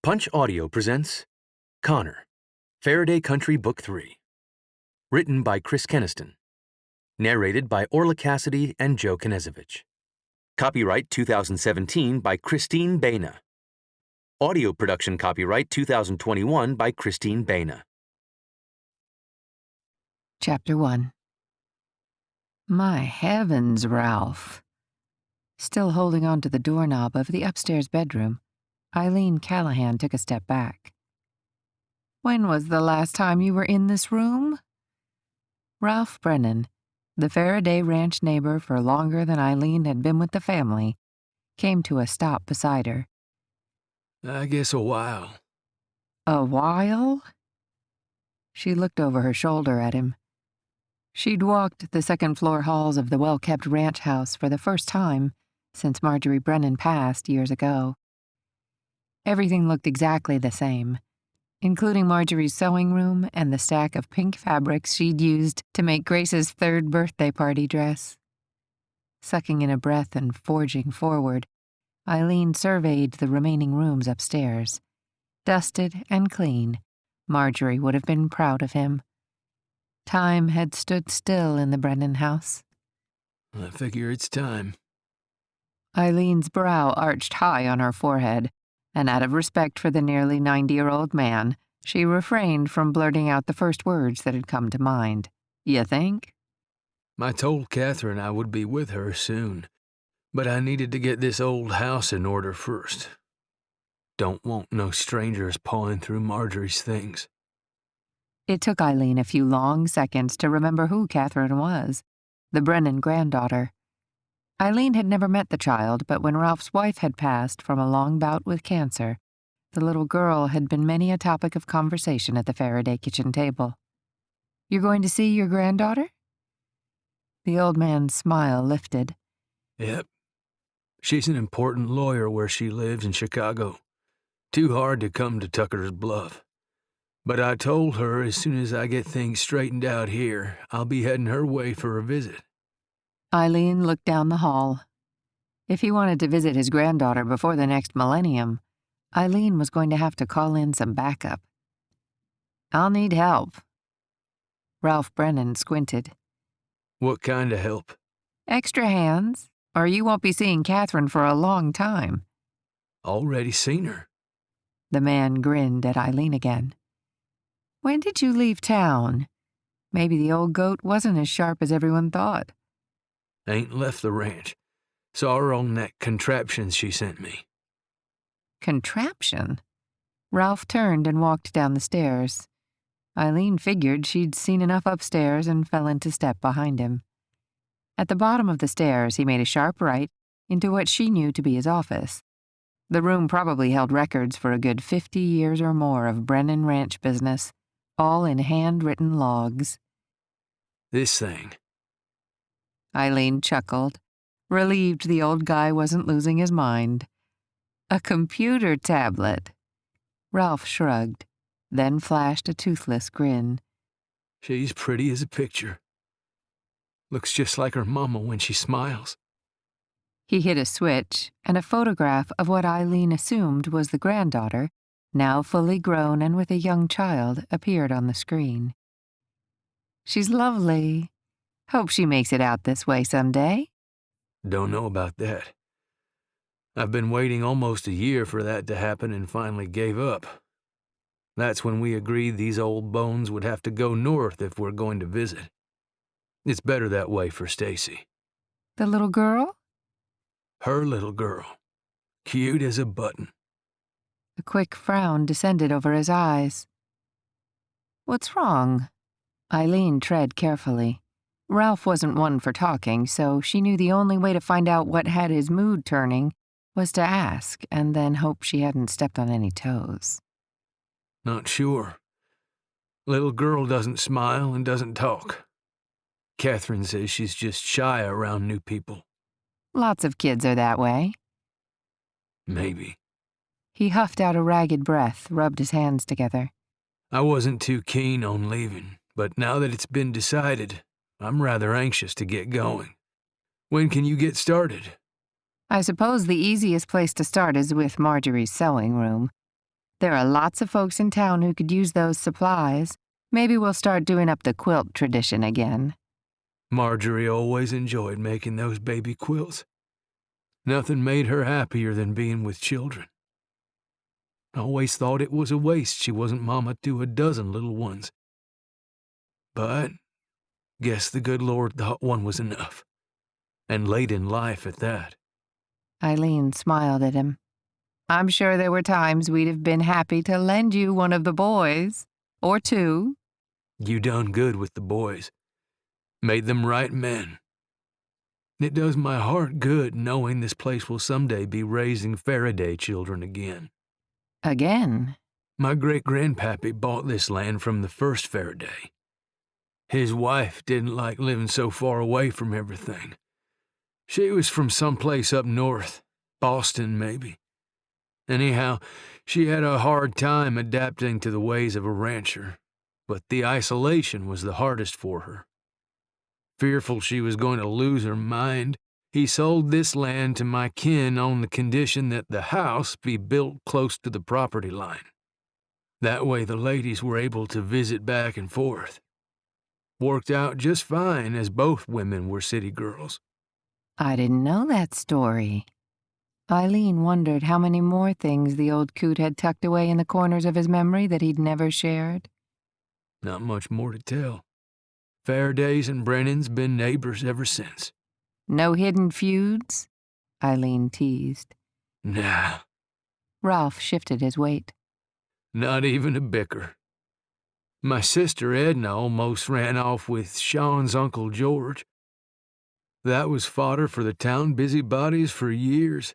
Punch Audio presents Connor, Farraday Country Book 3. Written by Chris Keniston. Narrated by Orla Cassidy and Joe Knezovich. Copyright 2017 by Christine Baena. Audio production copyright 2021 by Christine Baena. Chapter 1. My heavens, Ralph. Still holding on to the doorknob of the upstairs bedroom, Eileen Callahan took a step back. When was the last time you were in this room? Ralph Brennan, the Farraday Ranch neighbor for longer than Eileen had been with the family, came to a stop beside her. I guess a while. A while? She looked over her shoulder at him. She'd walked the second-floor halls of the well-kept ranch house for the first time since Marjorie Brennan passed years ago. Everything looked exactly the same, including Marjorie's sewing room and the stack of pink fabrics she'd used to make Grace's third birthday party dress. Sucking in a breath and forging forward, Eileen surveyed the remaining rooms upstairs. Dusted and clean, Marjorie would have been proud of him. Time had stood still in the Brennan house. I figure it's time. Eileen's brow arched high on her forehead, and out of respect for the nearly 90-year-old man, she refrained from blurting out the first words that had come to mind. You think? I told Catherine I would be with her soon, but I needed to get this old house in order first. Don't want no strangers pawing through Marjorie's things. It took Eileen a few long seconds to remember who Catherine was, the Brennan granddaughter. Eileen had never met the child, but when Ralph's wife had passed from a long bout with cancer, the little girl had been many a topic of conversation at the Farraday kitchen table. You're going to see your granddaughter? The old man's smile lifted. Yep. She's an important lawyer where she lives in Chicago. Too hard to come to Tucker's Bluff. But I told her as soon as I get things straightened out here, I'll be heading her way for a visit. Eileen looked down the hall. If he wanted to visit his granddaughter before the next millennium, Eileen was going to have to call in some backup. I'll need help. Ralph Brennan squinted. What kind of help? Extra hands, or you won't be seeing Catherine for a long time. Already seen her. The man grinned at Eileen again. When did you leave town? Maybe the old goat wasn't as sharp as everyone thought. Ain't left the ranch. Saw her on that contraption she sent me. Contraption? Ralph turned and walked down the stairs. Eileen figured she'd seen enough upstairs and fell into step behind him. At the bottom of the stairs, he made a sharp right into what she knew to be his office. The room probably held records for a good 50 years or more of Brennan Ranch business, all in handwritten logs. This thing. Eileen chuckled, relieved the old guy wasn't losing his mind. A computer tablet. Ralph shrugged, then flashed a toothless grin. She's pretty as a picture. Looks just like her mama when she smiles. He hit a switch, and a photograph of what Eileen assumed was the granddaughter, now fully grown and with a young child, appeared on the screen. She's lovely. Hope she makes it out this way someday. Don't know about that. I've been waiting almost a year for that to happen and finally gave up. That's when we agreed these old bones would have to go north if we're going to visit. It's better that way for Stacy. The little girl? Her little girl. Cute as a button. A quick frown descended over his eyes. What's wrong? Eileen tread carefully. Ralph wasn't one for talking, so she knew the only way to find out what had his mood turning was to ask and then hope she hadn't stepped on any toes. Not sure. Little girl doesn't smile and doesn't talk. Catherine says she's just shy around new people. Lots of kids are that way. Maybe. He huffed out a ragged breath, rubbed his hands together. I wasn't too keen on leaving, but now that it's been decided, I'm rather anxious to get going. When can you get started? I suppose the easiest place to start is with Marjorie's sewing room. There are lots of folks in town who could use those supplies. Maybe we'll start doing up the quilt tradition again. Marjorie always enjoyed making those baby quilts. Nothing made her happier than being with children. I always thought it was a waste she wasn't mama to a dozen little ones. But guess the good Lord thought one was enough. And late in life at that. Eileen smiled at him. I'm sure there were times we'd have been happy to lend you one of the boys. Or two. You done good with the boys. Made them right men. It does my heart good knowing this place will someday be raising Farraday children again. Again? My great-grandpappy bought this land from the first Farraday. His wife didn't like living so far away from everything. She was from someplace up north, Boston maybe. Anyhow, she had a hard time adapting to the ways of a rancher, but the isolation was the hardest for her. Fearful she was going to lose her mind, he sold this land to my kin on the condition that the house be built close to the property line. That way the ladies were able to visit back and forth. Worked out just fine as both women were city girls. I didn't know that story. Eileen wondered how many more things the old coot had tucked away in the corners of his memory that he'd never shared. Not much more to tell. Faradays and Brennan's been neighbors ever since. No hidden feuds? Eileen teased. Nah. Ralph shifted his weight. Not even a bicker. My sister Edna almost ran off with Sean's Uncle George. That was fodder for the town busybodies for years.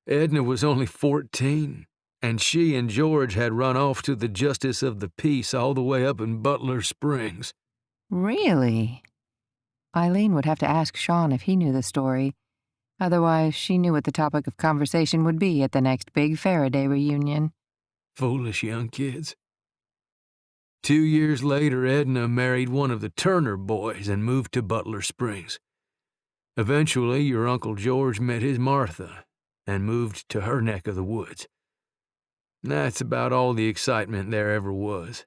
Edna was only 14, and she and George had run off to the justice of the peace all the way up in Butler Springs. Really? Eileen would have to ask Sean if he knew the story. Otherwise, she knew what the topic of conversation would be at the next big Farraday reunion. Foolish young kids. 2 years later, Edna married one of the Turner boys and moved to Butler Springs. Eventually, your Uncle George met his Martha and moved to her neck of the woods. That's about all the excitement there ever was.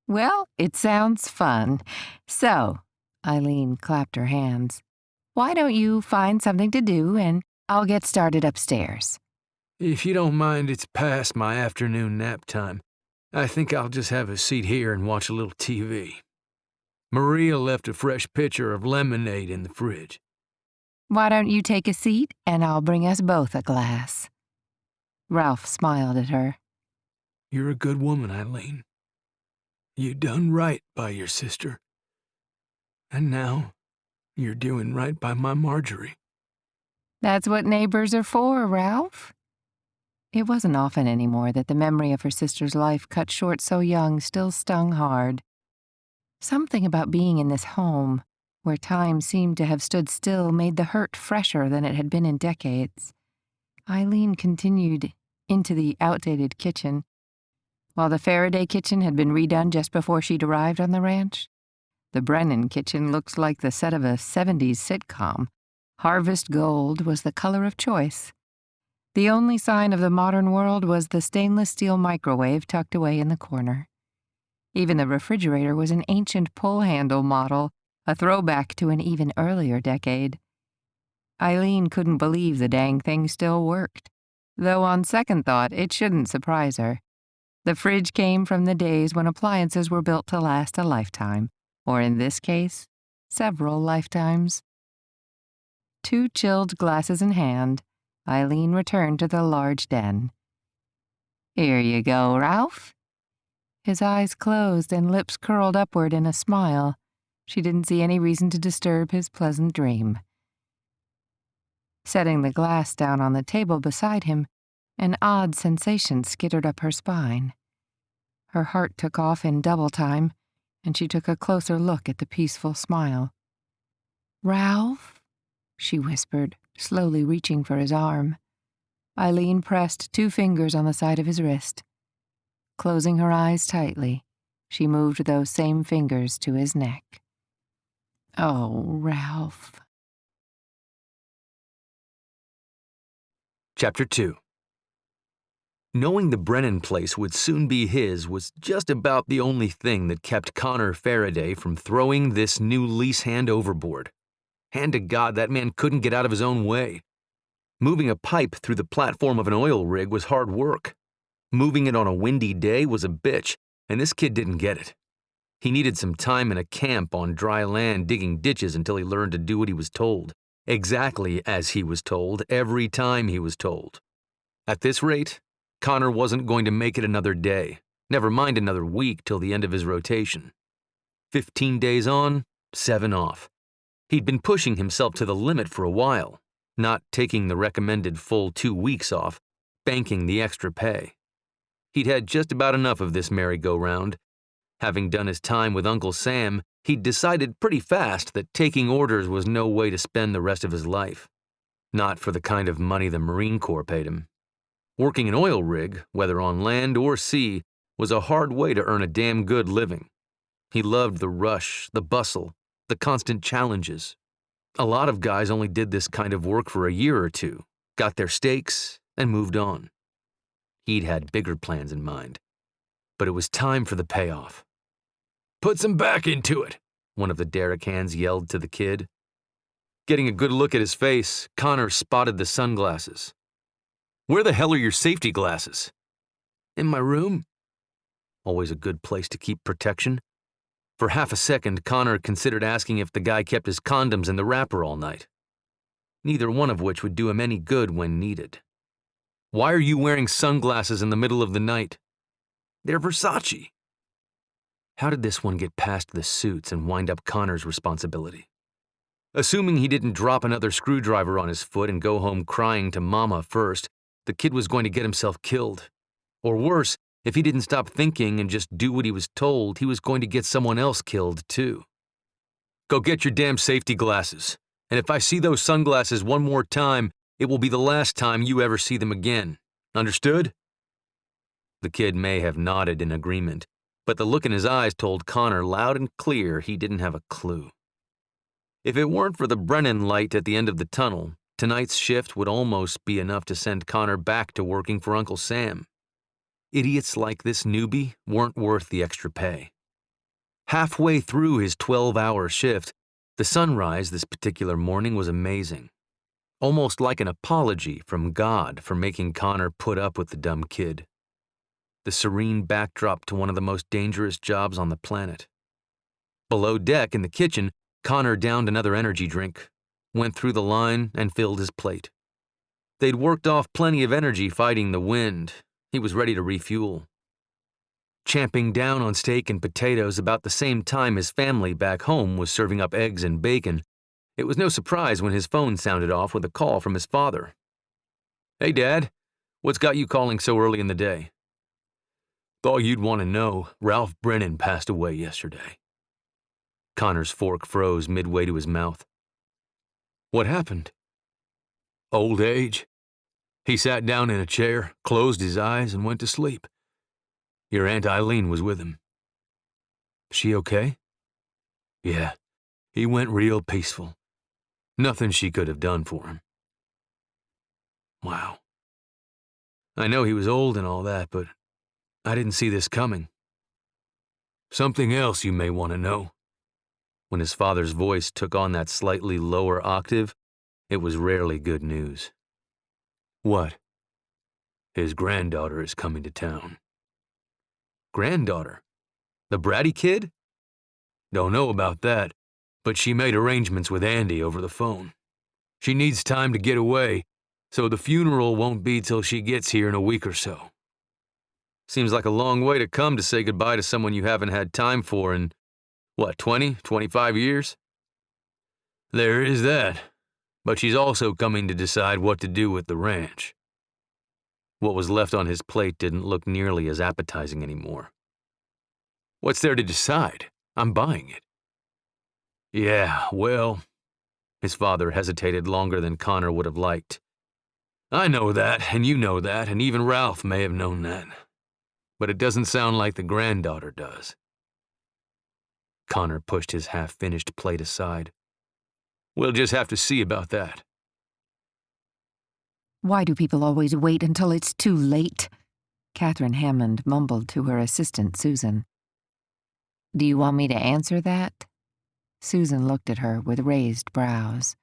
Well, it sounds fun. So, Eileen clapped her hands. Why don't you find something to do and I'll get started upstairs? If you don't mind, it's past my afternoon nap time. I think I'll just have a seat here and watch a little TV. Maria left a fresh pitcher of lemonade in the fridge. Why don't you take a seat and I'll bring us both a glass? Ralph smiled at her. You're a good woman, Eileen. You done right by your sister. And now, you're doing right by my Marjorie. That's what neighbors are for, Ralph. It wasn't often anymore that the memory of her sister's life cut short so young still stung hard. Something about being in this home, where time seemed to have stood still, made the hurt fresher than it had been in decades. Eileen continued into the outdated kitchen. While the Farraday kitchen had been redone just before she'd arrived on the ranch, the Brennan kitchen looked like the set of a 70s sitcom. Harvest gold was the color of choice. The only sign of the modern world was the stainless steel microwave tucked away in the corner. Even the refrigerator was an ancient pull-handle model, a throwback to an even earlier decade. Eileen couldn't believe the dang thing still worked, though on second thought it shouldn't surprise her. The fridge came from the days when appliances were built to last a lifetime, or in this case, several lifetimes. 2 chilled glasses in hand, Eileen returned to the large den. Here you go, Ralph. His eyes closed and lips curled upward in a smile. She didn't see any reason to disturb his pleasant dream. Setting the glass down on the table beside him, an odd sensation skittered up her spine. Her heart took off in double time, and she took a closer look at the peaceful smile. Ralph, she whispered, slowly reaching for his arm. Eileen pressed 2 fingers on the side of his wrist. Closing her eyes tightly, she moved those same fingers to his neck. Oh, Ralph. Chapter 2. Knowing the Brennan place would soon be his was just about the only thing that kept Connor Farraday from throwing this new lease hand overboard. Hand to God, that man couldn't get out of his own way. Moving a pipe through the platform of an oil rig was hard work. Moving it on a windy day was a bitch, and this kid didn't get it. He needed some time in a camp on dry land digging ditches until he learned to do what he was told, exactly as he was told, every time he was told. At this rate, Connor wasn't going to make it another day, never mind another week till the end of his rotation. 15 days on, 7 off. He'd been pushing himself to the limit for a while, not taking the recommended full 2 weeks off, banking the extra pay. He'd had just about enough of this merry-go-round. Having done his time with Uncle Sam, he'd decided pretty fast that taking orders was no way to spend the rest of his life. Not for the kind of money the Marine Corps paid him. Working an oil rig, whether on land or sea, was a hard way to earn a damn good living. He loved the rush, the bustle, the constant challenges. A lot of guys only did this kind of work for a year or two, got their stakes, and moved on. He'd had bigger plans in mind. But it was time for the payoff. "Put some back into it," one of the derrick hands yelled to the kid. Getting a good look at his face, Connor spotted the sunglasses. "Where the hell are your safety glasses?" "In my room." Always a good place to keep protection. For half a second, Connor considered asking if the guy kept his condoms in the wrapper all night. Neither one of which would do him any good when needed. "Why are you wearing sunglasses in the middle of the night?" "They're Versace." How did this one get past the suits and wind up Connor's responsibility? Assuming he didn't drop another screwdriver on his foot and go home crying to Mama first, the kid was going to get himself killed. Or worse, if he didn't stop thinking and just do what he was told, he was going to get someone else killed too. "Go get your damn safety glasses, and if I see those sunglasses one more time, it will be the last time you ever see them again. Understood?" The kid may have nodded in agreement, but the look in his eyes told Connor loud and clear he didn't have a clue. If it weren't for the Brennan light at the end of the tunnel, tonight's shift would almost be enough to send Connor back to working for Uncle Sam. Idiots like this newbie weren't worth the extra pay. Halfway through his 12-hour shift, the sunrise this particular morning was amazing. Almost like an apology from God for making Connor put up with the dumb kid. The serene backdrop to one of the most dangerous jobs on the planet. Below deck in the kitchen, Connor downed another energy drink, went through the line, and filled his plate. They'd worked off plenty of energy fighting the wind. He was ready to refuel. Champing down on steak and potatoes about the same time his family back home was serving up eggs and bacon, it was no surprise when his phone sounded off with a call from his father. "Hey, Dad, what's got you calling so early in the day?" "Thought you'd want to know. Ralph Brennan passed away yesterday." Connor's fork froze midway to his mouth. "What happened?" "Old age. He sat down in a chair, closed his eyes, and went to sleep. Your Aunt Eileen was with him." "She okay?" "Yeah, he went real peaceful. Nothing she could have done for him." "Wow. I know he was old and all that, but I didn't see this coming." "Something else you may want to know." When his father's voice took on that slightly lower octave, it was rarely good news. "What?" "His granddaughter is coming to town." "Granddaughter? The bratty kid?" "Don't know about that, but she made arrangements with Andy over the phone. She needs time to get away, so the funeral won't be till she gets here in a week or so." Seems like a long way to come to say goodbye to someone you haven't had time for in, 20, 25 years? "There is that, but she's also coming to decide what to do with the ranch." What was left on his plate didn't look nearly as appetizing anymore. "What's there to decide? I'm buying it." "Yeah, well," his father hesitated longer than Connor would have liked. "I know that, and you know that, and even Ralph may have known that. But it doesn't sound like the granddaughter does." Connor pushed his half-finished plate aside. "We'll just have to see about that." Why do people always wait until it's too late? Catherine Hammond mumbled to her assistant, Susan. "Do you want me to answer that?" Susan looked at her with raised brows.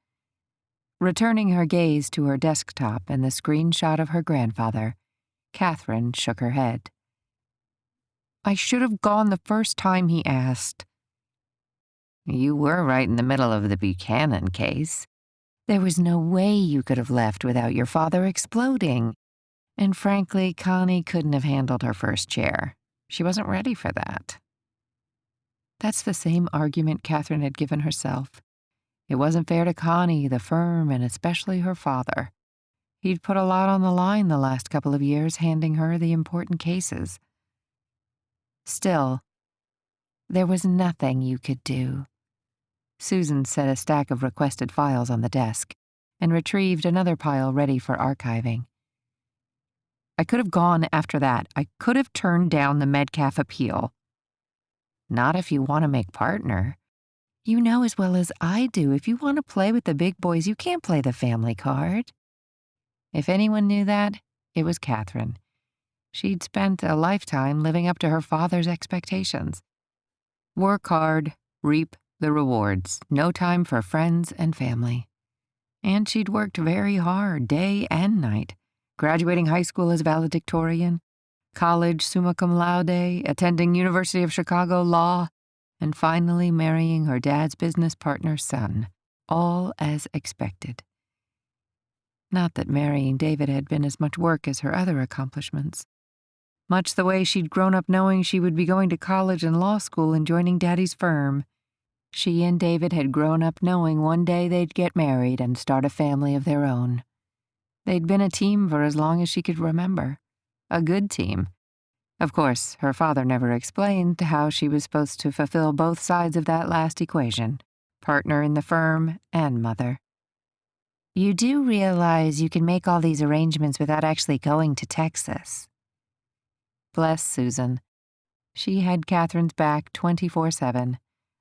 Returning her gaze to her desktop and the screenshot of her grandfather, Catherine shook her head. "I should have gone the first time he asked." "You were right in the middle of the Buchanan case. There was no way you could have left without your father exploding. And frankly, Connie couldn't have handled her first chair. She wasn't ready for that." That's the same argument Catherine had given herself. It wasn't fair to Connie, the firm, and especially her father. He'd put a lot on the line the last couple of years, handing her the important cases. Still, there was nothing you could do. Susan set a stack of requested files on the desk and retrieved another pile ready for archiving. "I could have gone after that. I could have turned down the Metcalf appeal." "Not if you want to make partner. You know as well as I do, if you want to play with the big boys, you can't play the family card." If anyone knew that, it was Catherine. She'd spent a lifetime living up to her father's expectations. Work hard, reap the rewards, no time for friends and family. And she'd worked very hard, day and night, graduating high school as valedictorian, college summa cum laude, attending University of Chicago law, and finally marrying her dad's business partner's son, all as expected. Not that marrying David had been as much work as her other accomplishments. Much the way she'd grown up knowing she would be going to college and law school and joining Daddy's firm, she and David had grown up knowing one day they'd get married and start a family of their own. They'd been a team for as long as she could remember. A good team. Of course, her father never explained how she was supposed to fulfill both sides of that last equation, partner in the firm and mother. "You do realize you can make all these arrangements without actually going to Texas." Bless Susan. She had Catherine's back 24/7.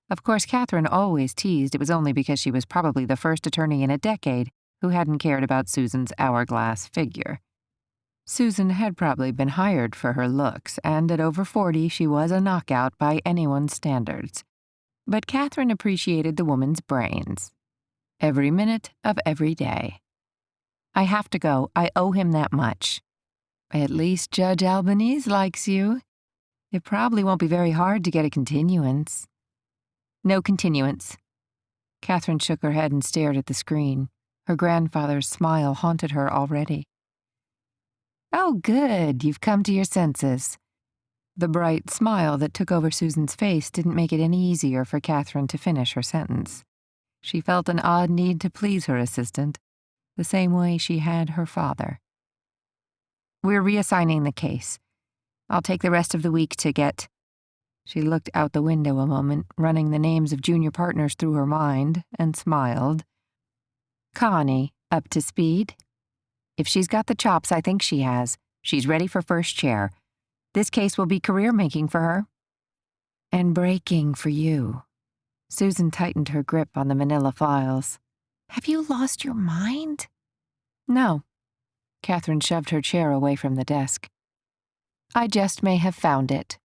Of course, Catherine always teased it was only because she was probably the first attorney in a decade who hadn't cared about Susan's hourglass figure. Susan had probably been hired for her looks, and at over 40 she was a knockout by anyone's standards. But Catherine appreciated the woman's brains. Every minute of every day. "I have to go. I owe him that much." "At least Judge Albanese likes you. It probably won't be very hard to get a continuance." "No continuance." Catherine shook her head and stared at the screen. Her grandfather's smile haunted her already. "Oh, good. You've come to your senses." The bright smile that took over Susan's face didn't make it any easier for Catherine to finish her sentence. She felt an odd need to please her assistant, the same way she had her father. "We're reassigning the case. I'll take the rest of the week to get—" She looked out the window a moment, running the names of junior partners through her mind, and smiled. "Connie, up to speed? If she's got the chops, I think she has. She's ready for first chair. This case will be career-making for her." "And breaking for you." Susan tightened her grip on the manila files. "Have you lost your mind?" "No." Catherine shoved her chair away from the desk. "I just may have found it."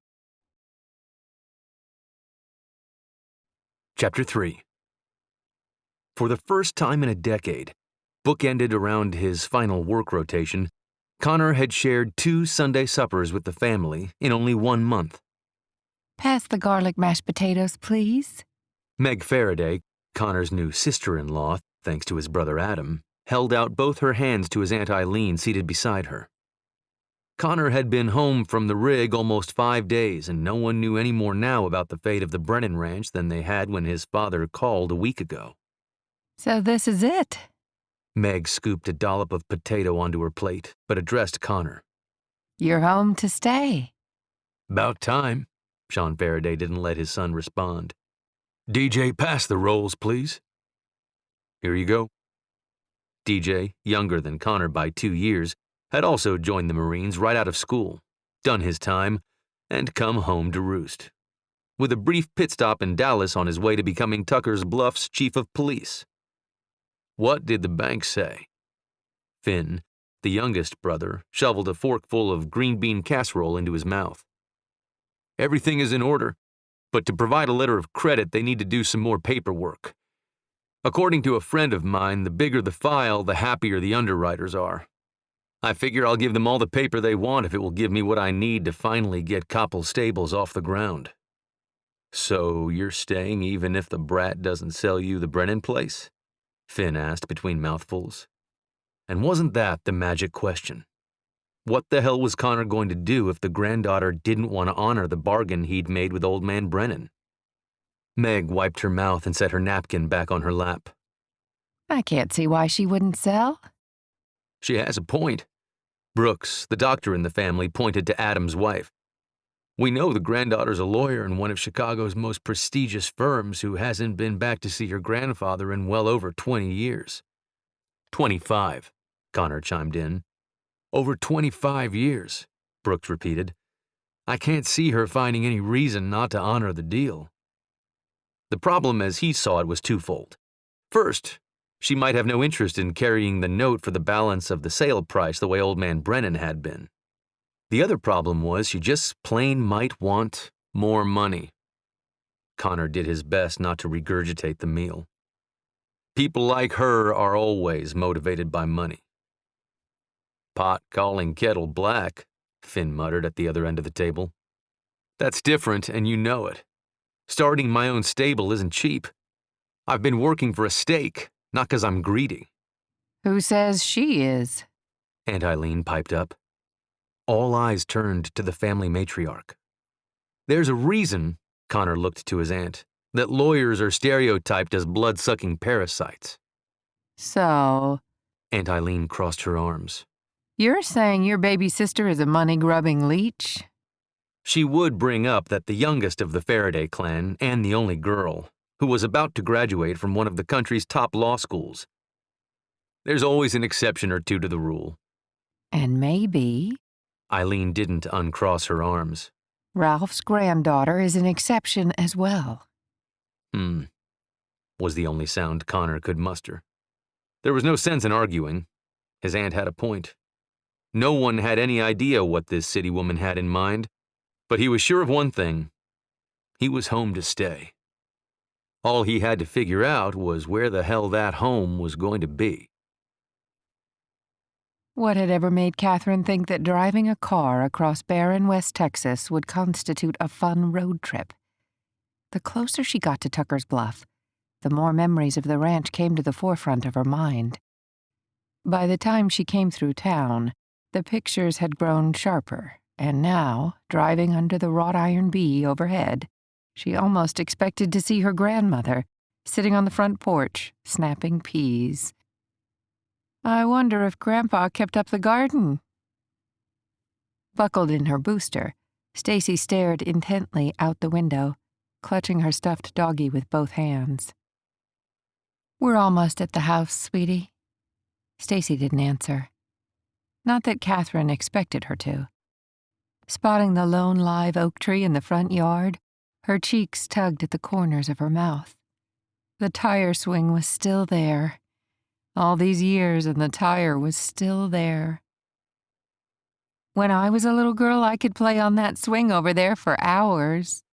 Chapter 3. For the first time in a decade, bookended around his final work rotation, Connor had shared 2 Sunday suppers with the family in only 1 month. "Pass the garlic mashed potatoes, please." Meg Farraday, Connor's new sister-in-law, thanks to his brother Adam, held out both her hands to his Aunt Eileen seated beside her. Connor had been home from the rig almost 5 days, and no one knew any more now about the fate of the Brennan Ranch than they had when his father called a week ago. "So this is it?" Meg scooped a dollop of potato onto her plate, but addressed Connor. "You're home to stay." "About time." Sean Farraday didn't let his son respond. "DJ, pass the rolls, please." "Here you go." DJ, younger than Connor by 2 years, had also joined the Marines right out of school, done his time, and come home to roost, with a brief pit stop in Dallas on his way to becoming Tucker's Bluff's chief of police. What did the bank say? Finn, The youngest brother shoveled a forkful of green bean casserole into his mouth. Everything is in order, but to provide a letter of credit, they need to do some more paperwork. According to a friend of mine, the bigger the file, the happier the underwriters are. I figure I'll give them all the paper they want if it will give me what I need to finally get Koppel Stables off the ground. So you're staying even if the brat doesn't sell you the Brennan place? Finn asked between mouthfuls. And wasn't that the magic question? What the hell was Connor going to do if the granddaughter didn't want to honor the bargain he'd made with old man Brennan? Meg wiped her mouth and set her napkin back on her lap. I can't see why she wouldn't sell. She has a point. Brooks, the doctor in the family, pointed to Adam's wife. We know the granddaughter's a lawyer in one of Chicago's most prestigious firms who hasn't been back to see her grandfather in well over 20 years. 25, Connor chimed in. Over 25 years, Brooks repeated. I can't see her finding any reason not to honor the deal. The problem as he saw it was twofold. First, she might have no interest in carrying the note for the balance of the sale price the way old man Brennan had been. The other problem was she just plain might want more money. Connor did his best not to regurgitate the meal. People like her are always motivated by money. Pot calling kettle black, Finn muttered at the other end of the table. That's different, and you know it. Starting my own stable isn't cheap. I've been working for a stake, not 'cause I'm greedy. Who says she is? Aunt Eileen piped up. All eyes turned to the family matriarch. There's a reason, Connor looked to his aunt, that lawyers are stereotyped as blood-sucking parasites. So? Aunt Eileen crossed her arms. You're saying your baby sister is a money-grubbing leech? She would bring up that the youngest of the Farraday clan, and the only girl, who was about to graduate from one of the country's top law schools. There's always an exception or two to the rule. And maybe... Eileen didn't uncross her arms. Ralph's granddaughter is an exception as well. Was the only sound Connor could muster. There was no sense in arguing. His aunt had a point. No one had any idea what this city woman had in mind, but he was sure of one thing. He was home to stay. All he had to figure out was where the hell that home was going to be. What had ever made Catherine think that driving a car across barren West Texas would constitute a fun road trip? The closer she got to Tucker's Bluff, the more memories of the ranch came to the forefront of her mind. By the time she came through town, the pictures had grown sharper, and now, driving under the wrought iron bee overhead, she almost expected to see her grandmother, sitting on the front porch, snapping peas. I wonder if Grandpa kept up the garden. Buckled in her booster, Stacy stared intently out the window, clutching her stuffed doggie with both hands. We're almost at the house, sweetie. Stacy didn't answer. Not that Catherine expected her to. Spotting the lone live oak tree in the front yard, her cheeks tugged at the corners of her mouth. The tire swing was still there. All these years and the tire was still there. When I was a little girl, I could play on that swing over there for hours.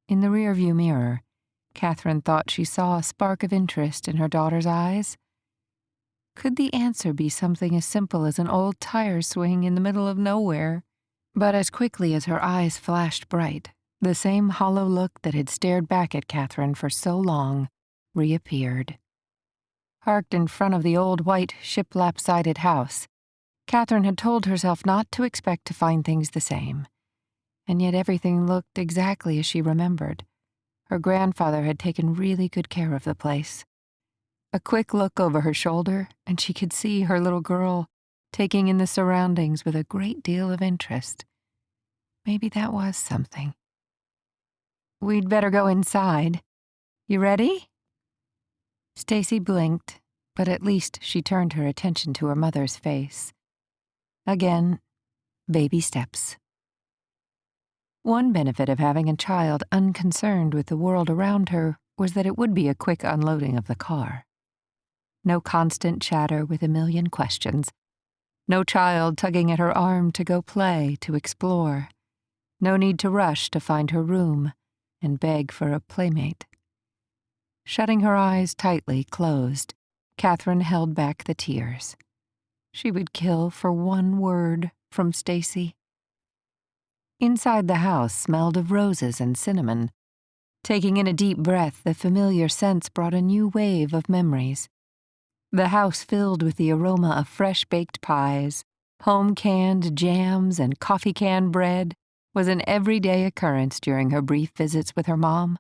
In the rearview mirror, Catherine thought she saw a spark of interest in her daughter's eyes. Could the answer be something as simple as an old tire swing in the middle of nowhere? But as quickly as her eyes flashed bright, the same hollow look that had stared back at Catherine for so long reappeared. Parked in front of the old white shiplap-sided house, Catherine had told herself not to expect to find things the same. And yet everything looked exactly as she remembered. Her grandfather had taken really good care of the place. A quick look over her shoulder, and she could see her little girl taking in the surroundings with a great deal of interest. Maybe that was something. We'd better go inside. You ready? Stacy blinked, but at least she turned her attention to her mother's face. Again, baby steps. One benefit of having a child unconcerned with the world around her was that it would be a quick unloading of the car. No constant chatter with a million questions. No child tugging at her arm to go play, to explore. No need to rush to find her room and beg for a playmate. Shutting her eyes tightly closed, Catherine held back the tears. She would kill for one word from Stacy. Inside the house smelled of roses and cinnamon. Taking in a deep breath, the familiar scents brought a new wave of memories. The house filled with the aroma of fresh-baked pies, home-canned jams, and coffee-can bread was an everyday occurrence during her brief visits with her mom.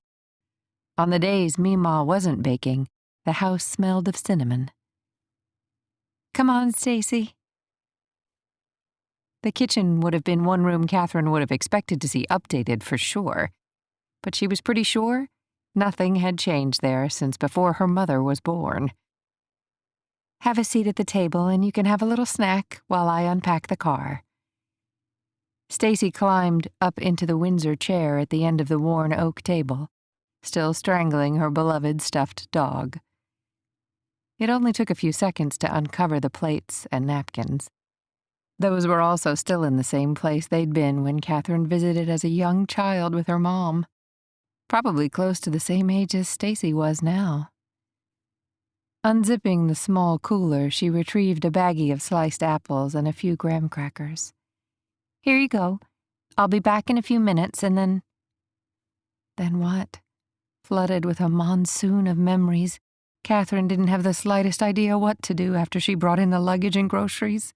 On the days Meemaw wasn't baking, the house smelled of cinnamon. "Come on, Stacy." The kitchen would have been one room Catherine would have expected to see updated for sure, but she was pretty sure nothing had changed there since before her mother was born. "Have a seat at the table and you can have a little snack while I unpack the car." Stacy climbed up into the Windsor chair at the end of the worn oak table, still strangling her beloved stuffed dog. It only took a few seconds to uncover the plates and napkins. Those were also still in the same place they'd been when Catherine visited as a young child with her mom, probably close to the same age as Stacy was now. Unzipping the small cooler, she retrieved a baggie of sliced apples and a few graham crackers. "Here you go. I'll be back in a few minutes and then—" Then what? Flooded with a monsoon of memories, Catherine didn't have the slightest idea what to do after she brought in the luggage and groceries.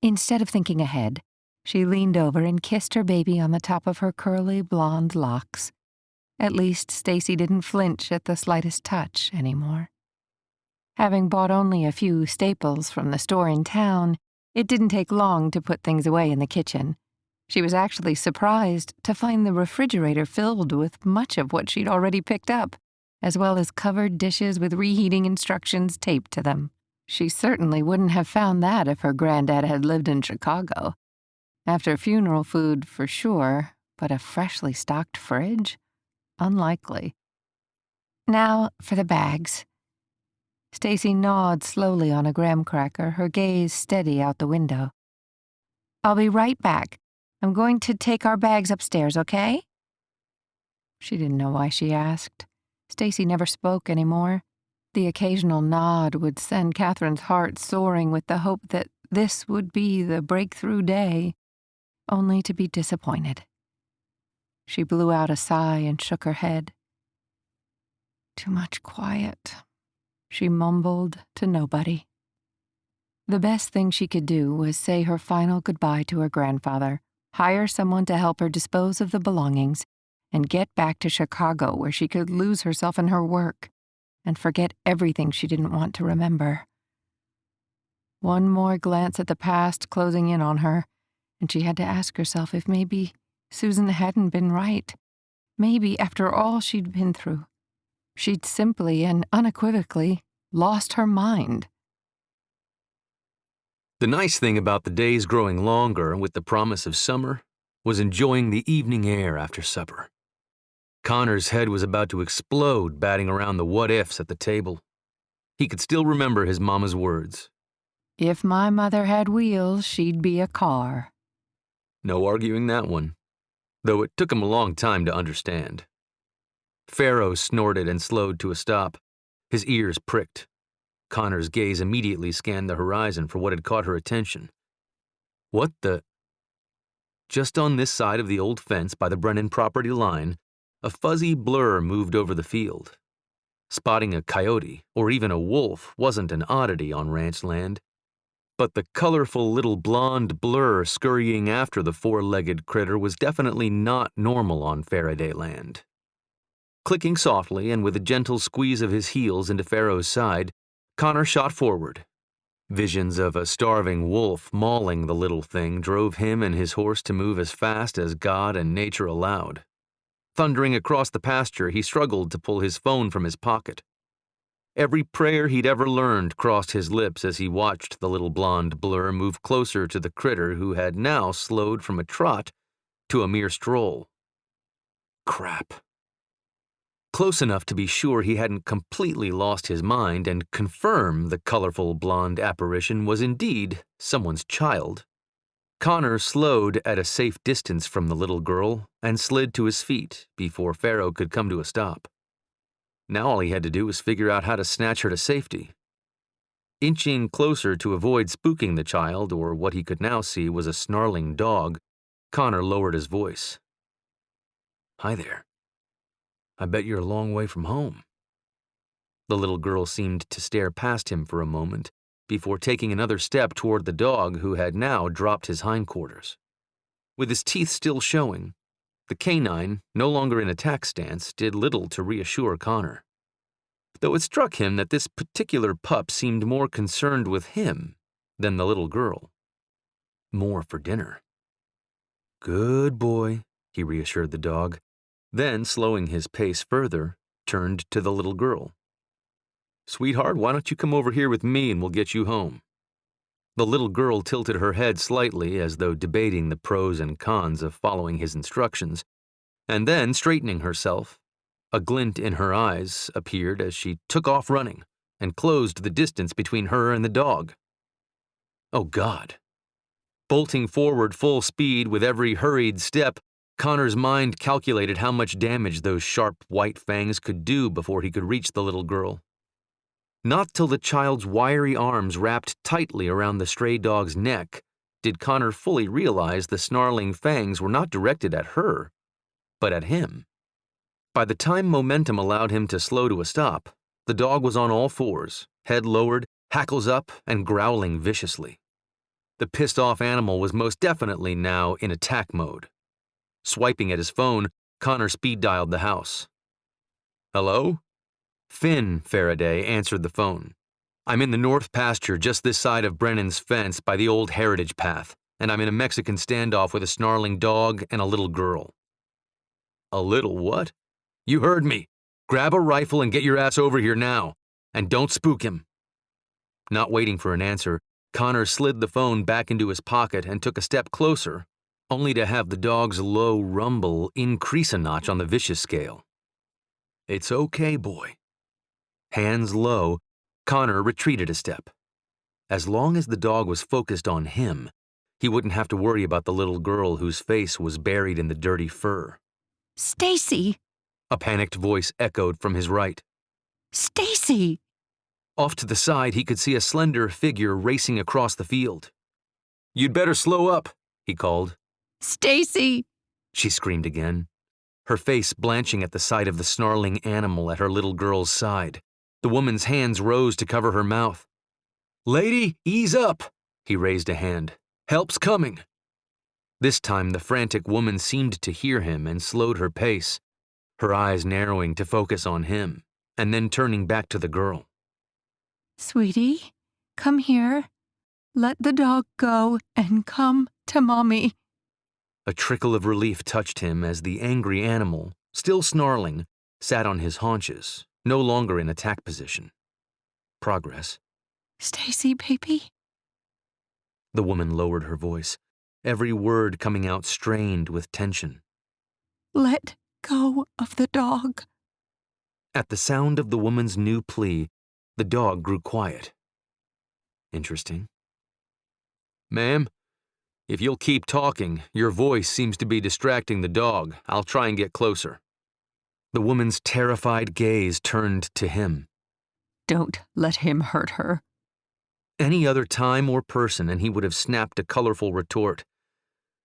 Instead of thinking ahead, she leaned over and kissed her baby on the top of her curly blonde locks. At least Stacy didn't flinch at the slightest touch anymore. Having bought only a few staples from the store in town, it didn't take long to put things away in the kitchen. She was actually surprised to find the refrigerator filled with much of what she'd already picked up, as well as covered dishes with reheating instructions taped to them. She certainly wouldn't have found that if her granddad had lived in Chicago. After funeral food, for sure, but a freshly stocked fridge? Unlikely. "Now for the bags." Stacy gnawed slowly on a graham cracker, her gaze steady out the window. "I'll be right back. I'm going to take our bags upstairs, okay?" She didn't know why she asked. Stacy never spoke anymore. The occasional nod would send Catherine's heart soaring with the hope that this would be the breakthrough day, only to be disappointed. She blew out a sigh and shook her head. "Too much quiet," she mumbled to nobody. The best thing she could do was say her final goodbye to her grandfather, hire someone to help her dispose of the belongings, and get back to Chicago where she could lose herself in her work and forget everything she didn't want to remember. One more glance at the past closing in on her, and she had to ask herself if maybe Susan hadn't been right. Maybe, after all she'd been through, she'd simply and unequivocally lost her mind. The nice thing about the days growing longer with the promise of summer was enjoying the evening air after supper. Connor's head was about to explode batting around the what-ifs at the table. He could still remember his mama's words. "If my mother had wheels, she'd be a car." No arguing that one, though it took him a long time to understand. Pharaoh snorted and slowed to a stop. His ears pricked. Connor's gaze immediately scanned the horizon for what had caught her attention. What the... Just on this side of the old fence by the Brennan property line, a fuzzy blur moved over the field. Spotting a coyote, or even a wolf, wasn't an oddity on ranch land. But the colorful little blonde blur scurrying after the four-legged critter was definitely not normal on Farraday land. Clicking softly and with a gentle squeeze of his heels into Pharaoh's side, Connor shot forward. Visions of a starving wolf mauling the little thing drove him and his horse to move as fast as God and nature allowed. Thundering across the pasture, he struggled to pull his phone from his pocket. Every prayer he'd ever learned crossed his lips as he watched the little blonde blur move closer to the critter who had now slowed from a trot to a mere stroll. Crap. close enough to be sure he hadn't completely lost his mind and confirm the colorful blonde apparition was indeed someone's child, Connor slowed at a safe distance from the little girl and slid to his feet before Pharaoh could come to a stop. Now all he had to do was figure out how to snatch her to safety. Inching closer to avoid spooking the child, or what he could now see was a snarling dog, Connor lowered his voice. "Hi there. I bet you're a long way from home." The little girl seemed to stare past him for a moment before taking another step toward the dog, who had now dropped his hindquarters. With his teeth still showing, the canine, no longer in attack stance, did little to reassure Connor, though it struck him that this particular pup seemed more concerned with him than the little girl. More for dinner. "Good boy," he reassured the dog, then, slowing his pace further, turned to the little girl. "Sweetheart, why don't you come over here with me and we'll get you home?" The little girl tilted her head slightly as though debating the pros and cons of following his instructions, and then, straightening herself, a glint in her eyes appeared as she took off running and closed the distance between her and the dog. Oh God! Bolting forward full speed with every hurried step, Connor's mind calculated how much damage those sharp white fangs could do before he could reach the little girl. Not till the child's wiry arms wrapped tightly around the stray dog's neck did Connor fully realize the snarling fangs were not directed at her, but at him. By the time momentum allowed him to slow to a stop, the dog was on all fours, head lowered, hackles up, and growling viciously. The pissed-off animal was most definitely now in attack mode. Swiping at his phone, Connor speed-dialed the house. "Hello?" Finn Farraday answered the phone. "I'm in the north pasture just this side of Brennan's fence by the old heritage path, and I'm in a Mexican standoff with a snarling dog and a little girl." "A little what?" "You heard me. Grab a rifle and get your ass over here now. And don't spook him." Not waiting for an answer, Connor slid the phone back into his pocket and took a step closer, only to have the dog's low rumble increase a notch on the vicious scale. "It's okay, boy." Hands low, Connor retreated a step. As long as the dog was focused on him, he wouldn't have to worry about the little girl whose face was buried in the dirty fur. "Stacy!" A panicked voice echoed from his right. "Stacy!" Off to the side, he could see a slender figure racing across the field. "You'd better slow up," he called. "Stacy!" She screamed again, her face blanching at the sight of the snarling animal at her little girl's side. The woman's hands rose to cover her mouth. "Lady, ease up!" He raised a hand. "Help's coming." This time the frantic woman seemed to hear him and slowed her pace, her eyes narrowing to focus on him, and then turning back to the girl. "Sweetie, come here. Let the dog go and come to Mommy." A trickle of relief touched him as the angry animal, still snarling, sat on his haunches, no longer in attack position. Progress. "Stacy, baby." The woman lowered her voice, every word coming out strained with tension. "Let go of the dog." At the sound of the woman's new plea, the dog grew quiet. Interesting. "Ma'am, if you'll keep talking, your voice seems to be distracting the dog. I'll try and get closer." The woman's terrified gaze turned to him. "Don't let him hurt her." Any other time or person and he would have snapped a colorful retort.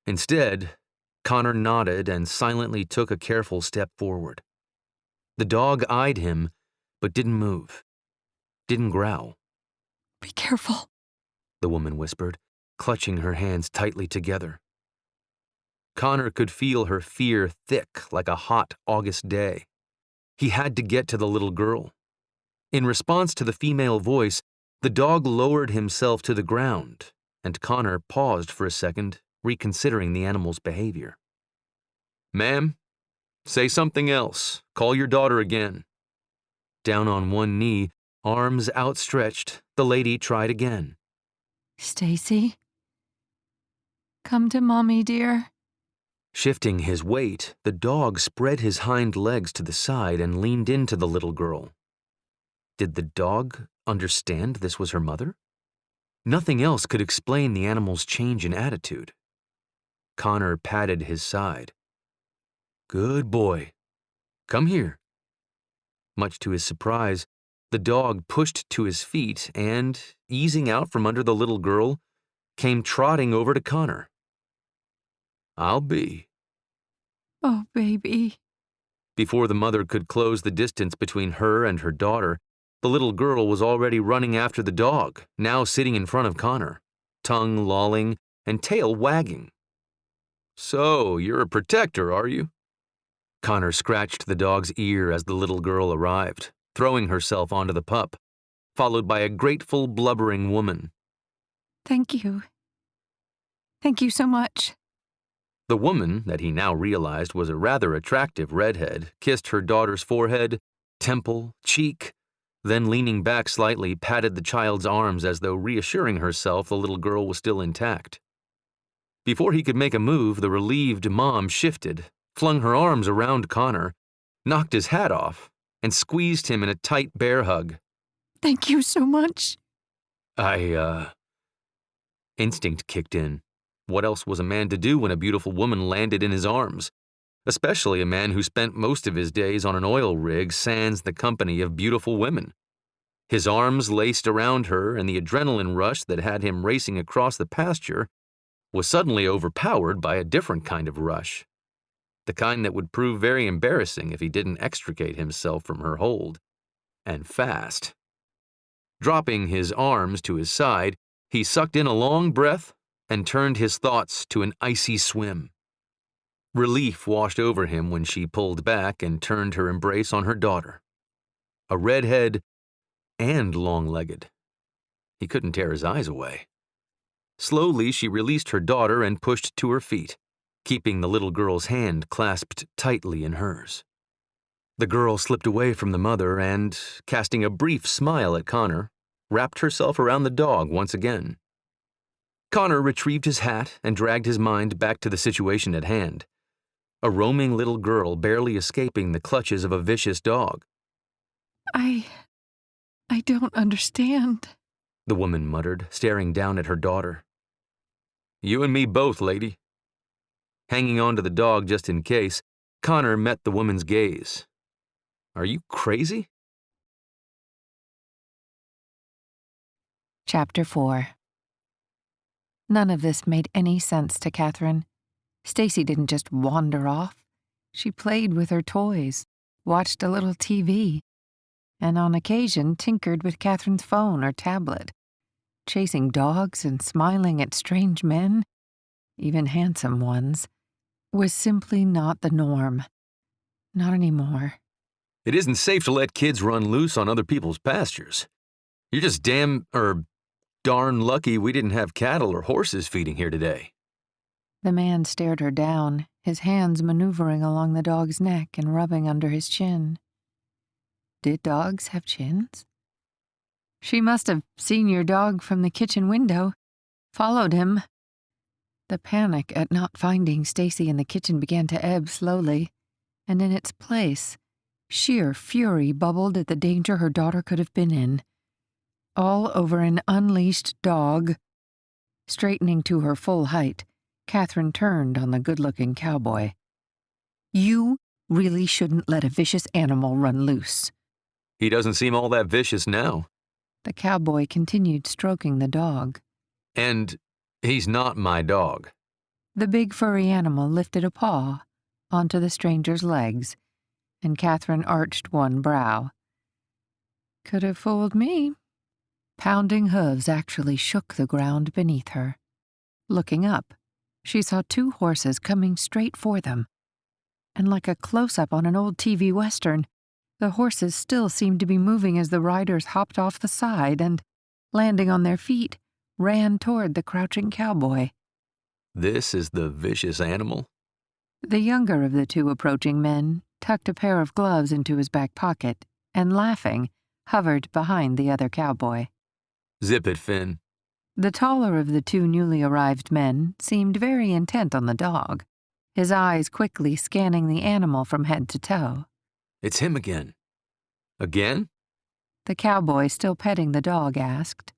Instead, Connor nodded and silently took a careful step forward. The dog eyed him, but didn't move. Didn't growl. "Be careful," the woman whispered, clutching her hands tightly together. Connor could feel her fear thick like a hot August day. He had to get to the little girl. In response to the female voice, the dog lowered himself to the ground, and Connor paused for a second, reconsidering the animal's behavior. "Ma'am, say something else. Call your daughter again." Down on one knee, arms outstretched, the lady tried again. "Stacy, come to Mommy, dear." Shifting his weight, the dog spread his hind legs to the side and leaned into the little girl. Did the dog understand this was her mother? Nothing else could explain the animal's change in attitude. Connor patted his side. "Good boy. Come here." Much to his surprise, the dog pushed to his feet and, easing out from under the little girl, came trotting over to Connor. "I'll be." Oh, baby. Before the mother could close the distance between her and her daughter, the little girl was already running after the dog, now sitting in front of Connor, tongue lolling and tail wagging. "So, you're a protector, are you?" Connor scratched the dog's ear as the little girl arrived, throwing herself onto the pup, followed by a grateful, blubbering woman. Thank you. Thank you so much. The woman, that he now realized was a rather attractive redhead, kissed her daughter's forehead, temple, cheek, then leaning back slightly patted the child's arms as though reassuring herself the little girl was still intact. Before he could make a move, the relieved mom shifted, flung her arms around Connor, knocked his hat off, and squeezed him in a tight bear hug. Thank you so much. Instinct kicked in. What else was a man to do when a beautiful woman landed in his arms? Especially a man who spent most of his days on an oil rig sans the company of beautiful women. His arms laced around her, and the adrenaline rush that had him racing across the pasture was suddenly overpowered by a different kind of rush. The kind that would prove very embarrassing if he didn't extricate himself from her hold. And fast. Dropping his arms to his side, he sucked in a long breath and turned his thoughts to an icy swim. Relief washed over him when she pulled back and turned her embrace on her daughter. A redhead and long-legged. He couldn't tear his eyes away. Slowly, she released her daughter and pushed to her feet, keeping the little girl's hand clasped tightly in hers. The girl slipped away from the mother and, casting a brief smile at Connor, wrapped herself around the dog once again. Connor retrieved his hat and dragged his mind back to the situation at hand. A roaming little girl barely escaping the clutches of a vicious dog. I don't understand, the woman muttered, staring down at her daughter. "You and me both, lady." Hanging on to the dog just in case, Connor met the woman's gaze. "Are you crazy?" Chapter 4. None of this made any sense to Catherine. Stacy didn't just wander off. She played with her toys, watched a little TV, and on occasion tinkered with Catherine's phone or tablet. Chasing dogs and smiling at strange men, even handsome ones, was simply not the norm. Not anymore. "It isn't safe to let kids run loose on other people's pastures. You're just darn lucky we didn't have cattle or horses feeding here today." The man stared her down, his hands maneuvering along the dog's neck and rubbing under his chin. Did dogs have chins? She must have seen your dog from the kitchen window, followed him. The panic at not finding Stacy in the kitchen began to ebb slowly, and in its place, sheer fury bubbled at the danger her daughter could have been in. All over an unleashed dog. Straightening to her full height, Catherine turned on the good-looking cowboy. "You really shouldn't let a vicious animal run loose." "He doesn't seem all that vicious now." The cowboy continued stroking the dog. "And he's not my dog." The big furry animal lifted a paw onto the stranger's legs, and Catherine arched one brow. Could have fooled me. Pounding hooves actually shook the ground beneath her. Looking up, she saw two horses coming straight for them. And like a close-up on an old TV Western, the horses still seemed to be moving as the riders hopped off the side and, landing on their feet, ran toward the crouching cowboy. "This is the vicious animal?" The younger of the two approaching men tucked a pair of gloves into his back pocket and, laughing, hovered behind the other cowboy. "Zip it, Finn." The taller of the two newly arrived men seemed very intent on the dog. his eyes quickly scanning the animal from head to toe. It's him again. Again? The cowboy, still petting the dog, asked.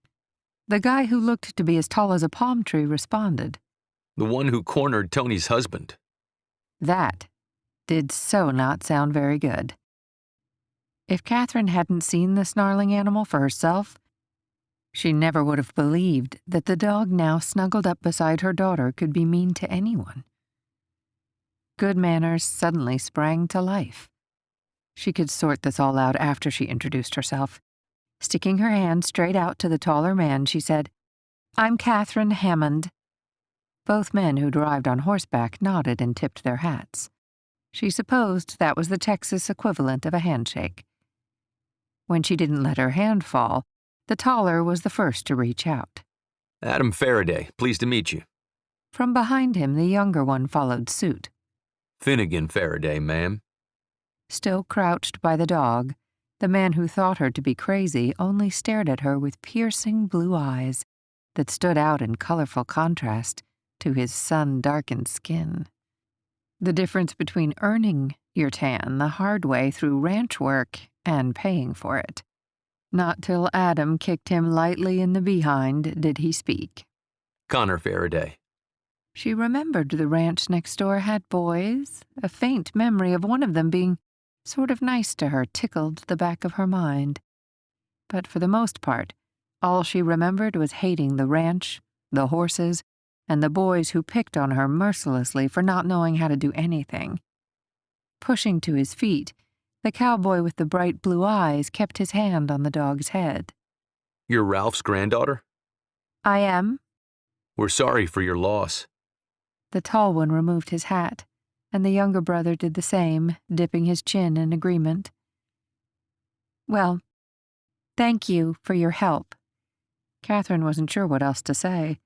The guy who looked to be as tall as a palm tree responded. The one who cornered Tony's husband. That did so not sound very good. If Catherine hadn't seen the snarling animal for herself, she never would have believed that the dog now snuggled up beside her daughter could be mean to anyone. Good manners suddenly sprang to life. She could sort this all out after she introduced herself. Sticking her hand straight out to the taller man, she said, "I'm Catherine Hammond." Both men who'd arrived on horseback nodded and tipped their hats. She supposed that was the Texas equivalent of a handshake. When she didn't let her hand fall, the taller was the first to reach out. Adam Farraday, pleased to meet you. From behind him, the younger one followed suit. Finnegan Farraday, ma'am. Still crouched by the dog, the man who thought her to be crazy only stared at her with piercing blue eyes that stood out in colorful contrast to his sun-darkened skin. The difference between earning your tan the hard way through ranch work and paying for it. Not till Adam kicked him lightly in the behind did he speak. Connor Farraday. She remembered the ranch next door had boys. A faint memory of one of them being sort of nice to her tickled the back of her mind. But for the most part, all she remembered was hating the ranch, the horses, and the boys who picked on her mercilessly for not knowing how to do anything. Pushing to his feet, the cowboy with the bright blue eyes kept his hand on the dog's head. You're Ralph's granddaughter? I am. We're sorry for your loss. The tall one removed his hat, and the younger brother did the same, dipping his chin in agreement. Well, thank you for your help. Catherine wasn't sure what else to say.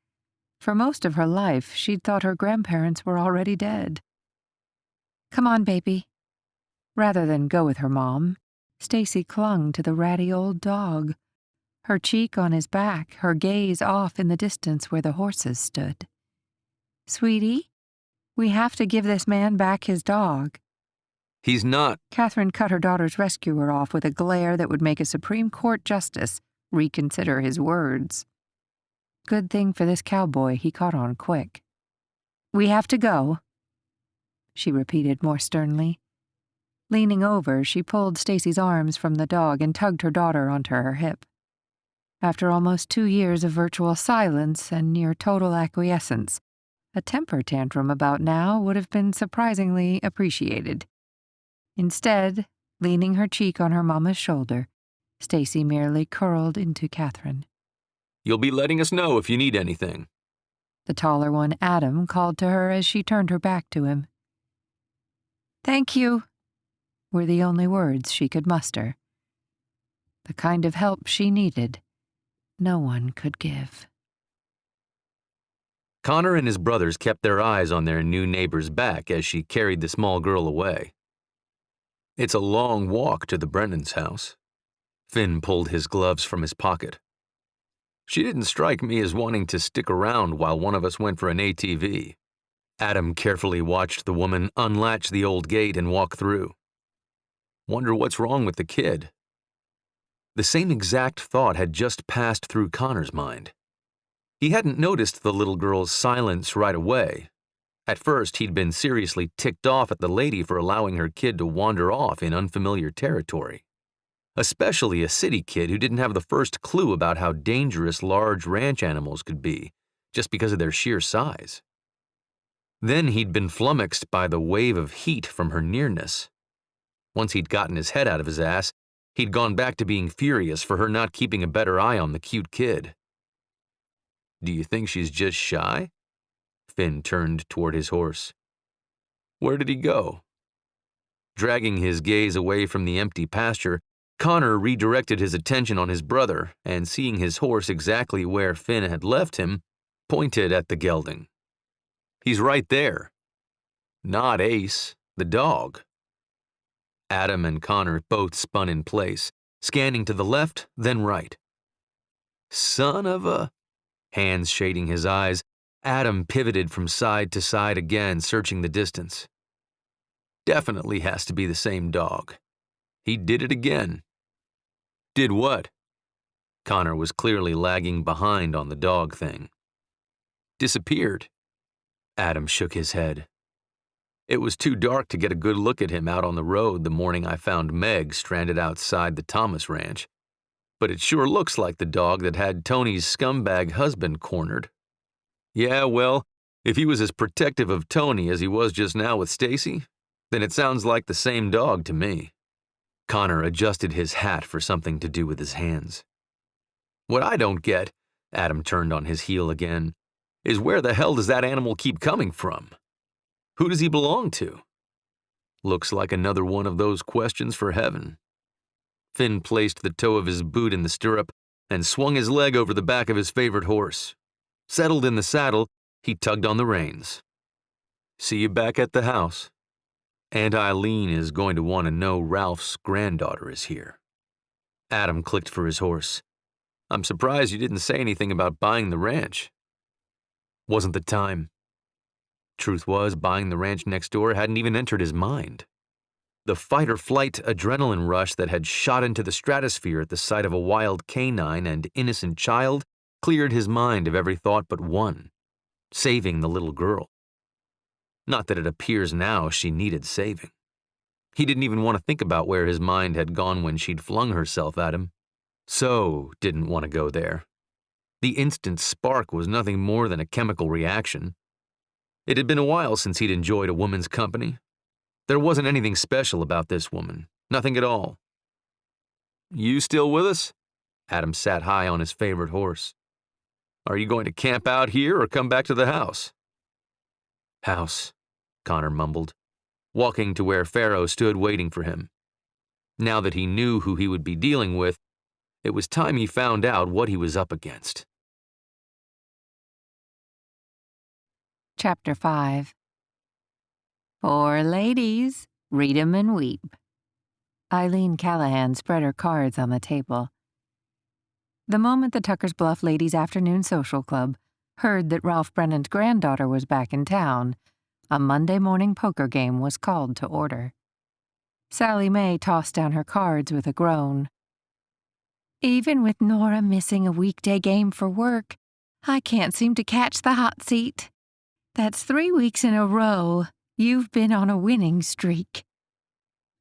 For most of her life, she'd thought her grandparents were already dead. Come on, baby. Rather than go with her mom, Stacy clung to the ratty old dog, her cheek on his back, her gaze off in the distance where the horses stood. Sweetie, we have to give this man back his dog. He's not. Catherine cut her daughter's rescuer off with a glare that would make a Supreme Court justice reconsider his words. Good thing for this cowboy he caught on quick. We have to go, she repeated more sternly. Leaning over, she pulled Stacy's arms from the dog and tugged her daughter onto her hip. After almost 2 years of virtual silence and near total acquiescence, a temper tantrum about now would have been surprisingly appreciated. Instead, leaning her cheek on her mama's shoulder, Stacy merely curled into Catherine. You'll be letting us know if you need anything. The taller one, Adam, called to her as she turned her back to him. Thank you, were the only words she could muster. The kind of help she needed, no one could give. Connor and his brothers kept their eyes on their new neighbor's back as she carried the small girl away. It's a long walk to the Brennan's house. Finn pulled his gloves from his pocket. She didn't strike me as wanting to stick around while one of us went for an ATV. Adam carefully watched the woman unlatch the old gate and walk through. Wonder what's wrong with the kid. The same exact thought had just passed through Connor's mind. He hadn't noticed the little girl's silence right away. At first, he'd been seriously ticked off at the lady for allowing her kid to wander off in unfamiliar territory. Especially a city kid who didn't have the first clue about how dangerous large ranch animals could be, just because of their sheer size. Then he'd been flummoxed by the wave of heat from her nearness. Once he'd gotten his head out of his ass, he'd gone back to being furious for her not keeping a better eye on the cute kid. Do you think she's just shy? Finn turned toward his horse. Where did he go? Dragging his gaze away from the empty pasture, Connor redirected his attention on his brother and, seeing his horse exactly where Finn had left him, pointed at the gelding. He's right there. Not Ace, the dog. Adam and Connor both spun in place, scanning to the left, then right. Son of a... Hands shading his eyes, Adam pivoted from side to side again, searching the distance. Definitely has to be the same dog. He did it again. Did what? Connor was clearly lagging behind on the dog thing. Disappeared. Adam shook his head. It was too dark to get a good look at him out on the road the morning I found Meg stranded outside the Thomas Ranch. But it sure looks like the dog that had Tony's scumbag husband cornered. Yeah, well, if he was as protective of Tony as he was just now with Stacy, then it sounds like the same dog to me. Connor adjusted his hat for something to do with his hands. What I don't get, Adam turned on his heel again, is where the hell does that animal keep coming from? Who does he belong to? Looks like another one of those questions for heaven. Finn placed the toe of his boot in the stirrup and swung his leg over the back of his favorite horse. Settled in the saddle, he tugged on the reins. See you back at the house. Aunt Eileen is going to want to know Ralph's granddaughter is here. Adam clicked for his horse. I'm surprised you didn't say anything about buying the ranch. Wasn't the time. Truth was, buying the ranch next door hadn't even entered his mind. The fight-or-flight adrenaline rush that had shot into the stratosphere at the sight of a wild canine and innocent child cleared his mind of every thought but one, saving the little girl. Not that it appears now she needed saving. He didn't even want to think about where his mind had gone when she'd flung herself at him. So didn't want to go there. The instant spark was nothing more than a chemical reaction. It had been a while since he'd enjoyed a woman's company. There wasn't anything special about this woman, nothing at all. You still with us? Adam sat high on his favorite horse. Are you going to camp out here or come back to the house? House, Connor mumbled, walking to where Pharaoh stood waiting for him. Now that he knew who he would be dealing with, it was time he found out what he was up against. Chapter 5. Four ladies, read 'em and weep. Eileen Callahan spread her cards on the table. The moment the Tucker's Bluff Ladies' Afternoon Social Club heard that Ralph Brennan's granddaughter was back in town, a Monday morning poker game was called to order. Sally Mae tossed down her cards with a groan. Even with Nora missing a weekday game for work, I can't seem to catch the hot seat. That's 3 weeks in a row you've been on a winning streak.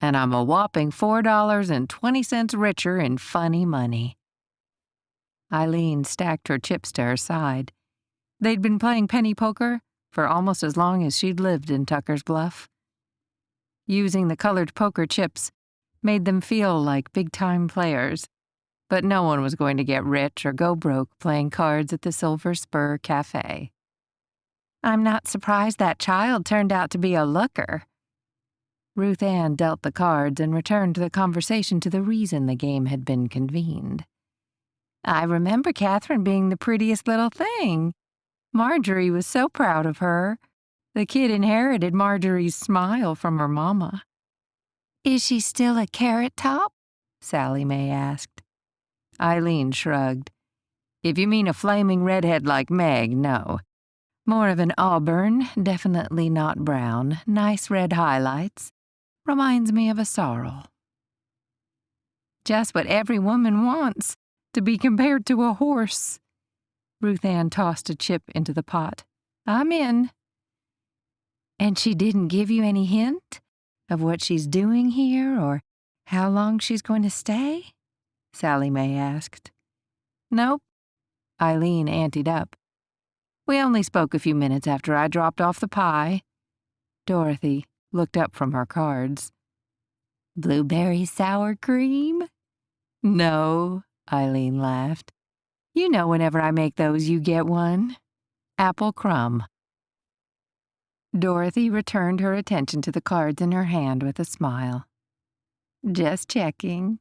And I'm a whopping $4.20 richer in funny money. Eileen stacked her chips to her side. They'd been playing penny poker for almost as long as she'd lived in Tucker's Bluff. Using the colored poker chips made them feel like big-time players, but no one was going to get rich or go broke playing cards at the Silver Spur Cafe. I'm not surprised that child turned out to be a looker. Ruth Ann dealt the cards and returned the conversation to the reason the game had been convened. I remember Catherine being the prettiest little thing. Marjorie was so proud of her. The kid inherited Marjorie's smile from her mama. Is she still a carrot top? Sally Mae asked. Eileen shrugged. If you mean a flaming redhead like Meg, no. More of an auburn, definitely not brown, nice red highlights. Reminds me of a sorrel. Just what every woman wants, to be compared to a horse. Ruth Ann tossed a chip into the pot. I'm in. And she didn't give you any hint of what she's doing here or how long she's going to stay? Sally Mae asked. Nope. Eileen anteed up. We only spoke a few minutes after I dropped off the pie. Dorothy looked up from her cards. Blueberry sour cream? No, Eileen laughed. You know whenever I make those you get one. Apple crumb. Dorothy returned her attention to the cards in her hand with a smile. Just checking.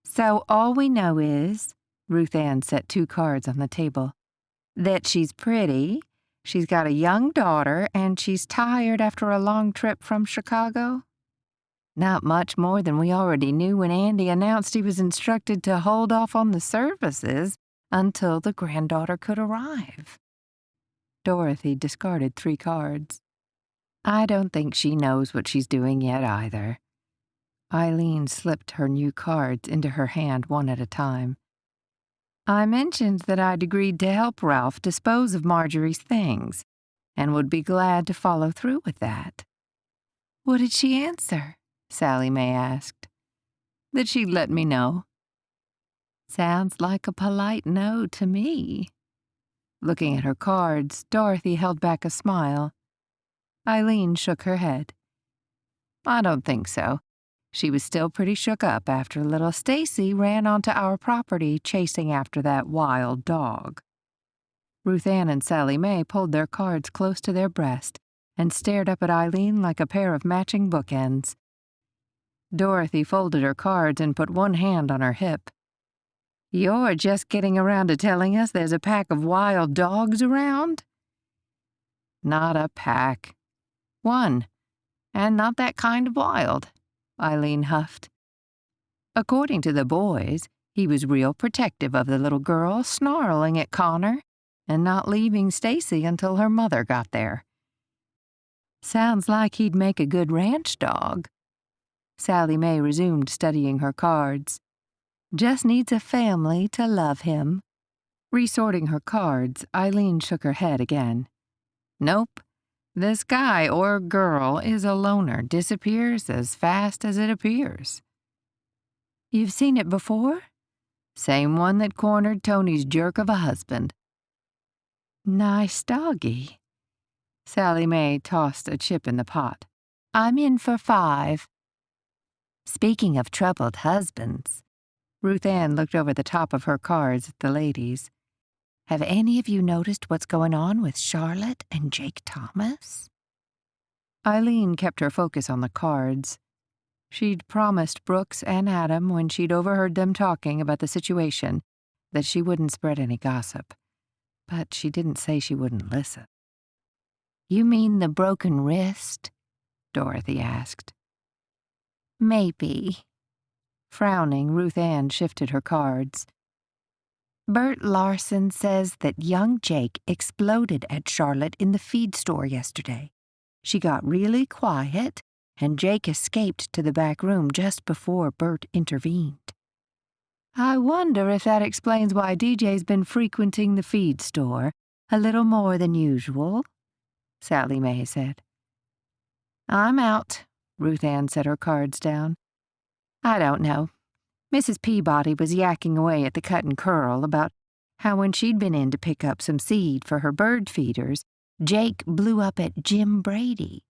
So all we know is, Ruth Ann set 2 cards on the table, that she's pretty, she's got a young daughter, and she's tired after a long trip from Chicago? Not much more than we already knew when Andy announced he was instructed to hold off on the services until the granddaughter could arrive. Dorothy discarded 3 cards. I don't think she knows what she's doing yet either. Eileen slipped her new cards into her hand one at a time. I mentioned that I'd agreed to help Ralph dispose of Marjorie's things, and would be glad to follow through with that. What did she answer? Sally Mae asked. That she'd let me know. Sounds like a polite no to me. Looking at her cards, Dorothy held back a smile. Eileen shook her head. I don't think so. She was still pretty shook up after little Stacy ran onto our property chasing after that wild dog. Ruth Ann and Sally Mae pulled their cards close to their breast and stared up at Eileen like a pair of matching bookends. Dorothy folded her cards and put one hand on her hip. You're just getting around to telling us there's a pack of wild dogs around? Not a pack. One, and not that kind of wild, Eileen huffed. According to the boys, he was real protective of the little girl, snarling at Connor and not leaving Stacy until her mother got there. Sounds like he'd make a good ranch dog. Sally Mae resumed studying her cards. Just needs a family to love him. Resorting her cards, Eileen shook her head again. Nope. This guy or girl is a loner, disappears as fast as it appears. You've seen it before? Same one that cornered Tony's jerk of a husband. Nice doggy. Sally Mae tossed a chip in the pot. I'm in for 5. Speaking of troubled husbands, Ruth Ann looked over the top of her cards at the ladies. Have any of you noticed what's going on with Charlotte and Jake Thomas? Eileen kept her focus on the cards. She'd promised Brooks and Adam when she'd overheard them talking about the situation that she wouldn't spread any gossip. But she didn't say she wouldn't listen. You mean the broken wrist? Dorothy asked. Maybe. Frowning, Ruth Ann shifted her cards. Bert Larson says that young Jake exploded at Charlotte in the feed store yesterday. She got really quiet, and Jake escaped to the back room just before Bert intervened. I wonder if that explains why DJ's been frequenting the feed store a little more than usual, Sally Mae said. I'm out, Ruth Ann set her cards down. I don't know. Mrs. Peabody was yakking away at the Cut and Curl about how when she'd been in to pick up some seed for her bird feeders, Jake blew up at Jim Brady.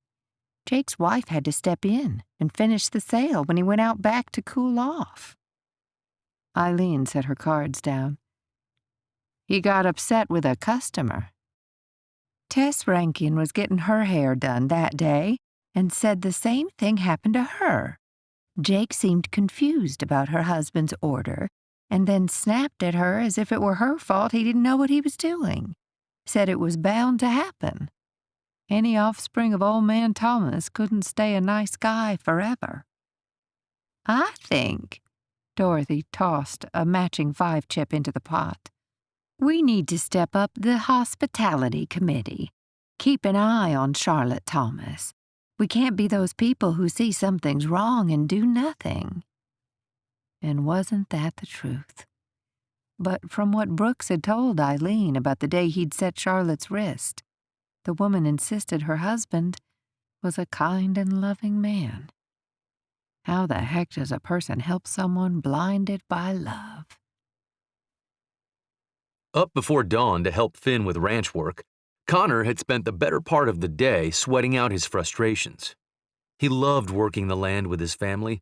Jake's wife had to step in and finish the sale when he went out back to cool off. Eileen set her cards down. He got upset with a customer. Tess Rankin was getting her hair done that day and said the same thing happened to her. Jake seemed confused about her husband's order and then snapped at her as if it were her fault he didn't know what he was doing. Said it was bound to happen. Any offspring of old man Thomas couldn't stay a nice guy forever. I think, Dorothy tossed a matching 5-chip into the pot, we need to step up the hospitality committee. Keep an eye on Charlotte Thomas. We can't be those people who see something's wrong and do nothing. And wasn't that the truth? But from what Brooks had told Eileen about the day he'd set Charlotte's wrist, the woman insisted her husband was a kind and loving man. How the heck does a person help someone blinded by love? Up before dawn to help Finn with ranch work, Connor had spent the better part of the day sweating out his frustrations. He loved working the land with his family,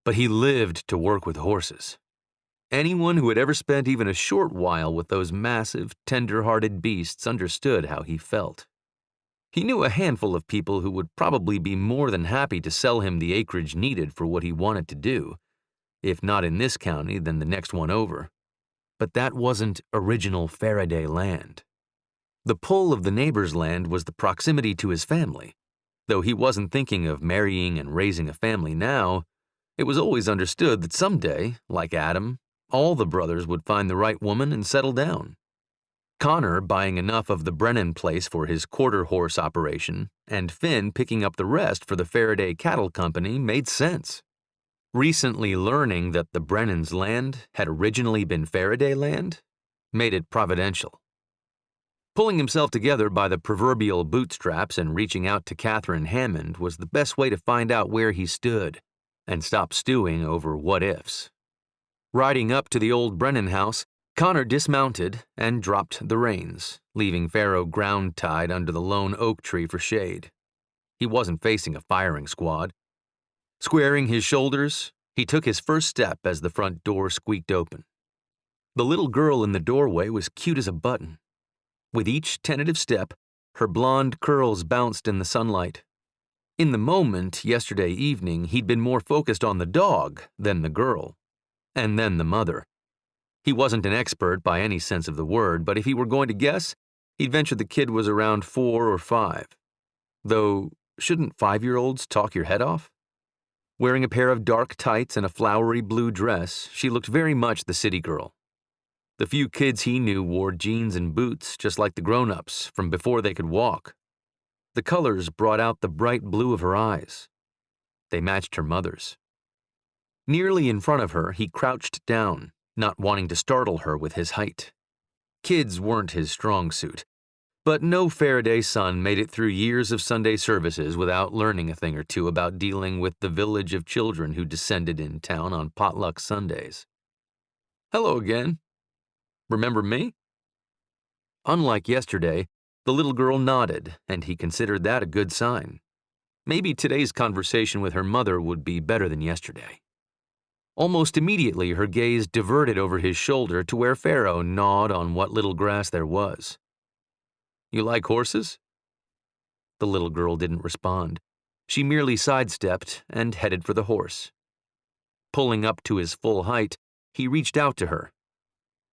but he lived to work with horses. Anyone who had ever spent even a short while with those massive, tender-hearted beasts understood how he felt. He knew a handful of people who would probably be more than happy to sell him the acreage needed for what he wanted to do, if not in this county, then the next one over. But that wasn't original Farraday land. The pull of the neighbor's land was the proximity to his family. Though he wasn't thinking of marrying and raising a family now, it was always understood that someday, like Adam, all the brothers would find the right woman and settle down. Connor buying enough of the Brennan place for his quarter horse operation, and Finn picking up the rest for the Farraday Cattle Company made sense. Recently learning that the Brennan's land had originally been Faraday land made it providential. Pulling himself together by the proverbial bootstraps and reaching out to Catherine Hammond was the best way to find out where he stood and stop stewing over what-ifs. Riding up to the old Brennan house, Connor dismounted and dropped the reins, leaving Farrow ground-tied under the lone oak tree for shade. He wasn't facing a firing squad. Squaring his shoulders, he took his first step as the front door squeaked open. The little girl in the doorway was cute as a button. With each tentative step, her blonde curls bounced in the sunlight. In the moment, yesterday evening, he'd been more focused on the dog than the girl, and then the mother. He wasn't an expert by any sense of the word, but if he were going to guess, he'd venture the kid was around 4 or 5. Though, shouldn't 5-year-olds talk your head off? Wearing a pair of dark tights and a flowery blue dress, she looked very much the city girl. The few kids he knew wore jeans and boots just like the grown-ups from before they could walk. The colors brought out the bright blue of her eyes. They matched her mother's. Nearly in front of her, he crouched down, not wanting to startle her with his height. Kids weren't his strong suit, but no Faraday son made it through years of Sunday services without learning a thing or two about dealing with the village of children who descended in town on potluck Sundays. "Hello again. Remember me?" Unlike yesterday, the little girl nodded, and he considered that a good sign. Maybe today's conversation with her mother would be better than yesterday. Almost immediately, her gaze diverted over his shoulder to where Farrow gnawed on what little grass there was. "You like horses?" The little girl didn't respond. She merely sidestepped and headed for the horse. Pulling up to his full height, he reached out to her.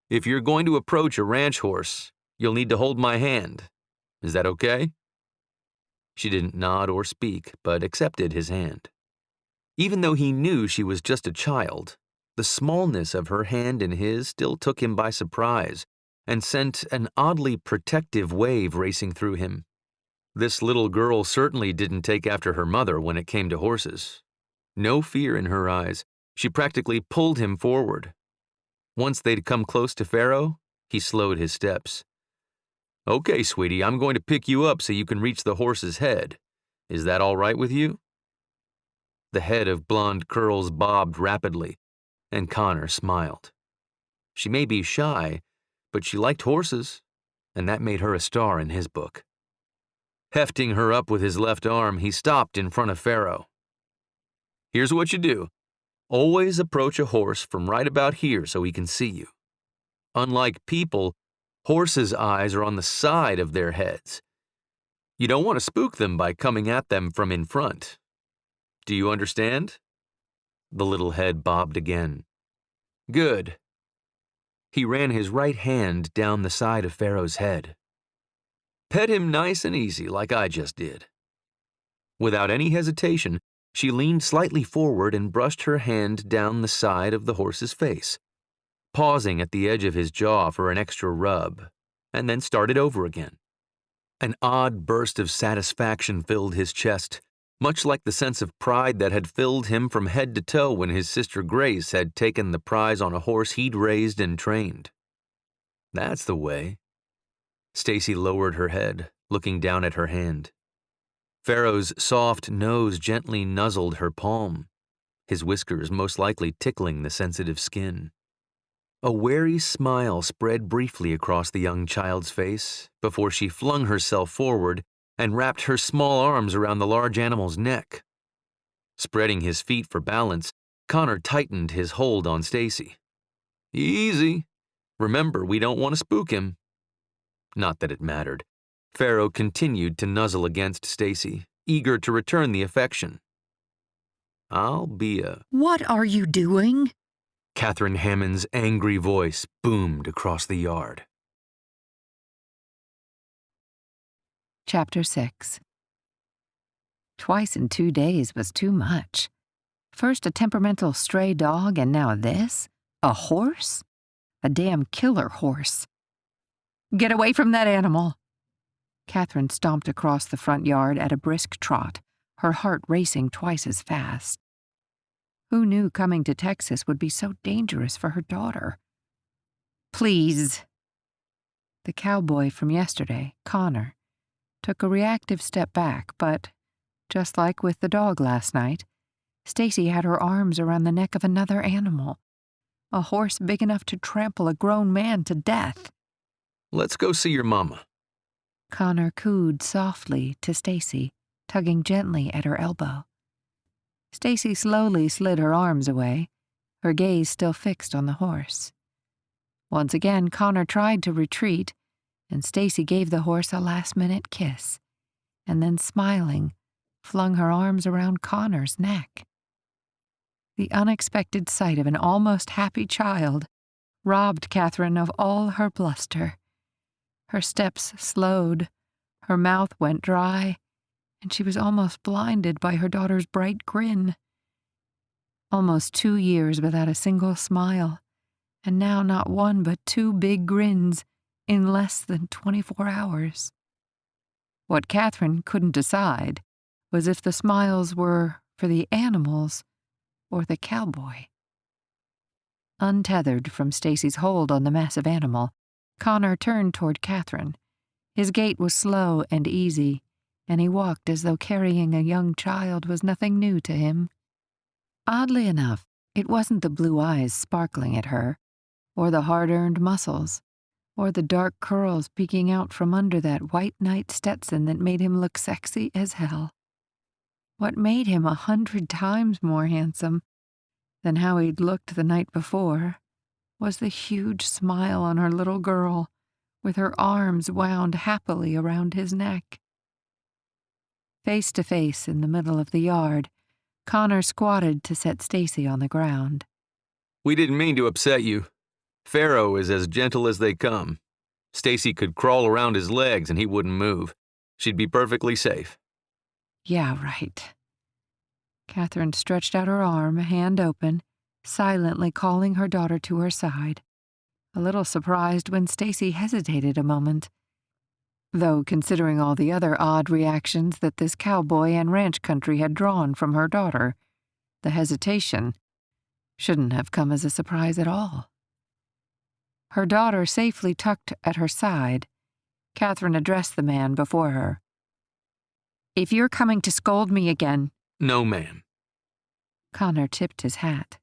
"If you're going to approach a ranch horse, you'll need to hold my hand. Is that okay?" She didn't nod or speak, but accepted his hand. Even though he knew she was just a child, the smallness of her hand in his still took him by surprise and sent an oddly protective wave racing through him. This little girl certainly didn't take after her mother when it came to horses. No fear in her eyes, she practically pulled him forward. Once they'd come close to Farrow, he slowed his steps. "Okay, sweetie, I'm going to pick you up so you can reach the horse's head. Is that all right with you?" The head of blonde curls bobbed rapidly, and Connor smiled. She may be shy, but she liked horses, and that made her a star in his book. Hefting her up with his left arm, he stopped in front of Farrow. "Here's what you do. Always approach a horse from right about here so he can see you. Unlike people, horses' eyes are on the side of their heads. You don't want to spook them by coming at them from in front. Do you understand?" The little head bobbed again. "Good." He ran his right hand down the side of Farrow's head. "Pet him nice and easy like I just did." Without any hesitation, she leaned slightly forward and brushed her hand down the side of the horse's face, pausing at the edge of his jaw for an extra rub, and then started over again. An odd burst of satisfaction filled his chest, much like the sense of pride that had filled him from head to toe when his sister Grace had taken the prize on a horse he'd raised and trained. "That's the way." Stacy lowered her head, looking down at her hand. Farrow's soft nose gently nuzzled her palm, his whiskers most likely tickling the sensitive skin. A wary smile spread briefly across the young child's face before she flung herself forward and wrapped her small arms around the large animal's neck. Spreading his feet for balance, Connor tightened his hold on Stacy. "Easy. Remember, we don't want to spook him." Not that it mattered. Farrow continued to nuzzle against Stacy, eager to return the affection. "I'll be a—" "What are you doing?" Catherine Hammond's angry voice boomed across the yard. Chapter 6. Twice in 2 days was too much. First a temperamental stray dog, and now this? A horse? A damn killer horse. Get away from that animal. Catherine stomped across the front yard at a brisk trot, her heart racing twice as fast. Who knew coming to Texas would be so dangerous for her daughter? Please. The cowboy from yesterday, Connor, took a reactive step back, but, just like with the dog last night, Stacy had her arms around the neck of another animal, a horse big enough to trample a grown man to death. Let's go see your mama. Connor cooed softly to Stacy, tugging gently at her elbow. Stacy slowly slid her arms away, her gaze still fixed on the horse. Once again, Connor tried to retreat, and Stacy gave the horse a last-minute kiss, and then, smiling, flung her arms around Connor's neck. The unexpected sight of an almost happy child robbed Catherine of all her bluster. Her steps slowed, her mouth went dry, and she was almost blinded by her daughter's bright grin. Almost 2 years without a single smile, and now not one but 2 big grins in less than 24 hours. What Catherine couldn't decide was if the smiles were for the animals or the cowboy. Untethered from Stacy's hold on the massive animal, Connor turned toward Catherine. His gait was slow and easy, and he walked as though carrying a young child was nothing new to him. Oddly enough, it wasn't the blue eyes sparkling at her, or the hard-earned muscles, or the dark curls peeking out from under that white night Stetson that made him look sexy as hell. What made him 100 times more handsome than how he'd looked the night before was the huge smile on her little girl, with her arms wound happily around his neck. Face to face in the middle of the yard, Connor squatted to set Stacy on the ground. We didn't mean to upset you. Pharaoh is as gentle as they come. Stacy could crawl around his legs and he wouldn't move. She'd be perfectly safe. Yeah, right. Catherine stretched out her arm, hand open, silently calling her daughter to her side, a little surprised when Stacy hesitated a moment. Though, considering all the other odd reactions that this cowboy and ranch country had drawn from her daughter, the hesitation shouldn't have come as a surprise at all. Her daughter safely tucked at her side, Catherine addressed the man before her. If you're coming to scold me again— No, ma'am. Connor tipped his hat.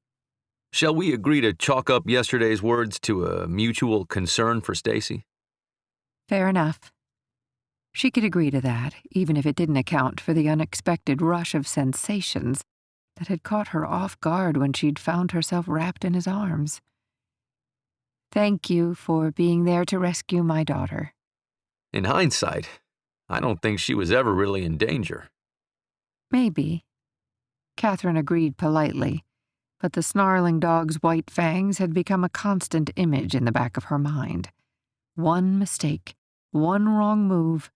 Shall we agree to chalk up yesterday's words to a mutual concern for Stacy? Fair enough. She could agree to that, even if it didn't account for the unexpected rush of sensations that had caught her off guard when she'd found herself wrapped in his arms. Thank you for being there to rescue my daughter. In hindsight, I don't think she was ever really in danger. Maybe. Catherine agreed politely, but the snarling dog's white fangs had become a constant image in the back of her mind. One mistake, one wrong move,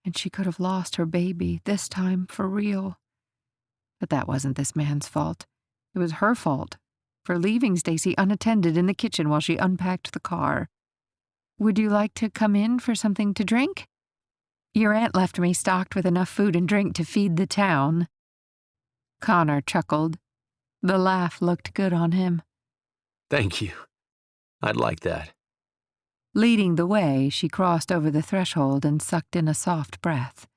and she could have lost her baby, this time for real. But that wasn't this man's fault. It was her fault, for leaving Stacy unattended in the kitchen while she unpacked the car. Would you like to come in for something to drink? Your aunt left me stocked with enough food and drink to feed the town. Connor chuckled. The laugh looked good on him. Thank you. I'd like that. Leading the way, she crossed over the threshold and sucked in a soft breath.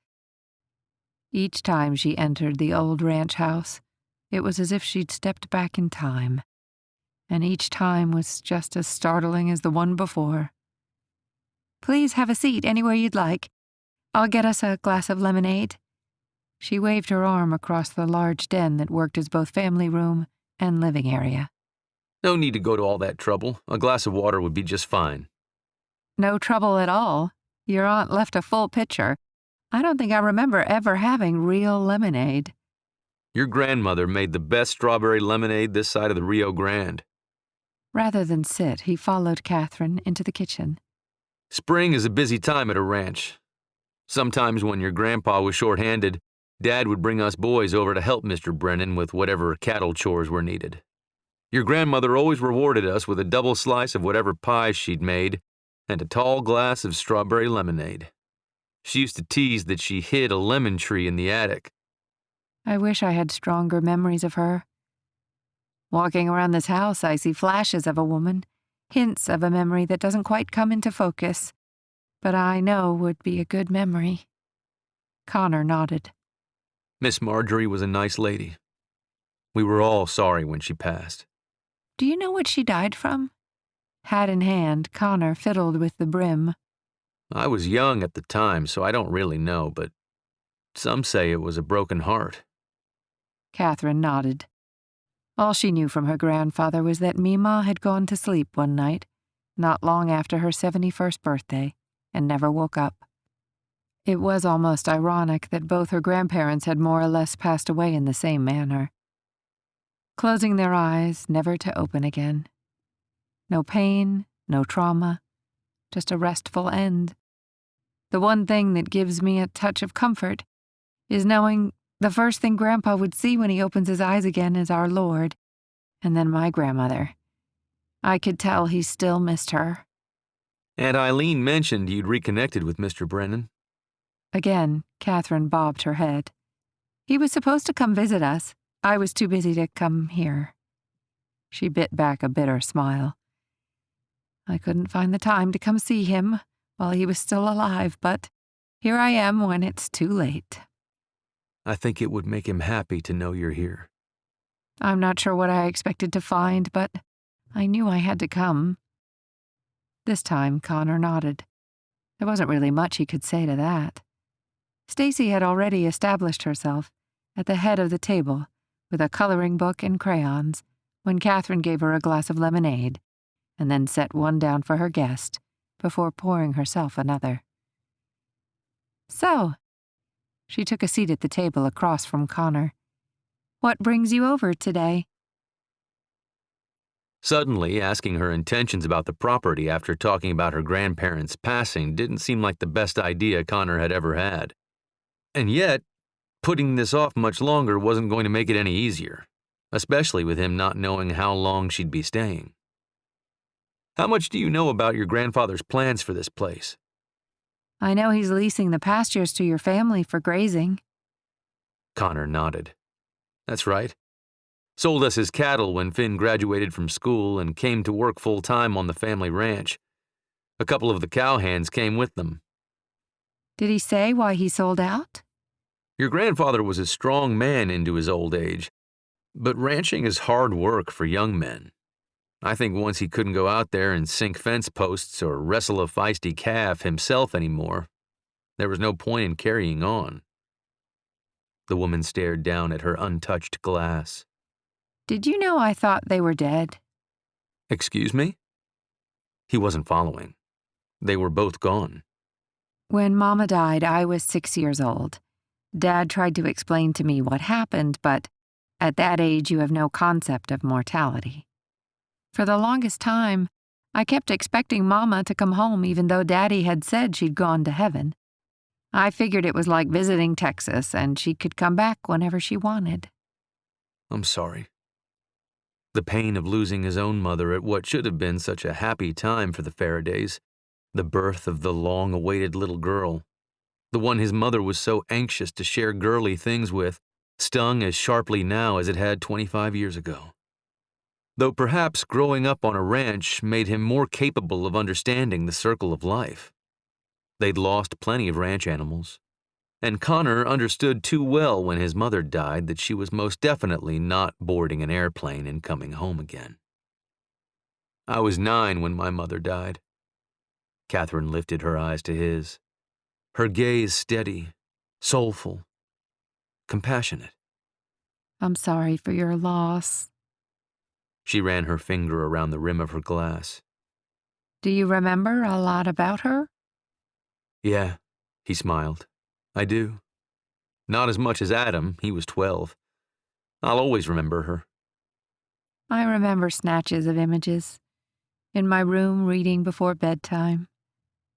Each time she entered the old ranch house, it was as if she'd stepped back in time, and each time was just as startling as the one before. Please have a seat anywhere you'd like. I'll get us a glass of lemonade. She waved her arm across the large den that worked as both family room and living area. No need to go to all that trouble. A glass of water would be just fine. No trouble at all. Your aunt left a full pitcher. I don't think I remember ever having real lemonade. Your grandmother made the best strawberry lemonade this side of the Rio Grande. Rather than sit, he followed Catherine into the kitchen. Spring is a busy time at a ranch. Sometimes when your grandpa was short-handed, Dad would bring us boys over to help Mr. Brennan with whatever cattle chores were needed. Your grandmother always rewarded us with a double slice of whatever pie she'd made, and a tall glass of strawberry lemonade. She used to tease that she hid a lemon tree in the attic. I wish I had stronger memories of her. Walking around this house, I see flashes of a woman, hints of a memory that doesn't quite come into focus, but I know would be a good memory. Connor nodded. Miss Marjorie was a nice lady. We were all sorry when she passed. Do you know what she died from? Hat in hand, Connor fiddled with the brim. I was young at the time, so I don't really know, but some say it was a broken heart. Catherine nodded. All she knew from her grandfather was that Mima had gone to sleep one night, not long after her 71st birthday, and never woke up. It was almost ironic that both her grandparents had more or less passed away in the same manner. Closing their eyes, never to open again. No pain, no trauma, just a restful end. The one thing that gives me a touch of comfort is knowing the first thing Grandpa would see when he opens his eyes again is our Lord, and then my grandmother. I could tell he still missed her. Aunt Eileen mentioned you'd reconnected with Mr. Brennan. Again, Catherine bobbed her head. He was supposed to come visit us. I was too busy to come here. She bit back a bitter smile. I couldn't find the time to come see him while he was still alive, but here I am when it's too late. I think it would make him happy to know you're here. I'm not sure what I expected to find, but I knew I had to come. This time, Connor nodded. There wasn't really much he could say to that. Stacy had already established herself at the head of the table with a coloring book and crayons when Catherine gave her a glass of lemonade and then set one down for her guest before pouring herself another. So, she took a seat at the table across from Connor. What brings you over today? Suddenly, asking her intentions about the property after talking about her grandparents' passing didn't seem like the best idea Connor had ever had. And yet, putting this off much longer wasn't going to make it any easier, especially with him not knowing how long she'd be staying. How much do you know about your grandfather's plans for this place? I know he's leasing the pastures to your family for grazing. Connor nodded. That's right. Sold us his cattle when Finn graduated from school and came to work full-time on the family ranch. A couple of the cowhands came with them. Did he say why he sold out? Your grandfather was a strong man into his old age, but ranching is hard work for young men. I think once he couldn't go out there and sink fence posts or wrestle a feisty calf himself anymore, there was no point in carrying on. The woman stared down at her untouched glass. Did you know I thought they were dead? Excuse me? He wasn't following. They were both gone. When Mama died, I was 6 years old. Dad tried to explain to me what happened, but at that age you have no concept of mortality. For the longest time, I kept expecting Mama to come home even though Daddy had said she'd gone to heaven. I figured it was like visiting Texas and she could come back whenever she wanted. I'm sorry. The pain of losing his own mother at what should have been such a happy time for the Faradays, the birth of the long-awaited little girl, the one his mother was so anxious to share girly things with, stung as sharply now as it had 25 years ago. Though perhaps growing up on a ranch made him more capable of understanding the circle of life. They'd lost plenty of ranch animals, and Connor understood too well when his mother died that she was most definitely not boarding an airplane and coming home again. I was 9 when my mother died. Catherine lifted her eyes to his, her gaze steady, soulful, compassionate. I'm sorry for your loss. She ran her finger around the rim of her glass. Do you remember a lot about her? Yeah, he smiled. I do. Not as much as Adam, he was 12. I'll always remember her. I remember snatches of images. In my room reading before bedtime.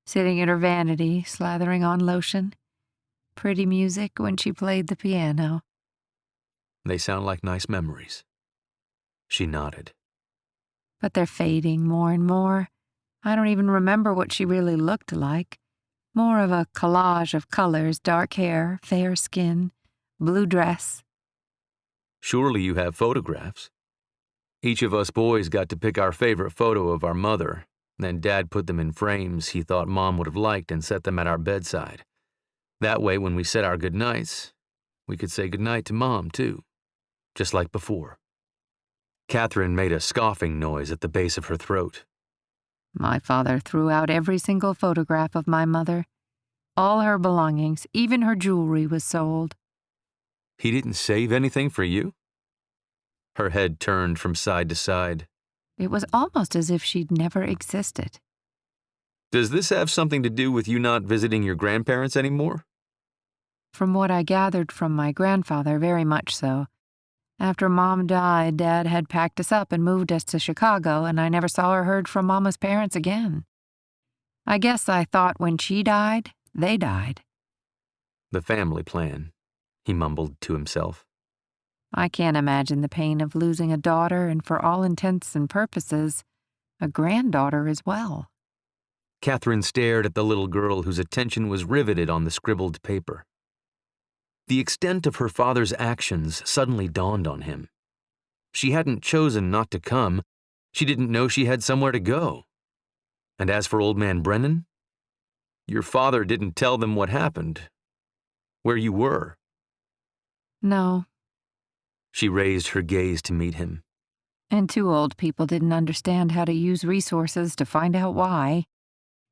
Sitting at her vanity, slathering on lotion. Pretty music when she played the piano. They sound like nice memories. She nodded. But they're fading more and more. I don't even remember what she really looked like. More of a collage of colors, dark hair, fair skin, blue dress. Surely you have photographs. Each of us boys got to pick our favorite photo of our mother, then Dad put them in frames he thought Mom would have liked and set them at our bedside. That way, when we said our goodnights, we could say goodnight to Mom, too, just like before. Catherine made a scoffing noise at the base of her throat. My father threw out every single photograph of my mother. All her belongings, even her jewelry, was sold. He didn't save anything for you? Her head turned from side to side. It was almost as if she'd never existed. Does this have something to do with you not visiting your grandparents anymore? From what I gathered from my grandfather, very much so. After Mom died, Dad had packed us up and moved us to Chicago, and I never saw or heard from Mama's parents again. I guess I thought when she died, they died. The family plan, he mumbled to himself. I can't imagine the pain of losing a daughter and, for all intents and purposes, a granddaughter as well. Catherine stared at the little girl whose attention was riveted on the scribbled paper. The extent of her father's actions suddenly dawned on him. She hadn't chosen not to come. She didn't know she had somewhere to go. And as for old man Brennan, your father didn't tell them what happened, where you were. No. She raised her gaze to meet him. And two old people didn't understand how to use resources to find out why.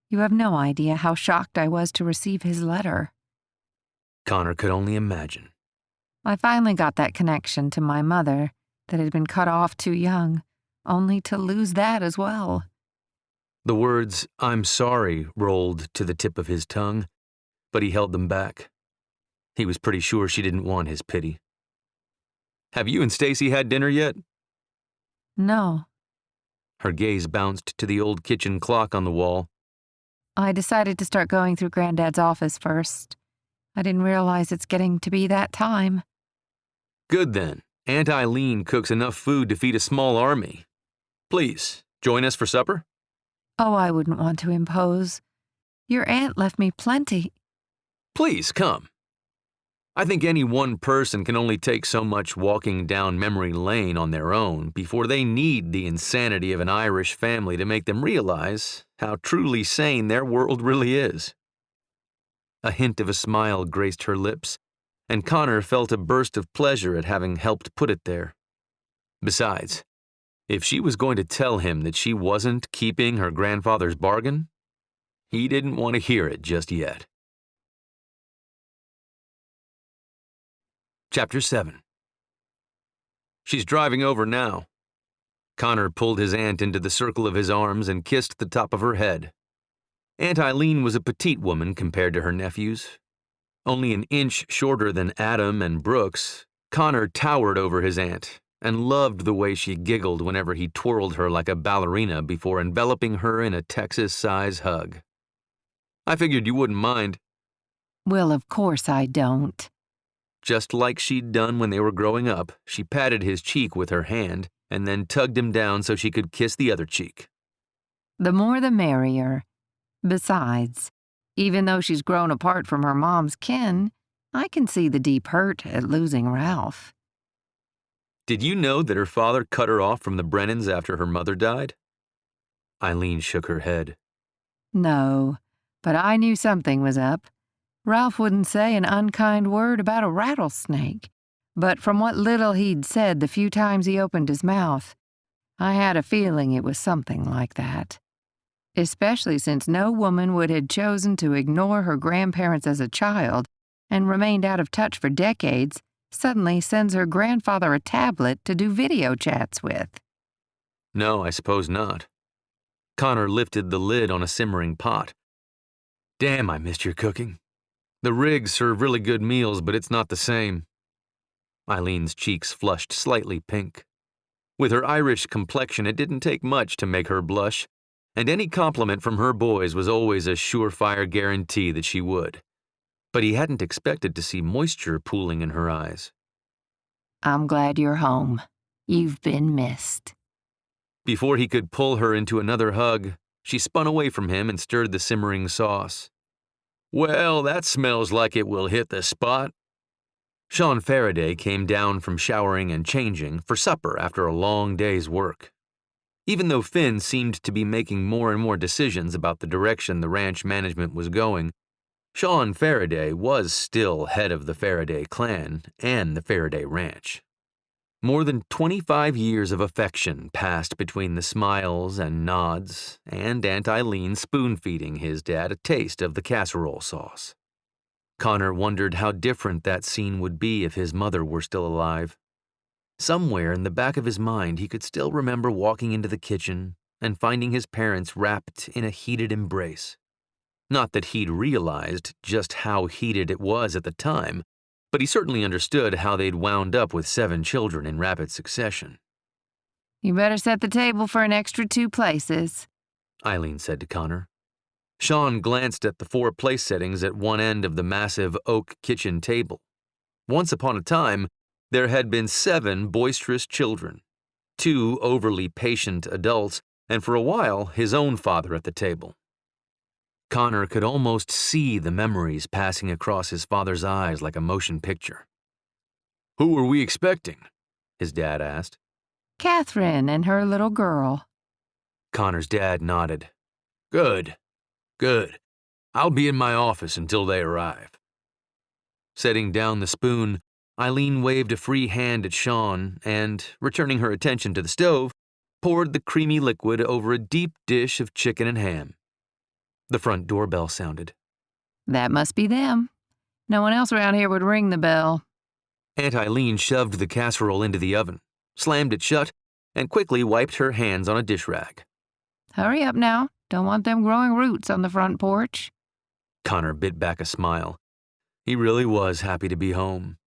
You have no idea how shocked I was to receive his letter. Connor could only imagine. I finally got that connection to my mother that had been cut off too young, only to lose that as well. The words, "I'm sorry," rolled to the tip of his tongue, but he held them back. He was pretty sure she didn't want his pity. Have you and Stacy had dinner yet? No. Her gaze bounced to the old kitchen clock on the wall. I decided to start going through Granddad's office first. I didn't realize it's getting to be that time. Good then. Aunt Eileen cooks enough food to feed a small army. Please, join us for supper? Oh, I wouldn't want to impose. Your aunt left me plenty. Please, come. I think any one person can only take so much walking down memory lane on their own before they need the insanity of an Irish family to make them realize how truly sane their world really is. A hint of a smile graced her lips, and Connor felt a burst of pleasure at having helped put it there. Besides, if she was going to tell him that she wasn't keeping her grandfather's bargain, he didn't want to hear it just yet. Chapter 7. She's driving over now. Connor pulled his aunt into the circle of his arms and kissed the top of her head. Aunt Eileen was a petite woman compared to her nephews. Only an inch shorter than Adam and Brooks, Connor towered over his aunt and loved the way she giggled whenever he twirled her like a ballerina before enveloping her in a Texas-size hug. I figured you wouldn't mind. Well, of course I don't. Just like she'd done when they were growing up, she patted his cheek with her hand and then tugged him down so she could kiss the other cheek. The more the merrier. Besides, even though she's grown apart from her mom's kin, I can see the deep hurt at losing Ralph. Did you know that her father cut her off from the Brennans after her mother died? Eileen shook her head. No, but I knew something was up. Ralph wouldn't say an unkind word about a rattlesnake, but from what little he'd said the few times he opened his mouth, I had a feeling it was something like that. Especially since no woman would have chosen to ignore her grandparents as a child and remained out of touch for decades suddenly sends her grandfather a tablet to do video chats with. No, I suppose not. Connor lifted the lid on a simmering pot. Damn, I missed your cooking. The rigs serve really good meals, but it's not the same. Eileen's cheeks flushed slightly pink. With her Irish complexion, it didn't take much to make her blush, and any compliment from her boys was always a surefire guarantee that she would. But he hadn't expected to see moisture pooling in her eyes. I'm glad you're home. You've been missed. Before he could pull her into another hug, She spun away from him and stirred the simmering sauce. "Well, that smells like it will hit the spot." Sean Farraday came down from showering and changing for supper after a long day's work. Even though Finn seemed to be making more and more decisions about the direction the ranch management was going, Sean Farraday was still head of the Farraday clan and the Farraday Ranch. More than 25 years of affection passed between the smiles and nods and Aunt Eileen spoon-feeding his dad a taste of the casserole sauce. Connor wondered how different that scene would be if his mother were still alive. Somewhere in the back of his mind, he could still remember walking into the kitchen and finding his parents wrapped in a heated embrace. Not that he'd realized just how heated it was at the time, but he certainly understood how they'd wound up with 7 children in rapid succession. "You better set the table for an extra 2 places," Eileen said to Connor. Sean glanced at the 4 place settings at one end of the massive oak kitchen table. Once upon a time, there had been 7 boisterous children, 2 overly patient adults, and for a while, his own father at the table. Connor could almost see the memories passing across his father's eyes like a motion picture. "Who were we expecting?" his dad asked. "Catherine and her little girl." Connor's dad nodded. Good. I'll be in my office until they arrive." Setting down the spoon, Eileen waved a free hand at Sean and, returning her attention to the stove, poured the creamy liquid over a deep dish of chicken and ham. The front doorbell sounded. "That must be them. No one else around here would ring the bell." Aunt Eileen shoved the casserole into the oven, slammed it shut, and quickly wiped her hands on a dish rag. "Hurry up now. Don't want them growing roots on the front porch." Connor bit back a smile. He really was happy to be home.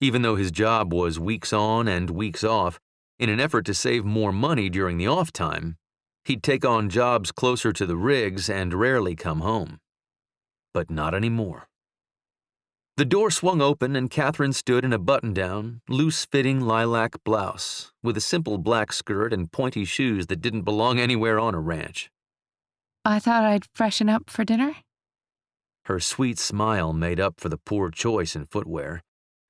Even though his job was weeks on and weeks off, in an effort to save more money during the off time, he'd take on jobs closer to the rigs and rarely come home. But not anymore. The door swung open and Catherine stood in a button-down, loose-fitting lilac blouse with a simple black skirt and pointy shoes that didn't belong anywhere on a ranch. "I thought I'd freshen up for dinner." Her sweet smile made up for the poor choice in footwear,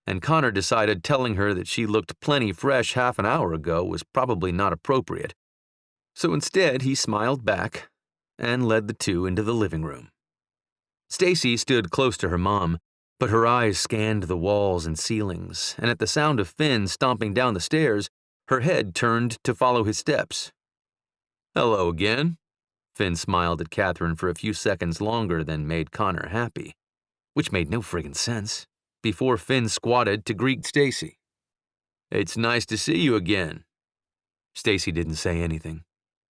and Connor decided telling her that she looked plenty fresh half an hour ago was probably not appropriate. So instead, he smiled back and led the 2 into the living room. Stacy stood close to her mom, but her eyes scanned the walls and ceilings, and at the sound of Finn stomping down the stairs, her head turned to follow his steps. "Hello again." Finn smiled at Catherine for a few seconds longer than made Connor happy, which made no friggin' sense, before Finn squatted to greet Stacy. "It's nice to see you again." Stacy didn't say anything.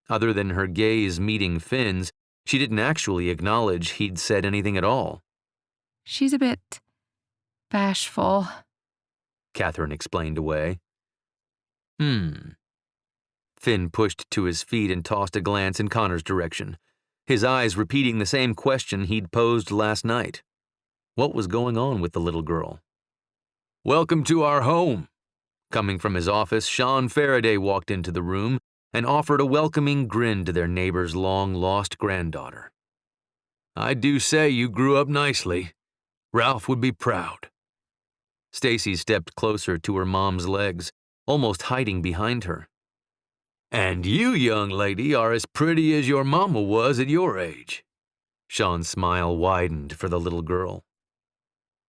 Other than her gaze meeting Finn's, she didn't actually acknowledge he'd said anything at all. "She's a bit bashful," Catherine explained away. Finn pushed to his feet and tossed a glance in Connor's direction, his eyes repeating the same question he'd posed last night. What was going on with the little girl? "Welcome to our home." Coming from his office, Sean Farraday walked into the room and offered a welcoming grin to their neighbor's long-lost granddaughter. "I do say you grew up nicely. Ralph would be proud." Stacy stepped closer to her mom's legs, almost hiding behind her. "And you, young lady, are as pretty as your mama was at your age." Sean's smile widened for the little girl.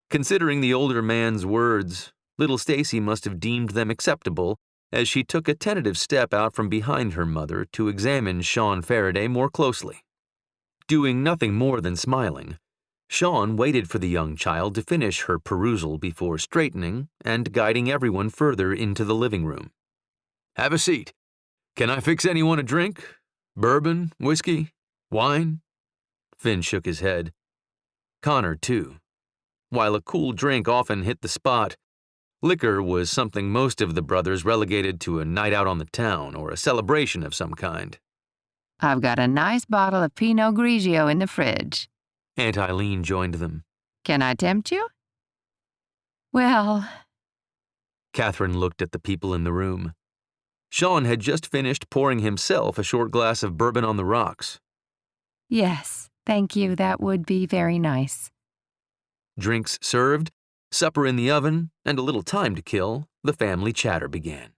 Considering the older man's words, little Stacy must have deemed them acceptable as she took a tentative step out from behind her mother to examine Sean Farraday more closely. Doing nothing more than smiling, Sean waited for the young child to finish her perusal before straightening and guiding everyone further into the living room. "Have a seat. Can I fix anyone a drink? Bourbon, whiskey, wine?" Finn shook his head. Connor, too. While a cool drink often hit the spot, liquor was something most of the brothers relegated to a night out on the town or a celebration of some kind. "I've got a nice bottle of Pinot Grigio in the fridge." Aunt Eileen joined them. "Can I tempt you?" "Well..." Catherine looked at the people in the room. Sean had just finished pouring himself a short glass of bourbon on the rocks, Yes, thank you, that would be very nice. Drinks served, supper in the oven, and a little time to kill, the family chatter began.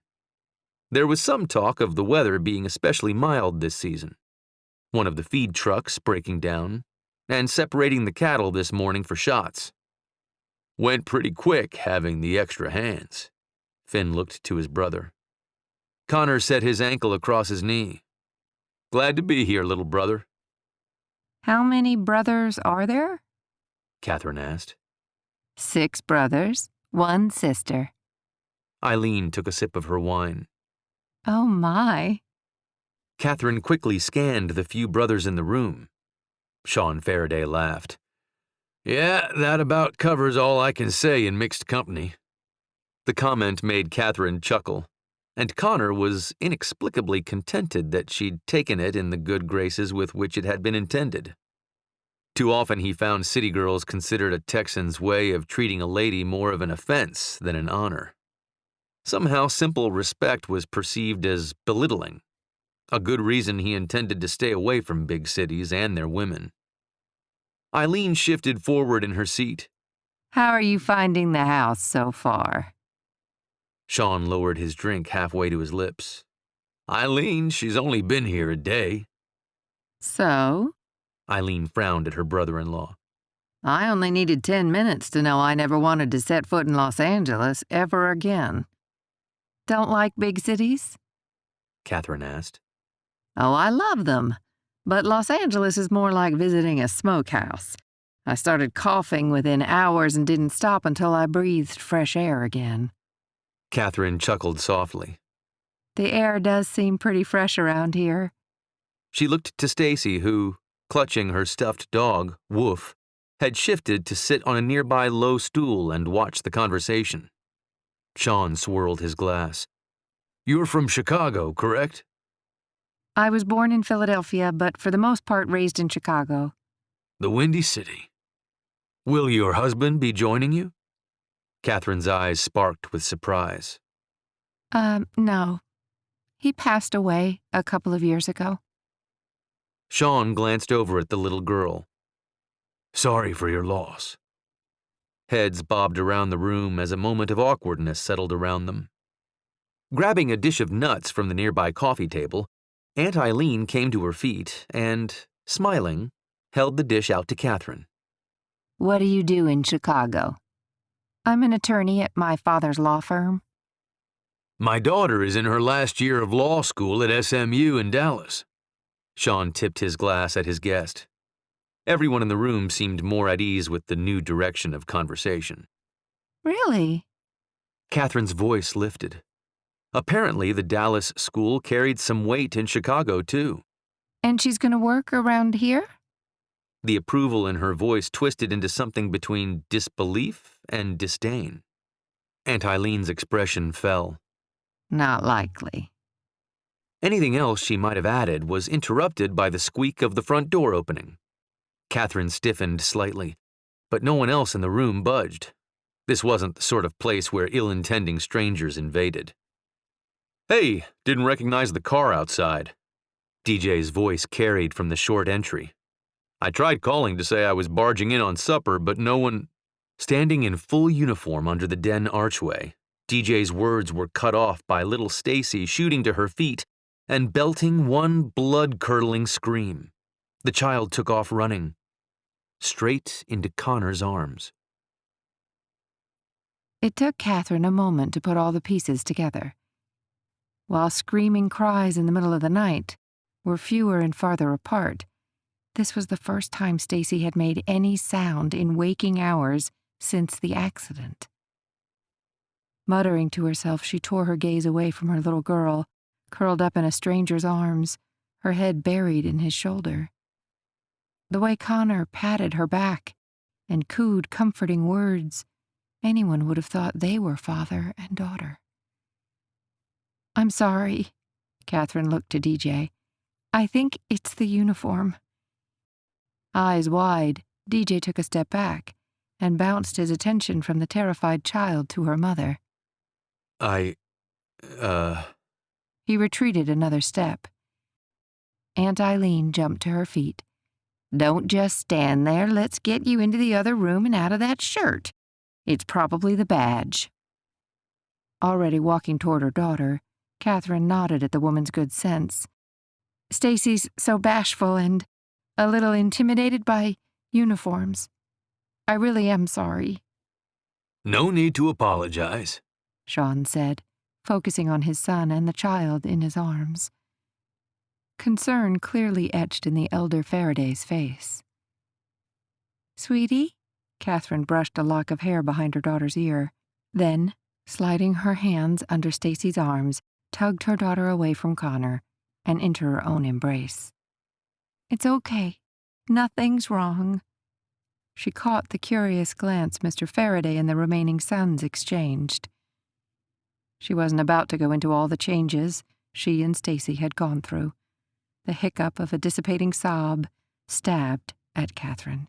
There was some talk of the weather being especially mild this season. One of the feed trucks breaking down, and separating the cattle this morning for shots. Went pretty quick having the extra hands. Finn looked to his brother. Connor set his ankle across his knee. Glad to be here, little brother. How many brothers are there? Catherine asked. 6 brothers, 1 sister. Eileen took a sip of her wine. Oh my. Catherine quickly scanned the few brothers in the room. Sean Farraday laughed. Yeah, that about covers all I can say in mixed company. The comment made Catherine chuckle, and Connor was inexplicably contented that she'd taken it in the good graces with which it had been intended. Too often he found city girls considered a Texan's way of treating a lady more of an offense than an honor. Somehow simple respect was perceived as belittling, a good reason he intended to stay away from big cities and their women. Eileen shifted forward in her seat. How are you finding the house so far? Sean lowered his drink halfway to his lips. Eileen, she's only been here a day. So? Eileen frowned at her brother-in-law. I only needed 10 minutes to know I never wanted to set foot in Los Angeles ever again. Don't like big cities? Catherine asked. Oh, I love them. But Los Angeles is more like visiting a smokehouse. I started coughing within hours and didn't stop until I breathed fresh air again. Catherine chuckled softly. The air does seem pretty fresh around here. She looked to Stacy, who, clutching her stuffed dog, Woof, had shifted to sit on a nearby low stool and watch the conversation. Sean swirled his glass. You're from Chicago, correct? I was born in Philadelphia, but for the most part raised in Chicago. The Windy City. Will your husband be joining you? Catherine's eyes sparked with surprise. No. He passed away a couple of years ago. Sean glanced over at the little girl. Sorry for your loss. Heads bobbed around the room as a moment of awkwardness settled around them. Grabbing a dish of nuts from the nearby coffee table, Aunt Eileen came to her feet and, smiling, held the dish out to Catherine. What do you do in Chicago? I'm an attorney at my father's law firm. My daughter is in her last year of law school at SMU in Dallas. Sean tipped his glass at his guest. Everyone in the room seemed more at ease with the new direction of conversation. Really? Catherine's voice lifted. Apparently, the Dallas school carried some weight in Chicago, too. And she's going to work around here? The approval in her voice twisted into something between disbelief and disdain. Aunt Eileen's expression fell. Not likely. Anything else she might have added was interrupted by the squeak of the front door opening. Catherine stiffened slightly, but no one else in the room budged. This wasn't the sort of place where ill-intending strangers invaded. Hey, didn't recognize the car outside. DJ's voice carried from the short entry. I tried calling to say I was barging in on supper, but no one... Standing in full uniform under the den archway, DJ's words were cut off by little Stacy shooting to her feet and belting one blood-curdling scream. The child took off running, straight into Connor's arms. It took Catherine a moment to put all the pieces together. While screaming cries in the middle of the night were fewer and farther apart, this was the first time Stacy had made any sound in waking hours since the accident. Muttering to herself, she tore her gaze away from her little girl, curled up in a stranger's arms, her head buried in his shoulder. The way Connor patted her back and cooed comforting words, anyone would have thought they were father and daughter. I'm sorry, Catherine looked to DJ. I think it's the uniform. Eyes wide, DJ took a step back and bounced his attention from the terrified child to her mother. He retreated another step. Aunt Eileen jumped to her feet, Don't just stand there. Let's get you into the other room and out of that shirt. It's probably the badge." Already walking toward her daughter, Catherine nodded at the woman's good sense. "Stacy's so bashful and a little intimidated by uniforms. I really am sorry," No need to apologize. Sean said, focusing on his son and the child in his arms. Concern clearly etched in the elder Faraday's face. "Sweetie?" Catherine brushed a lock of hair behind her daughter's ear. Then, sliding her hands under Stacy's arms, tugged her daughter away from Connor and into her own embrace. "It's okay. Nothing's wrong." She caught the curious glance Mr. Faraday and the remaining sons exchanged. She wasn't about to go into all the changes she and Stacy had gone through. The hiccup of a dissipating sob stabbed at Catherine.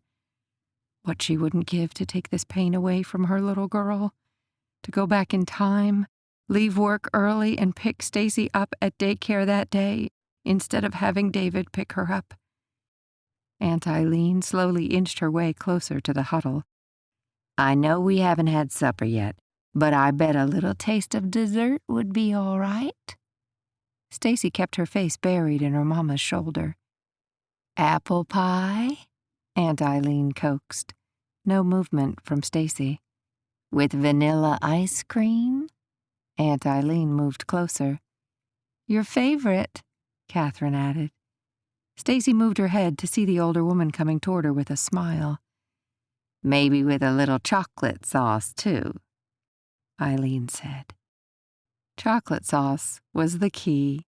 What she wouldn't give to take this pain away from her little girl, to go back in time, leave work early and pick Stacy up at daycare that day instead of having David pick her up. Aunt Eileen slowly inched her way closer to the huddle. "I know we haven't had supper yet, but I bet a little taste of dessert would be all right." Stacy kept her face buried in her mama's shoulder. "Apple pie?" Aunt Eileen coaxed. No movement from Stacy. "With vanilla ice cream?" Aunt Eileen moved closer. "Your favorite," Catherine added. Stacy moved her head to see the older woman coming toward her with a smile. "Maybe with a little chocolate sauce, too," Eileen said. Chocolate sauce was the key.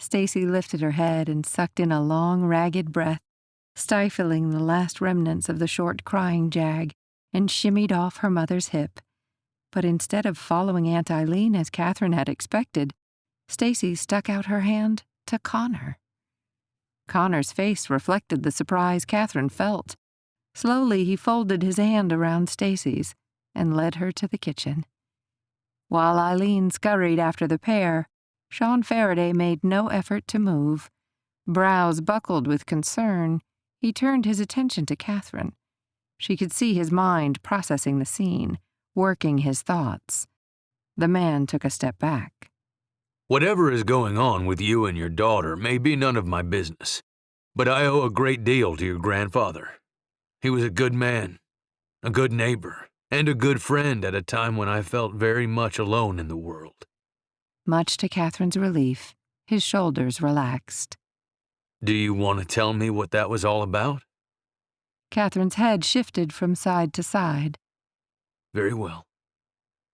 Stacy lifted her head and sucked in a long, ragged breath, stifling the last remnants of the short crying jag, and shimmied off her mother's hip. But instead of following Aunt Eileen as Catherine had expected, Stacy stuck out her hand to Connor. Connor's face reflected the surprise Catherine felt. Slowly he folded his hand around Stacy's and led her to the kitchen. While Eileen scurried after the pair, Sean Faraday made no effort to move. Brows buckled with concern, he turned his attention to Catherine. She could see his mind processing the scene, working his thoughts. The man took a step back. Whatever is going on with you and your daughter may be none of my business, but I owe a great deal to your grandfather. He was a good man, a good neighbor, and a good friend at a time when I felt very much alone in the world." Much to Catherine's relief, his shoulders relaxed. Do you want to tell me what that was all about? Catherine's head shifted from side to side. Very well.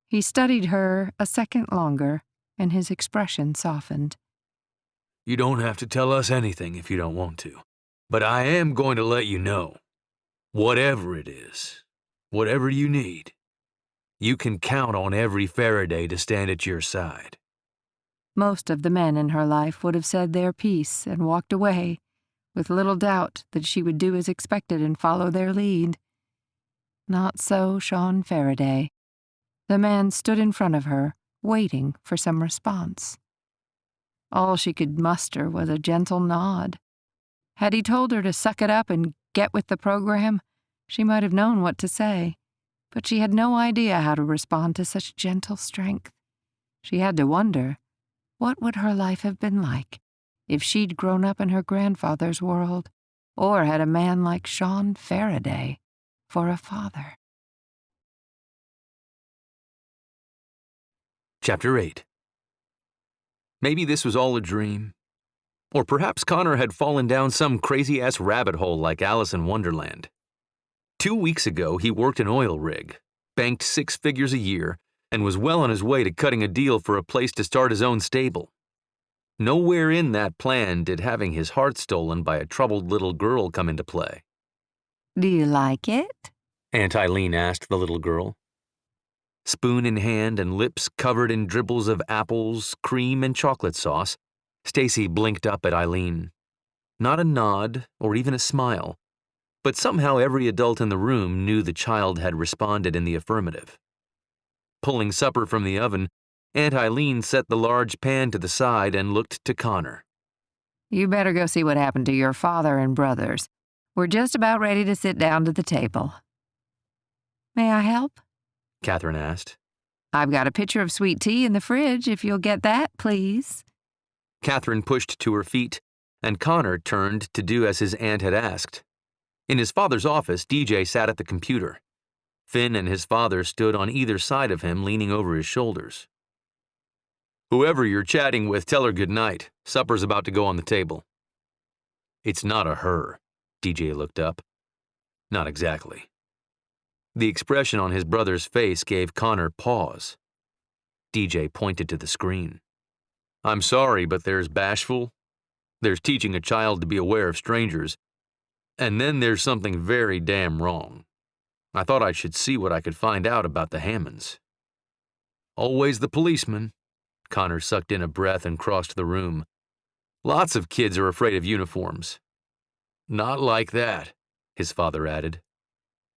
He studied her a second longer, and his expression softened. You don't have to tell us anything if you don't want to, but I am going to let you know. Whatever it is, whatever you need, you can count on every Faraday to stand at your side. Most of the men in her life would have said their piece and walked away, with little doubt that she would do as expected and follow their lead. Not so Sean Faraday. The man stood in front of her, waiting for some response. All she could muster was a gentle nod. Had he told her to suck it up and get with the program, she might have known what to say, but she had no idea how to respond to such gentle strength. She had to wonder, what would her life have been like if she'd grown up in her grandfather's world, or had a man like Sean Faraday for a father? Chapter 8. Maybe this was all a dream. Or perhaps Connor had fallen down some crazy-ass rabbit hole like Alice in Wonderland. 2 weeks ago, he worked an oil rig, banked 6 figures a year, and was well on his way to cutting a deal for a place to start his own stable. Nowhere in that plan did having his heart stolen by a troubled little girl come into play. "Do you like it?" Aunt Eileen asked the little girl. Spoon in hand and lips covered in dribbles of apples, cream, and chocolate sauce, Stacy blinked up at Eileen. Not a nod or even a smile, but somehow every adult in the room knew the child had responded in the affirmative. Pulling supper from the oven, Aunt Eileen set the large pan to the side and looked to Connor. "You better go see what happened to your father and brothers. We're just about ready to sit down to the table. May I help? Catherine asked. I've got a pitcher of sweet tea in the fridge, if you'll get that, please. Catherine pushed to her feet, and Connor turned to do as his aunt had asked. In his father's office, DJ sat at the computer. Finn and his father stood on either side of him, leaning over his shoulders. Whoever you're chatting with, tell her good night. Supper's about to go on the table. It's not a her. DJ looked up. Not exactly. The expression on his brother's face gave Connor pause. DJ pointed to the screen. I'm sorry, but there's bashful. There's teaching a child to be aware of strangers. And then there's something very damn wrong. I thought I should see what I could find out about the Hammonds. Always the policeman. Connor sucked in a breath and crossed the room. Lots of kids are afraid of uniforms. Not like that, his father added.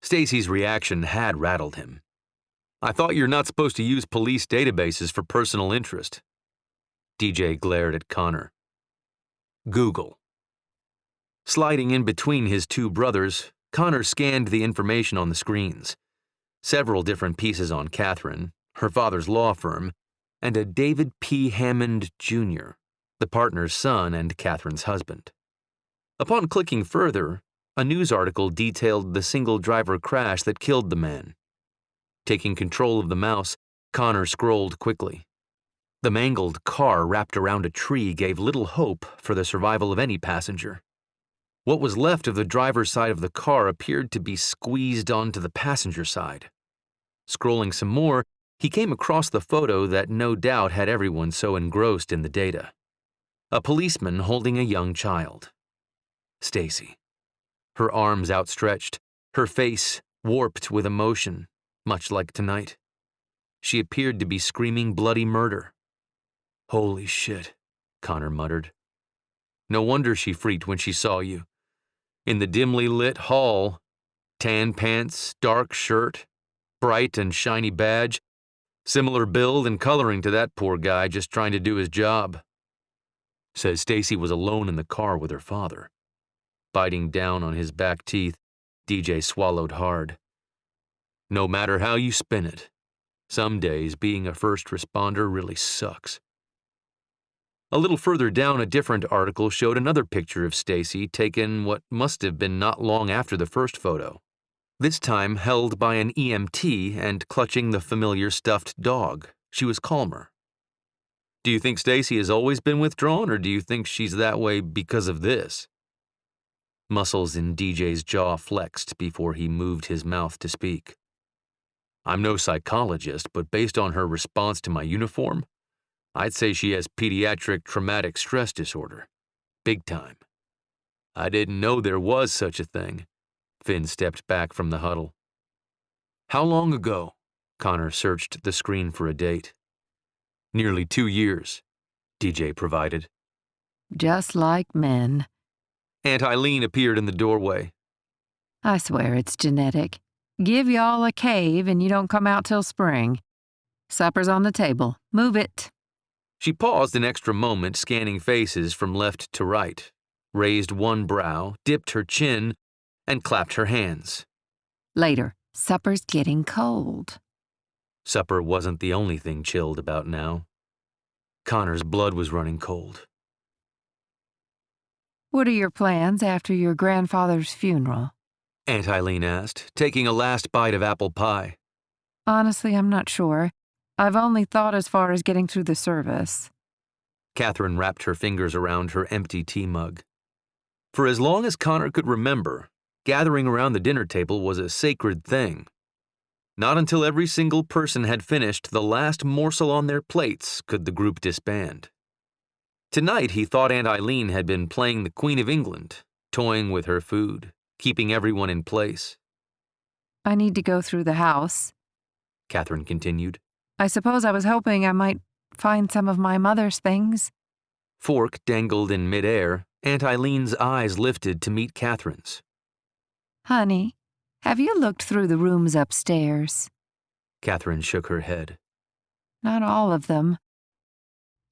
Stacy's reaction had rattled him. I thought you're not supposed to use police databases for personal interest. DJ glared at Connor. Google. Sliding in between his two brothers, Connor scanned the information on the screens. Several different pieces on Catherine, her father's law firm, and a David P. Hammond, Jr., the partner's son and Catherine's husband. Upon clicking further, a news article detailed the single-driver crash that killed the man. Taking control of the mouse, Connor scrolled quickly. The mangled car wrapped around a tree gave little hope for the survival of any passenger. What was left of the driver's side of the car appeared to be squeezed onto the passenger side. Scrolling some more, he came across the photo that no doubt had everyone so engrossed in the data. A policeman holding a young child. Stacy. Her arms outstretched, her face warped with emotion, much like tonight. She appeared to be screaming bloody murder. Holy shit, Connor muttered. No wonder she freaked when she saw you. In the dimly lit hall, tan pants, dark shirt, bright and shiny badge, similar build and coloring to that poor guy just trying to do his job. Says Stacy was alone in the car with her father. Biting down on his back teeth, DJ swallowed hard. No matter how you spin it, some days being a first responder really sucks. A little further down, a different article showed another picture of Stacy taken what must have been not long after the first photo, this time held by an EMT and clutching the familiar stuffed dog. She was calmer. Do you think Stacy has always been withdrawn, or do you think she's that way because of this? Muscles in DJ's jaw flexed before he moved his mouth to speak. I'm no psychologist, but based on her response to my uniform, I'd say she has pediatric traumatic stress disorder. Big time. I didn't know there was such a thing. Finn stepped back from the huddle. How long ago? Connor searched the screen for a date. Nearly 2 years, DJ provided. Just like men. Aunt Eileen appeared in the doorway. I swear it's genetic. Give y'all a cave and you don't come out till spring. Supper's on the table. Move it. She paused an extra moment, scanning faces from left to right, raised one brow, dipped her chin, and clapped her hands. Later. Supper's getting cold. Supper wasn't the only thing chilled about now. Connor's blood was running cold. What are your plans after your grandfather's funeral? Aunt Eileen asked, taking a last bite of apple pie. Honestly, I'm not sure. I've only thought as far as getting through the service. Catherine wrapped her fingers around her empty tea mug. For as long as Connor could remember, gathering around the dinner table was a sacred thing. Not until every single person had finished the last morsel on their plates could the group disband. Tonight he thought Aunt Eileen had been playing the Queen of England, toying with her food, keeping everyone in place. I need to go through the house, Catherine continued. I suppose I was hoping I might find some of my mother's things. Fork dangled in midair. Aunt Eileen's eyes lifted to meet Catherine's. Honey, have you looked through the rooms upstairs? Catherine shook her head. Not all of them.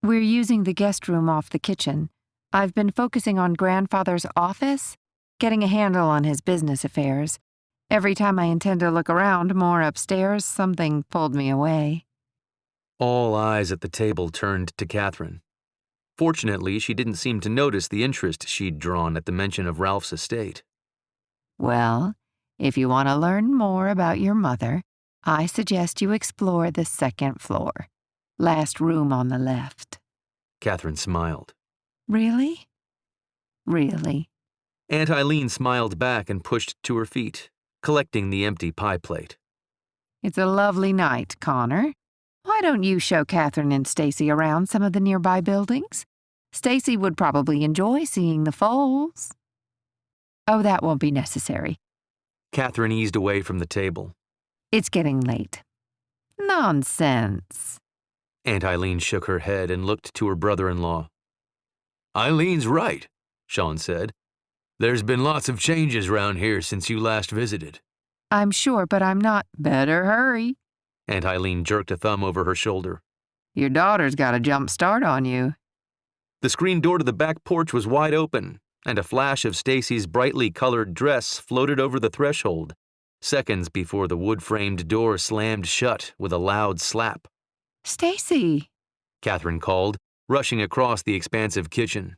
We're using the guest room off the kitchen. I've been focusing on Grandfather's office, getting a handle on his business affairs. Every time I intend to look around more upstairs, something pulled me away. All eyes at the table turned to Catherine. Fortunately, she didn't seem to notice the interest she'd drawn at the mention of Ralph's estate. Well, if you want to learn more about your mother, I suggest you explore the second floor. Last room on the left. Catherine smiled. Really? Really? Aunt Eileen smiled back and pushed to her feet, collecting the empty pie plate. It's a lovely night, Connor. Why don't you show Catherine and Stacy around some of the nearby buildings? Stacy would probably enjoy seeing the falls. Oh, that won't be necessary. Catherine eased away from the table. It's getting late. Nonsense. Aunt Eileen shook her head and looked to her brother-in-law. Eileen's right, Sean said. There's been lots of changes round here since you last visited. I'm sure, but I'm not. Better hurry. Aunt Eileen jerked a thumb over her shoulder. Your daughter's got a jump start on you. The screen door to the back porch was wide open, and a flash of Stacy's brightly colored dress floated over the threshold, seconds before the wood-framed door slammed shut with a loud slap. Stacy, Catherine called, rushing across the expansive kitchen.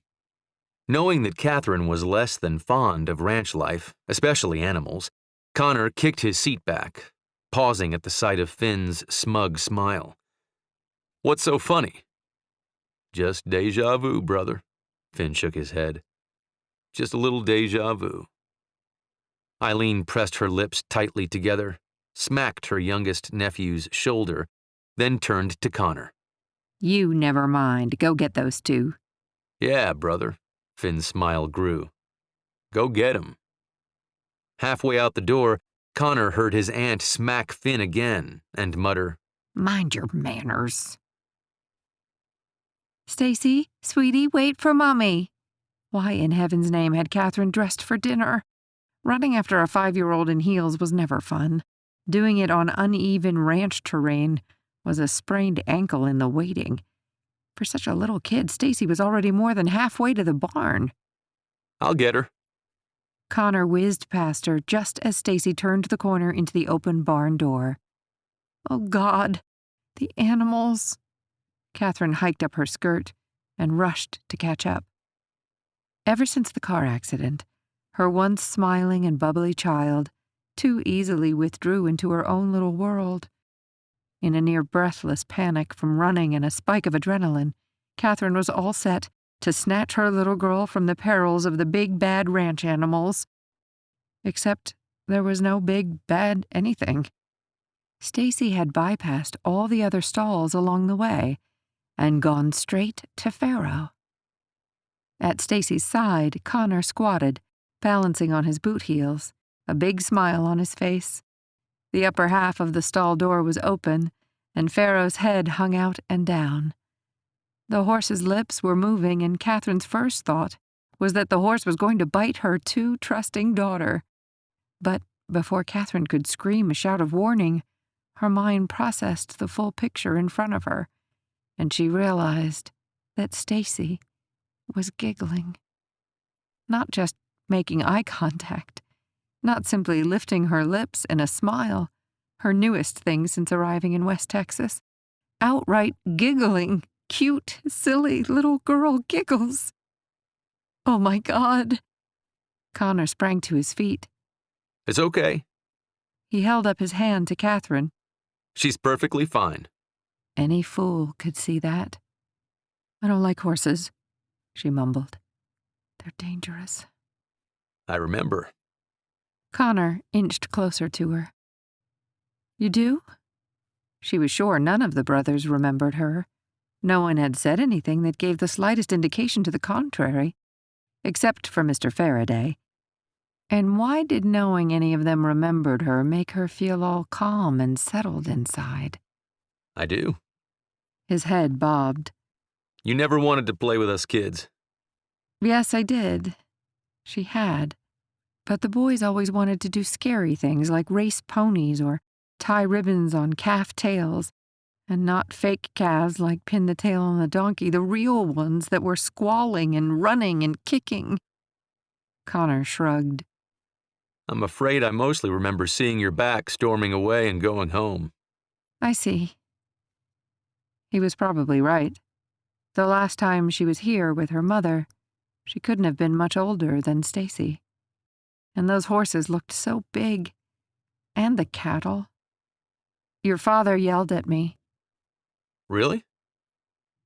Knowing that Catherine was less than fond of ranch life, especially animals, Connor kicked his seat back, pausing at the sight of Finn's smug smile. What's so funny? Just déjà vu, brother. Finn shook his head. Just a little déjà vu. Eileen pressed her lips tightly together, smacked her youngest nephew's shoulder, then turned to Connor. You never mind. Go get those two. Yeah, brother. Finn's smile grew. Go get 'em. Halfway out the door, Connor heard his aunt smack Finn again and mutter, Mind your manners. Stacy, sweetie, wait for Mommy. Why in heaven's name had Catherine dressed for dinner? Running after a 5-year-old in heels was never fun. Doing it on uneven ranch terrain was a sprained ankle in the waiting. For such a little kid, Stacy was already more than halfway to the barn. I'll get her. Connor whizzed past her just as Stacy turned the corner into the open barn door. Oh, God, the animals. Catherine hiked up her skirt and rushed to catch up. Ever since the car accident, her once smiling and bubbly child too easily withdrew into her own little world. In a near-breathless panic from running and a spike of adrenaline, Catherine was all set to snatch her little girl from the perils of the big, bad ranch animals. Except there was no big, bad anything. Stacy had bypassed all the other stalls along the way and gone straight to Pharaoh. At Stacy's side, Connor squatted, balancing on his boot heels, a big smile on his face. The upper half of the stall door was open, and Pharaoh's head hung out and down. The horse's lips were moving, and Catherine's first thought was that the horse was going to bite her too trusting daughter. But before Catherine could scream a shout of warning, her mind processed the full picture in front of her, and she realized that Stacy was giggling. Not just making eye contact, not simply lifting her lips in a smile, her newest thing since arriving in West Texas. Outright giggling, cute, silly little girl giggles. Oh my God. Connor sprang to his feet. It's okay. He held up his hand to Catherine. She's perfectly fine. Any fool could see that. I don't like horses, she mumbled. They're dangerous. I remember. Connor inched closer to her. You do? She was sure none of the brothers remembered her. No one had said anything that gave the slightest indication to the contrary, except for Mr. Farraday. And why did knowing any of them remembered her make her feel all calm and settled inside? I do. His head bobbed. You never wanted to play with us kids. Yes, I did. She had. But the boys always wanted to do scary things like race ponies or tie ribbons on calf tails, and not fake calves like pin the tail on the donkey, the real ones that were squalling and running and kicking. Connor shrugged. I'm afraid I mostly remember seeing your back storming away and going home. I see. He was probably right. The last time she was here with her mother, she couldn't have been much older than Stacy. And those horses looked so big. And the cattle. Your father yelled at me. Really?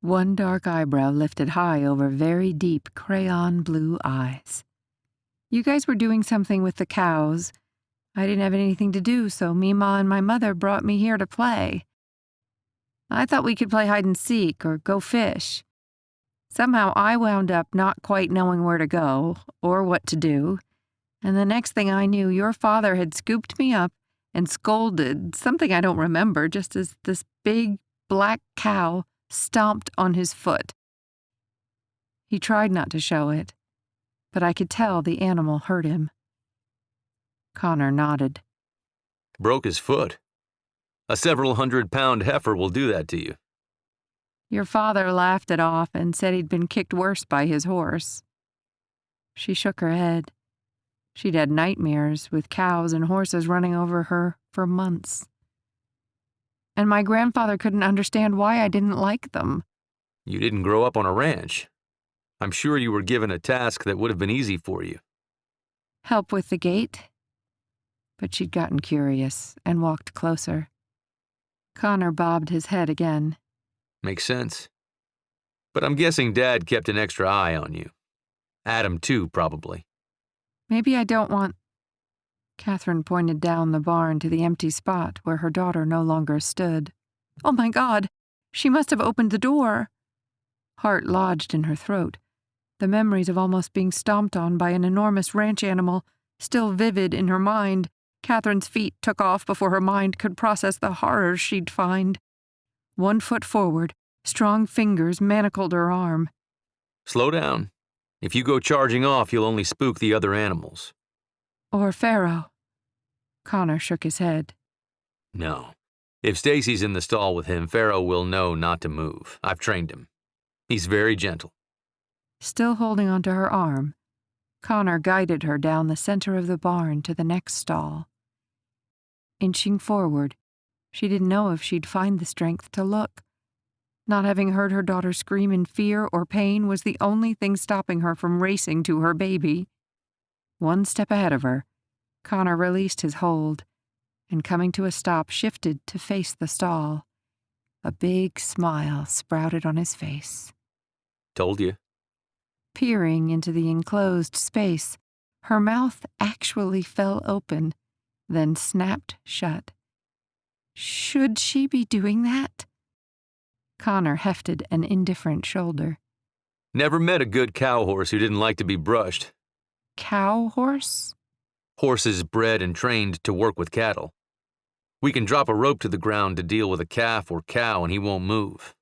One dark eyebrow lifted high over very deep crayon blue eyes. You guys were doing something with the cows. I didn't have anything to do, so Mima and my mother brought me here to play. I thought we could play hide and seek or go fish. Somehow I wound up not quite knowing where to go or what to do, and the next thing I knew, your father had scooped me up and scolded, something I don't remember, just as this big black cow stomped on his foot. He tried not to show it, but I could tell the animal hurt him. Connor nodded. Broke his foot. A several 100-pound heifer will do that to you. Your father laughed it off and said he'd been kicked worse by his horse. She shook her head. She'd had nightmares with cows and horses running over her for months. And my grandfather couldn't understand why I didn't like them. You didn't grow up on a ranch. I'm sure you were given a task that would have been easy for you. Help with the gate? But she'd gotten curious and walked closer. Connor bobbed his head again. Makes sense. But I'm guessing Dad kept an extra eye on you. Adam, too, probably. Maybe I don't want... Catherine pointed down the barn to the empty spot where her daughter no longer stood. Oh my God! She must have opened the door! Heart lodged in her throat, the memories of almost being stomped on by an enormous ranch animal still vivid in her mind. Catherine's feet took off before her mind could process the horrors she'd find. 1 foot forward, strong fingers manacled her arm. Slow down. If you go charging off, you'll only spook the other animals. Or Pharaoh. Connor shook his head. No. If Stacy's in the stall with him, Pharaoh will know not to move. I've trained him. He's very gentle. Still holding onto her arm, Connor guided her down the center of the barn to the next stall. Inching forward, she didn't know if she'd find the strength to look. Not having heard her daughter scream in fear or pain was the only thing stopping her from racing to her baby. 1 step ahead of her, Connor released his hold and, coming to a stop, shifted to face the stall. A big smile sprouted on his face. Told you. Peering into the enclosed space, her mouth actually fell open, then snapped shut. Should she be doing that? Connor hefted an indifferent shoulder. Never met a good cow horse who didn't like to be brushed. Cow horse? Horses bred and trained to work with cattle. We can drop a rope to the ground to deal with a calf or cow and he won't move.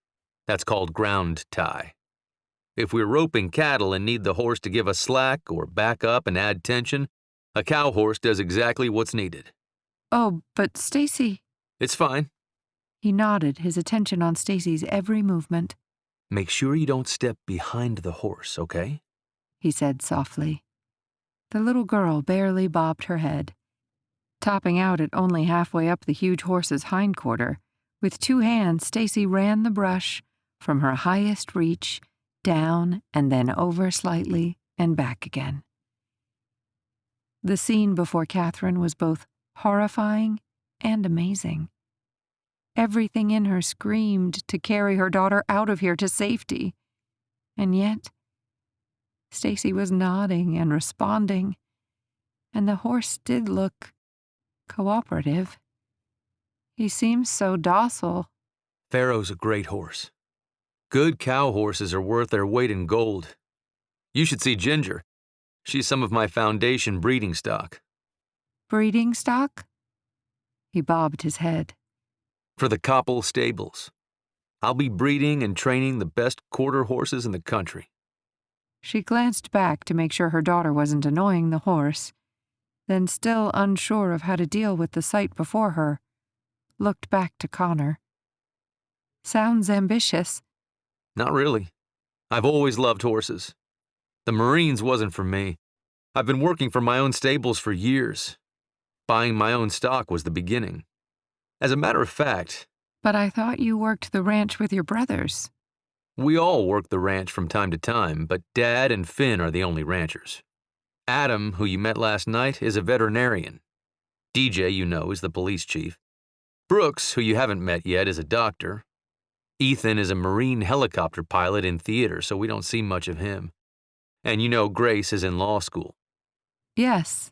That's called ground tie. If we're roping cattle and need the horse to give us slack or back up and add tension, a cow horse does exactly what's needed. Oh, but Stacy... It's fine. He nodded, his attention on Stacy's every movement. Make sure you don't step behind the horse, okay? He said softly. The little girl barely bobbed her head. Topping out at only halfway up the huge horse's hindquarter, with 2 hands, Stacy ran the brush from her highest reach, down and then over slightly and back again. The scene before Catherine was both horrifying and amazing. Everything in her screamed to carry her daughter out of here to safety. And yet, Stacy was nodding and responding, and the horse did look cooperative. He seems so docile. Pharaoh's a great horse. Good cow horses are worth their weight in gold. You should see Ginger. She's some of my foundation breeding stock. Breeding stock? He bobbed his head. For the Koppel stables. I'll be breeding and training the best quarter horses in the country. She glanced back to make sure her daughter wasn't annoying the horse, then, still unsure of how to deal with the sight before her, looked back to Connor. Sounds ambitious. Not really. I've always loved horses. The Marines wasn't for me. I've been working for my own stables for years. Buying my own stock was the beginning. As a matter of fact, But I thought you worked the ranch with your brothers. we all work the ranch from time to time, but Dad and Finn are the only ranchers. Adam, who you met last night, is a veterinarian. DJ, you know, is the police chief. Brooks, who you haven't met yet, is a doctor. Ethan is a Marine helicopter pilot in theater, so we don't see much of him. And you know Grace is in law school. Yes.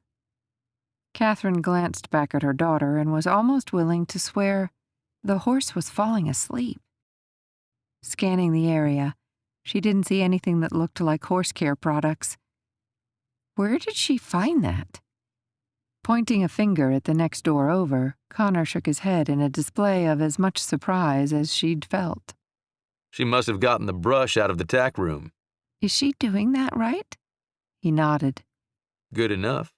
Catherine glanced back at her daughter and was almost willing to swear the horse was falling asleep. Scanning the area, she didn't see anything that looked like horse care products. Where did she find that? Pointing a finger at the next door over, Connor shook his head in a display of as much surprise as she'd felt. She must have gotten the brush out of the tack room. Is she doing that right? He nodded. Good enough.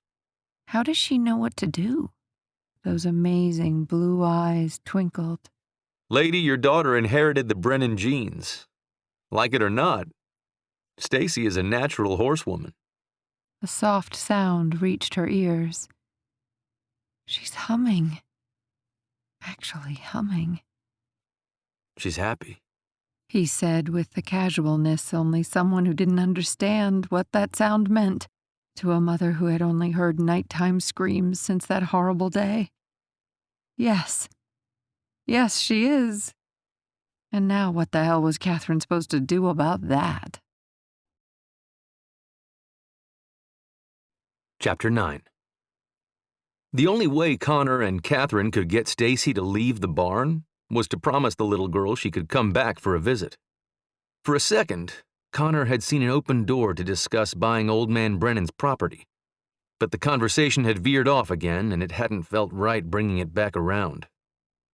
How does she know what to do? Those amazing blue eyes twinkled. Lady, your daughter inherited the Brennan genes. Like it or not, Stacy is a natural horsewoman. A soft sound reached her ears. She's humming. Actually humming. She's happy. He said with the casualness only someone who didn't understand what that sound meant to a mother who had only heard nighttime screams since that horrible day. Yes. Yes, she is. And now what the hell was Catherine supposed to do about that? Chapter 9. The only way Connor and Catherine could get Stacy to leave the barn was to promise the little girl she could come back for a visit. For a second, Connor had seen an open door to discuss buying Old Man Brennan's property, but the conversation had veered off again and it hadn't felt right bringing it back around.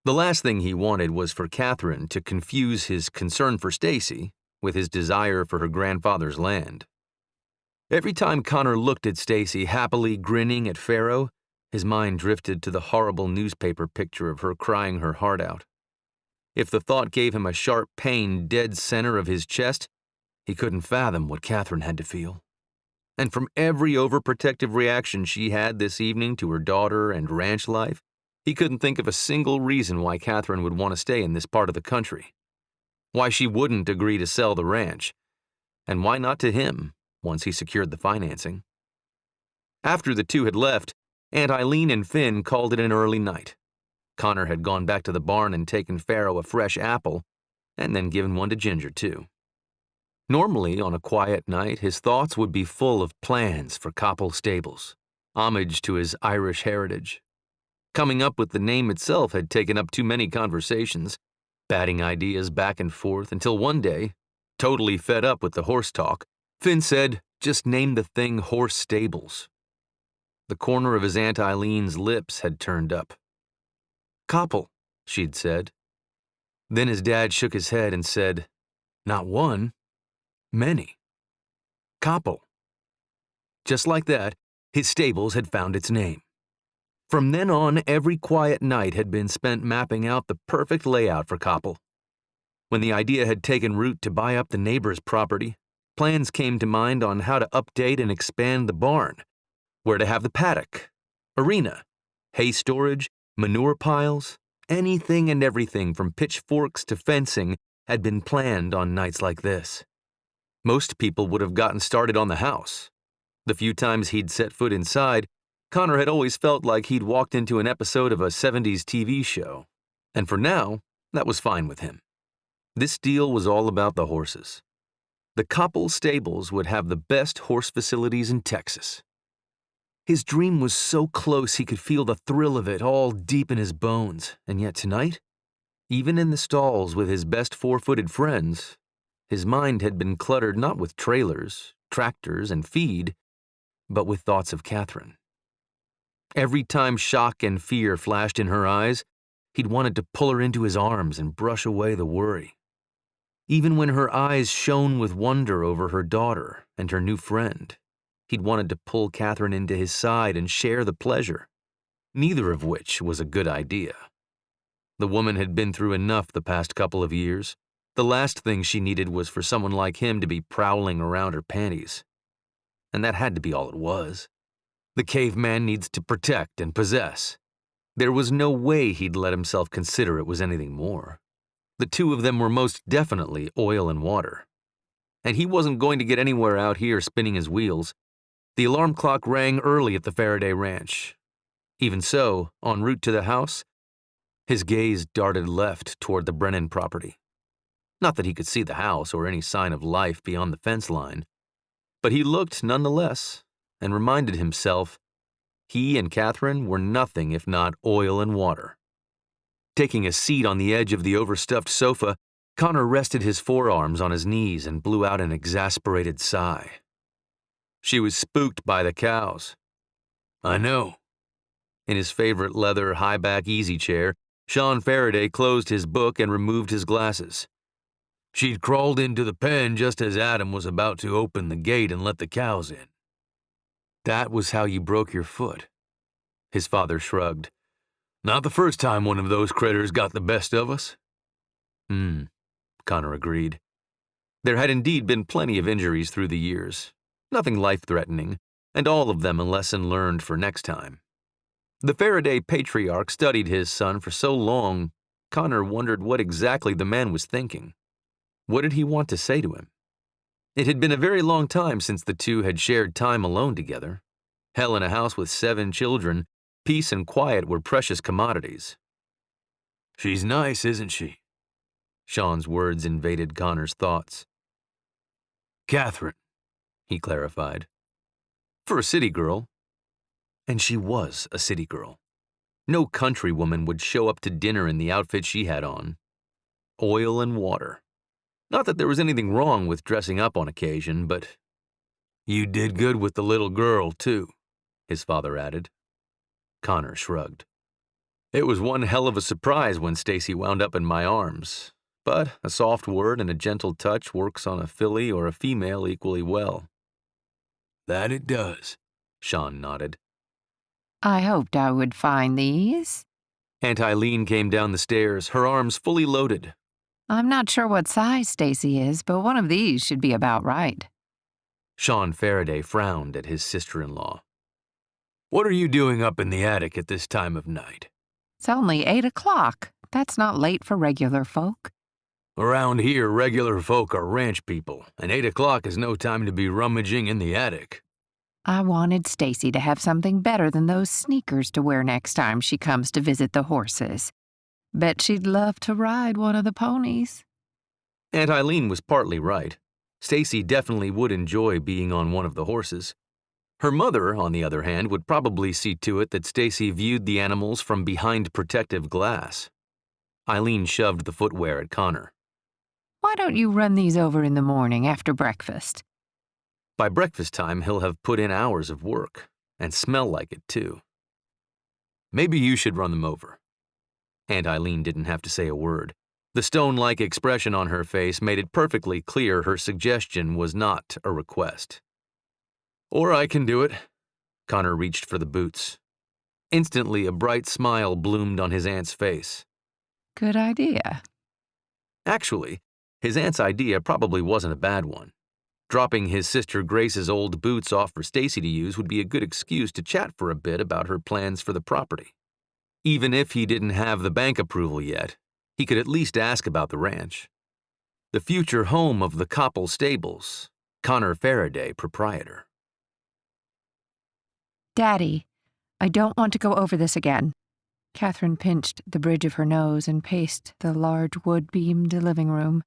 The last thing he wanted was for Catherine to confuse his concern for Stacy with his desire for her grandfather's land. Every time Connor looked at Stacy happily grinning at Pharaoh, his mind drifted to the horrible newspaper picture of her crying her heart out. If the thought gave him a sharp pain dead center of his chest, he couldn't fathom what Catherine had to feel. And from every overprotective reaction she had this evening to her daughter and ranch life, he couldn't think of a single reason why Catherine would want to stay in this part of the country. Why she wouldn't agree to sell the ranch. And why not to him, once he secured the financing. After the two had left, Aunt Eileen and Finn called it an early night. Connor had gone back to the barn and taken Pharaoh a fresh apple, and then given one to Ginger, too. Normally, on a quiet night, his thoughts would be full of plans for Copple Stables, homage to his Irish heritage. Coming up with the name itself had taken up too many conversations, batting ideas back and forth until one day, totally fed up with the horse talk, Finn said, "Just name the thing Horse Stables." The corner of his Aunt Eileen's lips had turned up. "Copple," she'd said. Then his dad shook his head and said, "Not one, many. Copple." Just like that, his stables had found its name. From then on, every quiet night had been spent mapping out the perfect layout for Copple. When the idea had taken root to buy up the neighbor's property, plans came to mind on how to update and expand the barn, where to have the paddock, arena, hay storage, manure piles, anything and everything from pitchforks to fencing had been planned on nights like this. Most people would have gotten started on the house. The few times he'd set foot inside, Connor had always felt like he'd walked into an episode of a 70s TV show, and for now, that was fine with him. This deal was all about the horses. The Copple Stables would have the best horse facilities in Texas. His dream was so close he could feel the thrill of it all deep in his bones, and yet tonight, even in the stalls with his best four-footed friends, his mind had been cluttered not with trailers, tractors, and feed, but with thoughts of Catherine. Every time shock and fear flashed in her eyes, he'd wanted to pull her into his arms and brush away the worry. Even when her eyes shone with wonder over her daughter and her new friend, he'd wanted to pull Catherine into his side and share the pleasure, neither of which was a good idea. The woman had been through enough the past couple of years. The last thing she needed was for someone like him to be prowling around her panties. and that had to be all it was. The caveman needs to protect and possess. There was no way he'd let himself consider it was anything more. The two of them were most definitely oil and water. And he wasn't going to get anywhere out here spinning his wheels. The alarm clock rang early at the Farraday ranch. Even so, en route to the house, his gaze darted left toward the Brennan property. Not that he could see the house or any sign of life beyond the fence line, but he looked nonetheless and reminded himself he and Catherine were nothing if not oil and water. Taking a seat on the edge of the overstuffed sofa, Connor rested his forearms on his knees and blew out an exasperated sigh. She was spooked by the cows. I know. In his favorite leather high-back easy chair, Sean Farraday closed his book and removed his glasses. She'd crawled into the pen just as Adam was about to open the gate and let the cows in. That was how you broke your foot. His father shrugged. Not the first time one of those critters got the best of us. Connor agreed. There had indeed been plenty of injuries through the years. Nothing life-threatening, and all of them a lesson learned for next time. The Farraday patriarch studied his son for so long, Connor wondered what exactly the man was thinking. What did he want to say to him? It had been a very long time since the two had shared time alone together. Hell, in a house with 7 children, peace and quiet were precious commodities. She's nice, isn't she? Sean's words invaded Connor's thoughts. Catherine, he clarified. For a city girl. And she was a city girl. No country woman would show up to dinner in the outfit she had on. Oil and water. Not that there was anything wrong with dressing up on occasion, but you did good with the little girl, too, his father added. Connor shrugged. It was one hell of a surprise when Stacy wound up in my arms, but a soft word and a gentle touch works on a filly or a female equally well. That it does, Sean nodded. I hoped I would find these. Aunt Eileen came down the stairs, her arms fully loaded. I'm not sure what size Stacy is, but one of these should be about right. Sean Farraday frowned at his sister-in-law. What are you doing up in the attic at this time of night? It's only 8 o'clock. That's not late for regular folk. Around here, regular folk are ranch people, and 8 o'clock is no time to be rummaging in the attic. I wanted Stacy to have something better than those sneakers to wear next time she comes to visit the horses. Bet she'd love to ride one of the ponies. Aunt Eileen was partly right. Stacy definitely would enjoy being on one of the horses. Her mother, on the other hand, would probably see to it that Stacy viewed the animals from behind protective glass. Eileen shoved the footwear at Connor. Why don't you run these over in the morning after breakfast? By breakfast time, he'll have put in hours of work, and smell like it, too. Maybe you should run them over. Aunt Eileen didn't have to say a word. The stone-like expression on her face made it perfectly clear her suggestion was not a request. Or I can do it. Connor reached for the boots. Instantly, a bright smile bloomed on his aunt's face. Good idea. Actually, his aunt's idea probably wasn't a bad one. Dropping his sister Grace's old boots off for Stacy to use would be a good excuse to chat for a bit about her plans for the property. Even if he didn't have the bank approval yet, he could at least ask about the ranch. The future home of the Koppel stables, Connor Farraday, proprietor. Daddy, I don't want to go over this again. Catherine pinched the bridge of her nose and paced the large wood-beamed living room.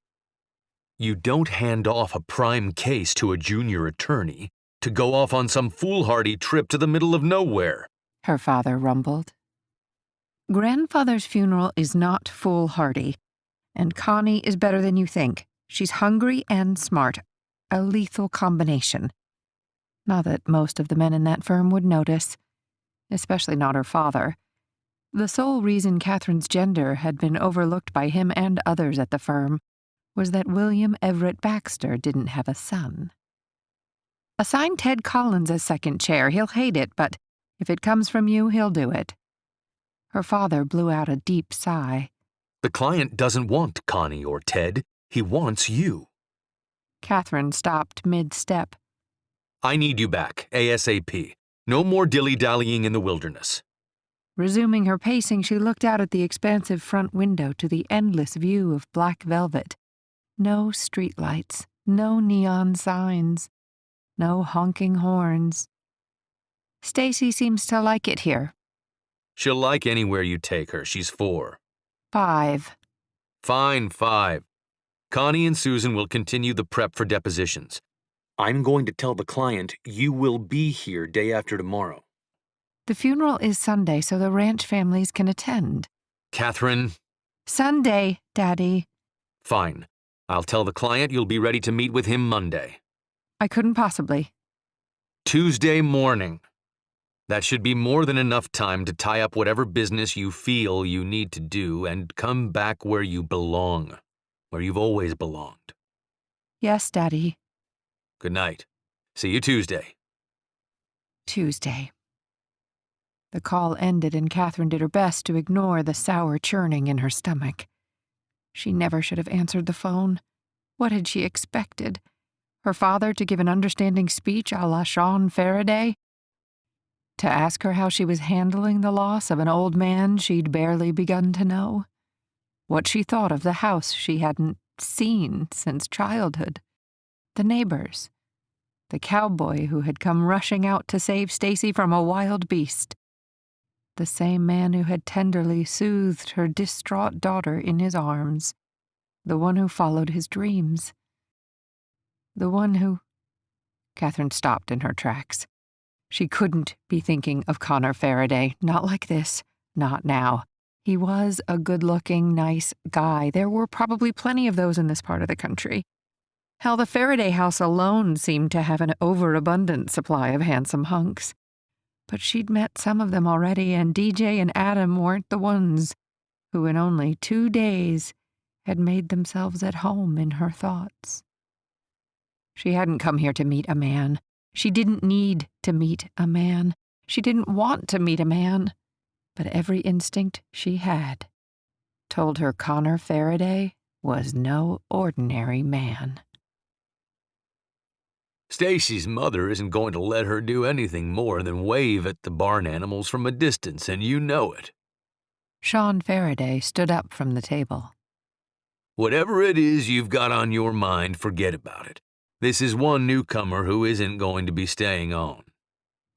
You don't hand off a prime case to a junior attorney to go off on some foolhardy trip to the middle of nowhere, her father rumbled. Grandfather's funeral is not foolhardy, and Connie is better than you think. She's hungry and smart, a lethal combination. Not that most of the men in that firm would notice, especially not her father. The sole reason Catherine's gender had been overlooked by him and others at the firm was that William Everett Baxter didn't have a son. Assign Ted Collins as second chair. He'll hate it, but if it comes from you, he'll do it. Her father blew out a deep sigh. The client doesn't want Connie or Ted. He wants you. Catherine stopped mid-step. I need you back, ASAP. No more dilly-dallying in the wilderness. Resuming her pacing, she looked out at the expansive front window to the endless view of black velvet. No streetlights, no neon signs, no honking horns. Stacy seems to like it here. She'll like anywhere you take her. She's 4. 5. Fine, 5. Connie and Susan will continue the prep for depositions. I'm going to tell the client you will be here day after tomorrow. The funeral is Sunday, so the ranch families can attend. Catherine. Sunday, Daddy. Fine. I'll tell the client you'll be ready to meet with him Monday. I couldn't possibly. Tuesday morning. That should be more than enough time to tie up whatever business you feel you need to do and come back where you belong, where you've always belonged. Yes, Daddy. Good night. See you Tuesday. Tuesday. The call ended and Catherine did her best to ignore the sour churning in her stomach. She never should have answered the phone. What had she expected? Her father to give an understanding speech a la Sean Farraday? To ask her how she was handling the loss of an old man she'd barely begun to know? What she thought of the house she hadn't seen since childhood? The neighbors? The cowboy who had come rushing out to save Stacy from a wild beast? The same man who had tenderly soothed her distraught daughter in his arms. The one who followed his dreams. The one who... Catherine stopped in her tracks. She couldn't be thinking of Connor Farraday. Not like this. Not now. He was a good-looking, nice guy. There were probably plenty of those in this part of the country. Hell, the Farraday house alone seemed to have an overabundant supply of handsome hunks. But she'd met some of them already, and DJ and Adam weren't the ones who in only 2 days had made themselves at home in her thoughts. She hadn't come here to meet a man. She didn't need to meet a man. She didn't want to meet a man. But every instinct she had told her Connor Farraday was no ordinary man. Stacy's mother isn't going to let her do anything more than wave at the barn animals from a distance, and you know it. Sean Farraday stood up from the table. Whatever it is you've got on your mind, forget about it. This is one newcomer who isn't going to be staying on.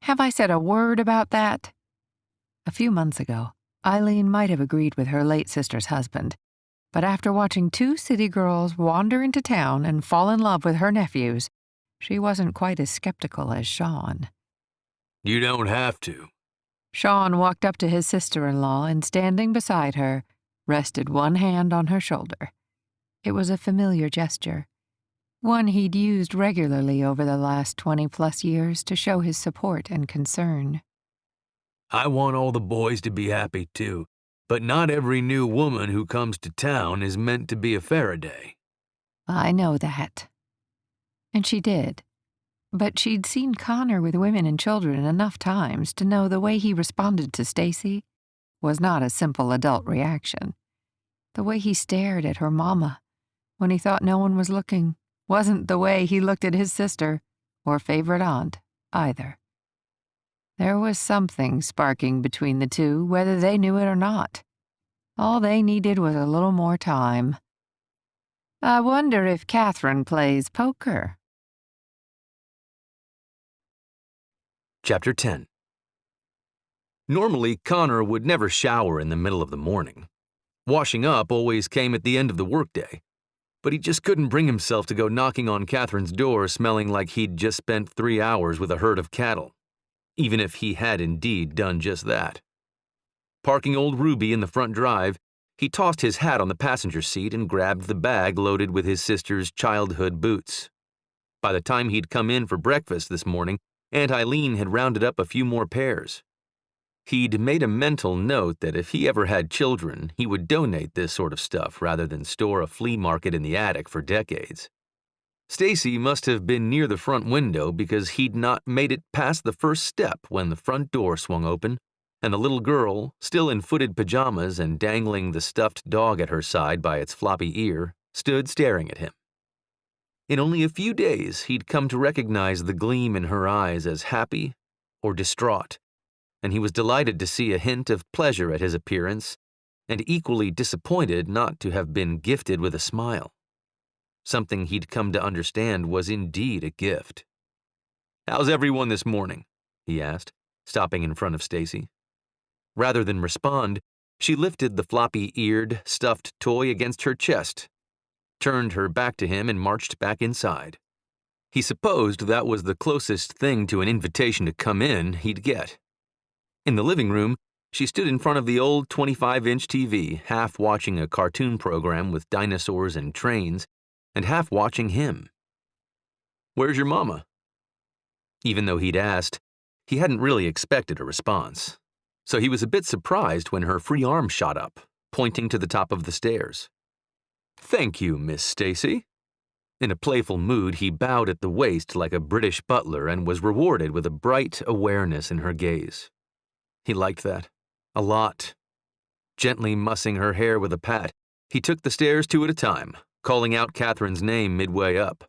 Have I said a word about that? A few months ago, Eileen might have agreed with her late sister's husband, but after watching 2 city girls wander into town and fall in love with her nephews, she wasn't quite as skeptical as Sean. You don't have to. Sean walked up to his sister-in-law and, standing beside her, rested one hand on her shoulder. It was a familiar gesture, one he'd used regularly over the last 20-plus years to show his support and concern. I want all the boys to be happy, too, but not every new woman who comes to town is meant to be a Farraday. I know that. And she did. But she'd seen Connor with women and children enough times to know the way he responded to Stacy was not a simple adult reaction. The way he stared at her mama when he thought no one was looking wasn't the way he looked at his sister or favorite aunt either. There was something sparking between the two, whether they knew it or not. All they needed was a little more time. I wonder if Catherine plays poker. Chapter 10. Normally, Connor would never shower in the middle of the morning. Washing up always came at the end of the workday, but he just couldn't bring himself to go knocking on Catherine's door smelling like he'd just spent 3 hours with a herd of cattle, even if he had indeed done just that. Parking old Ruby in the front drive, he tossed his hat on the passenger seat and grabbed the bag loaded with his sister's childhood boots. By the time he'd come in for breakfast this morning, Aunt Eileen had rounded up a few more pairs. He'd made a mental note that if he ever had children, he would donate this sort of stuff rather than store a flea market in the attic for decades. Stacy must have been near the front window because he'd not made it past the first step when the front door swung open, and the little girl, still in footed pajamas and dangling the stuffed dog at her side by its floppy ear, stood staring at him. In only a few days, he'd come to recognize the gleam in her eyes as happy or distraught, and he was delighted to see a hint of pleasure at his appearance and equally disappointed not to have been gifted with a smile. Something he'd come to understand was indeed a gift. "How's everyone this morning?" he asked, stopping in front of Stacy. Rather than respond, she lifted the floppy-eared, stuffed toy against her chest, turned her back to him, and marched back inside. He supposed that was the closest thing to an invitation to come in he'd get. In the living room, she stood in front of the old 25-inch TV, half watching a cartoon program with dinosaurs and trains, and half watching him. "Where's your mama?" Even though he'd asked, he hadn't really expected a response, so he was a bit surprised when her free arm shot up, pointing to the top of the stairs. "Thank you, Miss Stacy." In a playful mood, he bowed at the waist like a British butler and was rewarded with a bright awareness in her gaze. He liked that. A lot. Gently mussing her hair with a pat, he took the stairs 2 at a time, calling out Catherine's name midway up.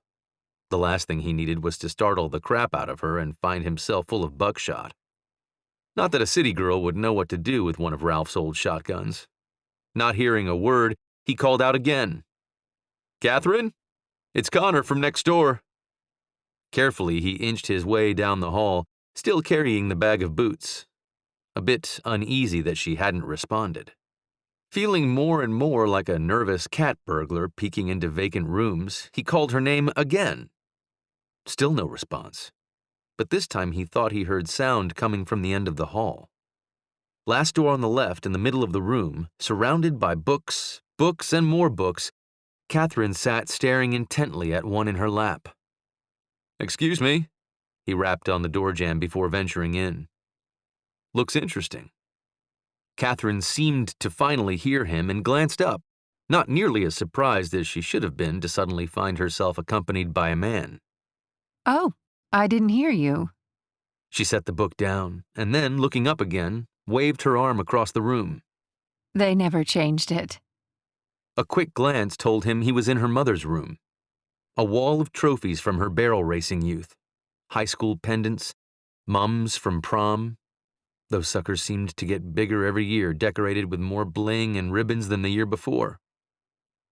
The last thing he needed was to startle the crap out of her and find himself full of buckshot. Not that a city girl would know what to do with one of Ralph's old shotguns. Not hearing a word, he called out again. "Catherine? It's Connor from next door." Carefully, he inched his way down the hall, still carrying the bag of boots, a bit uneasy that she hadn't responded. Feeling more and more like a nervous cat burglar peeking into vacant rooms, he called her name again. Still no response, but this time he thought he heard sound coming from the end of the hall. Last door on the left in the middle of the room, surrounded by books, books, and more books, Catherine sat staring intently at one in her lap. "Excuse me," he rapped on the door jamb before venturing in. "Looks interesting." Catherine seemed to finally hear him and glanced up, not nearly as surprised as she should have been to suddenly find herself accompanied by a man. "Oh, I didn't hear you." She set the book down, and then, looking up again, waved her arm across the room. "They never changed it." A quick glance told him he was in her mother's room. A wall of trophies from her barrel racing youth. High school pendants, mums from prom. Those suckers seemed to get bigger every year, decorated with more bling and ribbons than the year before.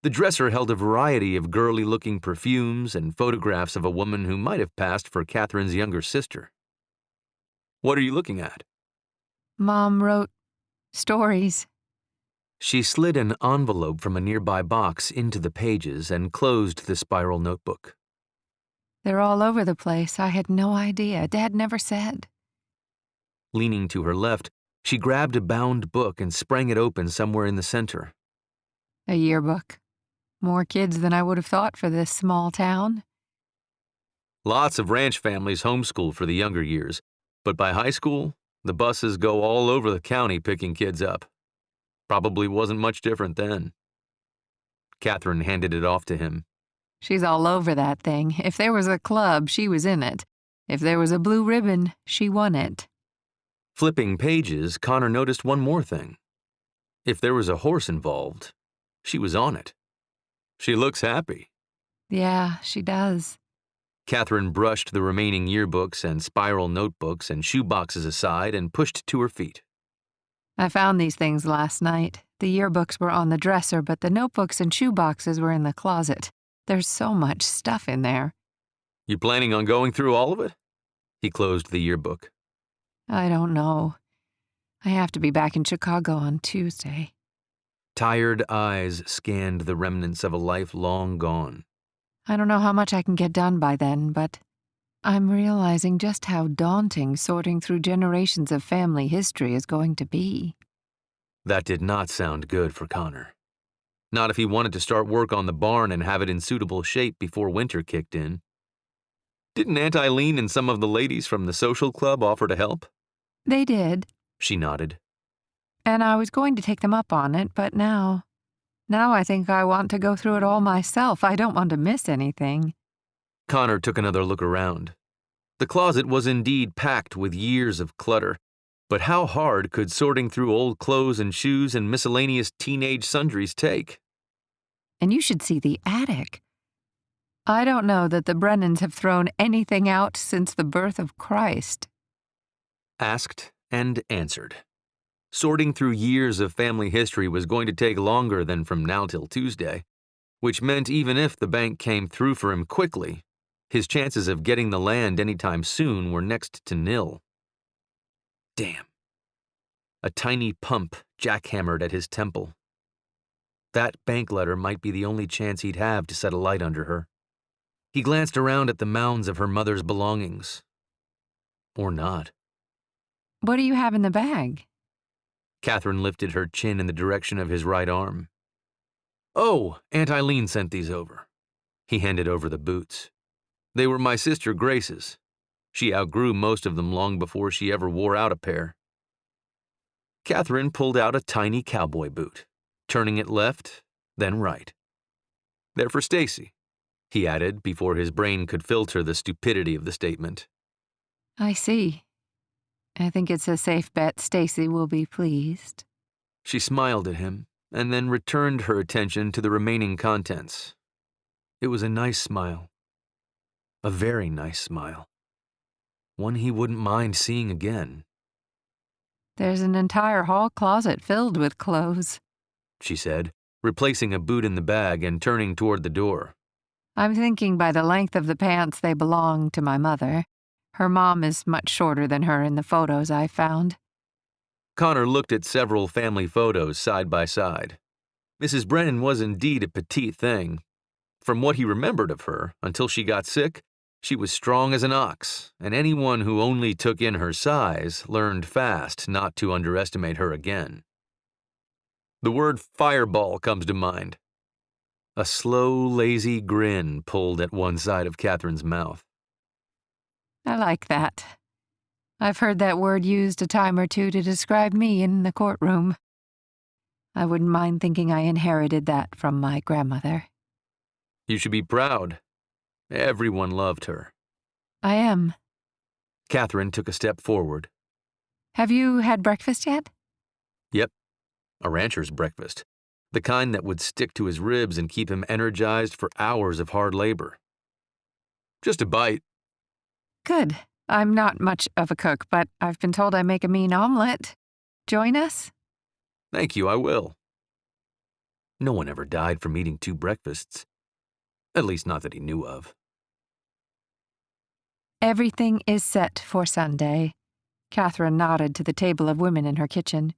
The dresser held a variety of girly-looking perfumes and photographs of a woman who might have passed for Catherine's younger sister. "What are you looking at?" "Mom wrote stories." She slid an envelope from a nearby box into the pages and closed the spiral notebook. "They're all over the place. I had no idea. Dad never said." Leaning to her left, she grabbed a bound book and sprang it open somewhere in the center. A yearbook. More kids than I would have thought for this small town. Lots of ranch families homeschool for the younger years, but by high school, the buses go all over the county picking kids up. Probably wasn't much different then. Catherine handed it off to him. "She's all over that thing. If there was a club, she was in it. If there was a blue ribbon, she won it." Flipping pages, Connor noticed one more thing. If there was a horse involved, she was on it. "She looks happy." "Yeah, she does." Catherine brushed the remaining yearbooks and spiral notebooks and shoeboxes aside and pushed to her feet. "I found these things last night. The yearbooks were on the dresser, but the notebooks and shoeboxes were in the closet. There's so much stuff in there." "You planning on going through all of it?" He closed the yearbook. "I don't know. I have to be back in Chicago on Tuesday." Tired eyes scanned the remnants of a life long gone. "I don't know how much I can get done by then, but I'm realizing just how daunting sorting through generations of family history is going to be." That did not sound good for Connor. Not if he wanted to start work on the barn and have it in suitable shape before winter kicked in. "Didn't Aunt Eileen and some of the ladies from the social club offer to help?" "They did, She nodded. and I was going to take them up on it, but now I think I want to go through it all myself. I don't want to miss anything." Connor took another look around. The closet was indeed packed with years of clutter, but how hard could sorting through old clothes and shoes and miscellaneous teenage sundries take? "And you should see the attic. I don't know that the Brennans have thrown anything out since the birth of Christ. Asked and answered. Sorting through years of family history was going to take longer than from now till Tuesday, which meant even if the bank came through for him quickly, his chances of getting the land anytime soon were next to nil. Damn. A tiny pump jackhammered at his temple. That bank letter might be the only chance he'd have to set a light under her. He glanced around at the mounds of her mother's belongings. Or not. What do you have in the bag? Catherine lifted her chin in the direction of his right arm. Oh, Aunt Eileen sent these over. He handed over the boots. They were my sister Grace's. She outgrew most of them long before she ever wore out a pair. Catherine pulled out a tiny cowboy boot, turning it left, then right. They're for Stacy, he added before his brain could filter the stupidity of the statement. I see. I think it's a safe bet Stacy will be pleased. She smiled at him and then returned her attention to the remaining contents. It was a nice smile. A very nice smile. One he wouldn't mind seeing again. There's an entire hall closet filled with clothes, she said, replacing a boot in the bag and turning toward the door. I'm thinking by the length of the pants they belong to my mother. Her mom is much shorter than her in the photos I found. Connor looked at several family photos side by side. Mrs. Brennan was indeed a petite thing. From what he remembered of her, until she got sick, she was strong as an ox, and anyone who only took in her size learned fast not to underestimate her again. The word fireball comes to mind. A slow, lazy grin pulled at one side of Catherine's mouth. I like that. I've heard that word used a time or two to describe me in the courtroom. I wouldn't mind thinking I inherited that from my grandmother. You should be proud. Everyone loved her. I am. Catherine took a step forward. Have you had breakfast yet? Yep. A rancher's breakfast. The kind that would stick to his ribs and keep him energized for hours of hard labor. Just a bite. Good. I'm not much of a cook, but I've been told I make a mean omelet. Join us? Thank you, I will. No one ever died from eating 2 breakfasts. At least not that he knew of. Everything is set for Sunday. Catherine nodded to the table of women in her kitchen.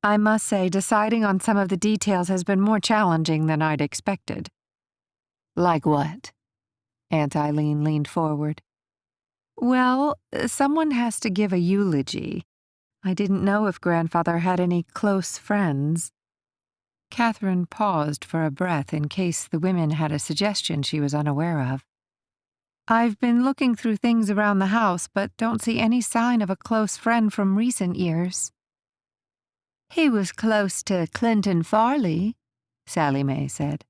I must say, deciding on some of the details has been more challenging than I'd expected. Like what? Aunt Eileen leaned forward. Well, someone has to give a eulogy. I didn't know if Grandfather had any close friends. Catherine paused for a breath in case the women had a suggestion she was unaware of. I've been looking through things around the house, but don't see any sign of a close friend from recent years. He was close to Clinton Farley, Sally Mae said,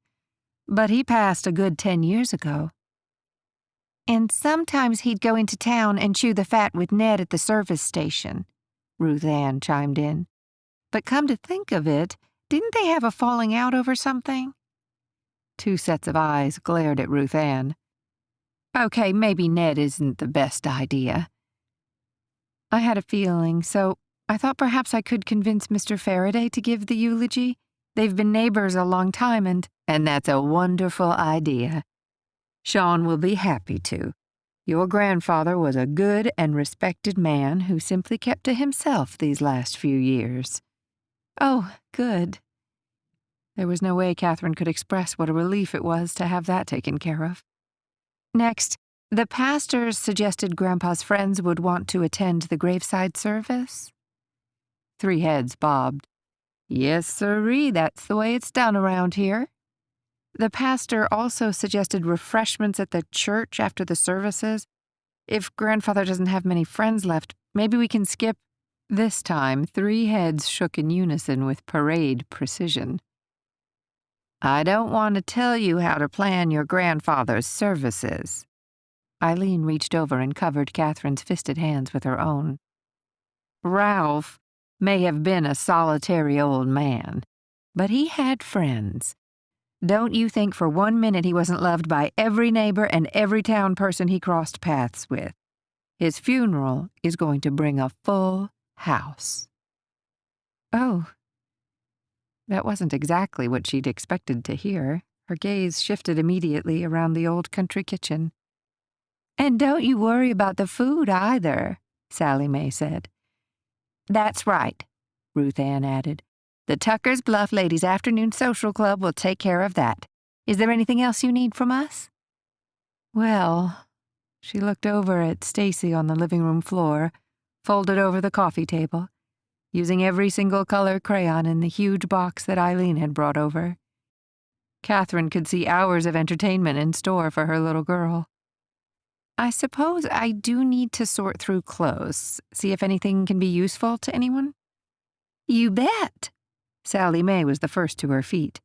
but he passed a good 10 years ago. And sometimes he'd go into town and chew the fat with Ned at the service station, Ruth Ann chimed in. But come to think of it, didn't they have a falling out over something? 2 sets of eyes glared at Ruth Ann. Okay, maybe Ned isn't the best idea. I had a feeling, so I thought perhaps I could convince Mr. Farraday to give the eulogy. They've been neighbors a long time, and that's a wonderful idea. Sean will be happy to. Your grandfather was a good and respected man who simply kept to himself these last few years. Oh, good. There was no way Catherine could express what a relief it was to have that taken care of. Next, the pastors suggested Grandpa's friends would want to attend the graveside service. 3 heads bobbed. Yes, sirree, that's the way it's done around here. The pastor also suggested refreshments at the church after the services. If Grandfather doesn't have many friends left, maybe we can skip. This time, 3 heads shook in unison with parade precision. I don't want to tell you how to plan your grandfather's services. Eileen reached over and covered Catherine's fisted hands with her own. Ralph may have been a solitary old man, but he had friends. Don't you think for 1 minute he wasn't loved by every neighbor and every town person he crossed paths with. His funeral is going to bring a full house. Oh. That wasn't exactly what she'd expected to hear. Her gaze shifted immediately around the old country kitchen. And don't you worry about the food either, Sally Mae said. That's right, Ruth Ann added. The Tucker's Bluff Ladies' Afternoon Social Club will take care of that. Is there anything else you need from us? Well, she looked over at Stacy on the living room floor, folded over the coffee table, using every single color crayon in the huge box that Eileen had brought over. Catherine could see hours of entertainment in store for her little girl. I suppose I do need to sort through clothes, see if anything can be useful to anyone? You bet. Sally Mae was the first to her feet.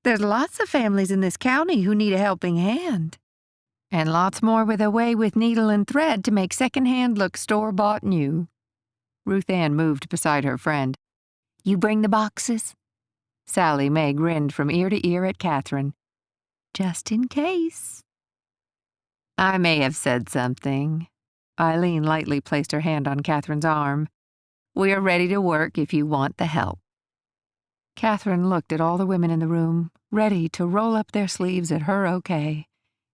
There's lots of families in this county who need a helping hand. And lots more with a way with needle and thread to make secondhand look store-bought new. Ruth Ann moved beside her friend. You bring the boxes? Sally Mae grinned from ear to ear at Catherine. Just in case. I may have said something. Eileen lightly placed her hand on Catherine's arm. We are ready to work if you want the help. Catherine looked at all the women in the room, ready to roll up their sleeves at her okay,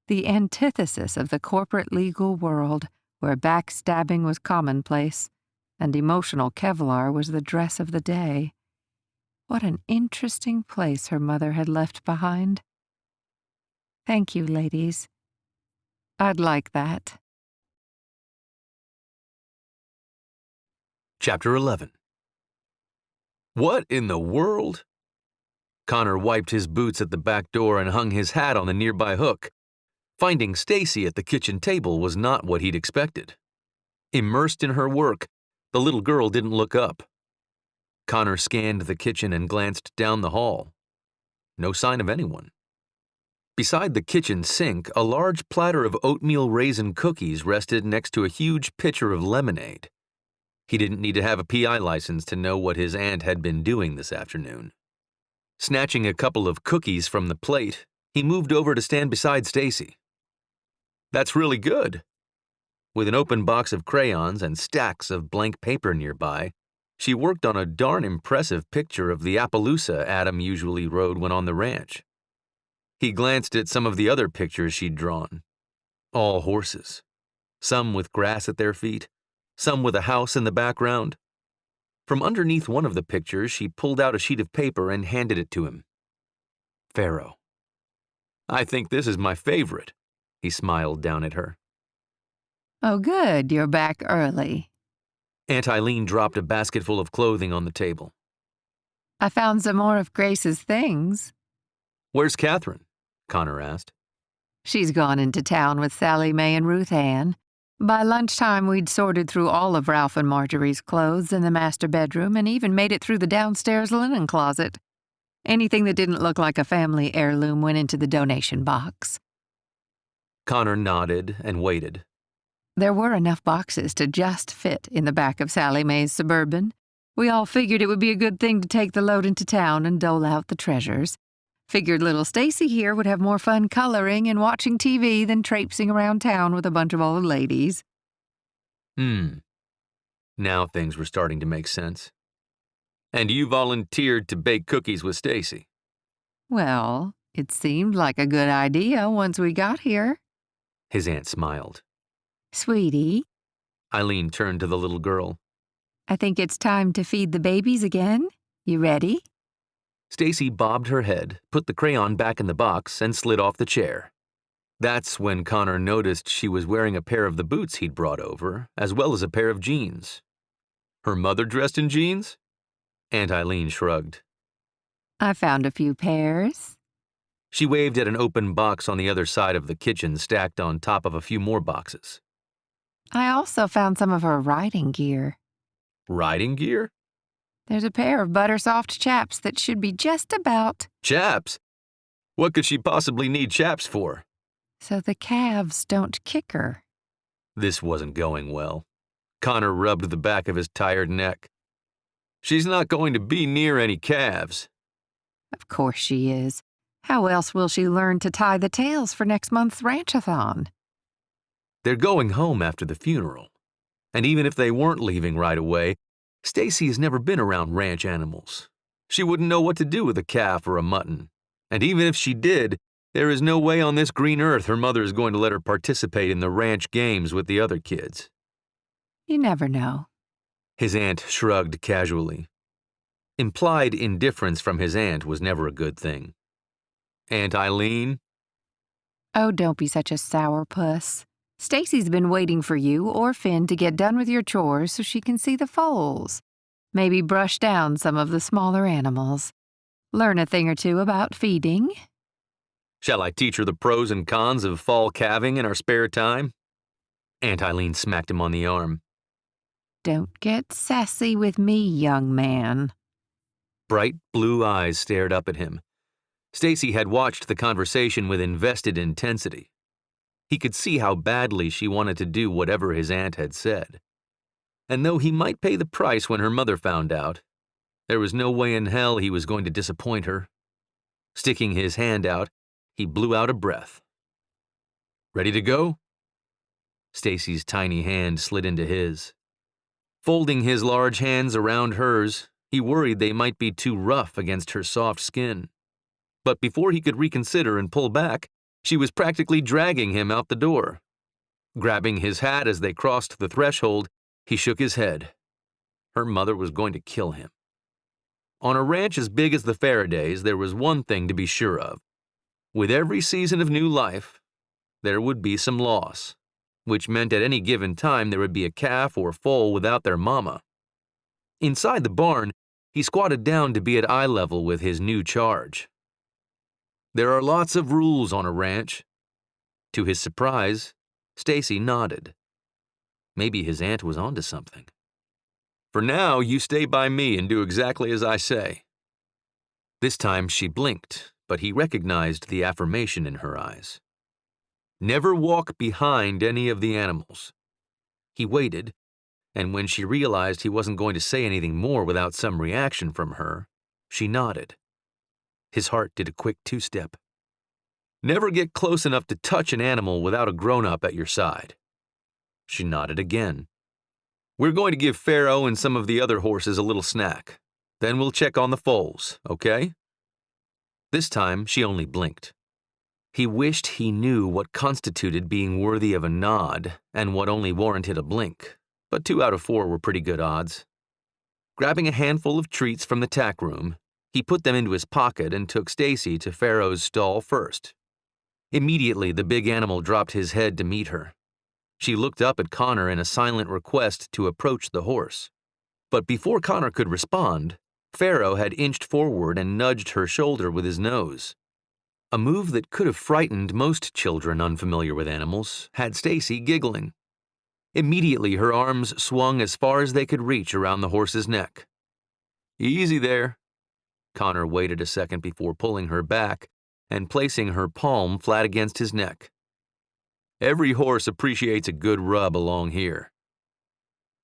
the antithesis of the corporate legal world where backstabbing was commonplace and emotional Kevlar was the dress of the day. What an interesting place her mother had left behind. Thank you, ladies. I'd like that. Chapter 11. What in the world? Connor wiped his boots at the back door and hung his hat on the nearby hook. Finding Stacy at the kitchen table was not what he'd expected. Immersed in her work, the little girl didn't look up. Connor scanned the kitchen and glanced down the hall. No sign of anyone. Beside the kitchen sink, a large platter of oatmeal raisin cookies rested next to a huge pitcher of lemonade. He didn't need to have a PI license to know what his aunt had been doing this afternoon. Snatching a couple of cookies from the plate, he moved over to stand beside Stacy. That's really good. With an open box of crayons and stacks of blank paper nearby, she worked on a darn impressive picture of the Appaloosa Adam usually rode when on the ranch. He glanced at some of the other pictures she'd drawn. All horses. Some with grass at their feet, some with a house in the background. From underneath one of the pictures, she pulled out a sheet of paper and handed it to him. Pharaoh. I think this is my favorite. He smiled down at her. Oh, good, you're back early. Aunt Eileen dropped a basketful of clothing on the table. I found some more of Grace's things. Where's Catherine? Connor asked. She's gone into town with Sally Mae and Ruth Ann. By lunchtime, we'd sorted through all of Ralph and Marjorie's clothes in the master bedroom and even made it through the downstairs linen closet. Anything that didn't look like a family heirloom went into the donation box. Connor nodded and waited. There were enough boxes to just fit in the back of Sally Mae's Suburban. We all figured it would be a good thing to take the load into town and dole out the treasures. Figured little Stacy here would have more fun coloring and watching TV than traipsing around town with a bunch of old ladies. Now things were starting to make sense. And you volunteered to bake cookies with Stacy. Well, it seemed like a good idea once we got here. His aunt smiled. Sweetie. Eileen turned to the little girl. I think it's time to feed the babies again. You ready? Stacy bobbed her head, put the crayon back in the box, and slid off the chair. That's when Connor noticed she was wearing a pair of the boots he'd brought over, as well as a pair of jeans. Her mother dressed in jeans? Aunt Eileen shrugged. I found a few pairs. She waved at an open box on the other side of the kitchen stacked on top of a few more boxes. I also found some of her riding gear. Riding gear? There's a pair of buttersoft chaps that should be just about... Chaps? What could she possibly need chaps for? So the calves don't kick her. This wasn't going well. Connor rubbed the back of his tired neck. She's not going to be near any calves. Of course she is. How else will she learn to tie the tails for next month's ranchathon? They're going home after the funeral. And even if they weren't leaving right away, Stacy has never been around ranch animals. She wouldn't know what to do with a calf or a mutton. And even if she did, there is no way on this green earth her mother is going to let her participate in the ranch games with the other kids. You never know. His aunt shrugged casually. Implied indifference from his aunt was never a good thing. Aunt Eileen? Oh, don't be such a sourpuss. Stacy's been waiting for you or Finn to get done with your chores so she can see the foals. Maybe brush down some of the smaller animals. Learn a thing or two about feeding. Shall I teach her the pros and cons of fall calving in our spare time? Aunt Eileen smacked him on the arm. Don't get sassy with me, young man. Bright blue eyes stared up at him. Stacy had watched the conversation with invested intensity. He could see how badly she wanted to do whatever his aunt had said. And though he might pay the price when her mother found out, there was no way in hell he was going to disappoint her. Sticking his hand out, he blew out a breath. Ready to go? Stacy's tiny hand slid into his. Folding his large hands around hers, he worried they might be too rough against her soft skin. But before he could reconsider and pull back, she was practically dragging him out the door. Grabbing his hat as they crossed the threshold, he shook his head. Her mother was going to kill him. On a ranch as big as the Faradays, there was one thing to be sure of. With every season of new life, there would be some loss, which meant at any given time there would be a calf or foal without their mama. Inside the barn, he squatted down to be at eye level with his new charge. There are lots of rules on a ranch. To his surprise, Stacy nodded. Maybe his aunt was onto something. For now, you stay by me and do exactly as I say. This time she blinked, but he recognized the affirmation in her eyes. Never walk behind any of the animals. He waited, and when she realized he wasn't going to say anything more without some reaction from her, she nodded. His heart did a quick two-step. Never get close enough to touch an animal without a grown-up at your side. She nodded again. We're going to give Pharaoh and some of the other horses a little snack. Then we'll check on the foals, okay? This time, she only blinked. He wished he knew what constituted being worthy of a nod and what only warranted a blink, but 2 out of 4 were pretty good odds. Grabbing a handful of treats from the tack room, he put them into his pocket and took Stacy to Pharaoh's stall first. Immediately, the big animal dropped his head to meet her. She looked up at Connor in a silent request to approach the horse. But before Connor could respond, Pharaoh had inched forward and nudged her shoulder with his nose. A move that could have frightened most children unfamiliar with animals had Stacy giggling. Immediately, her arms swung as far as they could reach around the horse's neck. Easy there. Connor waited a second before pulling her back and placing her palm flat against his neck. Every horse appreciates a good rub along here.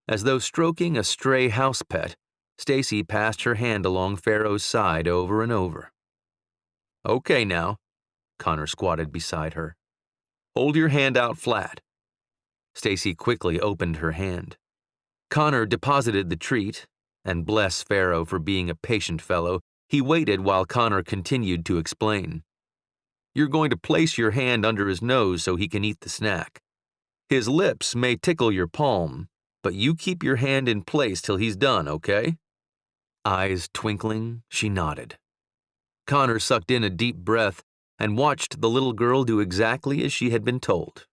As though stroking a stray house pet, Stacy passed her hand along Pharaoh's side over and over. Okay now, Connor squatted beside her. Hold your hand out flat. Stacy quickly opened her hand. Connor deposited the treat, and bless Pharaoh for being a patient fellow, he waited while Connor continued to explain. You're going to place your hand under his nose so he can eat the snack. His lips may tickle your palm, but you keep your hand in place till he's done, okay? Eyes twinkling, she nodded. Connor sucked in a deep breath and watched the little girl do exactly as she had been told,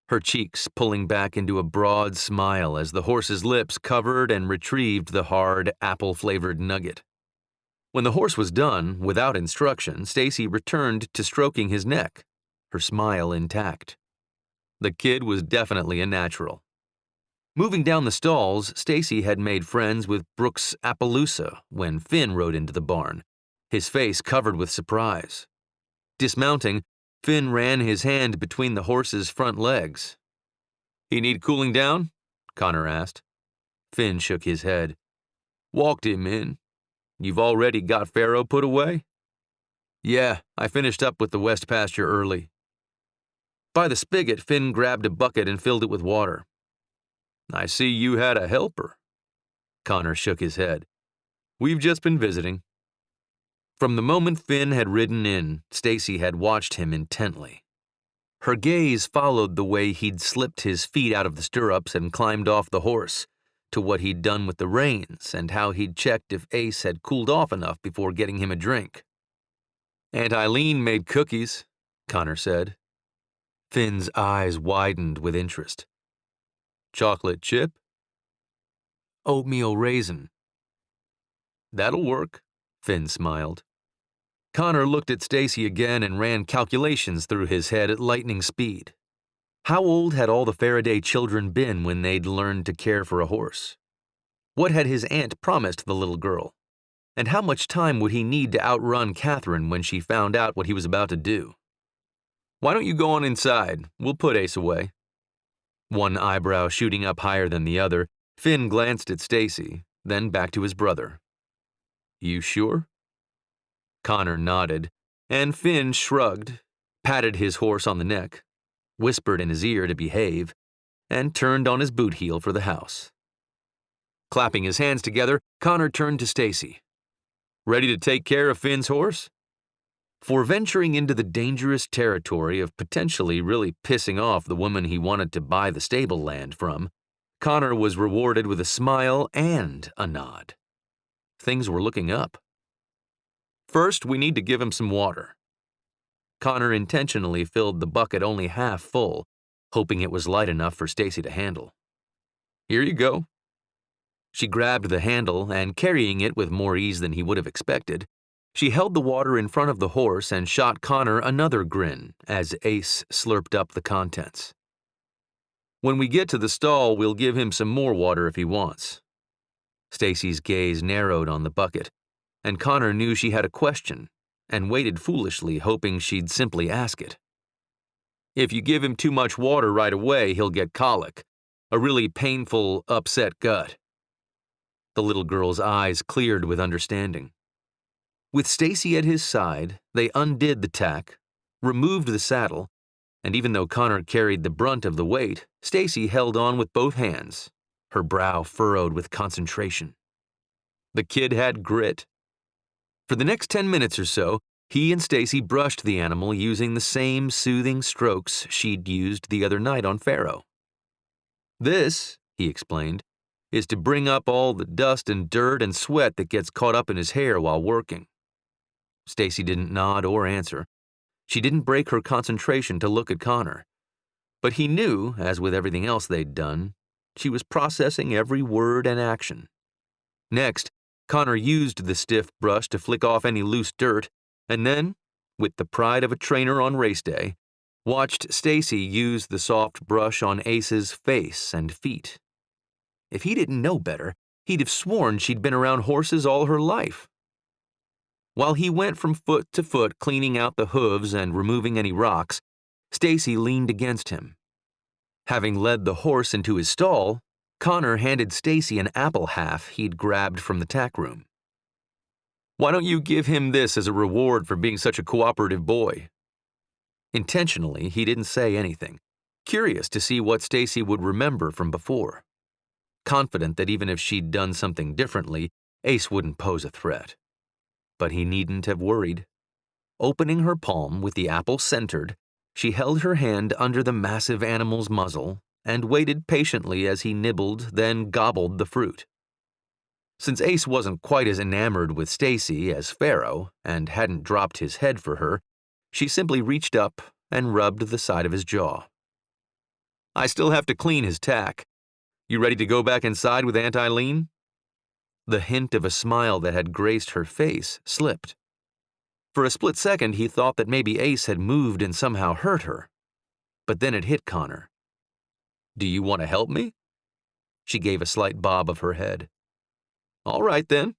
her cheeks pulling back into a broad smile as the horse's lips covered and retrieved the hard, apple-flavored nugget. When the horse was done, without instruction, Stacy returned to stroking his neck, her smile intact. The kid was definitely a natural. Moving down the stalls, Stacy had made friends with Brooks Appaloosa when Finn rode into the barn, his face covered with surprise. Dismounting, Finn ran his hand between the horse's front legs. He need cooling down? Connor asked. Finn shook his head. Walked him in. You've already got Pharaoh put away? Yeah, I finished up with the west pasture early. By the spigot, Finn grabbed a bucket and filled it with water. I see you had a helper. Connor shook his head. We've just been visiting. From the moment Finn had ridden in, Stacy had watched him intently. Her gaze followed the way he'd slipped his feet out of the stirrups and climbed off the horse, to what he'd done with the reins and how he'd checked if Ace had cooled off enough before getting him a drink. Aunt Eileen made cookies, Connor said. Finn's eyes widened with interest. Chocolate chip? Oatmeal raisin. That'll work, Finn smiled. Connor looked at Stacy again and ran calculations through his head at lightning speed. How old had all the Farraday children been when they'd learned to care for a horse? What had his aunt promised the little girl? And how much time would he need to outrun Catherine when she found out what he was about to do? Why don't you go on inside? We'll put Ace away. One eyebrow shooting up higher than the other, Finn glanced at Stacy, then back to his brother. You sure? Connor nodded, and Finn shrugged, patted his horse on the neck, whispered in his ear to behave, and turned on his boot heel for the house. Clapping his hands together, Connor turned to Stacy. Ready to take care of Finn's horse? For venturing into the dangerous territory of potentially really pissing off the woman he wanted to buy the stable land from, Connor was rewarded with a smile and a nod. Things were looking up. First, we need to give him some water. Connor intentionally filled the bucket only half full, hoping it was light enough for Stacy to handle. Here you go. She grabbed the handle and, carrying it with more ease than he would have expected, she held the water in front of the horse and shot Connor another grin as Ace slurped up the contents. When we get to the stall, we'll give him some more water if he wants. Stacy's gaze narrowed on the bucket, and Connor knew she had a question and waited foolishly, hoping she'd simply ask it. If you give him too much water right away, he'll get colic, a really painful, upset gut. The little girl's eyes cleared with understanding. With Stacy at his side, they undid the tack, removed the saddle, and even though Connor carried the brunt of the weight, Stacy held on with both hands, her brow furrowed with concentration. The kid had grit. For the next 10 minutes or so, he and Stacy brushed the animal using the same soothing strokes she'd used the other night on Pharaoh. This, he explained, is to bring up all the dust and dirt and sweat that gets caught up in his hair while working. Stacy didn't nod or answer. She didn't break her concentration to look at Connor. But he knew, as with everything else they'd done, she was processing every word and action. Next, Connor used the stiff brush to flick off any loose dirt, and then, with the pride of a trainer on race day, watched Stacy use the soft brush on Ace's face and feet. If he didn't know better, he'd have sworn she'd been around horses all her life. While he went from foot to foot cleaning out the hooves and removing any rocks, Stacy leaned against him. Having led the horse into his stall, Connor handed Stacy an apple half he'd grabbed from the tack room. Why don't you give him this as a reward for being such a cooperative boy? Intentionally, he didn't say anything, curious to see what Stacy would remember from before. Confident that even if she'd done something differently, Ace wouldn't pose a threat. But he needn't have worried. Opening her palm with the apple centered, she held her hand under the massive animal's muzzle and waited patiently as he nibbled, then gobbled the fruit. Since Ace wasn't quite as enamored with Stacy as Pharaoh and hadn't dropped his head for her, she simply reached up and rubbed the side of his jaw. I still have to clean his tack. You ready to go back inside with Aunt Eileen? The hint of a smile that had graced her face slipped. For a split second, he thought that maybe Ace had moved and somehow hurt her. But then it hit Connor. Do you want to help me? She gave a slight bob of her head. All right, then.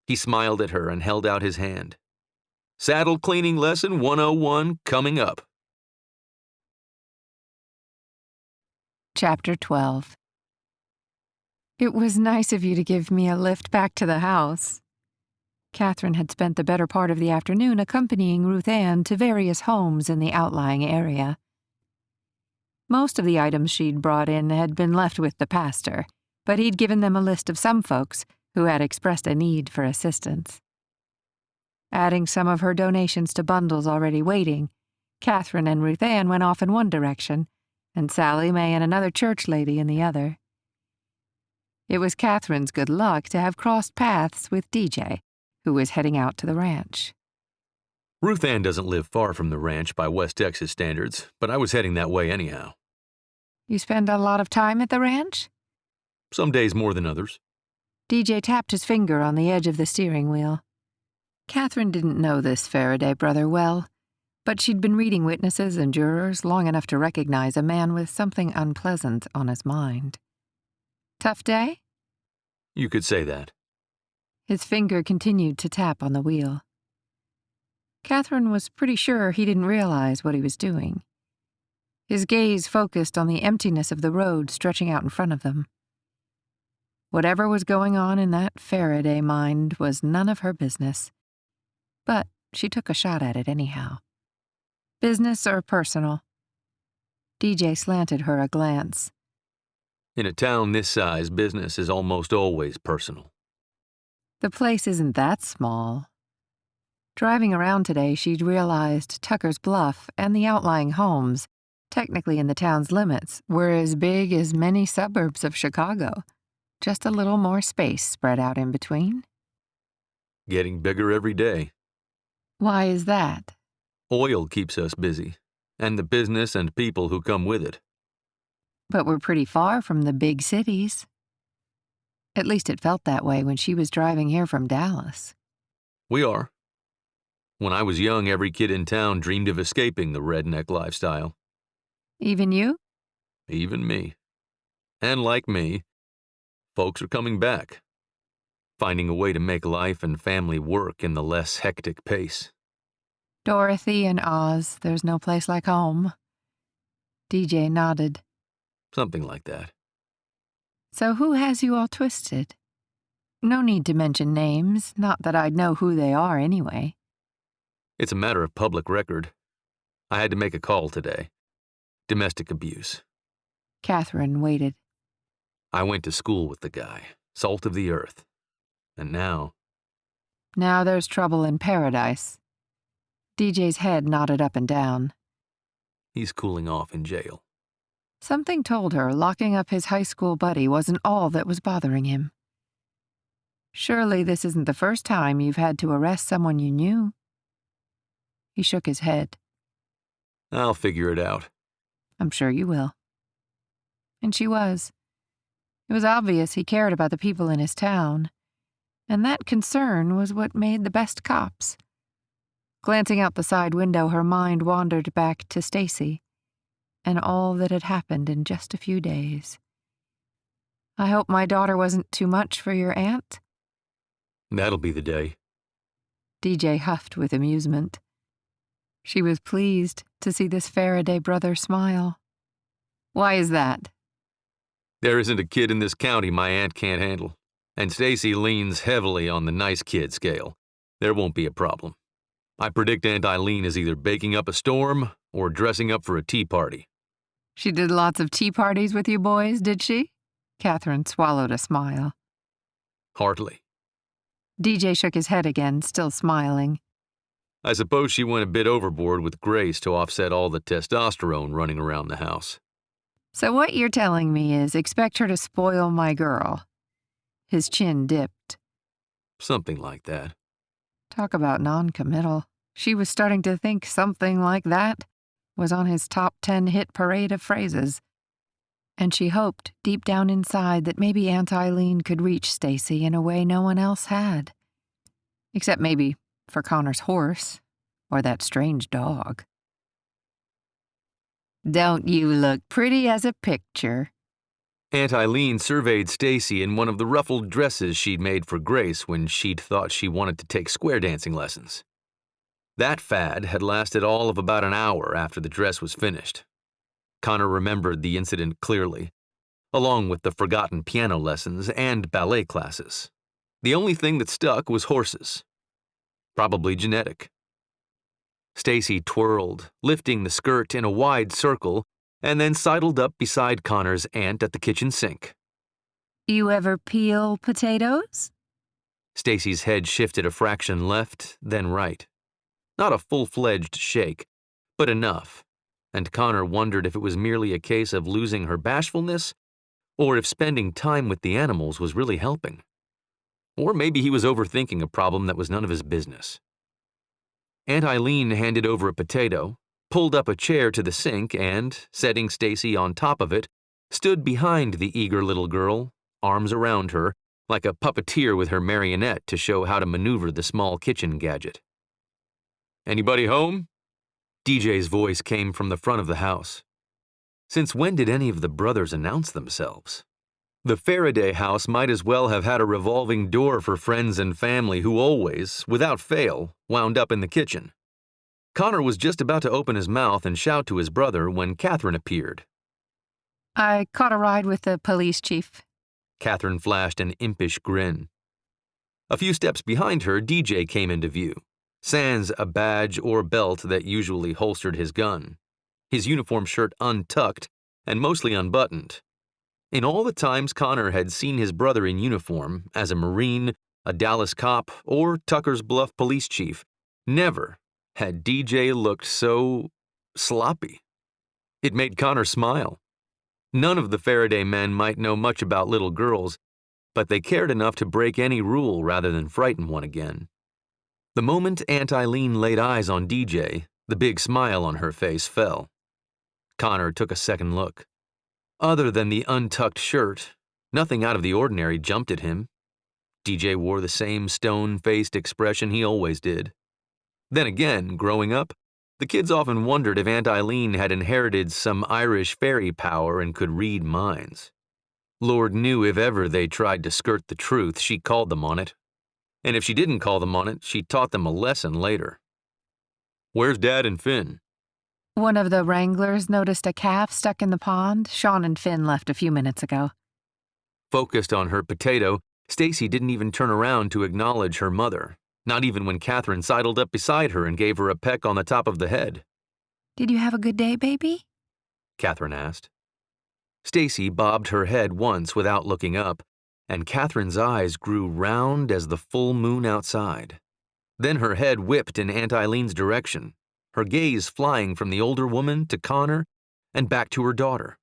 He smiled at her and held out his hand. Saddle cleaning lesson 101 coming up. Chapter 12. It was nice of you to give me a lift back to the house. Catherine had spent the better part of the afternoon accompanying Ruth Ann to various homes in the outlying area. Most of the items she'd brought in had been left with the pastor, but he'd given them a list of some folks who had expressed a need for assistance. Adding some of her donations to bundles already waiting, Catherine and Ruth Ann went off in one direction, and Sally Mae and another church lady in the other. It was Catherine's good luck to have crossed paths with DJ, who was heading out to the ranch. Ruth Ann doesn't live far from the ranch by West Texas standards, but I was heading that way anyhow. You spend a lot of time at the ranch? Some days more than others. DJ tapped his finger on the edge of the steering wheel. Catherine didn't know this Farraday brother well, but she'd been reading witnesses and jurors long enough to recognize a man with something unpleasant on his mind. Tough day? You could say that. His finger continued to tap on the wheel. Catherine was pretty sure he didn't realize what he was doing. His gaze focused on the emptiness of the road stretching out in front of them. Whatever was going on in that Farraday mind was none of her business. But she took a shot at it anyhow. Business or personal? DJ slanted her a glance. In a town this size, business is almost always personal. The place isn't that small. Driving around today, she'd realized Tucker's Bluff and the outlying homes, technically in the town's limits, were as big as many suburbs of Chicago. Just a little more space spread out in between. Getting bigger every day. Why is that? Oil keeps us busy, and the business and people who come with it. But we're pretty far from the big cities. At least it felt that way when she was driving here from Dallas. We are. When I was young, every kid in town dreamed of escaping the redneck lifestyle. Even you? Even me. And like me, folks are coming back, finding a way to make life and family work in the less hectic pace. Dorothy and Oz, there's no place like home. DJ nodded. Something like that. So who has you all twisted? No need to mention names, not that I'd know who they are anyway. It's a matter of public record. I had to make a call today. Domestic abuse. Catherine waited. I went to school with the guy, salt of the earth. And now... Now there's trouble in paradise. DJ's head nodded up and down. He's cooling off in jail. Something told her locking up his high school buddy wasn't all that was bothering him. Surely this isn't the first time you've had to arrest someone you knew. He shook his head. I'll figure it out. I'm sure you will. And she was. It was obvious he cared about the people in his town, and that concern was what made the best cops. Glancing out the side window, her mind wandered back to Stacy and all that had happened in just a few days. I hope my daughter wasn't too much for your aunt? That'll be the day. DJ huffed with amusement. She was pleased to see this Farraday brother smile. Why is that? There isn't a kid in this county my aunt can't handle, and Stacy leans heavily on the nice kid scale. There won't be a problem. I predict Aunt Eileen is either baking up a storm or dressing up for a tea party. She did lots of tea parties with you boys, did she? Catherine swallowed a smile. Hardly. DJ shook his head again, still smiling. I suppose she went a bit overboard with Grace to offset all the testosterone running around the house. So what you're telling me is expect her to spoil my girl. His chin dipped. Something like that. Talk about non-committal. She was starting to think something like that was on his top 10 hit parade of phrases. And she hoped deep down inside that maybe Aunt Eileen could reach Stacy in a way no one else had. Except maybe for Connor's horse or that strange dog. Don't you look pretty as a picture? Aunt Eileen surveyed Stacy in one of the ruffled dresses she'd made for Grace when she'd thought she wanted to take square dancing lessons. That fad had lasted all of about an hour after the dress was finished. Connor remembered the incident clearly, along with the forgotten piano lessons and ballet classes. The only thing that stuck was horses, Probably genetic. Stacy twirled, lifting the skirt in a wide circle, and then sidled up beside Connor's aunt at the kitchen sink. You ever peel potatoes? Stacy's head shifted a fraction left, then right. Not a full-fledged shake, but enough, and Connor wondered if it was merely a case of losing her bashfulness, or if spending time with the animals was really helping. Or maybe he was overthinking a problem that was none of his business. Aunt Eileen handed over a potato, pulled up a chair to the sink, and, setting Stacy on top of it, stood behind the eager little girl, arms around her, like a puppeteer with her marionette to show how to maneuver the small kitchen gadget. "Anybody home?" DJ's voice came from the front of the house. Since when did any of the brothers announce themselves? The Farraday house might as well have had a revolving door for friends and family who always, without fail, wound up in the kitchen. Connor was just about to open his mouth and shout to his brother when Catherine appeared. I caught a ride with the police chief. Catherine flashed an impish grin. A few steps behind her, DJ came into view, sans a badge or belt that usually holstered his gun, his uniform shirt untucked and mostly unbuttoned. In all the times Connor had seen his brother in uniform, as a Marine, a Dallas cop, or Tucker's Bluff police chief, never had DJ looked so sloppy. It made Connor smile. None of the Farraday men might know much about little girls, but they cared enough to break any rule rather than frighten one again. The moment Aunt Eileen laid eyes on DJ, the big smile on her face fell. Connor took a second look. Other than the untucked shirt, nothing out of the ordinary jumped at him. DJ wore the same stone-faced expression he always did. Then again, growing up, the kids often wondered if Aunt Eileen had inherited some Irish fairy power and could read minds. Lord knew if ever they tried to skirt the truth, she called them on it. And if she didn't call them on it, she taught them a lesson later. "Where's Dad and Finn?" One of the wranglers noticed a calf stuck in the pond. Sean and Finn left a few minutes ago. Focused on her potato, Stacy didn't even turn around to acknowledge her mother, not even when Catherine sidled up beside her and gave her a peck on the top of the head. Did you have a good day, baby? Catherine asked. Stacy bobbed her head once without looking up, and Catherine's eyes grew round as the full moon outside. Then her head whipped in Aunt Eileen's direction, her gaze flying from the older woman to Connor and back to her daughter.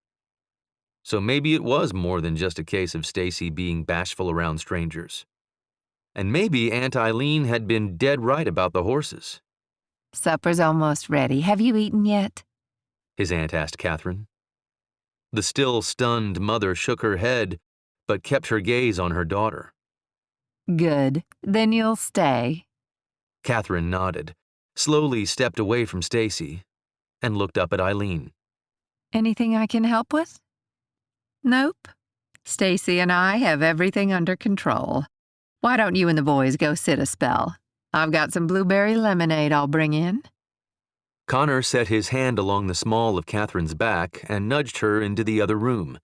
So maybe it was more than just a case of Stacy being bashful around strangers. And maybe Aunt Eileen had been dead right about the horses. Supper's almost ready. Have you eaten yet? His aunt asked Catherine. The still stunned mother shook her head, but kept her gaze on her daughter. Good. Then you'll stay. Catherine nodded, slowly stepped away from Stacy, and looked up at Eileen. Anything I can help with? Nope. Stacy and I have everything under control. Why don't you and the boys go sit a spell? I've got some blueberry lemonade I'll bring in. Connor set his hand along the small of Catherine's back and nudged her into the other room,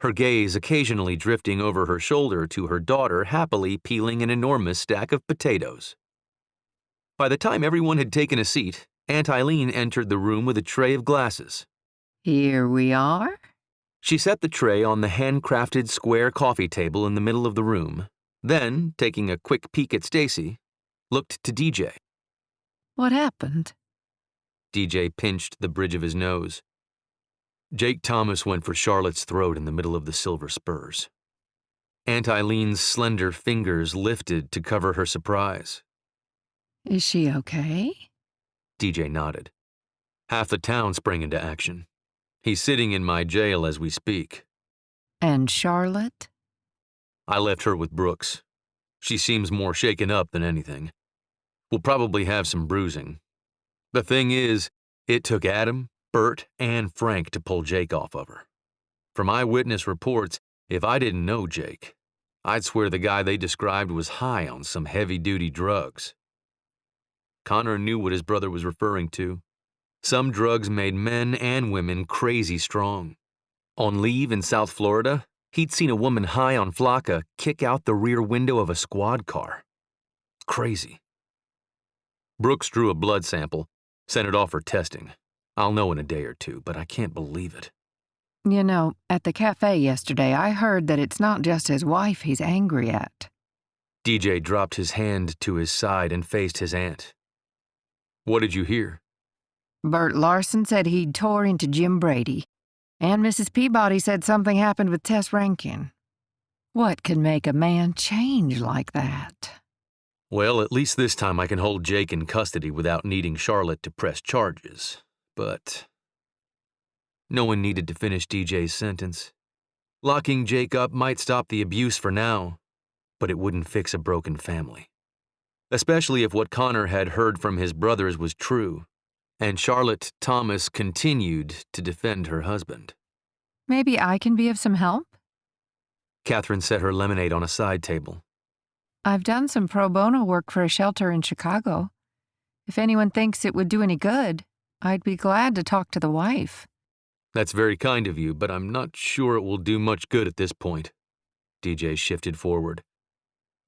her gaze occasionally drifting over her shoulder to her daughter happily peeling an enormous stack of potatoes. By the time everyone had taken a seat, Aunt Eileen entered the room with a tray of glasses. Here we are. She set the tray on the handcrafted square coffee table in the middle of the room, then, taking a quick peek at Stacy, looked to DJ. What happened? DJ pinched the bridge of his nose. Jake Thomas went for Charlotte's throat in the middle of the silver spurs. Aunt Eileen's slender fingers lifted to cover her surprise. Is she okay? DJ nodded. Half the town sprang into action. He's sitting in my jail as we speak. And Charlotte? I left her with Brooks. She seems more shaken up than anything. We'll probably have some bruising. The thing is, it took Adam, Bert, and Frank to pull Jake off of her. From eyewitness reports, if I didn't know Jake, I'd swear the guy they described was high on some heavy-duty drugs. Connor knew what his brother was referring to. Some drugs made men and women crazy strong. On leave in South Florida, he'd seen a woman high on Flocka kick out the rear window of a squad car. Crazy. Brooks drew a blood sample, sent it off for testing. I'll know in a day or two, but I can't believe it. You know, at the cafe yesterday, I heard that it's not just his wife he's angry at. DJ dropped his hand to his side and faced his aunt. What did you hear? Bert Larson said he'd tore into Jim Brady, and Mrs. Peabody said something happened with Tess Rankin. What can make a man change like that? Well, at least this time I can hold Jake in custody without needing Charlotte to press charges. But no one needed to finish DJ's sentence. Locking Jake up might stop the abuse for now, but it wouldn't fix a broken family. Especially if what Connor had heard from his brothers was true, and Charlotte Thomas continued to defend her husband. Maybe I can be of some help? Catherine set her lemonade on a side table. I've done some pro bono work for a shelter in Chicago. If anyone thinks it would do any good, I'd be glad to talk to the wife. That's very kind of you, but I'm not sure it will do much good at this point. DJ shifted forward.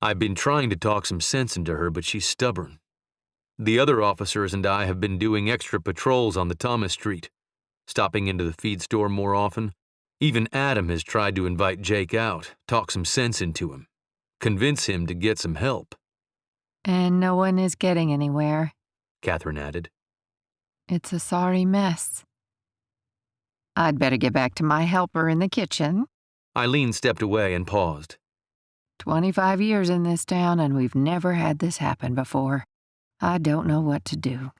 I've been trying to talk some sense into her, but she's stubborn. The other officers and I have been doing extra patrols on the Thomas Street, stopping into the feed store more often. Even Adam has tried to invite Jake out, talk some sense into him, convince him to get some help. And no one is getting anywhere, Catherine added. It's a sorry mess. I'd better get back to my helper in the kitchen. Eileen stepped away and paused. 25 years in this town, and we've never had this happen before. I don't know what to do.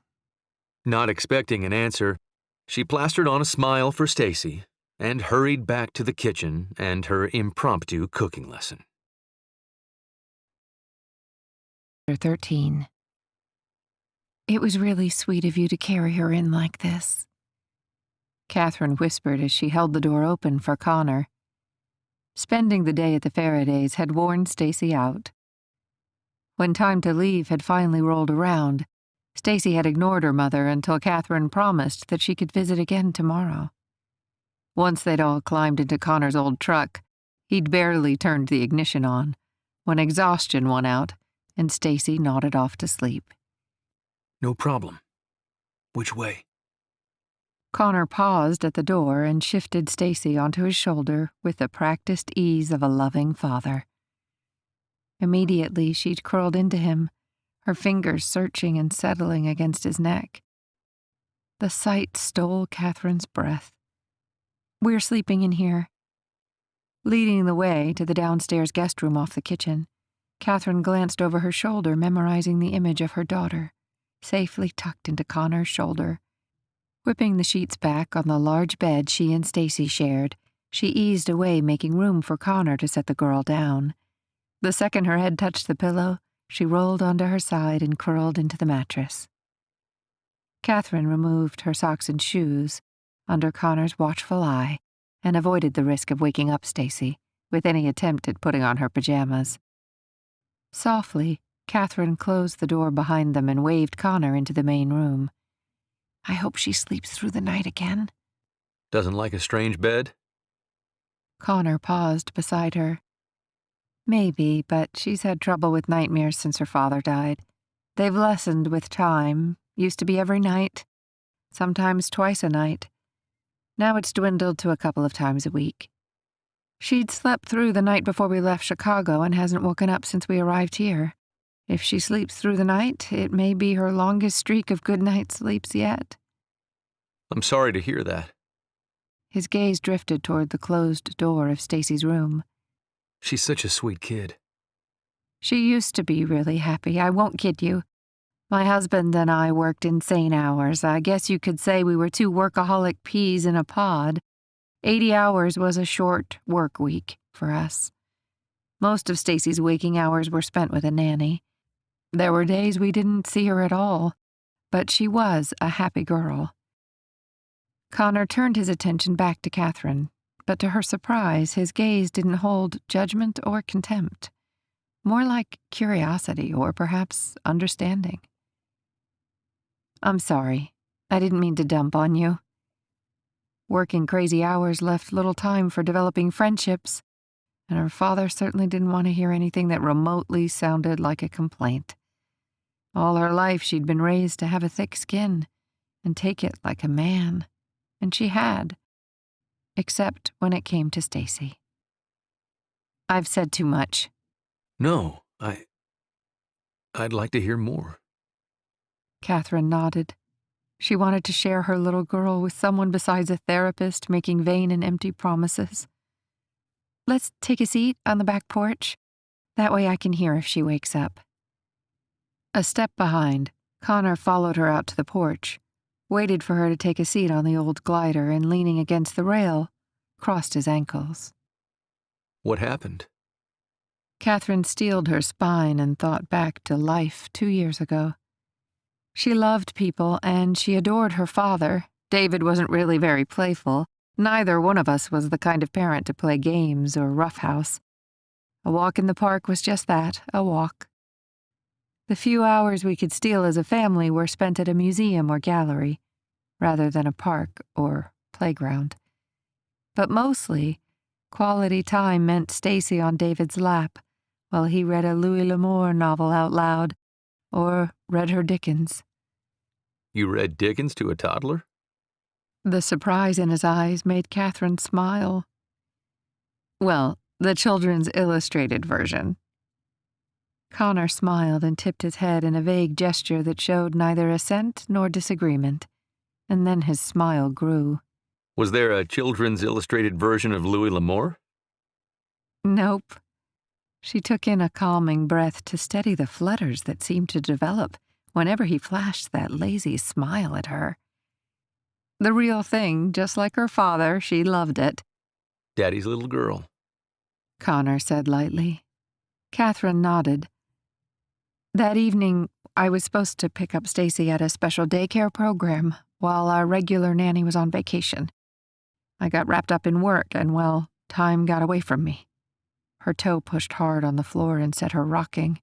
Not expecting an answer, she plastered on a smile for Stacy and hurried back to the kitchen and her impromptu cooking lesson. 13. It was really sweet of you to carry her in like this, Catherine whispered as she held the door open for Connor. Spending the day at the Faradays had worn Stacy out. When time to leave had finally rolled around, Stacy had ignored her mother until Catherine promised that she could visit again tomorrow. Once they'd all climbed into Connor's old truck, he'd barely turned the ignition on when exhaustion won out and Stacy nodded off to sleep. No problem. Which way? Connor paused at the door and shifted Stacy onto his shoulder with the practiced ease of a loving father. Immediately, she'd curled into him, her fingers searching and settling against his neck. The sight stole Catherine's breath. We're sleeping in here. Leading the way to the downstairs guest room off the kitchen, Catherine glanced over her shoulder, memorizing the image of her daughter, safely tucked into Connor's shoulder. Whipping the sheets back on the large bed she and Stacy shared, she eased away, making room for Connor to set the girl down. The second her head touched the pillow, she rolled onto her side and curled into the mattress. Catherine removed her socks and shoes under Connor's watchful eye and avoided the risk of waking up Stacy with any attempt at putting on her pajamas. Softly, Catherine closed the door behind them and waved Connor into the main room. I hope she sleeps through the night again. Doesn't like a strange bed? Connor paused beside her. Maybe, but she's had trouble with nightmares since her father died. They've lessened with time. Used to be every night, sometimes twice a night. Now it's dwindled to a couple of times a week. She'd slept through the night before we left Chicago and hasn't woken up since we arrived here. If she sleeps through the night, it may be her longest streak of good night sleeps yet. I'm sorry to hear that. His gaze drifted toward the closed door of Stacy's room. She's such a sweet kid. She used to be really happy, I won't kid you. My husband and I worked insane hours. I guess you could say we were two workaholic peas in a pod. 80 hours was a short work week for us. Most of Stacy's waking hours were spent with a nanny. There were days we didn't see her at all, but she was a happy girl. Connor turned his attention back to Catherine, but to her surprise, his gaze didn't hold judgment or contempt. More like curiosity or perhaps understanding. I'm sorry. I didn't mean to dump on you. Working crazy hours left little time for developing friendships, and her father certainly didn't want to hear anything that remotely sounded like a complaint. All her life she'd been raised to have a thick skin and take it like a man, and she had, except when it came to Stacy. I've said too much. No, I'd like to hear more. Catherine nodded. She wanted to share her little girl with someone besides a therapist making vain and empty promises. Let's take a seat on the back porch. That way I can hear if she wakes up. A step behind, Connor followed her out to the porch, waited for her to take a seat on the old glider, and leaning against the rail, crossed his ankles. What happened? Catherine steeled her spine and thought back to life 2 years ago. She loved people, and she adored her father. David wasn't really very playful. Neither one of us was the kind of parent to play games or roughhouse. A walk in the park was just that, a walk. The few hours we could steal as a family were spent at a museum or gallery, rather than a park or playground. But mostly, quality time meant Stacy on David's lap, while he read a Louis L'Amour novel out loud, or read her Dickens. You read Dickens to a toddler? The surprise in his eyes made Catherine smile. Well, the children's illustrated version. Connor smiled and tipped his head in a vague gesture that showed neither assent nor disagreement, and then his smile grew. Was there a children's illustrated version of Louis L'Amour? Nope. She took in a calming breath to steady the flutters that seemed to develop whenever he flashed that lazy smile at her. The real thing, just like her father, she loved it. Daddy's little girl. Connor said lightly. Catherine nodded. That evening, I was supposed to pick up Stacy at a special daycare program while our regular nanny was on vacation. I got wrapped up in work and, well, time got away from me. Her toe pushed hard on the floor and set her rocking.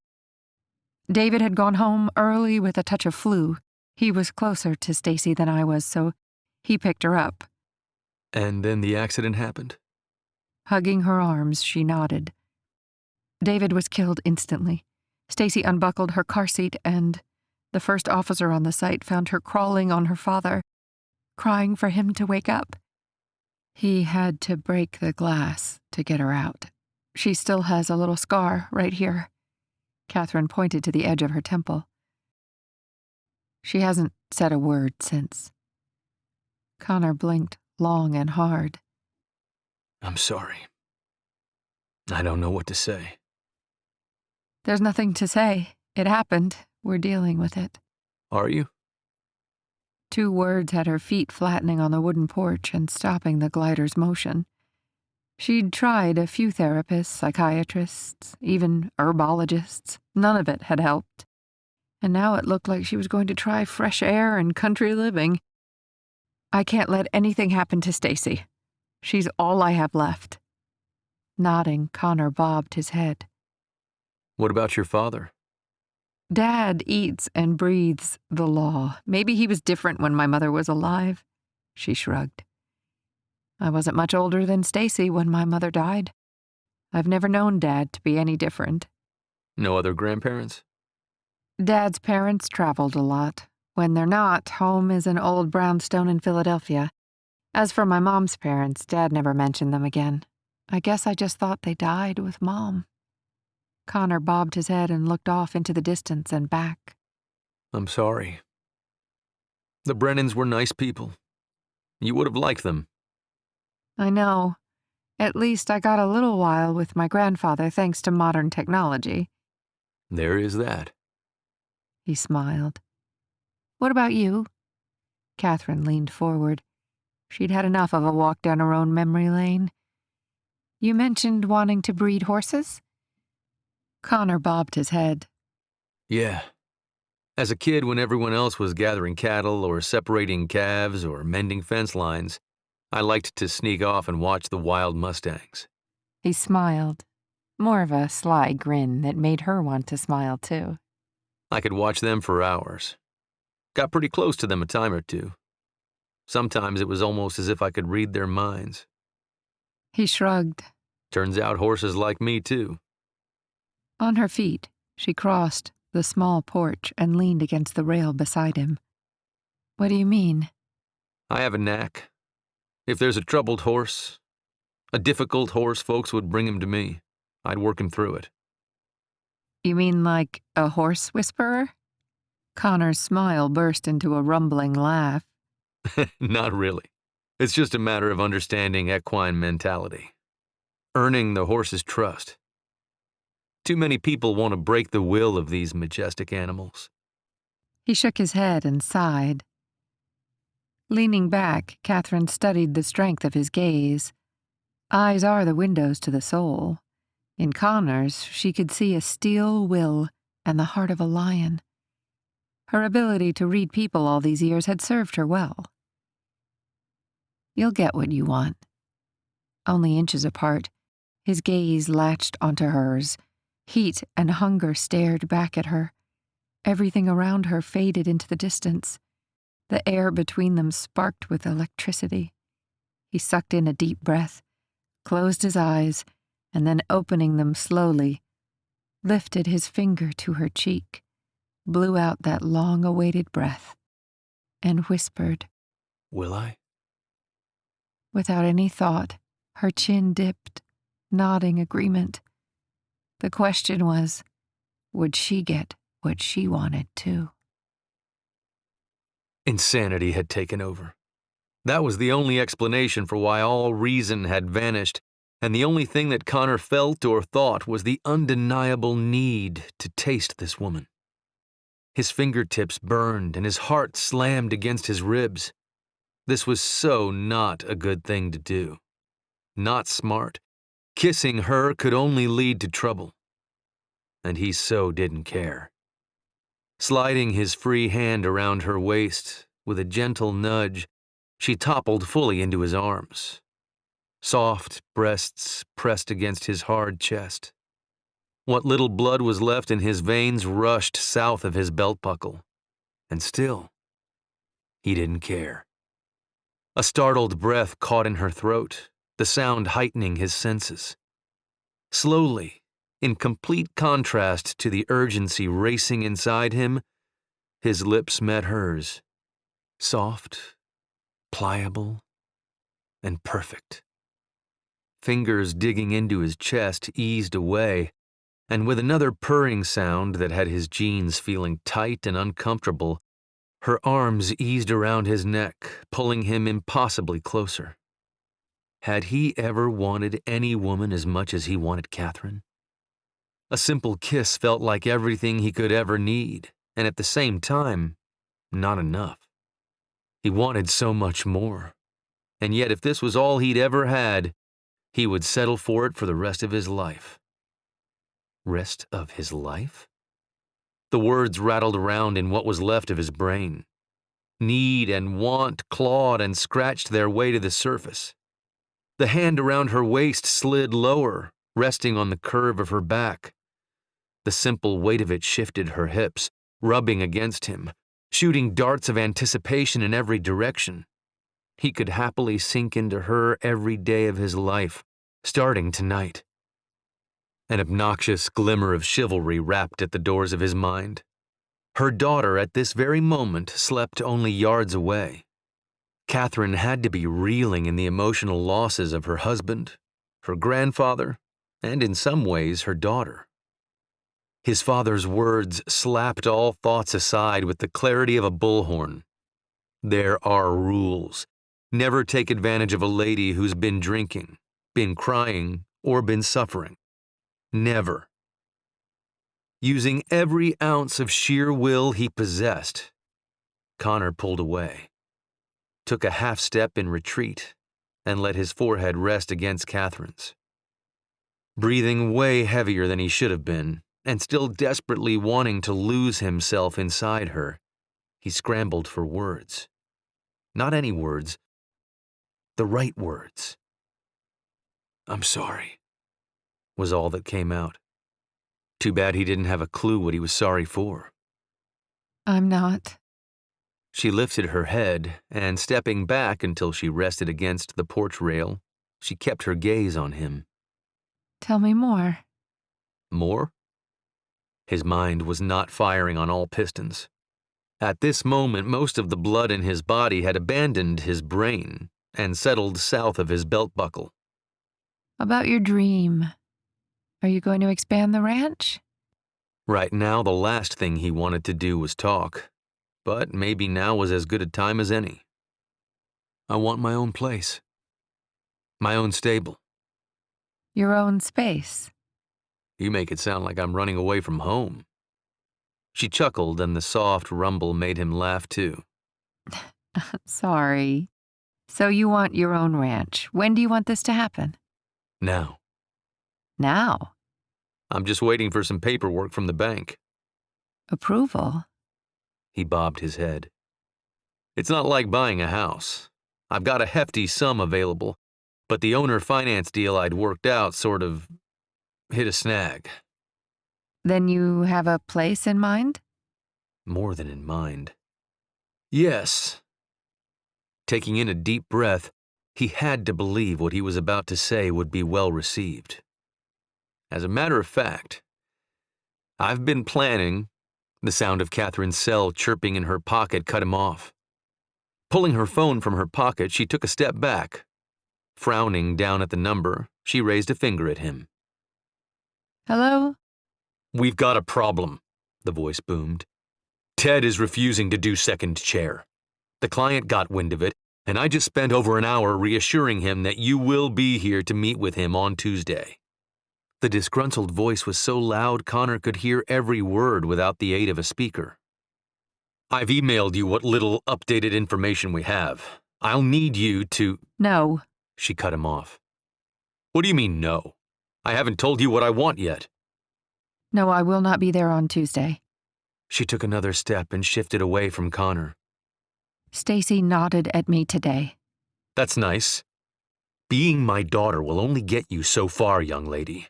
David had gone home early with a touch of flu. He was closer to Stacy than I was, so he picked her up. And then the accident happened? Hugging her arms, she nodded. David was killed instantly. Stacy unbuckled her car seat, and the first officer on the site found her crawling on her father, crying for him to wake up. He had to break the glass to get her out. She still has a little scar right here. Catherine pointed to the edge of her temple. She hasn't said a word since. Connor blinked long and hard. I'm sorry. I don't know what to say. There's nothing to say. It happened. We're dealing with it. Are you? 2 words had her feet flattening on the wooden porch and stopping the glider's motion. She'd tried a few therapists, psychiatrists, even herbologists. None of it had helped. And now it looked like she was going to try fresh air and country living. I can't let anything happen to Stacy. She's all I have left. Nodding, Connor bobbed his head. What about your father? Dad eats and breathes the law. Maybe he was different when my mother was alive. She shrugged. I wasn't much older than Stacy when my mother died. I've never known Dad to be any different. No other grandparents? Dad's parents traveled a lot. When they're not, home is an old brownstone in Philadelphia. As for my mom's parents, Dad never mentioned them again. I guess I just thought they died with Mom. Connor bobbed his head and looked off into the distance and back. I'm sorry. The Brennans were nice people. You would have liked them. I know. At least I got a little while with my grandfather thanks to modern technology. There is that. He smiled. What about you? Catherine leaned forward. She'd had enough of a walk down her own memory lane. You mentioned wanting to breed horses? Connor bobbed his head. Yeah. As a kid, when everyone else was gathering cattle or separating calves or mending fence lines, I liked to sneak off and watch the wild mustangs. He smiled, more of a sly grin that made her want to smile too. I could watch them for hours. Got pretty close to them a time or two. Sometimes it was almost as if I could read their minds. He shrugged. Turns out horses like me too. On her feet, she crossed the small porch and leaned against the rail beside him. What do you mean? I have a knack. If there's a troubled horse, a difficult horse, folks would bring him to me. I'd work him through it. You mean like a horse whisperer? Connor's smile burst into a rumbling laugh. Not really. It's just a matter of understanding equine mentality. Earning the horse's trust. Too many people want to break the will of these majestic animals. He shook his head and sighed. Leaning back, Catherine studied the strength of his gaze. Eyes are the windows to the soul. In Connor's, she could see a steel will and the heart of a lion. Her ability to read people all these years had served her well. You'll get what you want. Only inches apart, his gaze latched onto hers. Heat and hunger stared back at her. Everything around her faded into the distance. The air between them sparked with electricity. He sucked in a deep breath, closed his eyes, and then opening them slowly, lifted his finger to her cheek, blew out that long-awaited breath, and whispered, Will I? Without any thought, her chin dipped, nodding agreement. The question was, would she get what she wanted too? Insanity had taken over. That was the only explanation for why all reason had vanished, and the only thing that Connor felt or thought was the undeniable need to taste this woman. His fingertips burned and his heart slammed against his ribs. This was so not a good thing to do. Not smart. Kissing her could only lead to trouble. And he so didn't care. Sliding his free hand around her waist, with a gentle nudge, she toppled fully into his arms. Soft breasts pressed against his hard chest. What little blood was left in his veins rushed south of his belt buckle. And still, he didn't care. A startled breath caught in her throat, the sound heightening his senses. Slowly, in complete contrast to the urgency racing inside him, his lips met hers, soft, pliable, and perfect. Fingers digging into his chest eased away, and with another purring sound that had his jeans feeling tight and uncomfortable, her arms eased around his neck, pulling him impossibly closer. Had he ever wanted any woman as much as he wanted Catherine? A simple kiss felt like everything he could ever need, and at the same time, not enough. He wanted so much more, and yet if this was all he'd ever had, he would settle for it for the rest of his life. Rest of his life? The words rattled around in what was left of his brain. Need and want clawed and scratched their way to the surface. The hand around her waist slid lower, resting on the curve of her back. The simple weight of it shifted her hips, rubbing against him, shooting darts of anticipation in every direction. He could happily sink into her every day of his life, starting tonight. An obnoxious glimmer of chivalry rapped at the doors of his mind. Her daughter at this very moment slept only yards away. Catherine had to be reeling in the emotional losses of her husband, her grandfather, and in some ways her daughter. His father's words slapped all thoughts aside with the clarity of a bullhorn. There are rules. Never take advantage of a lady who's been drinking, been crying, or been suffering. Never. Using every ounce of sheer will he possessed, Connor pulled away, took a half step in retreat, and let his forehead rest against Catherine's. Breathing way heavier than he should have been, and still desperately wanting to lose himself inside her, he scrambled for words. Not any words, the right words. "I'm sorry," was all that came out. Too bad he didn't have a clue what he was sorry for. I'm not. She lifted her head, and stepping back until she rested against the porch rail, she kept her gaze on him. Tell me more. More? His mind was not firing on all pistons. At this moment, most of the blood in his body had abandoned his brain and settled south of his belt buckle. About your dream. Are you going to expand the ranch? Right now, the last thing he wanted to do was talk, but maybe now was as good a time as any. I want my own place. My own stable. Your own space. You make it sound like I'm running away from home. She chuckled, and the soft rumble made him laugh too. Sorry. So you want your own ranch. When do you want this to happen? Now. Now. I'm just waiting for some paperwork from the bank. Approval? He bobbed his head. It's not like buying a house. I've got a hefty sum available, but the owner finance deal I'd worked out sort of hit a snag. Then you have a place in mind? More than in mind. Yes. Taking in a deep breath, he had to believe what he was about to say would be well received. As a matter of fact, I've been planning. The sound of Catherine's cell chirping in her pocket cut him off. Pulling her phone from her pocket, she took a step back. Frowning down at the number, she raised a finger at him. Hello? We've got a problem, the voice boomed. Ted is refusing to do second chair. The client got wind of it, and I just spent over an hour reassuring him that you will be here to meet with him on Tuesday. The disgruntled voice was so loud Connor could hear every word without the aid of a speaker. I've emailed you what little updated information we have. I'll need you to— No. She cut him off. What do you mean, no? I haven't told you what I want yet. No, I will not be there on Tuesday. She took another step and shifted away from Connor. Stacy nodded at me today. That's nice. Being my daughter will only get you so far, young lady.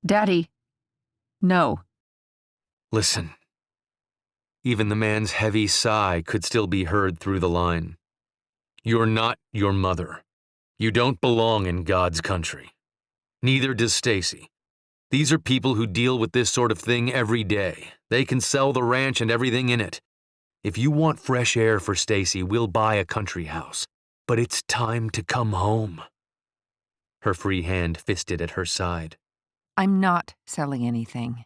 Daddy. No. Listen. Even the man's heavy sigh could still be heard through the line. You're not your mother. You don't belong in God's country. Neither does Stacy. These are people who deal with this sort of thing every day. They can sell the ranch and everything in it. If you want fresh air for Stacy, we'll buy a country house. But it's time to come home. Her free hand fisted at her side. I'm not selling anything.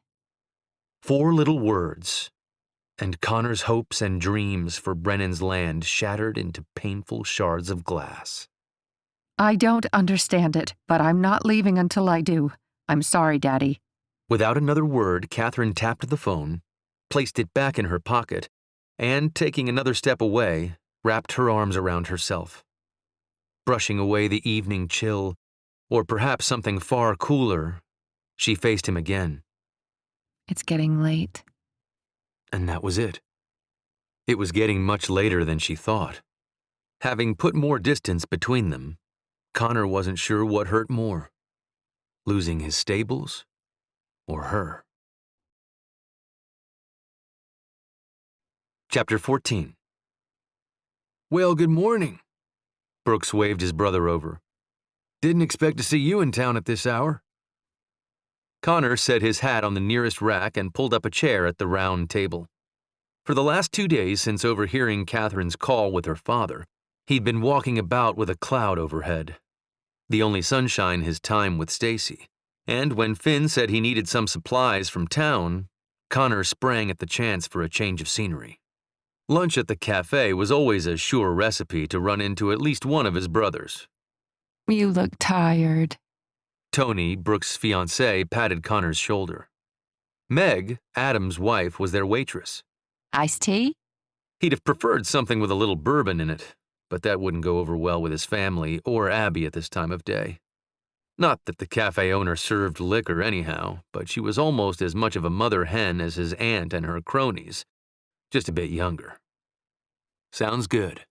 4 little words, and Connor's hopes and dreams for Brennan's land shattered into painful shards of glass. I don't understand it, but I'm not leaving until I do. I'm sorry, Daddy. Without another word, Catherine tapped the phone, placed it back in her pocket, and, taking another step away, wrapped her arms around herself. Brushing away the evening chill, or perhaps something far cooler, she faced him again. It's getting late. And that was it. It was getting much later than she thought. Having put more distance between them, Connor wasn't sure what hurt more, losing his stables or her. Chapter 14. Well, good morning. Brooks waved his brother over. Didn't expect to see you in town at this hour. Connor set his hat on the nearest rack and pulled up a chair at the round table. For the last 2 days since overhearing Catherine's call with her father, he'd been walking about with a cloud overhead. The only sunshine his time with Stacy. And when Finn said he needed some supplies from town, Connor sprang at the chance for a change of scenery. Lunch at the cafe was always a sure recipe to run into at least one of his brothers. You look tired. Tony, Brooks' fiancée, patted Connor's shoulder. Meg, Adam's wife, was their waitress. Iced tea? He'd have preferred something with a little bourbon in it, but that wouldn't go over well with his family or Abby at this time of day. Not that the cafe owner served liquor anyhow, but she was almost as much of a mother hen as his aunt and her cronies, just a bit younger. Sounds good.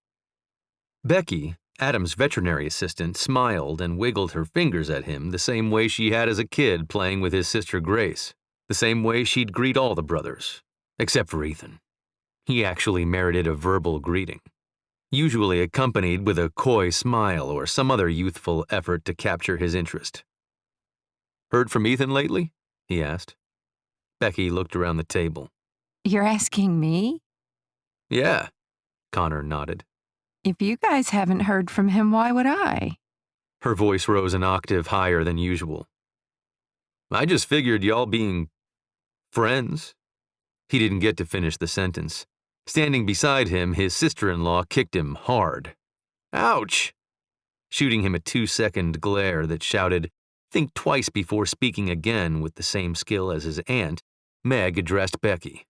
Becky, Adam's veterinary assistant, smiled and wiggled her fingers at him the same way she had as a kid playing with his sister Grace, the same way she'd greet all the brothers, except for Ethan. He actually merited a verbal greeting, usually accompanied with a coy smile or some other youthful effort to capture his interest. Heard from Ethan lately? He asked. Becky looked around the table. You're asking me? Yeah, Connor nodded. If you guys haven't heard from him, why would I? Her voice rose an octave higher than usual. I just figured y'all being friends. He didn't get to finish the sentence. Standing beside him, his sister-in-law kicked him hard. Ouch! Shooting him a 2-second glare that shouted, "Think twice before speaking again," with the same skill as his aunt, Meg addressed Becky.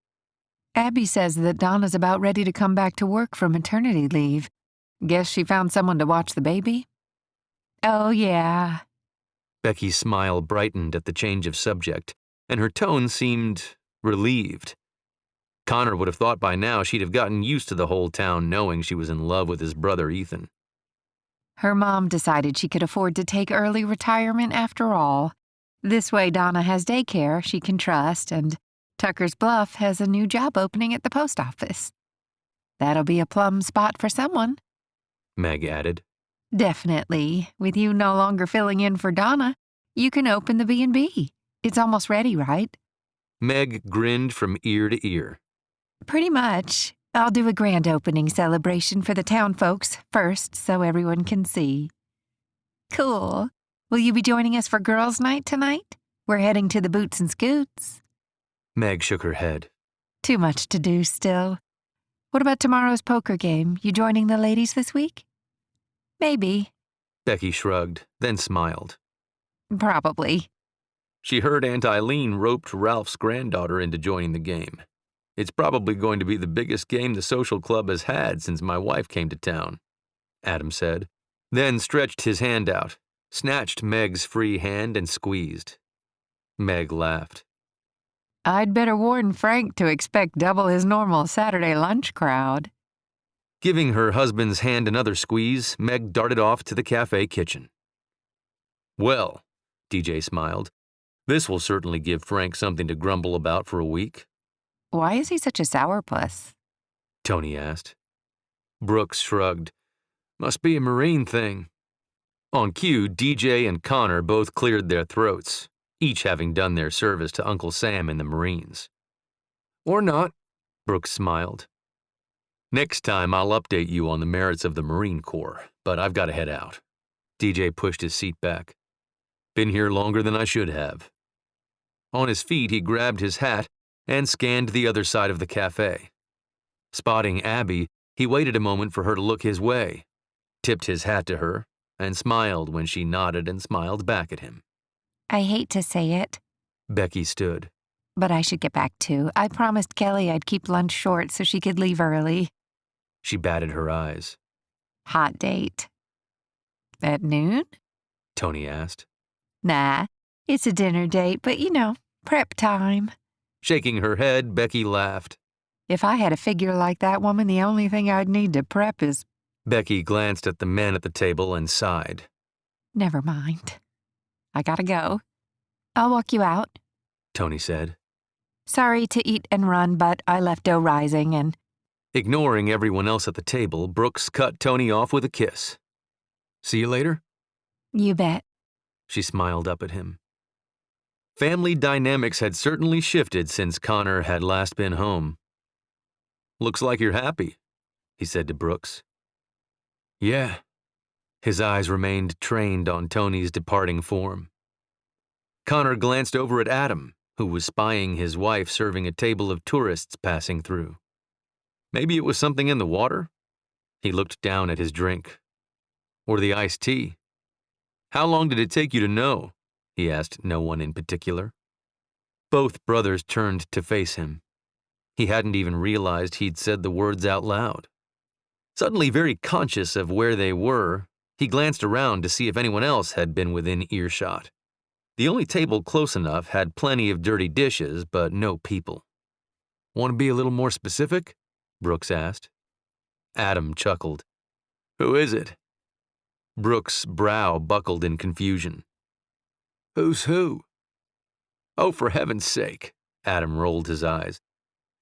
Abby says that Donna's about ready to come back to work from maternity leave. Guess she found someone to watch the baby? Oh, yeah. Becky's smile brightened at the change of subject, and her tone seemed relieved. Connor would have thought by now she'd have gotten used to the whole town knowing she was in love with his brother Ethan. Her mom decided she could afford to take early retirement after all. This way Donna has daycare she can trust, and Tucker's Bluff has a new job opening at the post office. That'll be a plum spot for someone. Meg added. Definitely. With you no longer filling in for Donna, you can open the B&B. It's almost ready, right? Meg grinned from ear to ear. Pretty much. I'll do a grand opening celebration for the town folks first so everyone can see. Cool. Will you be joining us for girls' night tonight? We're heading to the Boots and Scoots. Meg shook her head. Too much to do still. What about tomorrow's poker game? You joining the ladies this week? Maybe. Becky shrugged, then smiled. Probably. She heard Aunt Eileen roped Ralph's granddaughter into joining the game. It's probably going to be the biggest game the social club has had since my wife came to town, Adam said, then stretched his hand out, snatched Meg's free hand and squeezed. Meg laughed. I'd better warn Frank to expect double his normal Saturday lunch crowd. Giving her husband's hand another squeeze, Meg darted off to the cafe kitchen. Well, DJ smiled, this will certainly give Frank something to grumble about for a week. Why is he such a sourpuss? Tony asked. Brooks shrugged. Must be a Marine thing. On cue, DJ and Connor both cleared their throats, each having done their service to Uncle Sam in the Marines. Or not, Brooks smiled. Next time I'll update you on the merits of the Marine Corps, but I've got to head out. DJ pushed his seat back. Been here longer than I should have. On his feet, he grabbed his hat and scanned the other side of the cafe. Spotting Abby, he waited a moment for her to look his way, tipped his hat to her, and smiled when she nodded and smiled back at him. I hate to say it. Becky stood. But I should get back too. I promised Kelly I'd keep lunch short so she could leave early. She batted her eyes. Hot date. At noon? Tony asked. Nah, it's a dinner date, but prep time. Shaking her head, Becky laughed. If I had a figure like that woman, the only thing I'd need to prep is... Becky glanced at the men at the table and sighed. Never mind. I gotta go. I'll walk you out, Tony said. Sorry to eat and run, but I left dough rising and... Ignoring everyone else at the table, Brooks cut Tony off with a kiss. See you later? You bet. She smiled up at him. Family dynamics had certainly shifted since Connor had last been home. Looks like you're happy, he said to Brooks. Yeah. His eyes remained trained on Tony's departing form. Connor glanced over at Adam, who was spying his wife serving a table of tourists passing through. Maybe it was something in the water? He looked down at his drink. Or the iced tea. How long did it take you to know? He asked no one in particular. Both brothers turned to face him. He hadn't even realized he'd said the words out loud. Suddenly very conscious of where they were, he glanced around to see if anyone else had been within earshot. The only table close enough had plenty of dirty dishes, but no people. Want to be a little more specific? Brooks asked. Adam chuckled. Who is it? Brooks' brow buckled in confusion. Who's who? Oh, for heaven's sake, Adam rolled his eyes.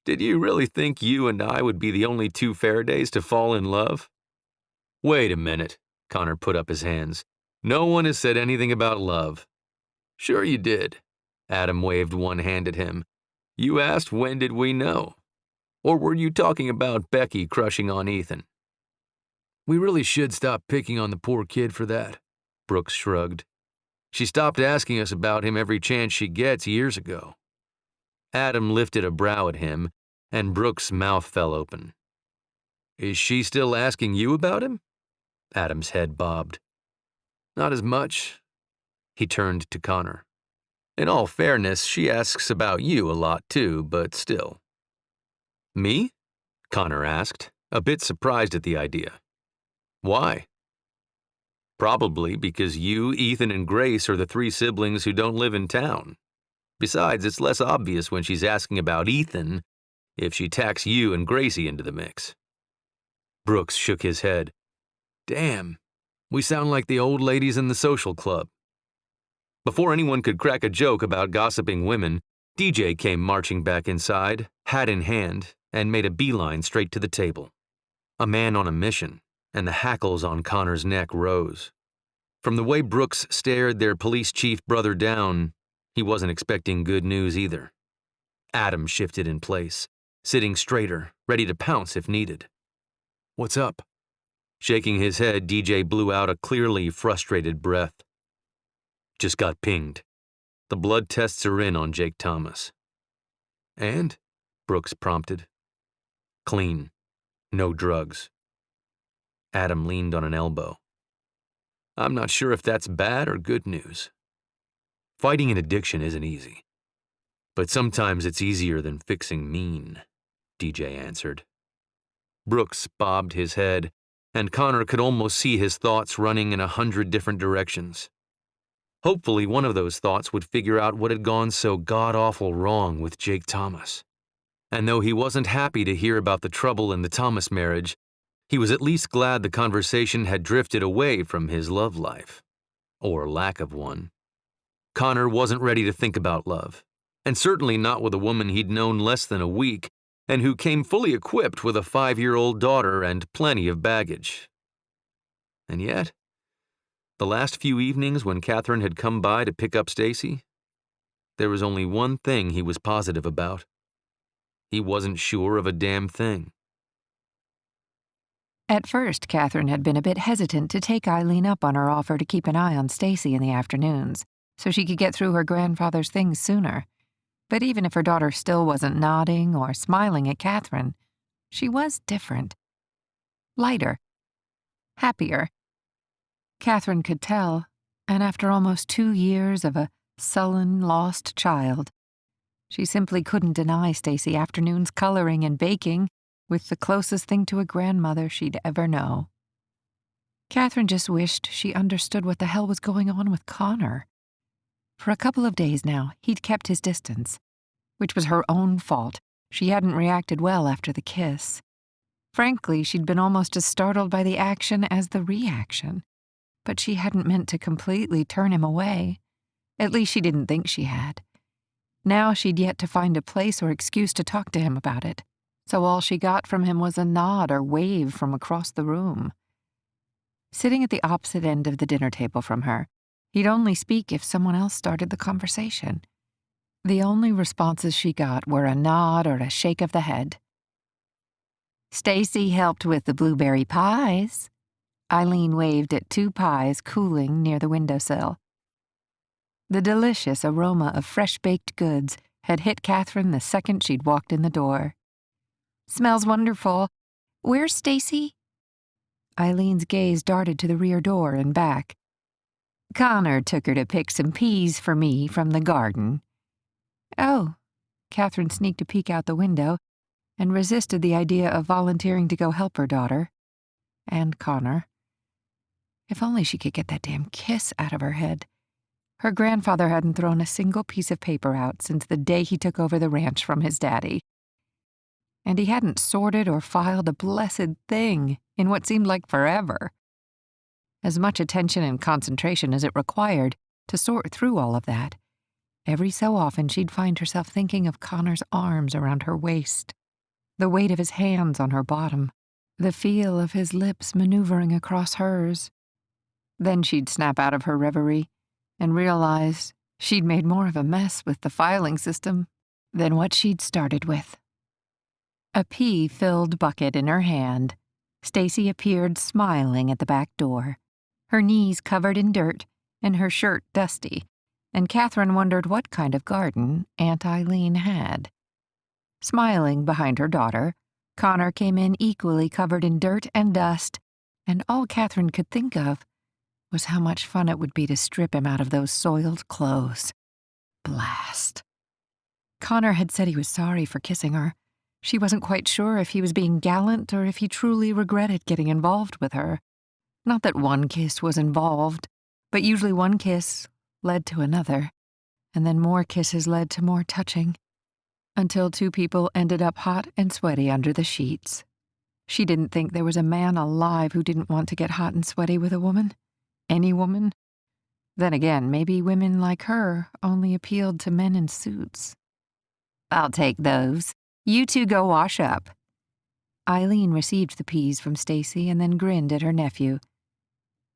Did you really think you and I would be the only two Faradays to fall in love? Wait a minute, Connor put up his hands. No one has said anything about love. Sure you did. Adam waved one hand at him. You asked when did we know? Or were you talking about Becky crushing on Ethan? We really should stop picking on the poor kid for that, Brooks shrugged. She stopped asking us about him every chance she gets years ago. Adam lifted a brow at him, and Brooks' mouth fell open. Is she still asking you about him? Adam's head bobbed. Not as much. He turned to Connor. In all fairness, she asks about you a lot too, but still. Me? Connor asked, a bit surprised at the idea. Why? Probably because you, Ethan, and Grace are the three siblings who don't live in town. Besides, it's less obvious when she's asking about Ethan if she tacks you and Gracie into the mix. Brooks shook his head. Damn, we sound like the old ladies in the social club. Before anyone could crack a joke about gossiping women, DJ came marching back inside, hat in hand, and made a beeline straight to the table. A man on a mission, and the hackles on Connor's neck rose. From the way Brooks stared their police chief brother down, he wasn't expecting good news either. Adam shifted in place, sitting straighter, ready to pounce if needed. What's up? Shaking his head, DJ blew out a clearly frustrated breath. Just got pinged. The blood tests are in on Jake Thomas. And? Brooks prompted. Clean. No drugs. Adam leaned on an elbow. I'm not sure if that's bad or good news. Fighting an addiction isn't easy. But sometimes it's easier than fixing mean, DJ answered. Brooks bobbed his head, and Connor could almost see his thoughts running in 100 different directions. Hopefully one of those thoughts would figure out what had gone so god-awful wrong with Jake Thomas. And though he wasn't happy to hear about the trouble in the Thomas marriage, he was at least glad the conversation had drifted away from his love life. Or lack of one. Connor wasn't ready to think about love, and certainly not with a woman he'd known less than a week, and who came fully equipped with a 5-year-old daughter and plenty of baggage. And yet, the last few evenings when Catherine had come by to pick up Stacy, there was only one thing he was positive about. He wasn't sure of a damn thing. At first, Catherine had been a bit hesitant to take Eileen up on her offer to keep an eye on Stacy in the afternoons, so she could get through her grandfather's things sooner. But even if her daughter still wasn't nodding or smiling at Catherine, she was different. Lighter. Happier. Catherine could tell, and after almost 2 years of a sullen, lost child, she simply couldn't deny Stacy afternoons coloring and baking with the closest thing to a grandmother she'd ever know. Catherine just wished she understood what the hell was going on with Connor. For a couple of days now, he'd kept his distance, which was her own fault. She hadn't reacted well after the kiss. Frankly, she'd been almost as startled by the action as the reaction. But she hadn't meant to completely turn him away. At least she didn't think she had. Now she'd yet to find a place or excuse to talk to him about it, so all she got from him was a nod or wave from across the room. Sitting at the opposite end of the dinner table from her, he'd only speak if someone else started the conversation. The only responses she got were a nod or a shake of the head. Stacy helped with the blueberry pies. Eileen waved at 2 pies cooling near the windowsill. The delicious aroma of fresh-baked goods had hit Catherine the second she'd walked in the door. Smells wonderful. Where's Stacy? Eileen's gaze darted to the rear door and back. Connor took her to pick some peas for me from the garden. Oh. Catherine sneaked a peek out the window and resisted the idea of volunteering to go help her daughter. And Connor. If only she could get that damn kiss out of her head. Her grandfather hadn't thrown a single piece of paper out since the day he took over the ranch from his daddy. And he hadn't sorted or filed a blessed thing in what seemed like forever. As much attention and concentration as it required to sort through all of that, every so often she'd find herself thinking of Connor's arms around her waist, the weight of his hands on her bottom, the feel of his lips maneuvering across hers. Then she'd snap out of her reverie and realize she'd made more of a mess with the filing system than what she'd started with. A pea-filled bucket in her hand, Stacy appeared smiling at the back door, her knees covered in dirt and her shirt dusty, and Catherine wondered what kind of garden Aunt Eileen had. Smiling behind her daughter, Connor came in equally covered in dirt and dust, and all Catherine could think of was how much fun it would be to strip him out of those soiled clothes. Blast. Connor had said he was sorry for kissing her. She wasn't quite sure if he was being gallant or if he truly regretted getting involved with her. Not that one kiss was involved, but usually one kiss led to another, and then more kisses led to more touching, until two people ended up hot and sweaty under the sheets. She didn't think there was a man alive who didn't want to get hot and sweaty with a woman. Any woman. Then again, maybe women like her only appealed to men in suits. "I'll take those. You two go wash up." Eileen received the peas from Stacy and then grinned at her nephew.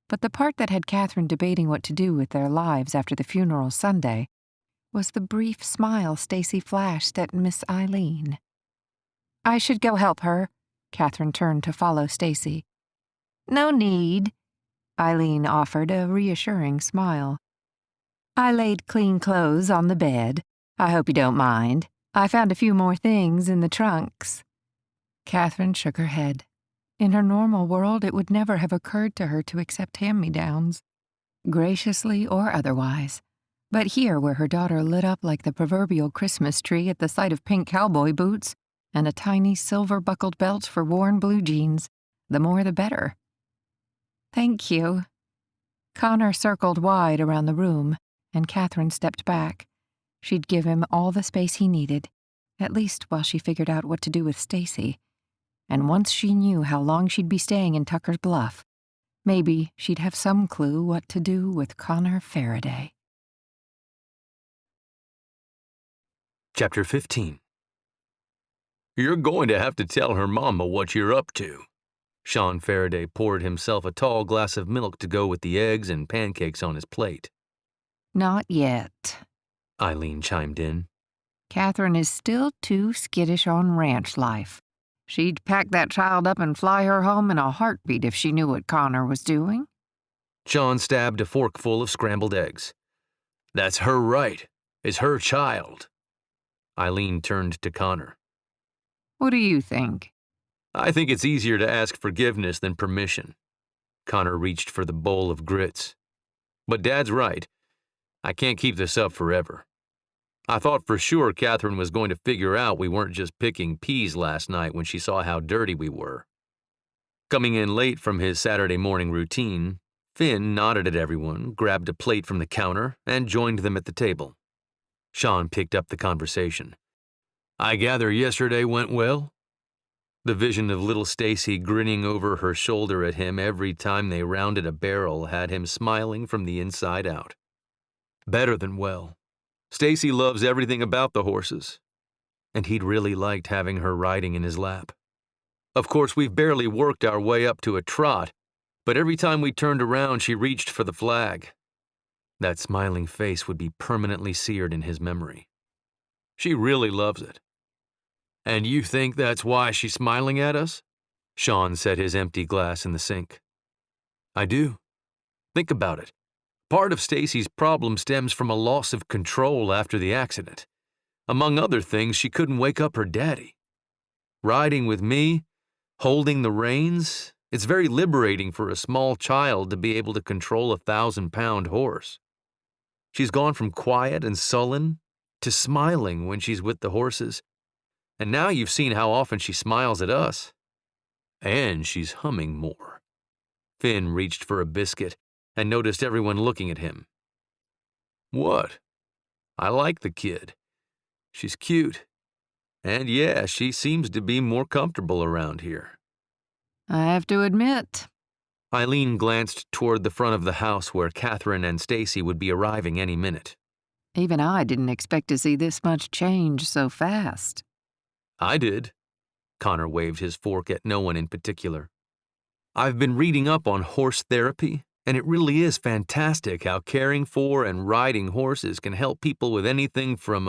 But the part that had Catherine debating what to do with their lives after the funeral Sunday was the brief smile Stacy flashed at Miss Eileen. "I should go help her." Catherine turned to follow Stacy. "No need," Eileen offered a reassuring smile. "I laid clean clothes on the bed. I hope you don't mind. I found a few more things in the trunks." Catherine shook her head. In her normal world, it would never have occurred to her to accept hand-me-downs, graciously or otherwise. But here, where her daughter lit up like the proverbial Christmas tree at the sight of pink cowboy boots and a tiny silver-buckled belt for worn blue jeans, the more the better. "Thank you." Connor circled wide around the room, and Catherine stepped back. She'd give him all the space he needed, at least while she figured out what to do with Stacy. And once she knew how long she'd be staying in Tucker's Bluff, maybe she'd have some clue what to do with Connor Farraday. Chapter 15. "You're going to have to tell her mama what you're up to." Sean Farraday poured himself a tall glass of milk to go with the eggs and pancakes on his plate. "Not yet," Eileen chimed in. "Catherine is still too skittish on ranch life. She'd pack that child up and fly her home in a heartbeat if she knew what Connor was doing." Sean stabbed a forkful of scrambled eggs. "That's her right. It's her child." Eileen turned to Connor. "What do you think?" "I think it's easier to ask forgiveness than permission." Connor reached for the bowl of grits. "But Dad's right. I can't keep this up forever. I thought for sure Catherine was going to figure out we weren't just picking peas last night when she saw how dirty we were." Coming in late from his Saturday morning routine, Finn nodded at everyone, grabbed a plate from the counter, and joined them at the table. Sean picked up the conversation. "I gather yesterday went well?" The vision of little Stacy grinning over her shoulder at him every time they rounded a barrel had him smiling from the inside out. "Better than well. Stacy loves everything about the horses." And he'd really liked having her riding in his lap. "Of course, we've barely worked our way up to a trot, but every time we turned around, she reached for the flag." That smiling face would be permanently seared in his memory. "She really loves it." "And you think that's why she's smiling at us?" Sean set his empty glass in the sink. "I do. Think about it. Part of Stacy's problem stems from a loss of control after the accident. Among other things, she couldn't wake up her daddy. Riding with me, holding the reins, it's very liberating for a small child to be able to control a 1,000-pound horse. She's gone from quiet and sullen to smiling when she's with the horses. And now you've seen how often she smiles at us. And she's humming more." Finn reached for a biscuit and noticed everyone looking at him. "What?" "I like the kid. She's cute. And yeah, she seems to be more comfortable around here." "I have to admit." Eileen glanced toward the front of the house where Catherine and Stacy would be arriving any minute. "Even I didn't expect to see this much change so fast." "I did." Connor waved his fork at no one in particular. "I've been reading up on horse therapy, and it really is fantastic how caring for and riding horses can help people with anything from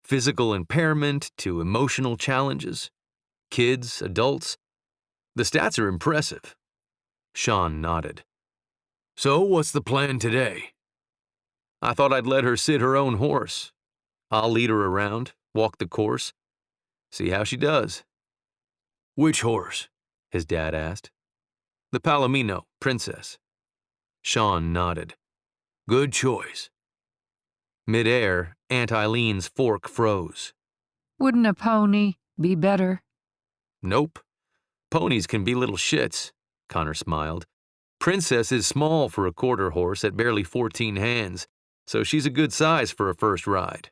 Physical impairment to emotional challenges. Kids, adults. The stats are impressive. Sean nodded. So what's the plan today? I thought I'd let her sit her own horse. I'll lead her around, walk the course, see how she does. Which horse? His dad asked. The Palomino, Princess. Sean nodded. Good choice. Mid-air, Aunt Eileen's fork froze. Wouldn't a pony be better? Nope. Ponies can be little shits, Connor smiled. Princess is small for a quarter horse at barely 14 hands, so she's a good size for a first ride.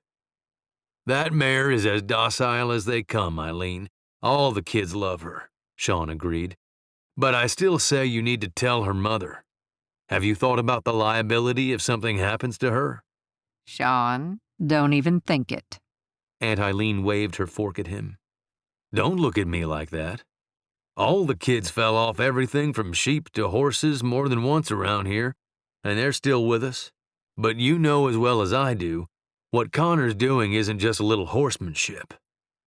That mare is as docile as they come, Eileen. All the kids love her, Sean agreed. But I still say you need to tell her mother. Have you thought about the liability if something happens to her? Sean, don't even think it. Aunt Eileen waved her fork at him. Don't look at me like that. All the kids fell off everything from sheep to horses more than once around here, and they're still with us. But you know as well as I do, what Connor's doing isn't just a little horsemanship.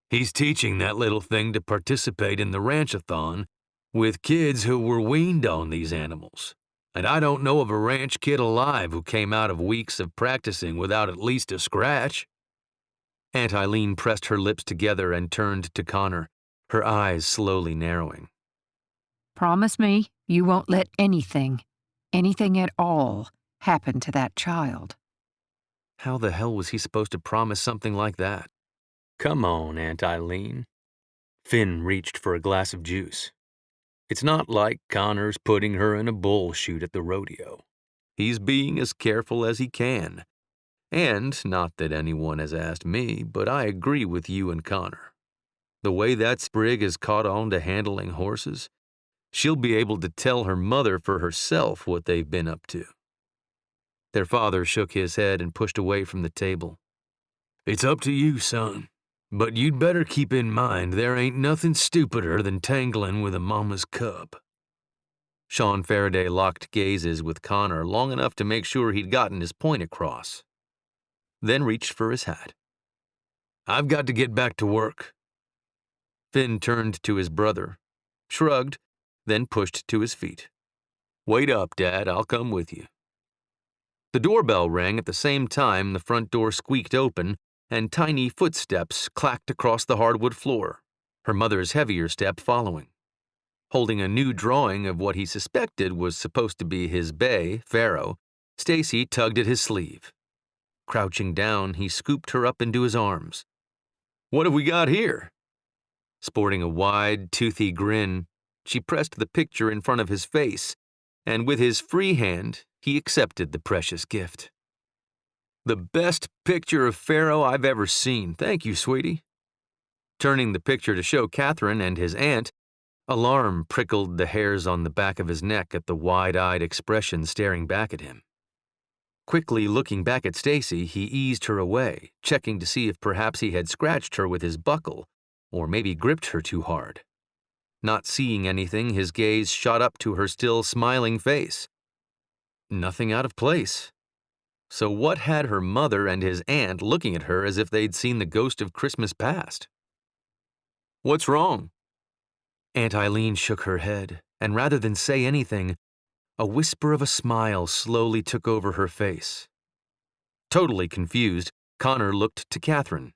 He's teaching that little thing to participate in the ranch-a-thon with kids who were weaned on these animals. And I don't know of a ranch kid alive who came out of weeks of practicing without at least a scratch. Aunt Eileen pressed her lips together and turned to Connor, her eyes slowly narrowing. Promise me you won't let anything at all, happen to that child. How the hell was he supposed to promise something like that? Come on, Aunt Eileen. Finn reached for a glass of juice. It's not like Connor's putting her in a bull chute at the rodeo. He's being as careful as he can. And not that anyone has asked me, but I agree with you and Connor. The way that sprig has caught on to handling horses, she'll be able to tell her mother for herself what they've been up to. Their father shook his head and pushed away from the table. It's up to you, son. But you'd better keep in mind there ain't nothing stupider than tangling with a mama's cub. Sean Farraday locked gazes with Connor long enough to make sure he'd gotten his point across. Then reached for his hat. I've got to get back to work. Finn turned to his brother, shrugged, then pushed to his feet. Wait up, Dad, I'll come with you. The doorbell rang at the same time the front door squeaked open and tiny footsteps clacked across the hardwood floor, her mother's heavier step following. Holding a new drawing of what he suspected was supposed to be his bay, Pharaoh, Stacy tugged at his sleeve. Crouching down, he scooped her up into his arms. What have we got here? Sporting a wide, toothy grin, she pressed the picture in front of his face, and with his free hand, he accepted the precious gift. The best picture of Pharaoh I've ever seen. Thank you, sweetie. Turning the picture to show Catherine and his aunt, alarm prickled the hairs on the back of his neck at the wide-eyed expression staring back at him. Quickly looking back at Stacy, he eased her away, checking to see if perhaps he had scratched her with his buckle, or maybe gripped her too hard. Not seeing anything, his gaze shot up to her still smiling face. Nothing out of place. So what had her mother and his aunt looking at her as if they'd seen the ghost of Christmas past? What's wrong? Aunt Eileen shook her head, and rather than say anything, a whisper of a smile slowly took over her face. Totally confused, Connor looked to Catherine.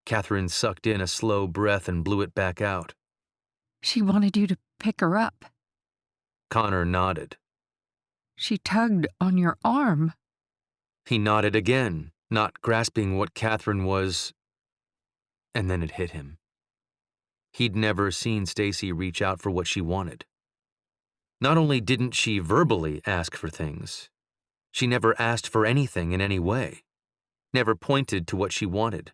Catherine sucked in a slow breath and blew it back out. She wanted you to pick her up. Connor nodded. She tugged on your arm. He nodded again, not grasping what Catherine was, and then it hit him. He'd never seen Stacy reach out for what she wanted. Not only didn't she verbally ask for things, she never asked for anything in any way, never pointed to what she wanted.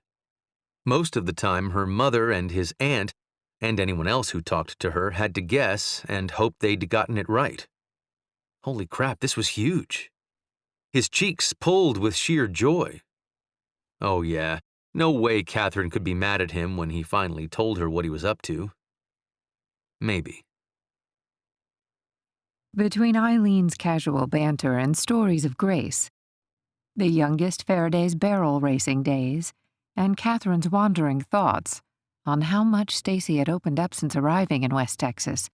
Most of the time, her mother and his aunt, and anyone else who talked to her, had to guess and hope they'd gotten it right. Holy crap, this was huge. His cheeks pulled with sheer joy. Oh yeah, no way Catherine could be mad at him when he finally told her what he was up to. Maybe. Between Eileen's casual banter and stories of grace, the youngest Faraday's barrel racing days, and Catherine's wandering thoughts on how much Stacy had opened up since arriving in West Texas.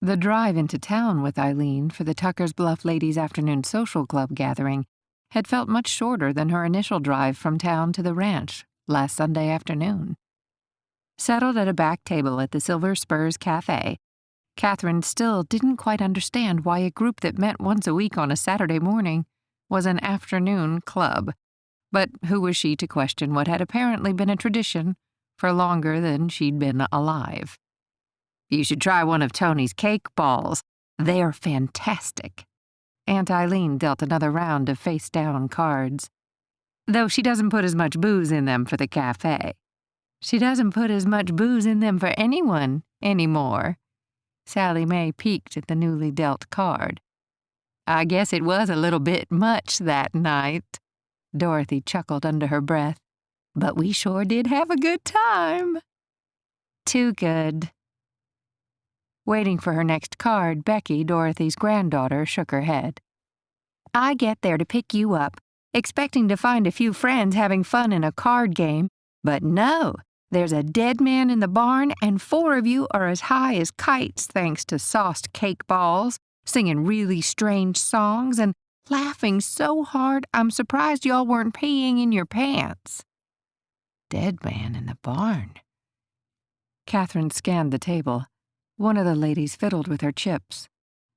The drive into town with Eileen for the Tucker's Bluff Ladies' Afternoon Social Club gathering had felt much shorter than her initial drive from town to the ranch last Sunday afternoon. Settled at a back table at the Silver Spurs Cafe, Catherine still didn't quite understand why a group that met once a week on a Saturday morning was an afternoon club. But who was she to question what had apparently been a tradition for longer than she'd been alive? "You should try one of Tony's cake balls. They're fantastic." Aunt Eileen dealt another round of face-down cards. "Though she doesn't put as much booze in them for the cafe. She doesn't put as much booze in them for anyone anymore." Sally Mae peeked at the newly dealt card. "I guess it was a little bit much that night." Dorothy chuckled under her breath. "But we sure did have a good time." "Too good." Waiting for her next card, Becky, Dorothy's granddaughter, shook her head. "I get there to pick you up, expecting to find a few friends having fun in a card game, but no, there's a dead man in the barn and 4 of you are as high as kites thanks to sauced cake balls, singing really strange songs, and laughing so hard I'm surprised y'all weren't peeing in your pants." Dead man in the barn. Catherine scanned the table. One of the ladies fiddled with her chips.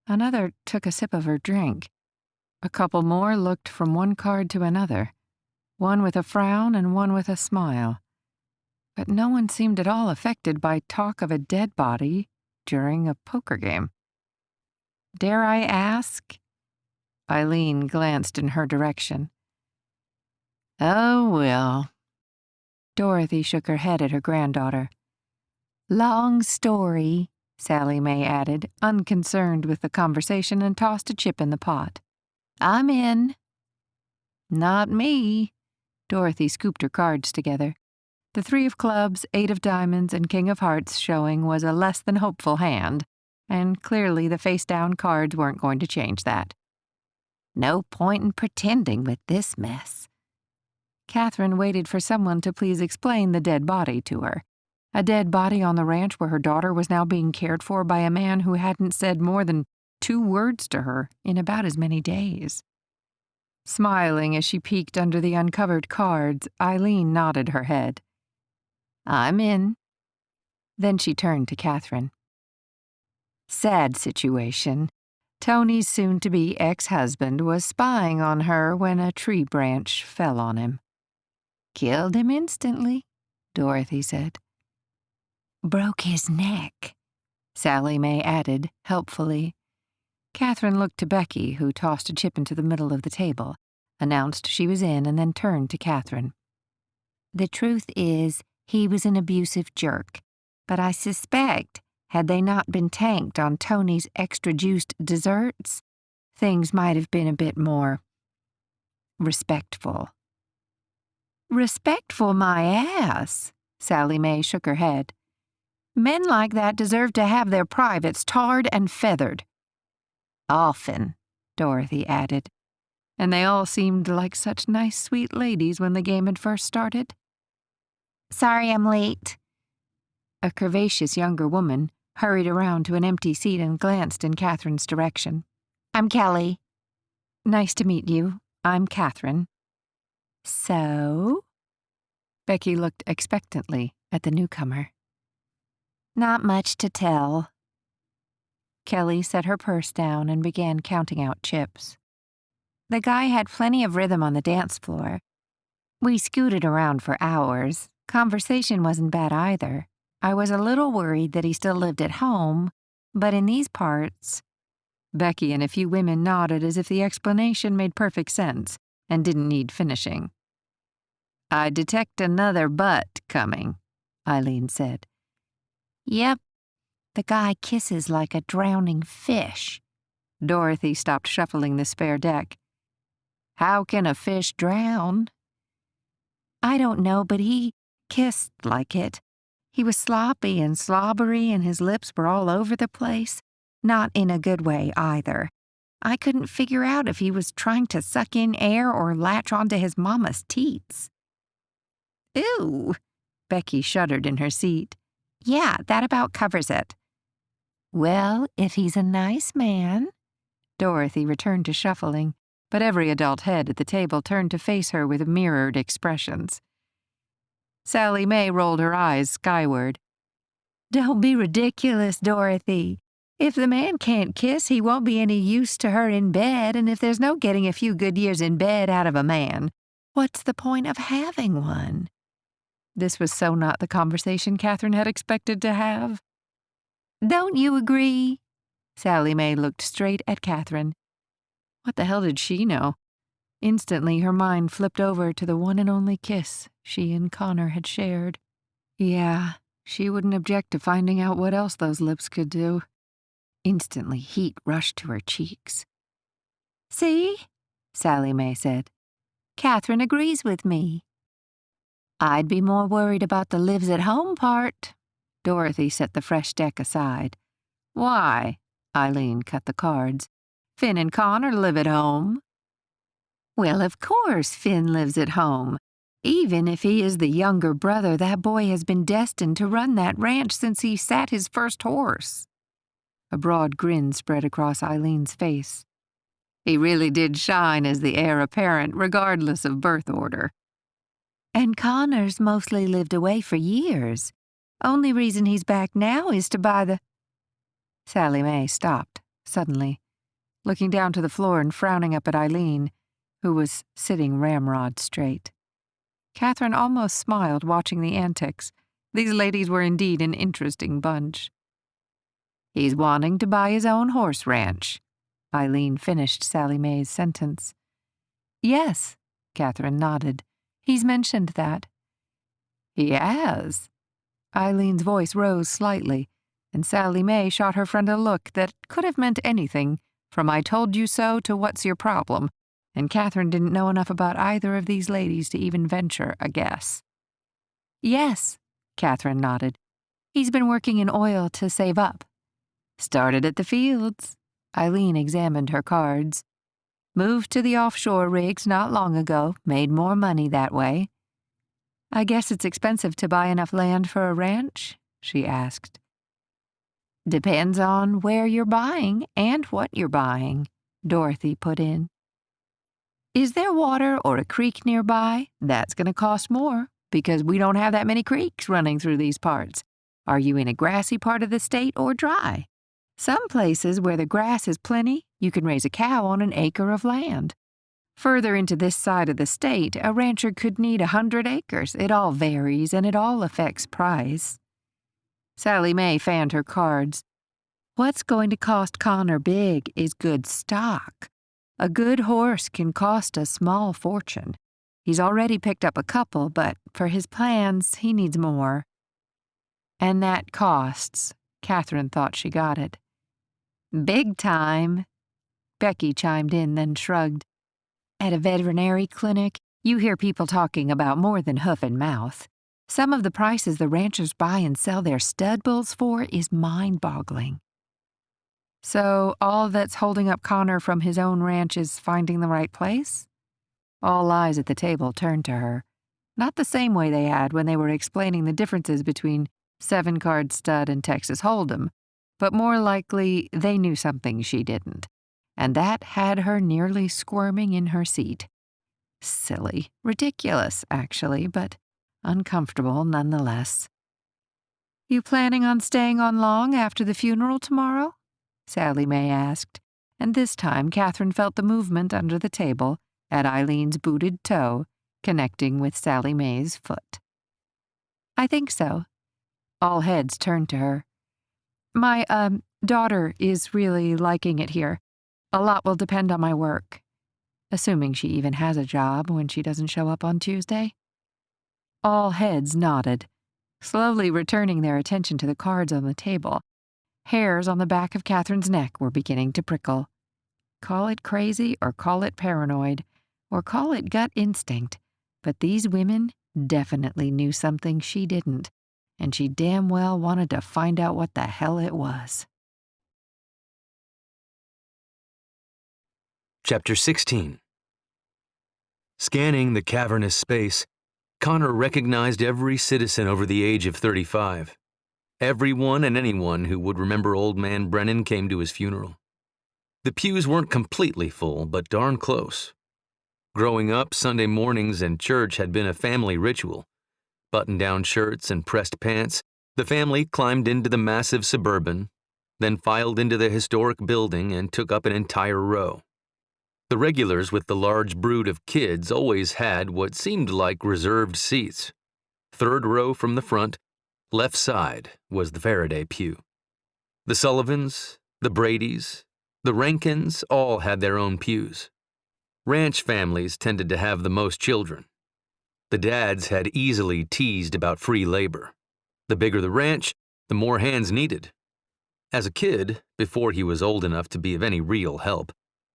Another took a sip of her drink. A couple more looked from one card to another, one with a frown and one with a smile. But no one seemed at all affected by talk of a dead body during a poker game. "Dare I ask?" Eileen glanced in her direction. "Oh, well." Dorothy shook her head at her granddaughter. "Long story," Sally Mae added, unconcerned with the conversation, and tossed a chip in the pot. "I'm in." "Not me." Dorothy scooped her cards together. The 3 of clubs, 8 of diamonds, and King of hearts showing was a less than hopeful hand, and clearly the face-down cards weren't going to change that. "No point in pretending with this mess." Catherine waited for someone to please explain the dead body to her. A dead body on the ranch where her daughter was now being cared for by a man who hadn't said more than 2 words to her in about as many days. Smiling as she peeked under the uncovered cards, Eileen nodded her head. "I'm in." Then she turned to Catherine. "Sad situation. Tony's soon-to-be ex-husband was spying on her when a tree branch fell on him." "Killed him instantly," Dorothy said. "Broke his neck," Sally Mae added, helpfully. Catherine looked to Becky, who tossed a chip into the middle of the table, announced she was in, and then turned to Catherine. "The truth is, he was an abusive jerk, but I suspect, had they not been tanked on Tony's extra-juiced desserts, things might have been a bit more respectful." "Respectful my ass," Sally Mae shook her head. "Men like that deserve to have their privates tarred and feathered." "Often," Dorothy added. And they all seemed like such nice, sweet ladies when the game had first started. "Sorry I'm late." A curvaceous younger woman hurried around to an empty seat and glanced in Catherine's direction. "I'm Kelly." "Nice to meet you. I'm Catherine." "So?" Becky looked expectantly at the newcomer. "Not much to tell." Kelly set her purse down and began counting out chips. "The guy had plenty of rhythm on the dance floor. We scooted around for hours. Conversation wasn't bad either. I was a little worried that he still lived at home, but in these parts—" Becky and a few women nodded as if the explanation made perfect sense and didn't need finishing. "I detect another but coming," Eileen said. "Yep, the guy kisses like a drowning fish." Dorothy stopped shuffling the spare deck. "How can a fish drown?" "I don't know, but he kissed like it. He was sloppy and slobbery and his lips were all over the place. Not in a good way, either. I couldn't figure out if he was trying to suck in air or latch onto his mama's teats." "Ew." Becky shuddered in her seat. "Yeah, that about covers it." "Well, if he's a nice man." Dorothy returned to shuffling, but every adult head at the table turned to face her with mirrored expressions. Sally Mae rolled her eyes skyward. "Don't be ridiculous, Dorothy. If the man can't kiss, he won't be any use to her in bed, and if there's no getting a few good years in bed out of a man, what's the point of having one?" This was so not the conversation Catherine had expected to have. "Don't you agree?" Sally Mae looked straight at Catherine. What the hell did she know? Instantly, her mind flipped over to the one and only kiss she and Connor had shared. Yeah, she wouldn't object to finding out what else those lips could do. Instantly, heat rushed to her cheeks. "See?" Sally Mae said. "Catherine agrees with me." "I'd be more worried about the lives at home part." Dorothy set the fresh deck aside. "Why?" Eileen cut the cards. "Finn and Connor live at home." "Well, of course Finn lives at home. Even if he is the younger brother, that boy has been destined to run that ranch since he sat his first horse." A broad grin spread across Eileen's face. "He really did shine as the heir apparent, regardless of birth order." "And Connor's mostly lived away for years. Only reason he's back now is to buy the—" Sally Mae stopped, suddenly, looking down to the floor and frowning up at Eileen, who was sitting ramrod straight. Catherine almost smiled watching the antics. These ladies were indeed an interesting bunch. "He's wanting to buy his own horse ranch." Eileen finished Sally Mae's sentence. "Yes," Catherine nodded. "He's mentioned that." "He has?" Eileen's voice rose slightly, and Sally Mae shot her friend a look that could have meant anything, from "I told you so" to "what's your problem?" and Catherine didn't know enough about either of these ladies to even venture a guess. "Yes," Catherine nodded. "He's been working in oil to save up." "Started at the fields." Eileen examined her cards. "Moved to the offshore rigs not long ago, made more money that way." "I guess it's expensive to buy enough land for a ranch?" she asked. "Depends on where you're buying and what you're buying," Dorothy put in. "Is there water or a creek nearby? That's going to cost more, because we don't have that many creeks running through these parts. Are you in a grassy part of the state or dry? Some places where the grass is plenty, you can raise a cow on an acre of land. Further into this side of the state, a rancher could need 100 acres. It all varies, and it all affects price." Sally Mae fanned her cards. "What's going to cost Connor big is good stock. A good horse can cost a small fortune. He's already picked up a couple, but for his plans, he needs more." "And that costs." Catherine thought she got it. "Big time." Becky chimed in, then shrugged. "At a veterinary clinic, you hear people talking about more than hoof and mouth. Some of the prices the ranchers buy and sell their stud bulls for is mind-boggling." "So all that's holding up Connor from his own ranch is finding the right place?" All eyes at the table turned to her, not the same way they had when they were explaining the differences between 7-card stud and Texas Hold'em, but more likely they knew something she didn't, and that had her nearly squirming in her seat. Silly, ridiculous, actually, but uncomfortable nonetheless. "You planning on staying on long after the funeral tomorrow?" Sally Mae asked, and this time Catherine felt the movement under the table at Eileen's booted toe, connecting with Sally Mae's foot. "I think so." All heads turned to her. My daughter is really liking it here. A lot will depend on my work." Assuming she even has a job when she doesn't show up on Tuesday. All heads nodded, slowly returning their attention to the cards on the table. Hairs on the back of Catherine's neck were beginning to prickle. Call it crazy or call it paranoid or call it gut instinct, but these women definitely knew something she didn't, and she damn well wanted to find out what the hell it was. Chapter 16. Scanning the cavernous space, Connor recognized every citizen over the age of 35. Everyone and anyone who would remember Old Man Brennan came to his funeral. The pews weren't completely full, but darn close. Growing up, Sunday mornings and church had been a family ritual. Button-down shirts and pressed pants, the family climbed into the massive Suburban, then filed into the historic building and took up an entire row. The regulars with the large brood of kids always had what seemed like reserved seats. Third row from the front, left side, was the Farraday pew. The Sullivans, the Bradys, the Rankins all had their own pews. Ranch families tended to have the most children. The dads had easily teased about free labor. The bigger the ranch, the more hands needed. As a kid, before he was old enough to be of any real help,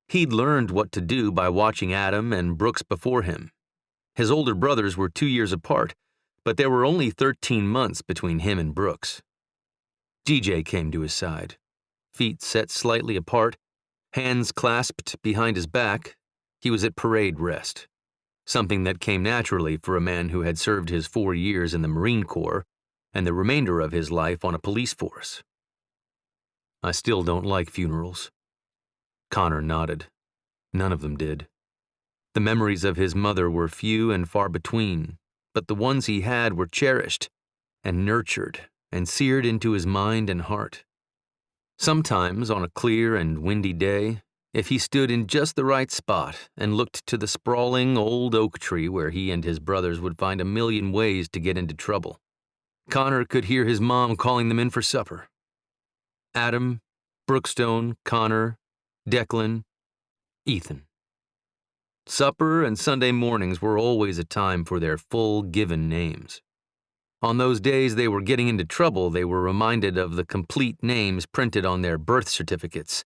he'd learned what to do by watching Adam and Brooks before him. His older brothers were 2 years apart, but there were only 13 months between him and Brooks. DJ came to his side, feet set slightly apart, hands clasped behind his back. He was at parade rest, something that came naturally for a man who had served his 4 years in the Marine Corps and the remainder of his life on a police force. I still don't like funerals. Connor nodded. None of them did. The memories of his mother were few and far between, but the ones he had were cherished and nurtured and seared into his mind and heart. Sometimes, on a clear and windy day, if he stood in just the right spot and looked to the sprawling old oak tree where he and his brothers would find a million ways to get into trouble, Connor could hear his mom calling them in for supper. Adam, Brookstone, Connor, Declan, Ethan. Supper and Sunday mornings were always a time for their full given names. On those days they were getting into trouble, they were reminded of the complete names printed on their birth certificates.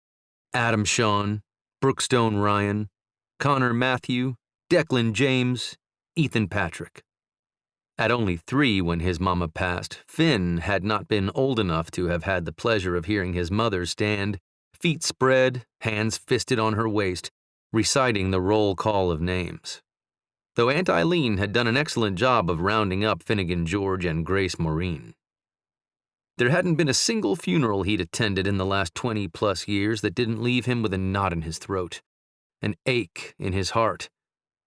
Adam Sean, Brookstone Ryan, Connor Matthew, Declan James, Ethan Patrick. At only 3 when his mama passed, Finn had not been old enough to have had the pleasure of hearing his mother stand, feet spread, hands fisted on her waist, reciting the roll call of names. Though Aunt Eileen had done an excellent job of rounding up Finnegan George and Grace Maureen. There hadn't been a single funeral he'd attended in the last 20-plus years that didn't leave him with a knot in his throat, an ache in his heart,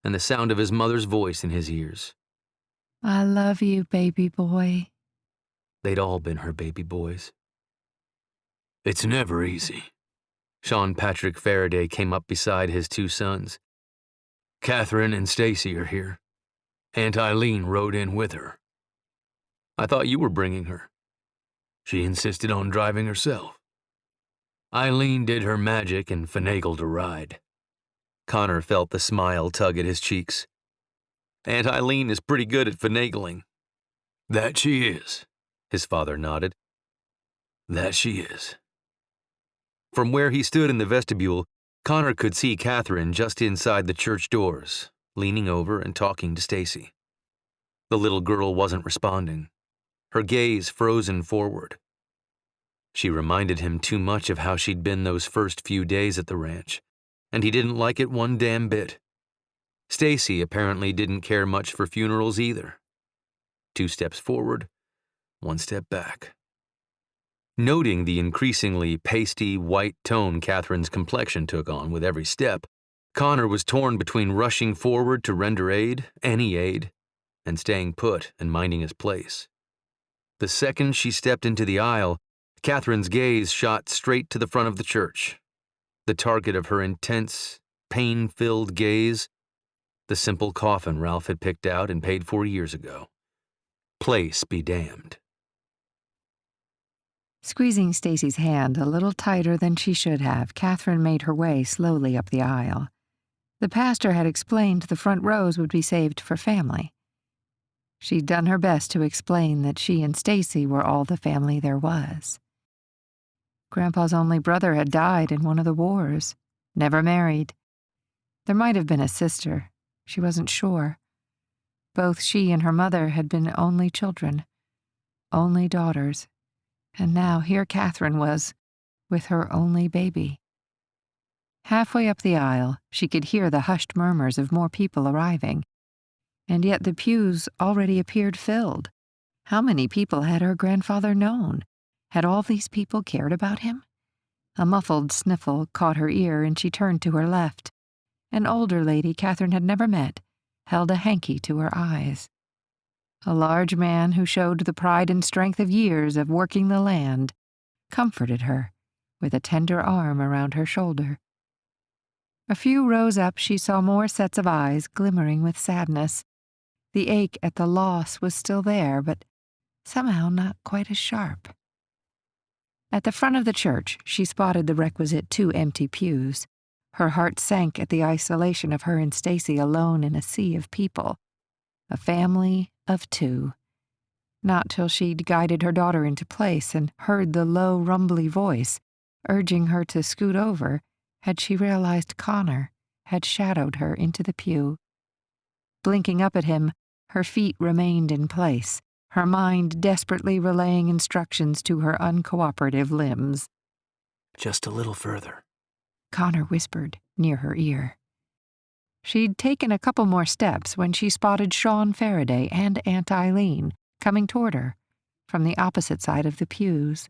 and the sound of his mother's voice in his ears. I love you, baby boy. They'd all been her baby boys. It's never easy. Sean Patrick Farraday came up beside his 2 sons. Catherine and Stacy are here. Aunt Eileen rode in with her. I thought you were bringing her. She insisted on driving herself. Eileen did her magic and finagled a ride. Connor felt the smile tug at his cheeks. Aunt Eileen is pretty good at finagling. That she is, his father nodded. That she is. From where he stood in the vestibule, Connor could see Catherine just inside the church doors, leaning over and talking to Stacy. The little girl wasn't responding, her gaze frozen forward. She reminded him too much of how she'd been those first few days at the ranch, and he didn't like it one damn bit. Stacy apparently didn't care much for funerals either. 2 steps forward, 1 step back. Noting the increasingly pasty, white tone Catherine's complexion took on with every step, Connor was torn between rushing forward to render aid, any aid, and staying put and minding his place. The second she stepped into the aisle, Catherine's gaze shot straight to the front of the church. The target of her intense, pain-filled gaze, the simple coffin Ralph had picked out and paid for years ago. Place be damned. Squeezing Stacy's hand a little tighter than she should have, Catherine made her way slowly up the aisle. The pastor had explained the front rows would be saved for family. She'd done her best to explain that she and Stacy were all the family there was. Grandpa's only brother had died in one of the wars, never married. There might have been a sister, she wasn't sure. Both she and her mother had been only children, only daughters. And now here Catherine was, with her only baby. Halfway up the aisle, she could hear the hushed murmurs of more people arriving, and yet the pews already appeared filled. How many people had her grandfather known? Had all these people cared about him? A muffled sniffle caught her ear, and she turned to her left. An older lady Catherine had never met held a hanky to her eyes. A large man who showed the pride and strength of years of working the land comforted her with a tender arm around her shoulder. A few rows up, she saw more sets of eyes glimmering with sadness. The ache at the loss was still there, but somehow not quite as sharp. At the front of the church, she spotted the requisite 2 empty pews. Her heart sank at the isolation of her and Stacy alone in a sea of people. A family of 2. Not till she'd guided her daughter into place and heard the low, rumbly voice urging her to scoot over had she realized Connor had shadowed her into the pew. Blinking up at him, her feet remained in place, her mind desperately relaying instructions to her uncooperative limbs. Just a little further, Connor whispered near her ear. She'd taken a couple more steps when she spotted Sean Farraday and Aunt Eileen coming toward her from the opposite side of the pews.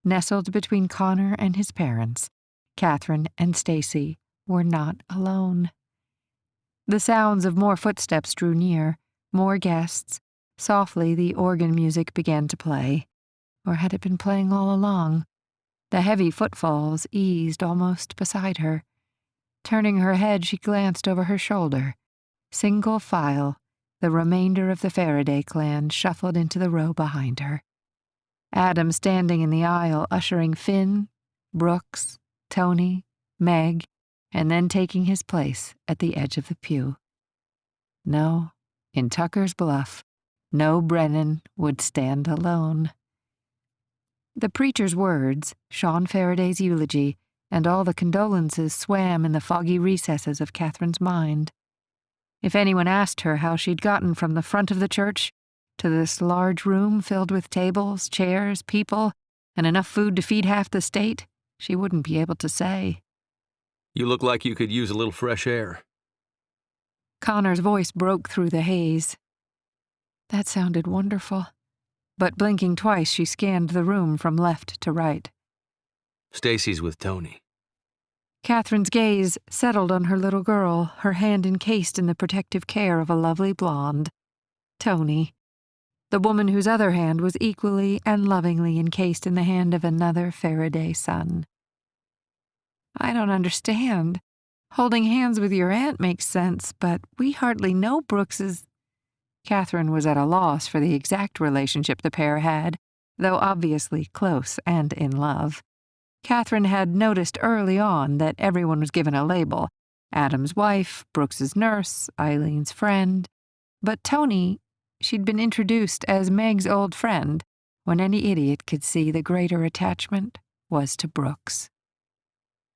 Nestled between Connor and his parents, Catherine and Stacy were not alone. The sounds of more footsteps drew near, more guests. Softly the organ music began to play. Or had it been playing all along? The heavy footfalls eased almost beside her. Turning her head, she glanced over her shoulder. Single file, the remainder of the Farraday clan shuffled into the row behind her. Adam standing in the aisle, ushering Finn, Brooks, Tony, Meg, and then taking his place at the edge of the pew. No, in Tucker's Bluff, no Brennan would stand alone. The preacher's words, Sean Faraday's eulogy, and all the condolences swam in the foggy recesses of Catherine's mind. If anyone asked her how she'd gotten from the front of the church to this large room filled with tables, chairs, people, and enough food to feed half the state, she wouldn't be able to say. You look like you could use a little fresh air. Connor's voice broke through the haze. That sounded wonderful. But blinking twice, she scanned the room from left to right. Stacy's with Tony. Catherine's gaze settled on her little girl, her hand encased in the protective care of a lovely blonde. Tony. The woman whose other hand was equally and lovingly encased in the hand of another Faraday son. I don't understand. Holding hands with your aunt makes sense, but we hardly know Brooks's. Catherine was at a loss for the exact relationship the pair had, though obviously close and in love. Catherine had noticed early on that everyone was given a label: Adam's wife, Brooks's nurse, Eileen's friend. But Tony, she'd been introduced as Meg's old friend, when any idiot could see the greater attachment was to Brooks.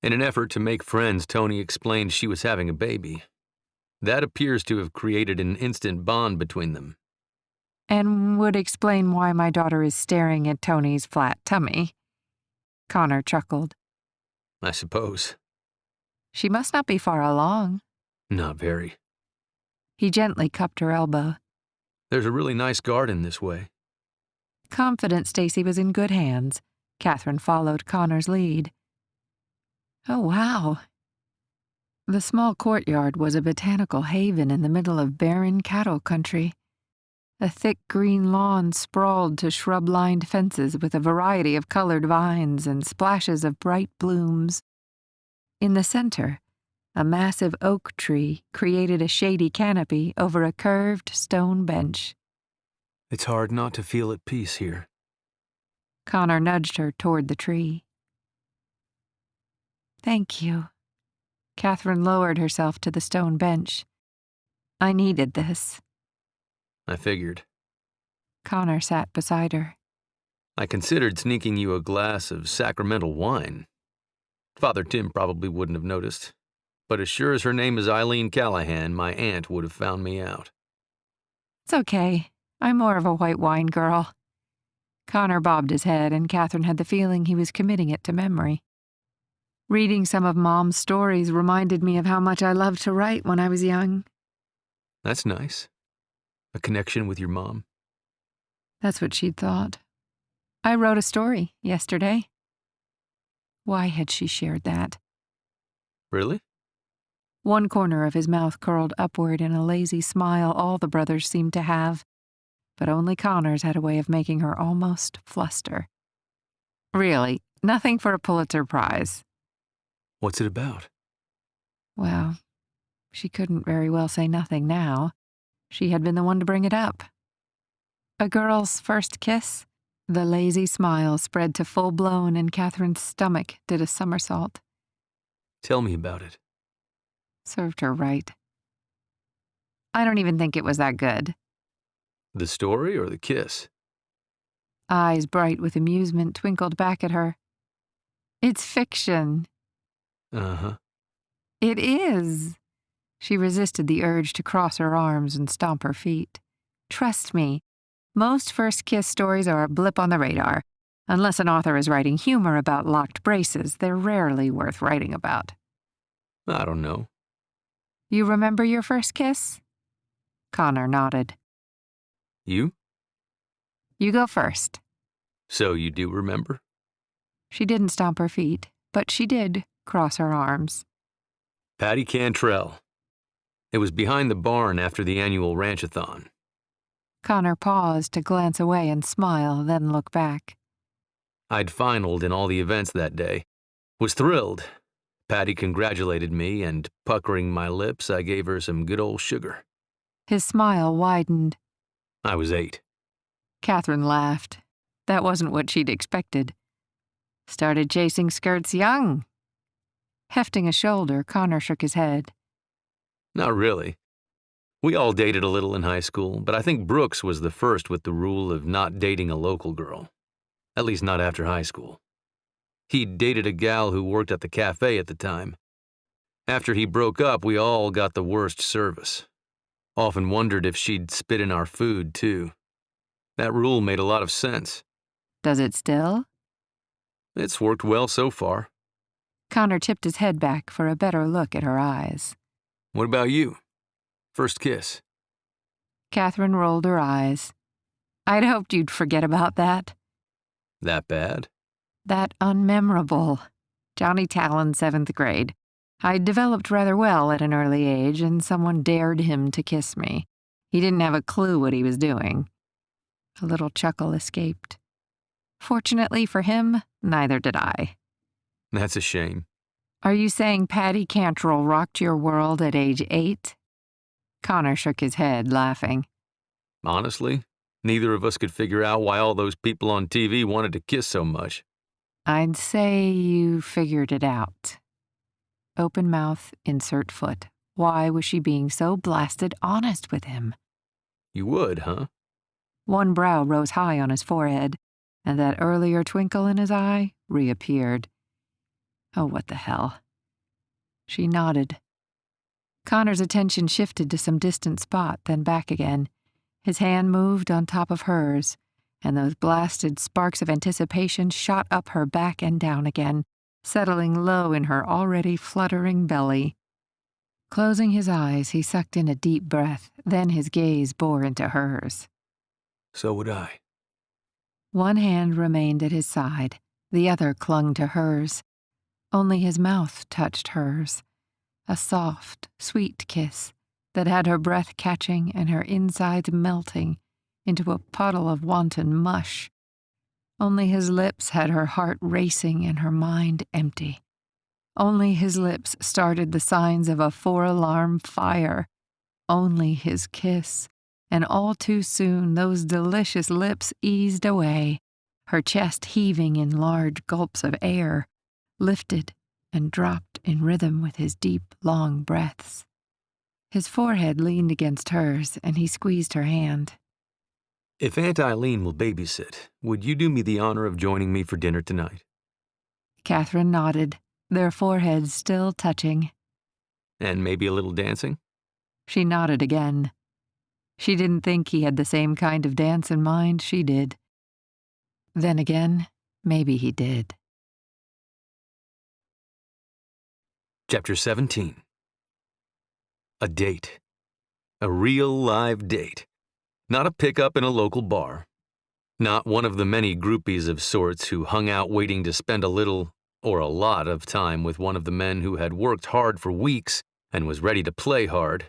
In an effort to make friends, Tony explained she was having a baby. That appears to have created an instant bond between them. And would explain why my daughter is staring at Tony's flat tummy. Connor chuckled. I suppose. She must not be far along. Not very. He gently cupped her elbow. There's a really nice garden this way. Confident Stacy was in good hands, Catherine followed Connor's lead. Oh, wow. The small courtyard was a botanical haven in the middle of barren cattle country. A thick green lawn sprawled to shrub-lined fences with a variety of colored vines and splashes of bright blooms. In the center, a massive oak tree created a shady canopy over a curved stone bench. It's hard not to feel at peace here. Connor nudged her toward the tree. Thank you. Catherine lowered herself to the stone bench. I needed this. I figured. Connor sat beside her. I considered sneaking you a glass of sacramental wine. Father Tim probably wouldn't have noticed, but as sure as her name is Eileen Callahan, my aunt would have found me out. It's okay. I'm more of a white wine girl. Connor bobbed his head, and Catherine had the feeling he was committing it to memory. Reading some of Mom's stories reminded me of how much I loved to write when I was young. That's nice. A connection with your mom. That's what she'd thought. I wrote a story yesterday. Why had she shared that? Really? One corner of his mouth curled upward in a lazy smile all the brothers seemed to have, but only Connor's had a way of making her almost fluster. Really, nothing for a Pulitzer Prize. What's it about? Well, she couldn't very well say nothing now. She had been the one to bring it up. A girl's first kiss? The lazy smile spread to full-blown and Catherine's stomach did a somersault. Tell me about it. Served her right. I don't even think it was that good. The story or the kiss? Eyes bright with amusement twinkled back at her. It's fiction. Uh-huh. It is. She resisted the urge to cross her arms and stomp her feet. Trust me, most first kiss stories are a blip on the radar. Unless an author is writing humor about locked braces, they're rarely worth writing about. I don't know. You remember your first kiss? Connor nodded. You? You go first. So you do remember? She didn't stomp her feet, but she did cross her arms. Patty Cantrell. It was behind the barn after the annual ranchathon. Connor paused to glance away and smile, then look back. I'd finaled in all the events that day. Was thrilled. Patty congratulated me, and puckering my lips, I gave her some good old sugar. His smile widened. I was 8. Catherine laughed. That wasn't what she'd expected. Started chasing skirts young. Hefting a shoulder, Connor shook his head. Not really. We all dated a little in high school, but I think Brooks was the first with the rule of not dating a local girl. At least not after high school. He'd dated a gal who worked at the cafe at the time. After he broke up, we all got the worst service. Often wondered if she'd spit in our food, too. That rule made a lot of sense. Does it still? It's worked well so far. Connor tipped his head back for a better look at her eyes. What about you? First kiss? Catherine rolled her eyes. I'd hoped you'd forget about that. That bad? That unmemorable. Johnny Talon, 7th grade. I'd developed rather well at an early age, and someone dared him to kiss me. He didn't have a clue what he was doing. A little chuckle escaped. Fortunately for him, neither did I. That's a shame. Are you saying Patty Cantrell rocked your world at age 8? Connor shook his head, laughing. Honestly, neither of us could figure out why all those people on TV wanted to kiss so much. I'd say you figured it out. Open mouth, insert foot. Why was she being so blasted honest with him? You would, huh? One brow rose high on his forehead, and that earlier twinkle in his eye reappeared. Oh, what the hell. She nodded. Connor's attention shifted to some distant spot, then back again. His hand moved on top of hers, and those blasted sparks of anticipation shot up her back and down again, settling low in her already fluttering belly. Closing his eyes, he sucked in a deep breath, then his gaze bore into hers. So would I. One hand remained at his side, the other clung to hers. Only his mouth touched hers, a soft, sweet kiss that had her breath catching and her insides melting into a puddle of wanton mush. Only his lips had her heart racing and her mind empty. Only his lips started the signs of a 4-alarm fire. Only his kiss, and all too soon those delicious lips eased away, her chest heaving in large gulps of air, lifted and dropped in rhythm with his deep, long breaths. His forehead leaned against hers, and he squeezed her hand. If Aunt Eileen will babysit, would you do me the honor of joining me for dinner tonight? Catherine nodded, their foreheads still touching. And maybe a little dancing? She nodded again. She didn't think he had the same kind of dance in mind she did. Then again, maybe he did. Chapter 17. A date. A real live date. Not a pickup in a local bar. Not one of the many groupies of sorts who hung out waiting to spend a little, or a lot, of time with one of the men who had worked hard for weeks and was ready to play hard.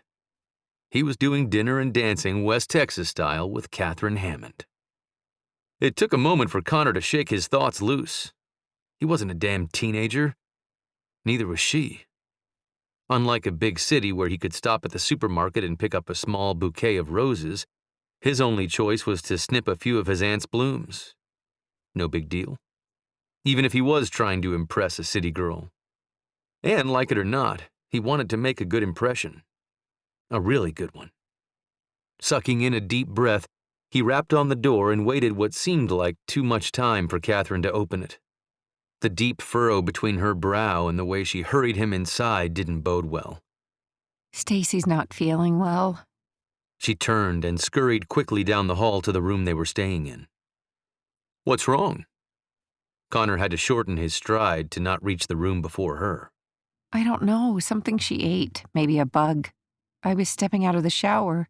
He was doing dinner and dancing West Texas style with Catherine Hammond. It took a moment for Connor to shake his thoughts loose. He wasn't a damn teenager. Neither was she. Unlike a big city where he could stop at the supermarket and pick up a small bouquet of roses, his only choice was to snip a few of his aunt's blooms. No big deal. Even if he was trying to impress a city girl. And, like it or not, he wanted to make a good impression. A really good one. Sucking in a deep breath, he rapped on the door and waited what seemed like too much time for Catherine to open it. The deep furrow between her brow and the way she hurried him inside didn't bode well. Stacy's not feeling well. She turned and scurried quickly down the hall to the room they were staying in. What's wrong? Connor had to shorten his stride to not reach the room before her. I don't know, something she ate, maybe a bug. I was stepping out of the shower.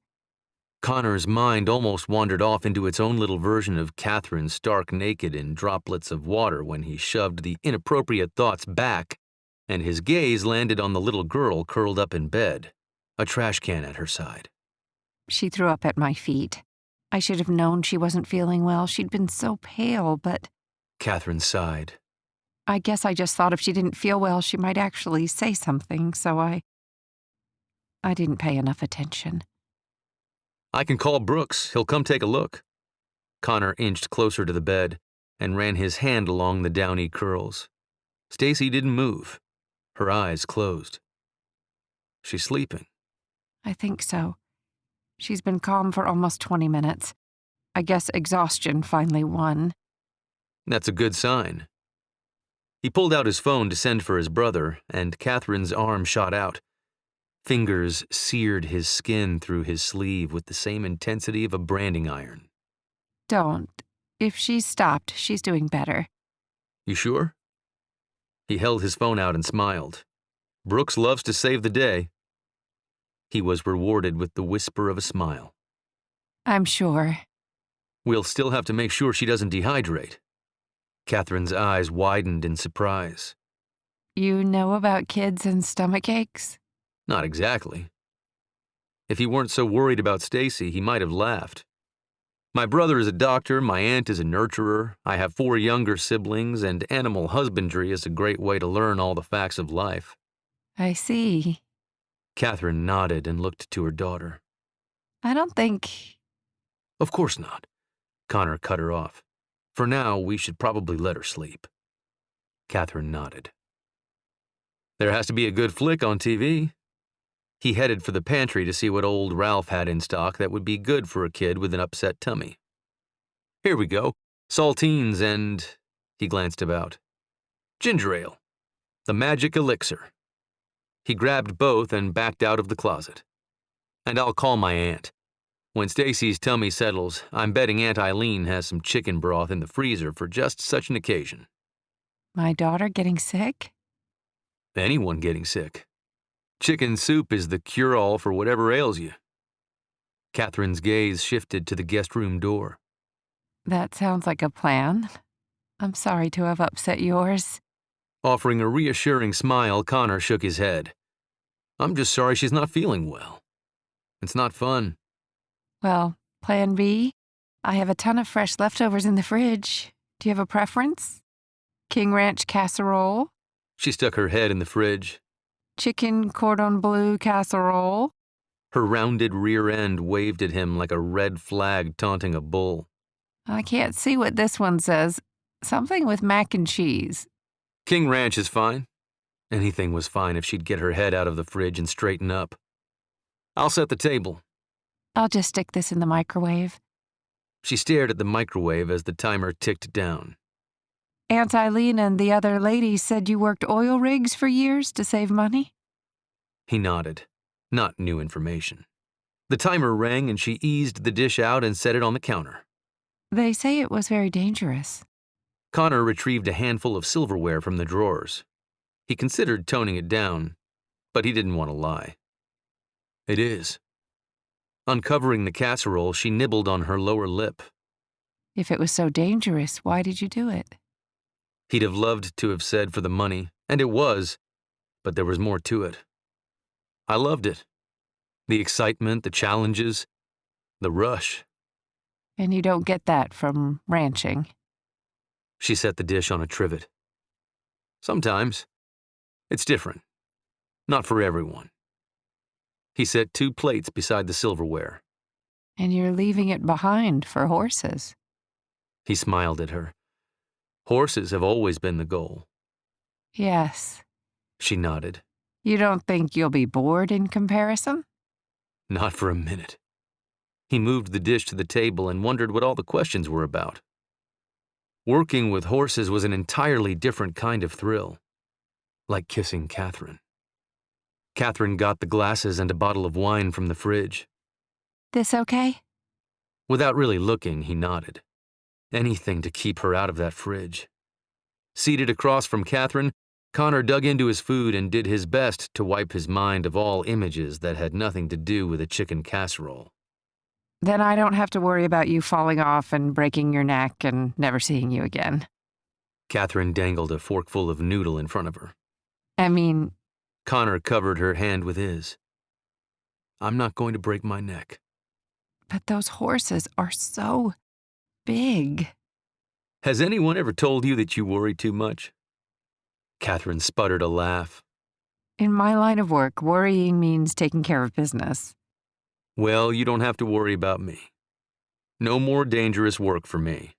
Connor's mind almost wandered off into its own little version of Catherine stark naked in droplets of water when he shoved the inappropriate thoughts back, and his gaze landed on the little girl curled up in bed, a trash can at her side. She threw up at my feet. I should have known she wasn't feeling well. She'd been so pale, but... Catherine sighed. I guess I just thought if she didn't feel well, she might actually say something, so I didn't pay enough attention. I can call Brooks. He'll come take a look. Connor inched closer to the bed and ran his hand along the downy curls. Stacy didn't move. Her eyes closed. She's sleeping. I think so. She's been calm for almost 20 minutes. I guess exhaustion finally won. That's a good sign. He pulled out his phone to send for his brother, and Catherine's arm shot out. Fingers seared his skin through his sleeve with the same intensity of a branding iron. Don't. If she's stopped, she's doing better. You sure? He held his phone out and smiled. Brooks loves to save the day. He was rewarded with the whisper of a smile. I'm sure. We'll still have to make sure she doesn't dehydrate. Catherine's eyes widened in surprise. You know about kids and stomach aches? Not exactly. If he weren't so worried about Stacy, he might have laughed. My brother is a doctor, my aunt is a nurturer, I have 4 younger siblings, and animal husbandry is a great way to learn all the facts of life. I see. Catherine nodded and looked to her daughter. I don't think... Of course not. Connor cut her off. For now, we should probably let her sleep. Catherine nodded. There has to be a good flick on TV. He headed for the pantry to see what old Ralph had in stock that would be good for a kid with an upset tummy. Here we go. Saltines and... He glanced about. Ginger ale. The magic elixir. He grabbed both and backed out of the closet. And I'll call my aunt. When Stacy's tummy settles, I'm betting Aunt Eileen has some chicken broth in the freezer for just such an occasion. My daughter getting sick? Anyone getting sick. Chicken soup is the cure-all for whatever ails you. Catherine's gaze shifted to the guest room door. That sounds like a plan. I'm sorry to have upset yours. Offering a reassuring smile, Connor shook his head. I'm just sorry she's not feeling well. It's not fun. Well, plan B? I have a ton of fresh leftovers in the fridge. Do you have a preference? King Ranch casserole? She stuck her head in the fridge. Chicken cordon bleu casserole? Her rounded rear end waved at him like a red flag taunting a bull. I can't see what this one says. Something with mac and cheese. King Ranch is fine. Anything was fine if she'd get her head out of the fridge and straighten up. I'll set the table. I'll just stick this in the microwave. She stared at the microwave as the timer ticked down. Aunt Eileen and the other ladies said you worked oil rigs for years to save money? He nodded. Not new information. The timer rang and she eased the dish out and set it on the counter. They say it was very dangerous. Connor retrieved a handful of silverware from the drawers. He considered toning it down, but he didn't want to lie. It is. Uncovering the casserole, she nibbled on her lower lip. If it was so dangerous, why did you do it? He'd have loved to have said for the money, and it was, but there was more to it. I loved it. The excitement, the challenges, the rush. And you don't get that from ranching. She set the dish on a trivet. Sometimes. It's different. Not for everyone. He set 2 plates beside the silverware. And you're leaving it behind for horses. He smiled at her. Horses have always been the goal. Yes. She nodded. You don't think you'll be bored in comparison? Not for a minute. He moved the dish to the table and wondered what all the questions were about. Working with horses was an entirely different kind of thrill. Like kissing Catherine. Catherine got the glasses and a bottle of wine from the fridge. This okay? Without really looking, he nodded. Anything to keep her out of that fridge. Seated across from Catherine, Connor dug into his food and did his best to wipe his mind of all images that had nothing to do with a chicken casserole. Then I don't have to worry about you falling off and breaking your neck and never seeing you again. Catherine dangled a forkful of noodle in front of her. I mean... Connor covered her hand with his. I'm not going to break my neck. But those horses are so big. Has anyone ever told you that you worry too much? Catherine sputtered a laugh. In my line of work, worrying means taking care of business. Well, you don't have to worry about me. No more dangerous work for me.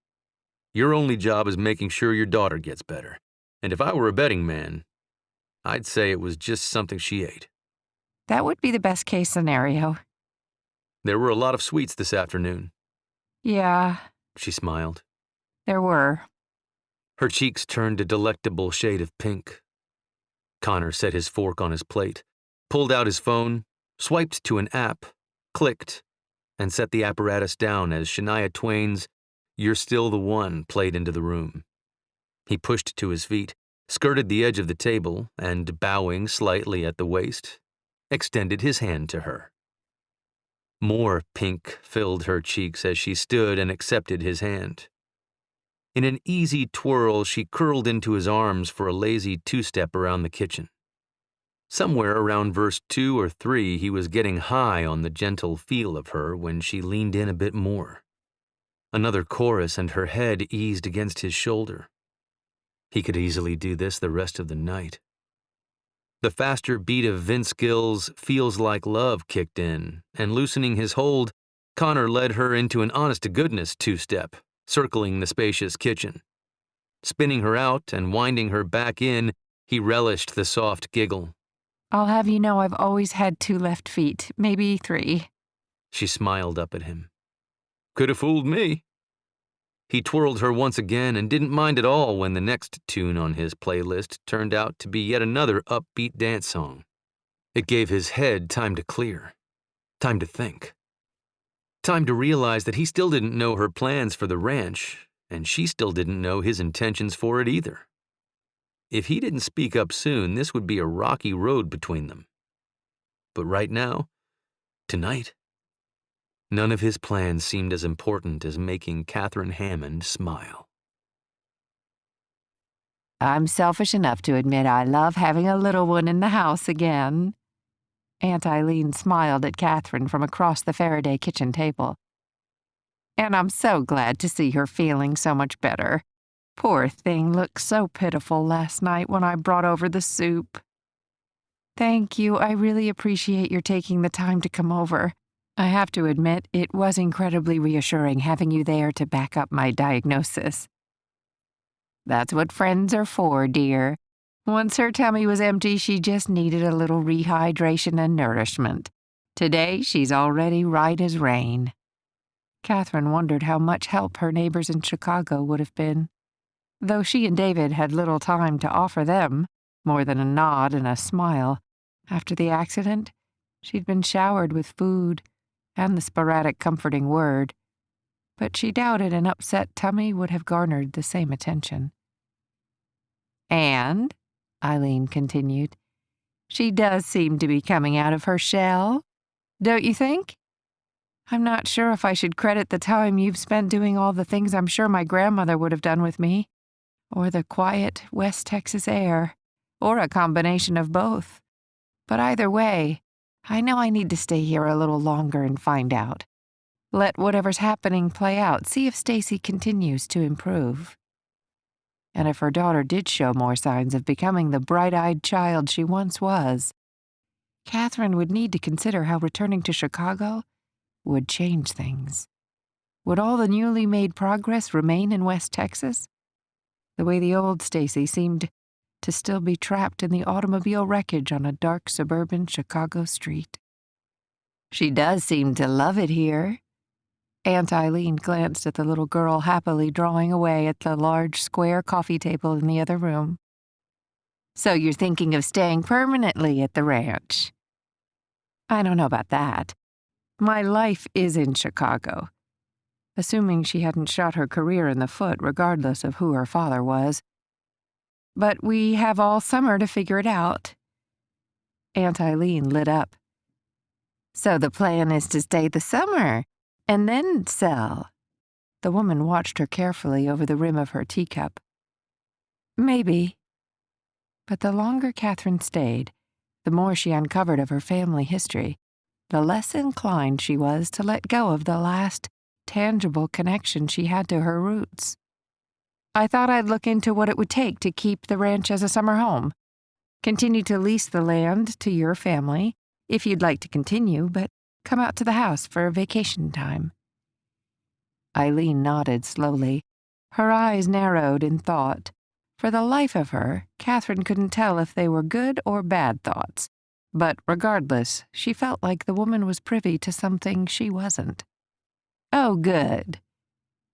Your only job is making sure your daughter gets better. And if I were a betting man, I'd say it was just something she ate. That would be the best case scenario. There were a lot of sweets this afternoon. Yeah. She smiled. There were. Her cheeks turned a delectable shade of pink. Connor set his fork on his plate, pulled out his phone, swiped to an app, clicked, and set the apparatus down as Shania Twain's You're Still the One played into the room. He pushed to his feet, skirted the edge of the table, and, bowing slightly at the waist, extended his hand to her. More pink filled her cheeks as she stood and accepted his hand. In an easy twirl, she curled into his arms for a lazy 2-step around the kitchen. Somewhere around verse 2 or 3, he was getting high on the gentle feel of her when she leaned in a bit more. Another chorus and her head eased against his shoulder. He could easily do this the rest of the night. The faster beat of Vince Gill's Feels Like Love kicked in, and loosening his hold, Connor led her into an honest-to-goodness 2-step, circling the spacious kitchen. Spinning her out and winding her back in, he relished the soft giggle. I'll have you know I've always had 2 left feet, maybe 3. She smiled up at him. Could have fooled me. He twirled her once again and didn't mind at all when the next tune on his playlist turned out to be yet another upbeat dance song. It gave his head time to clear, time to think, time to realize that he still didn't know her plans for the ranch, and she still didn't know his intentions for it either. If he didn't speak up soon, this would be a rocky road between them. But right now, tonight, none of his plans seemed as important as making Catherine Hammond smile. I'm selfish enough to admit I love having a little one in the house again. Aunt Eileen smiled at Catherine from across the Farraday kitchen table. And I'm so glad to see her feeling so much better. Poor thing looked so pitiful last night when I brought over the soup. Thank you. I really appreciate your taking the time to come over. I have to admit, it was incredibly reassuring having you there to back up my diagnosis. That's what friends are for, dear. Once her tummy was empty, she just needed a little rehydration and nourishment. Today, she's already right as rain. Catherine wondered how much help her neighbors in Chicago would have been. Though she and David had little time to offer them, more than a nod and a smile, after the accident, she'd been showered with food and the sporadic comforting word, but she doubted an upset tummy would have garnered the same attention. And Eileen continued. She does seem to be coming out of her shell, don't you think? I'm not sure if I should credit the time you've spent doing all the things I'm sure my grandmother would have done with me, or the quiet West Texas air, or a combination of both. But either way, I know I need to stay here a little longer and find out. Let whatever's happening play out, see if Stacy continues to improve. And if her daughter did show more signs of becoming the bright-eyed child she once was, Catherine would need to consider how returning to Chicago would change things. Would all the newly made progress remain in West Texas? The way the old Stacy seemed to still be trapped in the automobile wreckage on a dark suburban Chicago street. She does seem to love it here. Aunt Eileen glanced at the little girl happily drawing away at the large square coffee table in the other room. So you're thinking of staying permanently at the ranch? I don't know about that. My life is in Chicago. Assuming she hadn't shot her career in the foot regardless of who her father was. But we have all summer to figure it out. Aunt Eileen lit up. So the plan is to stay the summer, and then sell. The woman watched her carefully over the rim of her teacup. Maybe. But the longer Catherine stayed, the more she uncovered of her family history, the less inclined she was to let go of the last tangible connection she had to her roots. I thought I'd look into what it would take to keep the ranch as a summer home. Continue to lease the land to your family, if you'd like to continue, but come out to the house for vacation time. Eileen nodded slowly. Her eyes narrowed in thought. For the life of her, Catherine couldn't tell if they were good or bad thoughts. But regardless, she felt like the woman was privy to something she wasn't. Oh, good.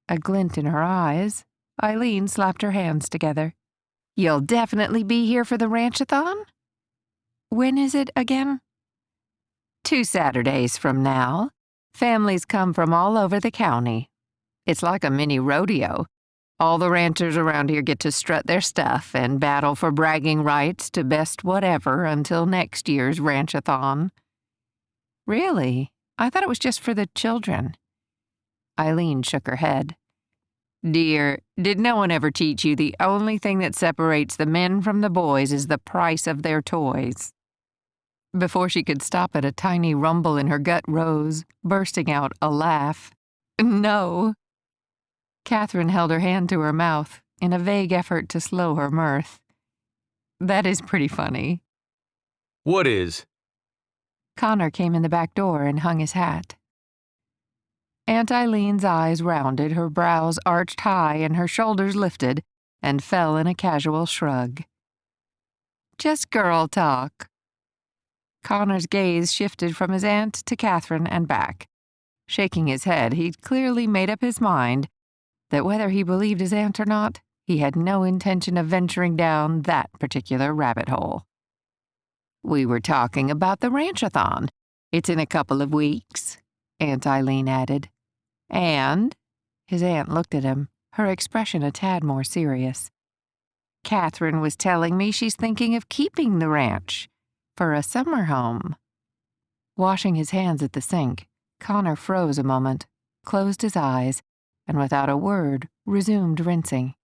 A glint in her eyes, Eileen slapped her hands together. You'll definitely be here for the ranchathon? When is it again? 2 Saturdays from now. Families come from all over the county. It's like a mini rodeo. All the ranchers around here get to strut their stuff and battle for bragging rights to best whatever until next year's ranchathon. Really? I thought it was just for the children. Eileen shook her head. Dear, did no one ever teach you the only thing that separates the men from the boys is the price of their toys? Before she could stop it, a tiny rumble in her gut rose, bursting out a laugh. No. Catherine held her hand to her mouth in a vague effort to slow her mirth. That is pretty funny. What is? Connor came in the back door and hung his hat. Aunt Eileen's eyes rounded, her brows arched high, and her shoulders lifted and fell in a casual shrug. Just girl talk. Connor's gaze shifted from his aunt to Catherine and back. Shaking his head, he'd clearly made up his mind that whether he believed his aunt or not, he had no intention of venturing down that particular rabbit hole. We were talking about the ranchathon. It's in a couple of weeks, Aunt Eileen added. And, his aunt looked at him, her expression a tad more serious. Catherine was telling me she's thinking of keeping the ranch for a summer home. Washing his hands at the sink, Connor froze a moment, closed his eyes, and without a word, resumed rinsing.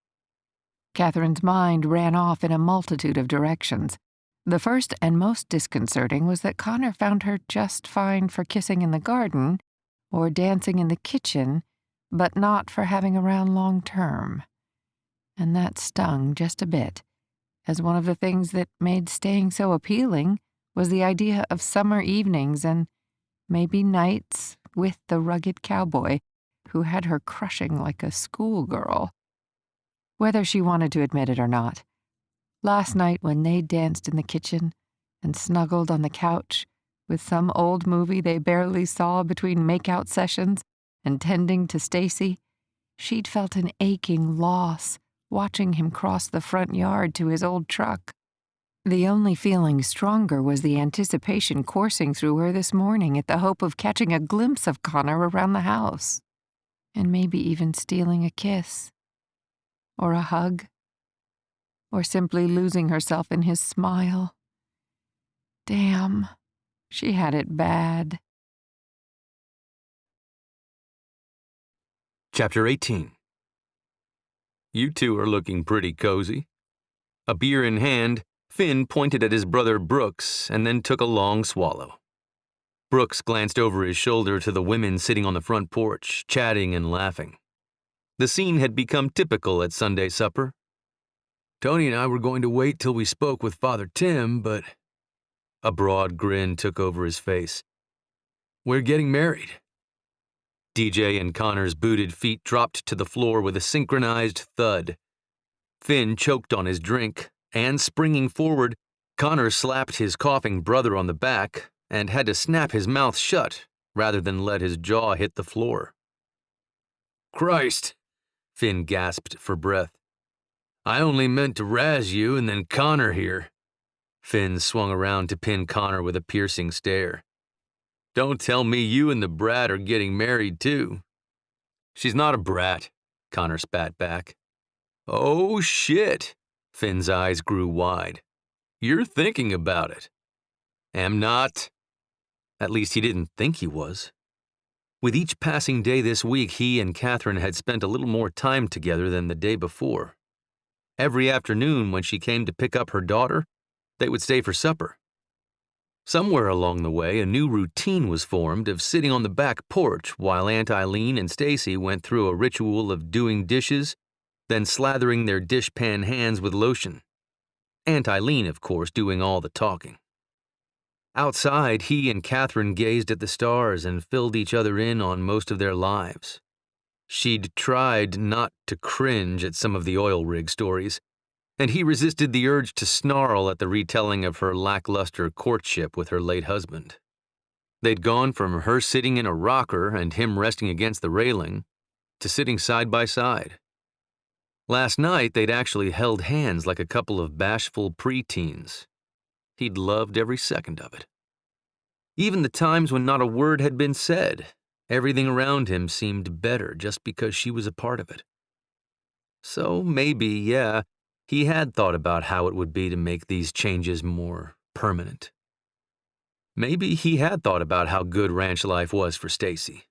Catherine's mind ran off in a multitude of directions. The first and most disconcerting was that Connor found her just fine for kissing in the garden or dancing in the kitchen, but not for having around long term. And that stung just a bit, as one of the things that made staying so appealing was the idea of summer evenings and maybe nights with the rugged cowboy who had her crushing like a schoolgirl. Whether she wanted to admit it or not, last night when they danced in the kitchen and snuggled on the couch with some old movie they barely saw between make-out sessions and tending to Stacy, she'd felt an aching loss watching him cross the front yard to his old truck. The only feeling stronger was the anticipation coursing through her this morning at the hope of catching a glimpse of Connor around the house. And maybe even stealing a kiss. Or a hug. or simply losing herself in his smile. Damn, she had it bad. Chapter 18. You two are looking pretty cozy. A beer in hand, Finn pointed at his brother Brooks and then took a long swallow. Brooks glanced over his shoulder to the women sitting on the front porch, chatting and laughing. The scene had become typical at Sunday supper. Tony and I were going to wait till we spoke with Father Tim, but a broad grin took over his face. We're getting married. DJ and Connor's booted feet dropped to the floor with a synchronized thud. Finn choked on his drink, and springing forward, Connor slapped his coughing brother on the back and had to snap his mouth shut rather than let his jaw hit the floor. Christ, Finn gasped for breath. I only meant to razz you and then Connor here. Finn swung around to pin Connor with a piercing stare. Don't tell me you and the brat are getting married too. She's not a brat, Connor spat back. Oh shit, Finn's eyes grew wide. You're thinking about it. Am not. At least he didn't think he was. With each passing day this week, he and Catherine had spent a little more time together than the day before. Every afternoon when she came to pick up her daughter, they would stay for supper. Somewhere along the way, a new routine was formed of sitting on the back porch while Aunt Eileen and Stacy went through a ritual of doing dishes, then slathering their dishpan hands with lotion. Aunt Eileen, of course, doing all the talking. Outside, he and Catherine gazed at the stars and filled each other in on most of their lives. She'd tried not to cringe at some of the oil rig stories, and he resisted the urge to snarl at the retelling of her lackluster courtship with her late husband. They'd gone from her sitting in a rocker and him resting against the railing to sitting side by side. Last night, they'd actually held hands like a couple of bashful preteens. He'd loved every second of it. Even the times when not a word had been said, everything around him seemed better just because she was a part of it. So maybe, yeah, he had thought about how it would be to make these changes more permanent. Maybe he had thought about how good ranch life was for Stacy.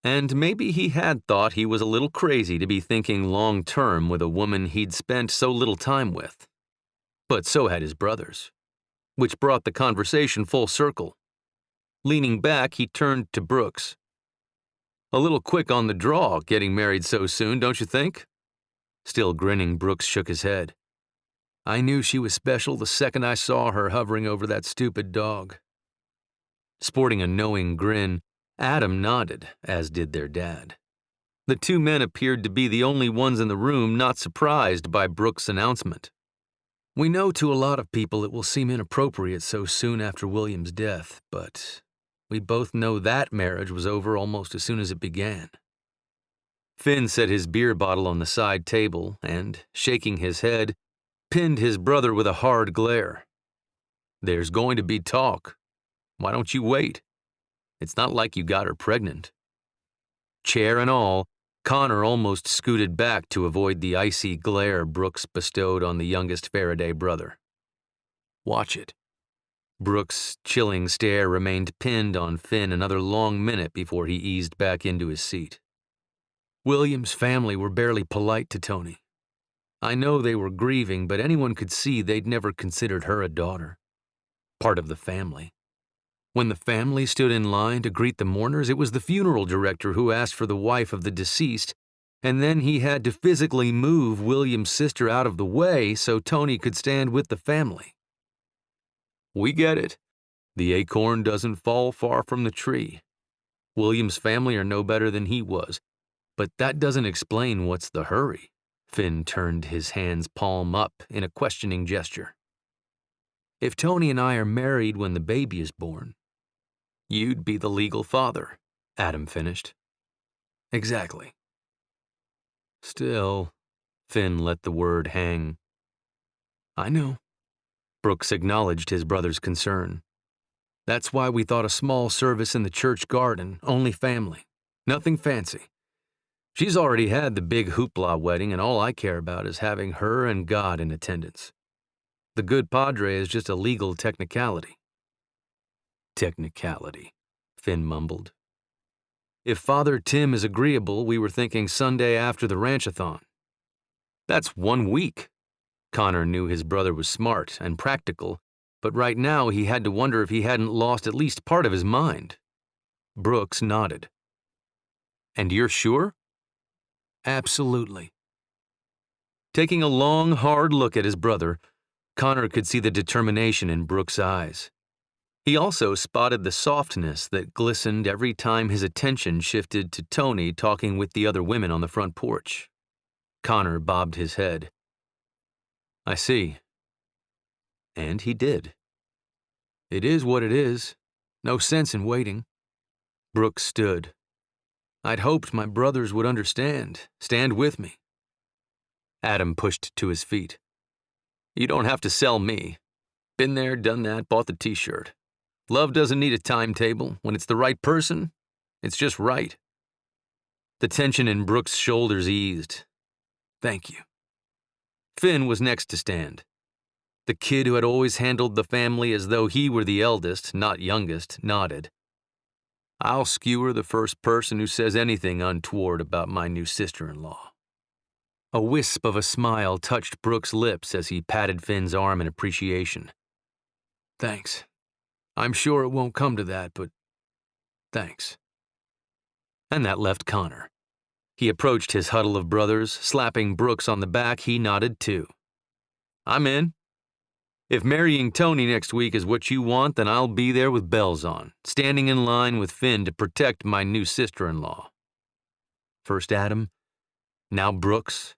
And maybe he had thought he was a little crazy to be thinking long-term with a woman he'd spent so little time with. But so had his brothers, which brought the conversation full circle. Leaning back, he turned to Brooks. A little quick on the draw, getting married so soon, don't you think? Still grinning, Brooks shook his head. I knew she was special the second I saw her hovering over that stupid dog. Sporting a knowing grin, Adam nodded, as did their dad. The two men appeared to be the only ones in the room not surprised by Brooks' announcement. We know to a lot of people it will seem inappropriate so soon after William's death, but we both know that marriage was over almost as soon as it began. Finn set his beer bottle on the side table and, shaking his head, pinned his brother with a hard glare. There's going to be talk. Why don't you wait? It's not like you got her pregnant. Chair and all, Connor almost scooted back to avoid the icy glare Brooks bestowed on the youngest Farraday brother. Watch it. Brooks' chilling stare remained pinned on Finn another long minute before he eased back into his seat. William's family were barely polite to Tony. I know they were grieving, but anyone could see they'd never considered her a daughter. Part of the family. When the family stood in line to greet the mourners, it was the funeral director who asked for the wife of the deceased, and then he had to physically move William's sister out of the way so Tony could stand with the family. We get it. The acorn doesn't fall far from the tree. William's family are no better than he was, but that doesn't explain what's the hurry. Finn turned his hands palm up in a questioning gesture. If Tony and I are married when the baby is born, you'd be the legal father, Adam finished. Exactly. Still, Finn let the word hang. I know. Brooks acknowledged his brother's concern. That's why we thought a small service in the church garden, only family. Nothing fancy. She's already had the big hoopla wedding, and all I care about is having her and God in attendance. The good padre is just a legal technicality. Technicality, Finn mumbled. If Father Tim is agreeable, we were thinking Sunday after the ranchathon. That's 1 week. Connor knew his brother was smart and practical, but right now he had to wonder if he hadn't lost at least part of his mind. Brooks nodded. And you're sure? Absolutely. Taking a long, hard look at his brother, Connor could see the determination in Brooks' eyes. He also spotted the softness that glistened every time his attention shifted to Tony talking with the other women on the front porch. Connor bobbed his head. I see. And he did. It is what it is. No sense in waiting. Brooks stood. I'd hoped my brothers would understand, stand with me. Adam pushed to his feet. You don't have to sell me. Been there, done that, bought the t-shirt. Love doesn't need a timetable. When it's the right person, it's just right. The tension in Brooks' shoulders eased. Thank you. Finn was next to stand. The kid who had always handled the family as though he were the eldest, not youngest, nodded. I'll skewer the first person who says anything untoward about my new sister-in-law. A wisp of a smile touched Brooks' lips as he patted Finn's arm in appreciation. Thanks. I'm sure it won't come to that, but thanks. And that left Connor. He approached his huddle of brothers, slapping Brooks on the back. He nodded too. I'm in. If marrying Tony next week is what you want, then I'll be there with bells on, standing in line with Finn to protect my new sister-in-law. First Adam, now Brooks.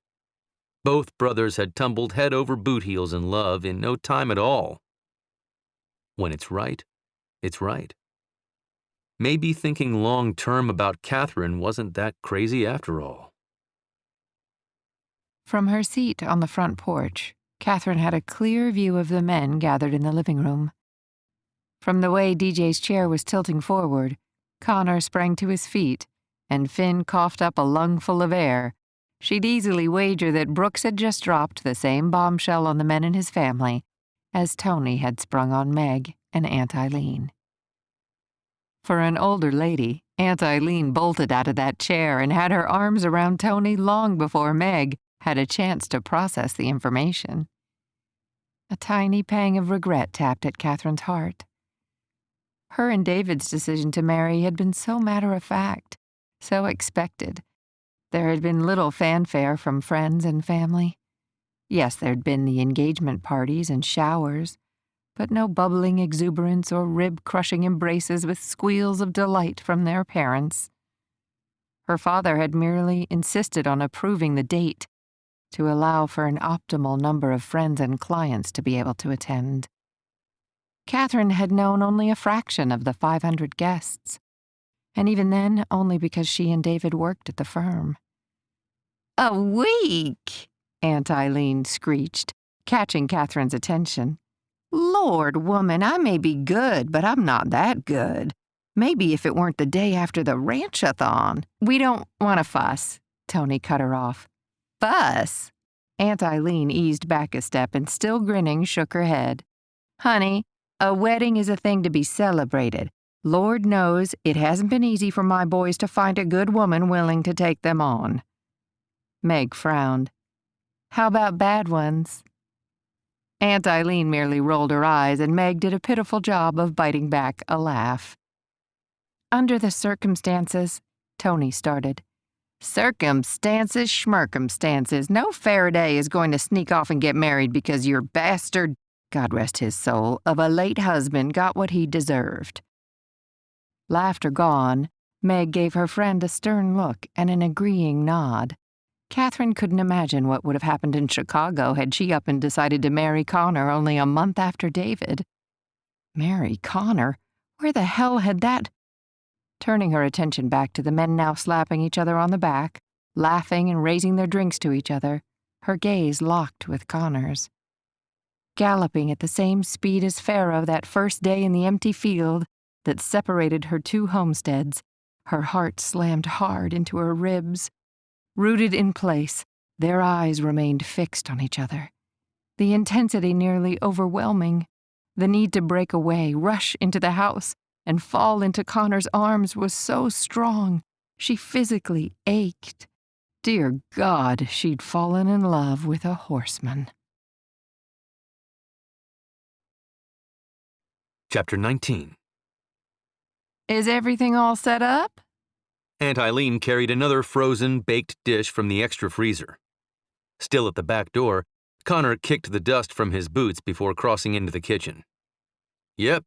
Both brothers had tumbled head over boot heels in love in no time at all. When it's right, it's right. Maybe thinking long-term about Catherine wasn't that crazy after all. From her seat on the front porch, Catherine had a clear view of the men gathered in the living room. From the way DJ's chair was tilting forward, Connor sprang to his feet, and Finn coughed up a lungful of air. She'd easily wager that Brooks had just dropped the same bombshell on the men in his family as Tony had sprung on Meg and Aunt Eileen. For an older lady, Aunt Eileen bolted out of that chair and had her arms around Tony long before Meg had a chance to process the information. A tiny pang of regret tapped at Catherine's heart. Her and David's decision to marry had been so matter-of-fact, so expected. There had been little fanfare from friends and family. Yes, there'd been the engagement parties and showers, but no bubbling exuberance or rib-crushing embraces with squeals of delight from their parents. Her father had merely insisted on approving the date to allow for an optimal number of friends and clients to be able to attend. Catherine had known only a fraction of the 500 guests, and even then only because she and David worked at the firm. "A week!" Aunt Eileen screeched, catching Catherine's attention. "Lord, woman, I may be good, but I'm not that good. Maybe if it weren't the day after the ranchathon." "We don't want to fuss," Tony cut her off. "Fuss?" Aunt Eileen eased back a step and, still grinning, shook her head. "Honey, a wedding is a thing to be celebrated. Lord knows it hasn't been easy for my boys to find a good woman willing to take them on." Meg frowned. "How about bad ones?" Aunt Eileen merely rolled her eyes, and Meg did a pitiful job of biting back a laugh. "Under the circumstances," Tony started. "Circumstances, schmircumstances. No Farraday is going to sneak off and get married because your bastard, God rest his soul, of a late husband got what he deserved." Laughter gone, Meg gave her friend a stern look and an agreeing nod. Catherine couldn't imagine what would have happened in Chicago had she up and decided to marry Connor only a month after David. Marry Connor? Where the hell had that? Turning her attention back to the men now slapping each other on the back, laughing and raising their drinks to each other, her gaze locked with Connor's. Galloping at the same speed as Pharaoh that first day in the empty field that separated her two homesteads, her heart slammed hard into her ribs. Rooted in place, their eyes remained fixed on each other. The intensity nearly overwhelming. The need to break away, rush into the house, and fall into Connor's arms was so strong. She physically ached. Dear God, she'd fallen in love with a horseman. Chapter 19. Is everything all set up? Aunt Eileen carried another frozen, baked dish from the extra freezer. Still at the back door, Connor kicked the dust from his boots before crossing into the kitchen. Yep,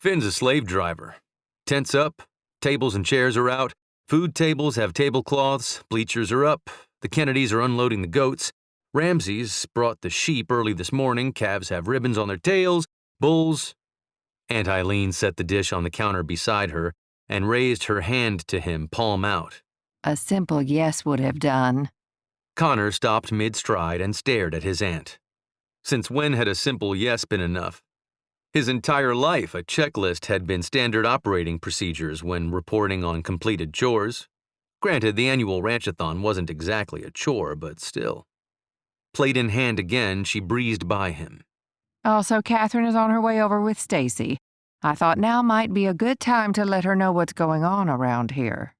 Finn's a slave driver. Tents up, tables and chairs are out, food tables have tablecloths, bleachers are up, the Kennedys are unloading the goats, Ramsey's brought the sheep early this morning, calves have ribbons on their tails, bulls. Aunt Eileen set the dish on the counter beside her and raised her hand to him, palm out. A simple yes would have done. Connor stopped mid-stride and stared at his aunt. Since when had a simple yes been enough? His entire life, a checklist had been standard operating procedures when reporting on completed chores. Granted, the annual ranchathon wasn't exactly a chore, but still. Plate in hand again, she breezed by him. Also, Catherine is on her way over with Stacy. I thought now might be a good time to let her know what's going on around here.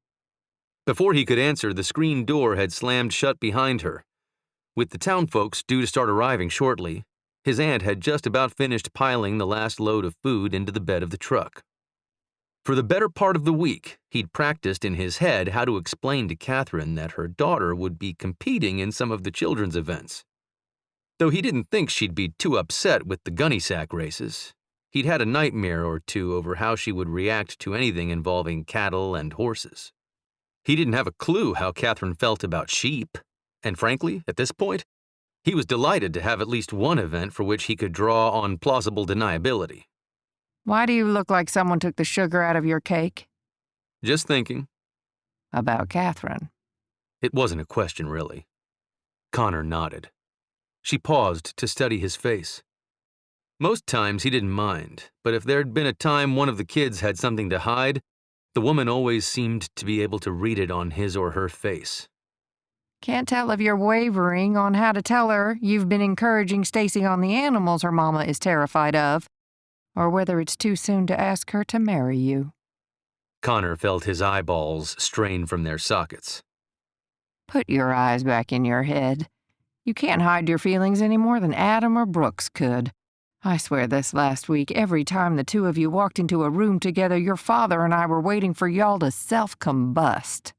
Before he could answer, the screen door had slammed shut behind her. With the town folks due to start arriving shortly, his aunt had just about finished piling the last load of food into the bed of the truck. For the better part of the week, he'd practiced in his head how to explain to Catherine that her daughter would be competing in some of the children's events. Though he didn't think she'd be too upset with the gunny sack races, he'd had a nightmare or two over how she would react to anything involving cattle and horses. He didn't have a clue how Catherine felt about sheep, and frankly, at this point, he was delighted to have at least one event for which he could draw on plausible deniability. Why do you look like someone took the sugar out of your cake? Just thinking. About Catherine. It wasn't a question, really. Connor nodded. She paused to study his face. Most times he didn't mind, but if there'd been a time one of the kids had something to hide, the woman always seemed to be able to read it on his or her face. Can't tell if you're wavering on how to tell her you've been encouraging Stacy on the animals her mama is terrified of, or whether it's too soon to ask her to marry you. Connor felt his eyeballs strain from their sockets. Put your eyes back in your head. You can't hide your feelings any more than Adam or Brooks could. I swear this last week, every time the two of you walked into a room together, your father and I were waiting for y'all to self-combust.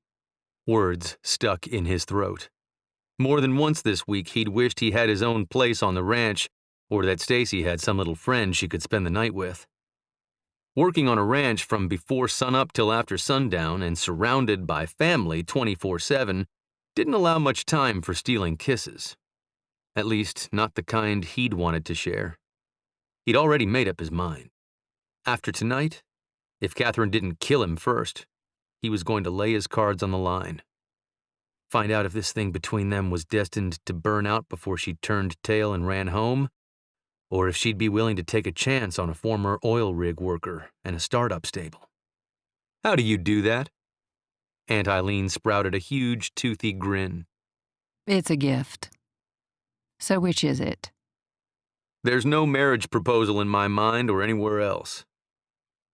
Words stuck in his throat. More than once this week, he'd wished he had his own place on the ranch, or that Stacy had some little friend she could spend the night with. Working on a ranch from before sunup till after sundown and surrounded by family 24/7 didn't allow much time for stealing kisses. At least, not the kind he'd wanted to share. He'd already made up his mind. After tonight, if Catherine didn't kill him first, he was going to lay his cards on the line. Find out if this thing between them was destined to burn out before she turned tail and ran home, or if she'd be willing to take a chance on a former oil rig worker and a startup stable. How do you do that? Aunt Eileen sprouted a huge, toothy grin. It's a gift. So which is it? There's no marriage proposal in my mind or anywhere else.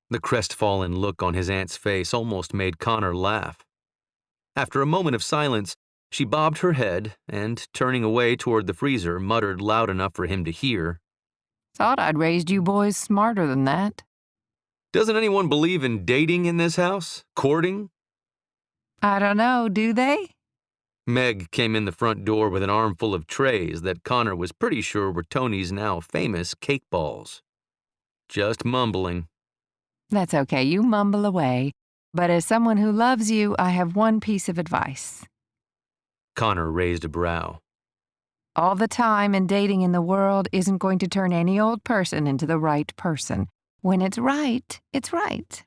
The crestfallen look on his aunt's face almost made Connor laugh. After a moment of silence, she bobbed her head and, turning away toward the freezer, muttered loud enough for him to hear, Thought I'd raised you boys smarter than that. Doesn't anyone believe in dating in this house? Courting? I don't know, do they? Meg came in the front door with an armful of trays that Connor was pretty sure were Tony's now famous cake balls. Just mumbling. That's okay, you mumble away. But as someone who loves you, I have one piece of advice. Connor raised a brow. All the time and dating in the world isn't going to turn any old person into the right person. When it's right, it's right.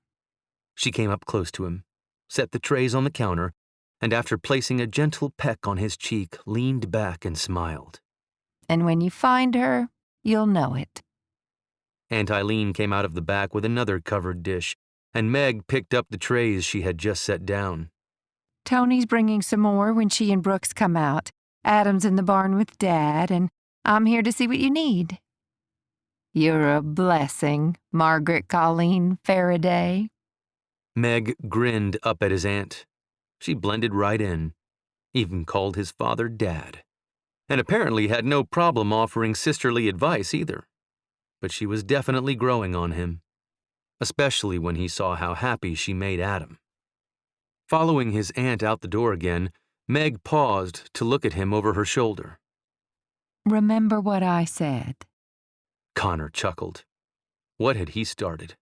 She came up close to him, set the trays on the counter, and after placing a gentle peck on his cheek, leaned back and smiled. And when you find her, you'll know it. Aunt Eileen came out of the back with another covered dish, and Meg picked up the trays she had just set down. Tony's bringing some more when she and Brooks come out. Adam's in the barn with Dad, and I'm here to see what you need. You're a blessing, Margaret Colleen Farraday. Meg grinned up at his aunt. She blended right in, even called his father Dad, and apparently had no problem offering sisterly advice either. But she was definitely growing on him, especially when he saw how happy she made Adam. Following his aunt out the door again, Meg paused to look at him over her shoulder. Remember what I said. Connor chuckled. What had he started?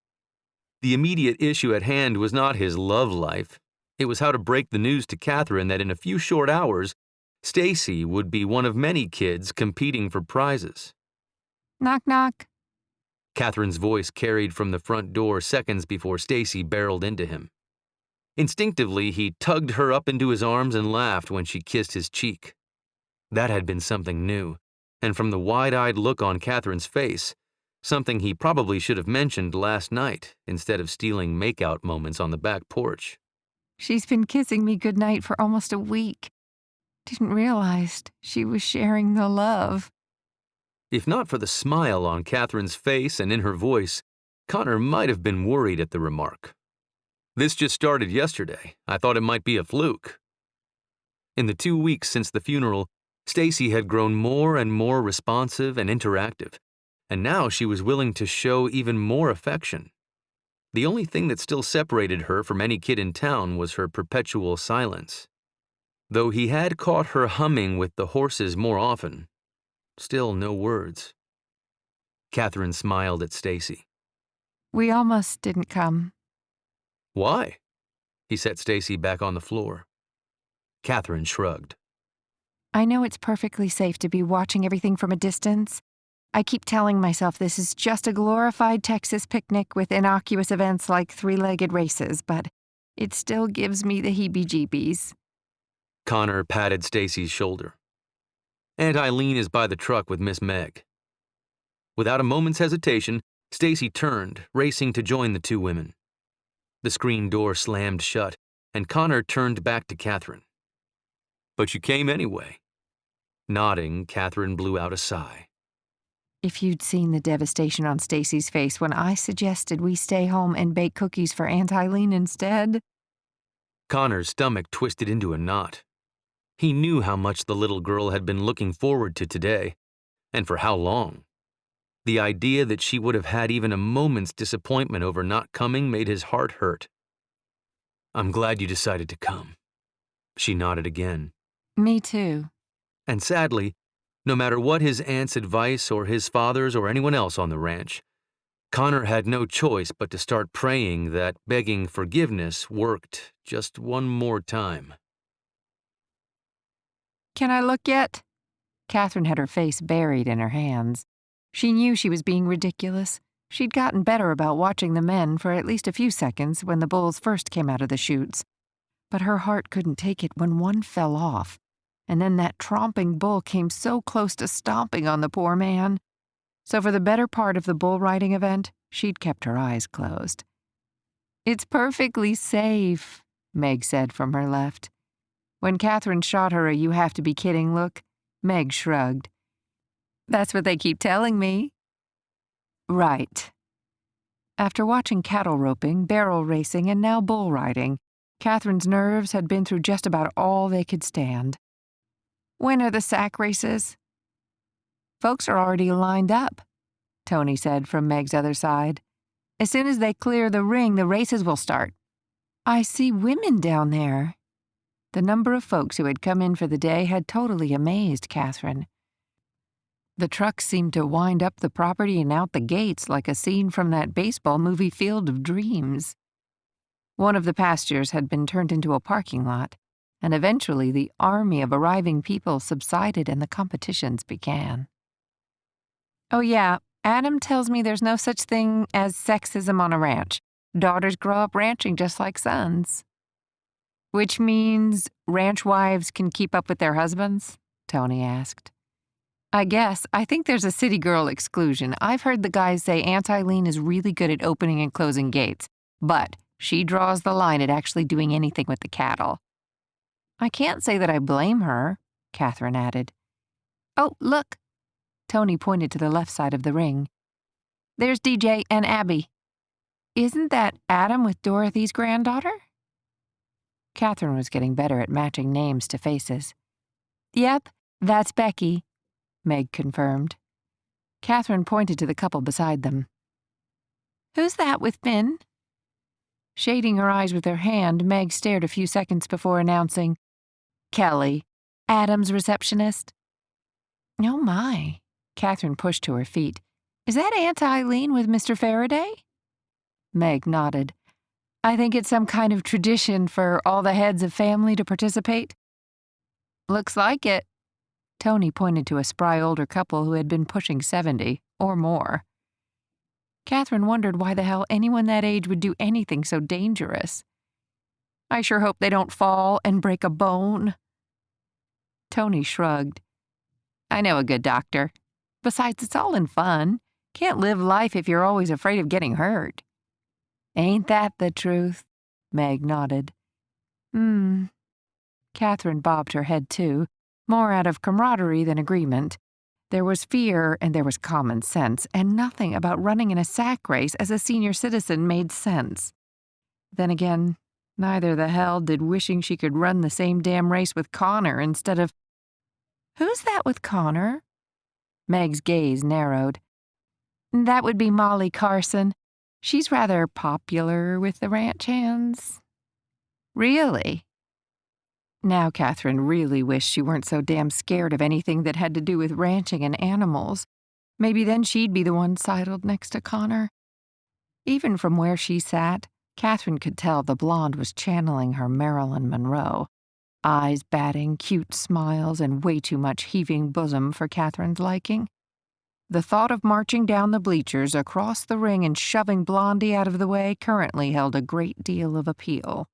The immediate issue at hand was not his love life. It was how to break the news to Catherine that in a few short hours, Stacy would be one of many kids competing for prizes. Knock, knock. Catherine's voice carried from the front door seconds before Stacy barreled into him. Instinctively, he tugged her up into his arms and laughed when she kissed his cheek. That had been something new, and from the wide-eyed look on Catherine's face, something he probably should have mentioned last night instead of stealing make-out moments on the back porch. She's been kissing me goodnight for almost a week. Didn't realize she was sharing the love. If not for the smile on Catherine's face and in her voice, Connor might have been worried at the remark. This just started yesterday. I thought it might be a fluke. In the 2 weeks since the funeral, Stacy had grown more and more responsive and interactive, and now she was willing to show even more affection. The only thing that still separated her from any kid in town was her perpetual silence. Though he had caught her humming with the horses more often, still no words. Catherine smiled at Stacy. We almost didn't come. Why? He set Stacy back on the floor. Catherine shrugged. I know it's perfectly safe to be watching everything from a distance. I keep telling myself this is just a glorified Texas picnic with innocuous events like three-legged races, but it still gives me the heebie-jeebies. Connor patted Stacy's shoulder. Aunt Eileen is by the truck with Miss Meg. Without a moment's hesitation, Stacy turned, racing to join the two women. The screen door slammed shut, and Connor turned back to Catherine. But you came anyway. Nodding, Catherine blew out a sigh. If you'd seen the devastation on Stacy's face when I suggested we stay home and bake cookies for Aunt Eileen instead. Connor's stomach twisted into a knot. He knew how much the little girl had been looking forward to today, and for how long. The idea that she would have had even a moment's disappointment over not coming made his heart hurt. I'm glad you decided to come. She nodded again. Me too. And sadly, no matter what his aunt's advice or his father's or anyone else on the ranch, Connor had no choice but to start praying that begging forgiveness worked just one more time. Can I look yet? Catherine had her face buried in her hands. She knew she was being ridiculous. She'd gotten better about watching the men for at least a few seconds when the bulls first came out of the chutes. But her heart couldn't take it when one fell off, and then that tromping bull came so close to stomping on the poor man. So for the better part of the bull riding event, she'd kept her eyes closed. It's perfectly safe, Meg said from her left. When Catherine shot her a you-have-to-be-kidding look, Meg shrugged. That's what they keep telling me. Right. After watching cattle roping, barrel racing, and now bull riding, Catherine's nerves had been through just about all they could stand. When are the sack races? Folks are already lined up, Tony said from Meg's other side. As soon as they clear the ring, the races will start. I see women down there. The number of folks who had come in for the day had totally amazed Catherine. The trucks seemed to wind up the property and out the gates like a scene from that baseball movie Field of Dreams. One of the pastures had been turned into a parking lot, and eventually the army of arriving people subsided and the competitions began. Oh yeah, Adam tells me there's no such thing as sexism on a ranch. Daughters grow up ranching just like sons. Which means ranch wives can keep up with their husbands? Tony asked. I guess. I think there's a city girl exclusion. I've heard the guys say Aunt Eileen is really good at opening and closing gates, but she draws the line at actually doing anything with the cattle. I can't say that I blame her, Catherine added. Oh, look. Tony pointed to the left side of the ring. There's DJ and Abby. Isn't that Adam with Dorothy's granddaughter? Catherine was getting better at matching names to faces. Yep, that's Becky, Meg confirmed. Catherine pointed to the couple beside them. Who's that with Finn? Shading her eyes with her hand, Meg stared a few seconds before announcing, Kelly, Adam's receptionist. Oh my, Catherine pushed to her feet. Is that Aunt Eileen with Mr. Farraday? Meg nodded. I think it's some kind of tradition for all the heads of family to participate. Looks like it. Tony pointed to a spry older couple who had been pushing 70 or more. Catherine wondered why the hell anyone that age would do anything so dangerous. I sure hope they don't fall and break a bone. Tony shrugged. I know a good doctor. Besides, it's all in fun. Can't live life if you're always afraid of getting hurt. Ain't that the truth? Meg nodded. Catherine bobbed her head too, more out of camaraderie than agreement. There was fear and there was common sense, and nothing about running in a sack race as a senior citizen made sense. Then again, neither the hell did wishing she could run the same damn race with Connor instead of... Who's that with Connor? Meg's gaze narrowed. That would be Molly Carson. She's rather popular with the ranch hands. Really? Now Catherine really wished she weren't so damn scared of anything that had to do with ranching and animals. Maybe then she'd be the one sidled next to Connor. Even from where she sat, Catherine could tell the blonde was channeling her Marilyn Monroe. Eyes batting, cute smiles, and way too much heaving bosom for Catherine's liking. The thought of marching down the bleachers across the ring and shoving Blondie out of the way currently held a great deal of appeal.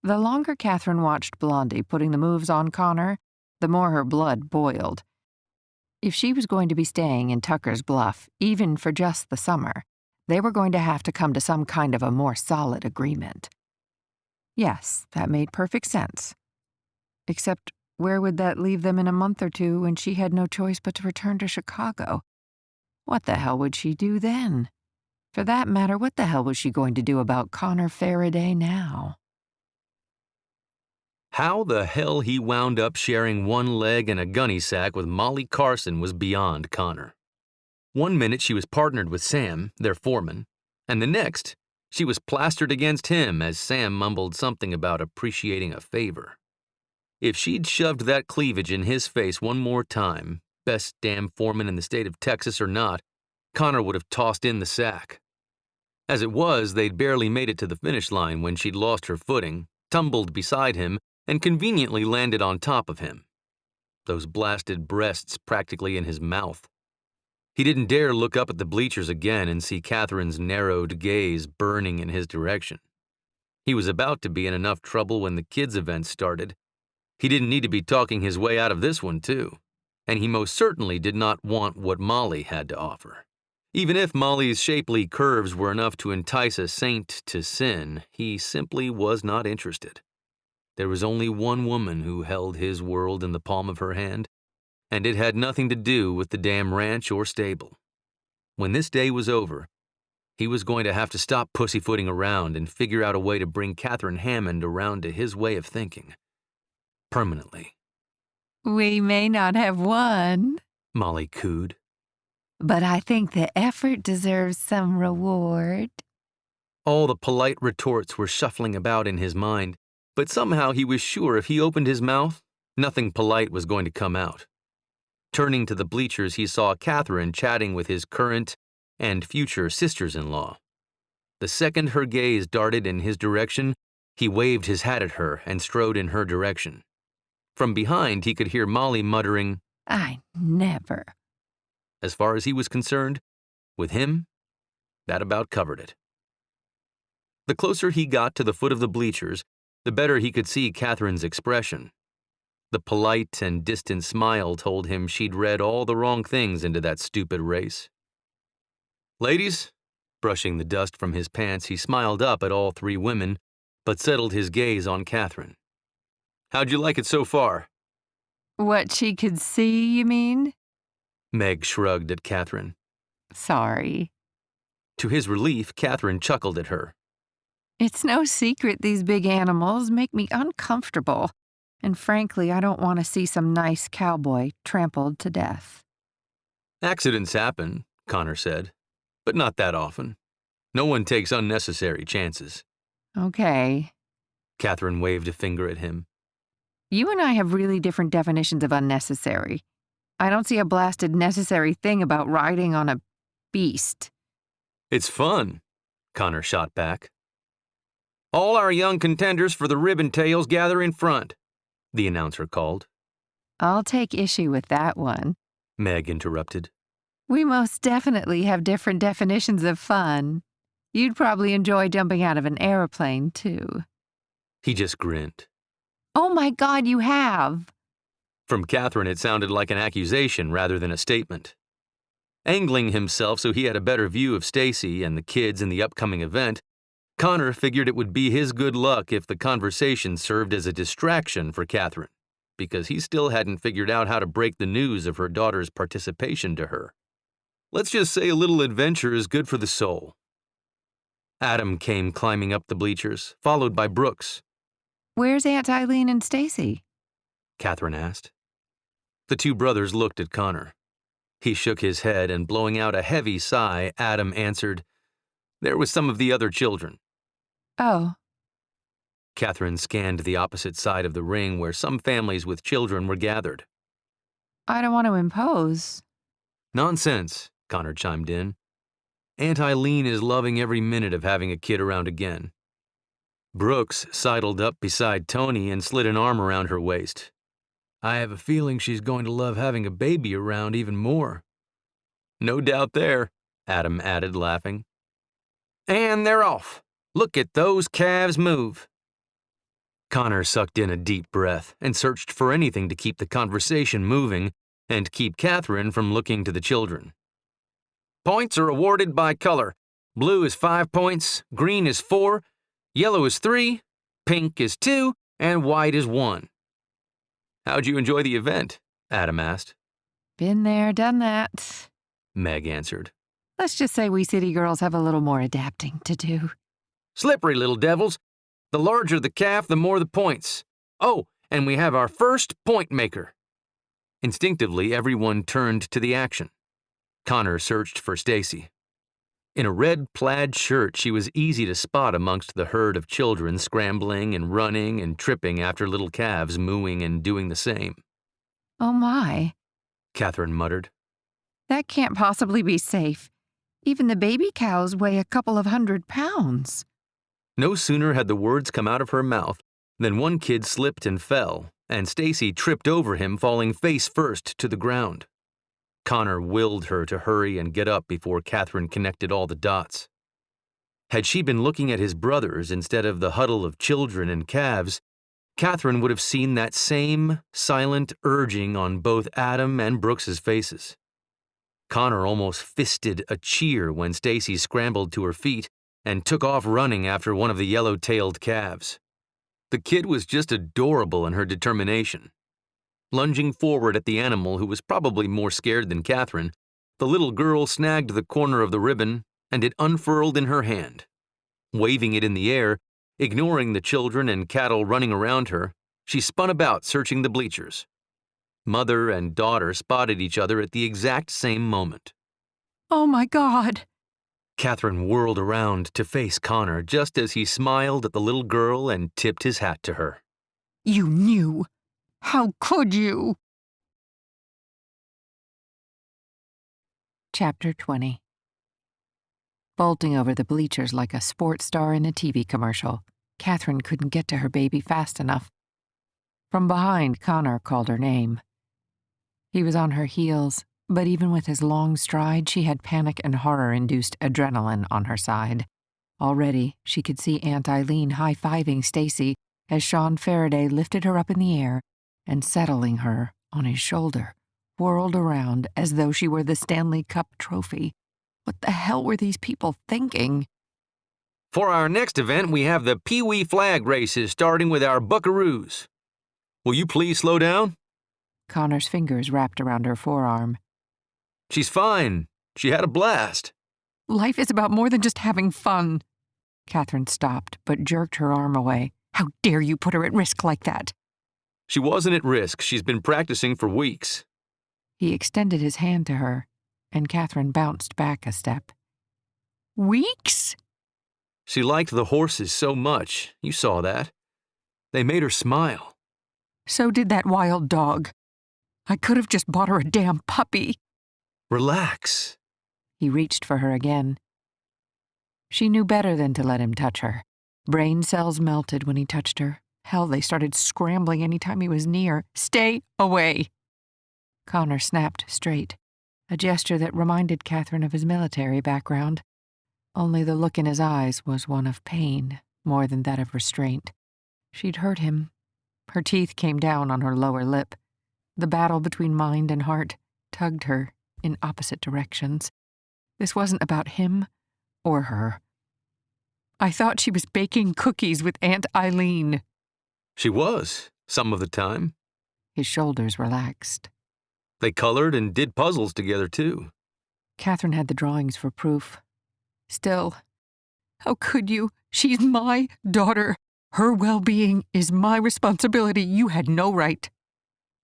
The longer Catherine watched Blondie putting the moves on Connor, the more her blood boiled. If she was going to be staying in Tucker's Bluff, even for just the summer, they were going to have to come to some kind of a more solid agreement. Yes, that made perfect sense. Except, where would that leave them in a month or two when she had no choice but to return to Chicago? What the hell would she do then? For that matter, what the hell was she going to do about Connor Farraday now? How the hell he wound up sharing one leg and a gunny sack with Molly Carson was beyond Connor. One minute she was partnered with Sam, their foreman, and the next she was plastered against him as Sam mumbled something about appreciating a favor. If she'd shoved that cleavage in his face one more time, best damn foreman in the state of Texas or not, Connor would have tossed in the sack. As it was, they'd barely made it to the finish line when she'd lost her footing, tumbled beside him, and conveniently landed on top of him. Those blasted breasts practically in his mouth. He didn't dare look up at the bleachers again and see Catherine's narrowed gaze burning in his direction. He was about to be in enough trouble when the kids' event started. He didn't need to be talking his way out of this one, too. And he most certainly did not want what Molly had to offer. Even if Molly's shapely curves were enough to entice a saint to sin, he simply was not interested. There was only one woman who held his world in the palm of her hand, and it had nothing to do with the damn ranch or stable. When this day was over, he was going to have to stop pussyfooting around and figure out a way to bring Catherine Hammond around to his way of thinking. Permanently. We may not have won, Molly cooed. but I think the effort deserves some reward. All the polite retorts were shuffling about in his mind, but somehow he was sure if he opened his mouth, nothing polite was going to come out. Turning to the bleachers, he saw Catherine chatting with his current and future sisters-in-law. The second her gaze darted in his direction, he waved his hat at her and strode in her direction. From behind, he could hear Molly muttering, I never. As far as he was concerned, with him, that about covered it. The closer he got to the foot of the bleachers, the better he could see Catherine's expression. The polite and distant smile told him she'd read all the wrong things into that stupid race. Ladies, brushing the dust from his pants, he smiled up at all three women, but settled his gaze on Catherine. How'd you like it so far? What she could see, you mean? Meg shrugged at Catherine. Sorry. To his relief, Catherine chuckled at her. It's no secret these big animals make me uncomfortable, and frankly, I don't want to see some nice cowboy trampled to death. Accidents happen, Connor said, but not that often. No one takes unnecessary chances. Okay. Catherine waved a finger at him. You and I have really different definitions of unnecessary. I don't see a blasted necessary thing about riding on a beast. It's fun, Connor shot back. All our young contenders for the ribbon tails gather in front, the announcer called. I'll take issue with that one. Meg interrupted. We most definitely have different definitions of fun. You'd probably enjoy jumping out of an airplane, too. He just grinned. Oh my God, you have! From Catherine, it sounded like an accusation rather than a statement. Angling himself so he had a better view of Stacy and the kids in the upcoming event, Connor figured it would be his good luck if the conversation served as a distraction for Catherine, because he still hadn't figured out how to break the news of her daughter's participation to her. Let's just say a little adventure is good for the soul. Adam came climbing up the bleachers, followed by Brooks. Where's Aunt Eileen and Stacy? Catherine asked. The two brothers looked at Connor. He shook his head, and blowing out a heavy sigh, Adam answered, "There was some of the other children." Oh. Catherine scanned the opposite side of the ring where some families with children were gathered. I don't want to impose. Nonsense, Connor chimed in. Aunt Eileen is loving every minute of having a kid around again. Brooks sidled up beside Tony and slid an arm around her waist. I have a feeling she's going to love having a baby around even more. No doubt there, Adam added, laughing. And they're off. Look at those calves move. Connor sucked in a deep breath and searched for anything to keep the conversation moving and keep Catherine from looking to the children. Points are awarded by color. Blue is 5 points, green is 4, yellow is 3, pink is 2, and white is 1. How'd you enjoy the event? Adam asked. Been there, done that, Meg answered. Let's just say we city girls have a little more adapting to do. Slippery little devils. The larger the calf, the more the points. Oh, and we have our first point maker. Instinctively, everyone turned to the action. Connor searched for Stacy. In a red plaid shirt, she was easy to spot amongst the herd of children scrambling and running and tripping after little calves mooing and doing the same. Oh my, Catherine muttered. That can't possibly be safe. Even the baby cows weigh a couple of 100 pounds. No sooner had the words come out of her mouth than one kid slipped and fell, and Stacy tripped over him, falling face first to the ground. Connor willed her to hurry and get up before Catherine connected all the dots. Had she been looking at his brothers instead of the huddle of children and calves, Catherine would have seen that same silent urging on both Adam and Brooks's faces. Connor almost fisted a cheer when Stacy scrambled to her feet and took off running after one of the yellow-tailed calves. The kid was just adorable in her determination. Lunging forward at the animal, who was probably more scared than Catherine, the little girl snagged the corner of the ribbon, and it unfurled in her hand. Waving it in the air, ignoring the children and cattle running around her, she spun about searching the bleachers. Mother and daughter spotted each other at the exact same moment. Oh my God! Catherine whirled around to face Connor just as he smiled at the little girl and tipped his hat to her. You knew! How could you? Chapter 20. Bolting over the bleachers like a sports star in a TV commercial, Catherine couldn't get to her baby fast enough. From behind, Connor called her name. He was on her heels, but even with his long stride, she had panic and horror-induced adrenaline on her side. Already, she could see Aunt Eileen high-fiving Stacy as Sean Farraday lifted her up in the air and, settling her on his shoulder, whirled around as though she were the Stanley Cup trophy. What the hell were these people thinking? For our next event, we have the Pee Wee flag races, starting with our buckaroos. Will you please slow down? Connor's fingers wrapped around her forearm. She's fine. She had a blast. Life is about more than just having fun. Catherine stopped, but jerked her arm away. How dare you put her at risk like that? She wasn't at risk. She's been practicing for weeks. He extended his hand to her, and Catherine bounced back a step. Weeks? She liked the horses so much. You saw that. They made her smile. So did that wild dog. I could have just bought her a damn puppy. Relax. He reached for her again. She knew better than to let him touch her. Brain cells melted when he touched her. Hell, they started scrambling any time he was near. Stay away! Connor snapped straight, a gesture that reminded Catherine of his military background. Only the look in his eyes was one of pain, more than that of restraint. She'd hurt him. Her teeth came down on her lower lip. The battle between mind and heart tugged her in opposite directions. This wasn't about him or her. I thought she was baking cookies with Aunt Eileen. She was, some of the time. His shoulders relaxed. They colored and did puzzles together, too. Catherine had the drawings for proof. Still, how could you? She's my daughter. Her well-being is my responsibility. You had no right.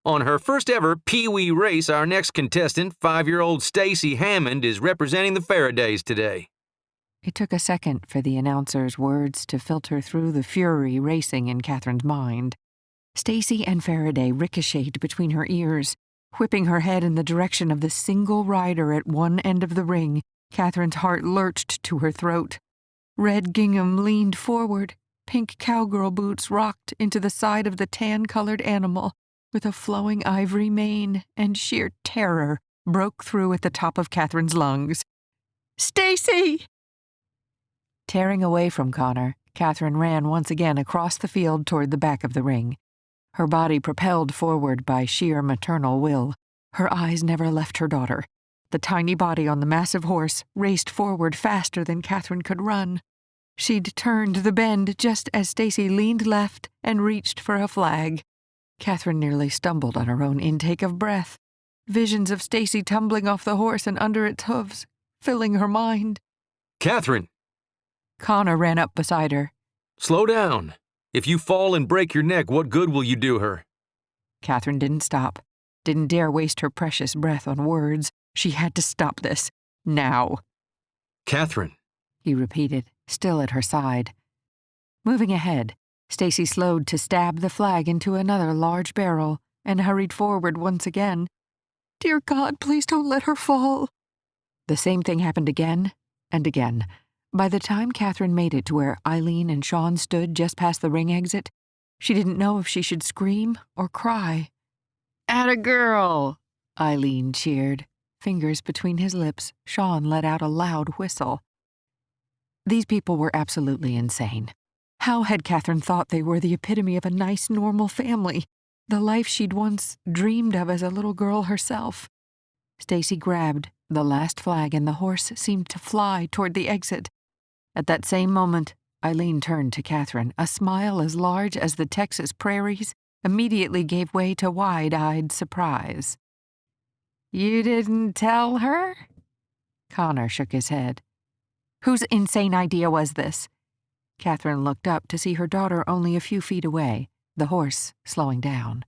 On her first ever Pee-wee race, our next contestant, 5-year-old Stacy Hammond, is representing the Farradays today. It took a second for the announcer's words to filter through the fury racing in Catherine's mind. Stacy and Farraday ricocheted between her ears, whipping her head in the direction of the single rider at one end of the ring. Catherine's heart lurched to her throat. Red gingham leaned forward. Pink cowgirl boots rocked into the side of the tan-colored animal, with a flowing ivory mane, and sheer terror broke through at the top of Catherine's lungs. Stacy! Tearing away from Connor, Catherine ran once again across the field toward the back of the ring. Her body propelled forward by sheer maternal will. Her eyes never left her daughter. The tiny body on the massive horse raced forward faster than Catherine could run. She'd turned the bend just as Stacy leaned left and reached for a flag. Catherine nearly stumbled on her own intake of breath. Visions of Stacy tumbling off the horse and under its hooves, filling her mind. Catherine! Connor ran up beside her. Slow down. If you fall and break your neck, what good will you do her? Catherine didn't stop, didn't dare waste her precious breath on words. She had to stop this. Now. Catherine, he repeated, still at her side. Moving ahead, Stacy slowed to stab the flag into another large barrel and hurried forward once again. Dear God, please don't let her fall. The same thing happened again and again. By the time Catherine made it to where Eileen and Sean stood just past the ring exit, she didn't know if she should scream or cry. "Atta girl!" Eileen cheered. Fingers between his lips, Sean let out a loud whistle. These people were absolutely insane. How had Catherine thought they were the epitome of a nice, normal family, the life she'd once dreamed of as a little girl herself? Stacy grabbed the last flag and the horse seemed to fly toward the exit. At that same moment, Eileen turned to Catherine. A smile as large as the Texas prairies immediately gave way to wide-eyed surprise. "You didn't tell her?" Connor shook his head. "Whose insane idea was this?" Catherine looked up to see her daughter only a few feet away, the horse slowing down.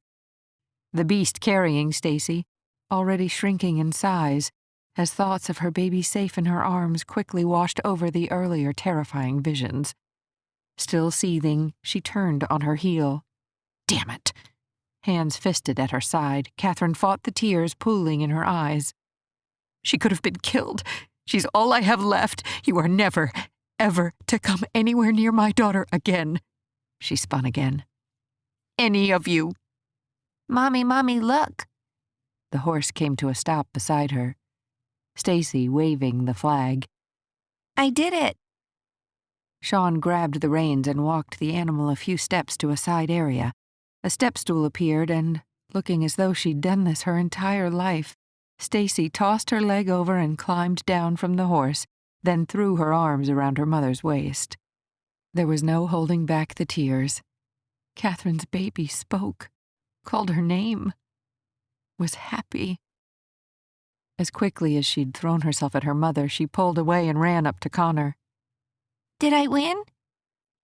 The beast carrying Stacy, already shrinking in size, as thoughts of her baby safe in her arms quickly washed over the earlier terrifying visions. Still seething, she turned on her heel. Damn it! Hands fisted at her side, Catherine fought the tears pooling in her eyes. She could have been killed. She's all I have left. You are never, ever to come anywhere near my daughter again. She spun again. Any of you. Mommy, look. The horse came to a stop beside her. Stacy waving the flag. I did it. Sean grabbed the reins and walked the animal a few steps to a side area. A step stool appeared and, looking as though she'd done this her entire life, Stacy tossed her leg over and climbed down from the horse, then threw her arms around her mother's waist. There was no holding back the tears. Catherine's baby spoke. called her name, was happy. As quickly as she'd thrown herself at her mother, she pulled away and ran up to Connor. "Did I win?"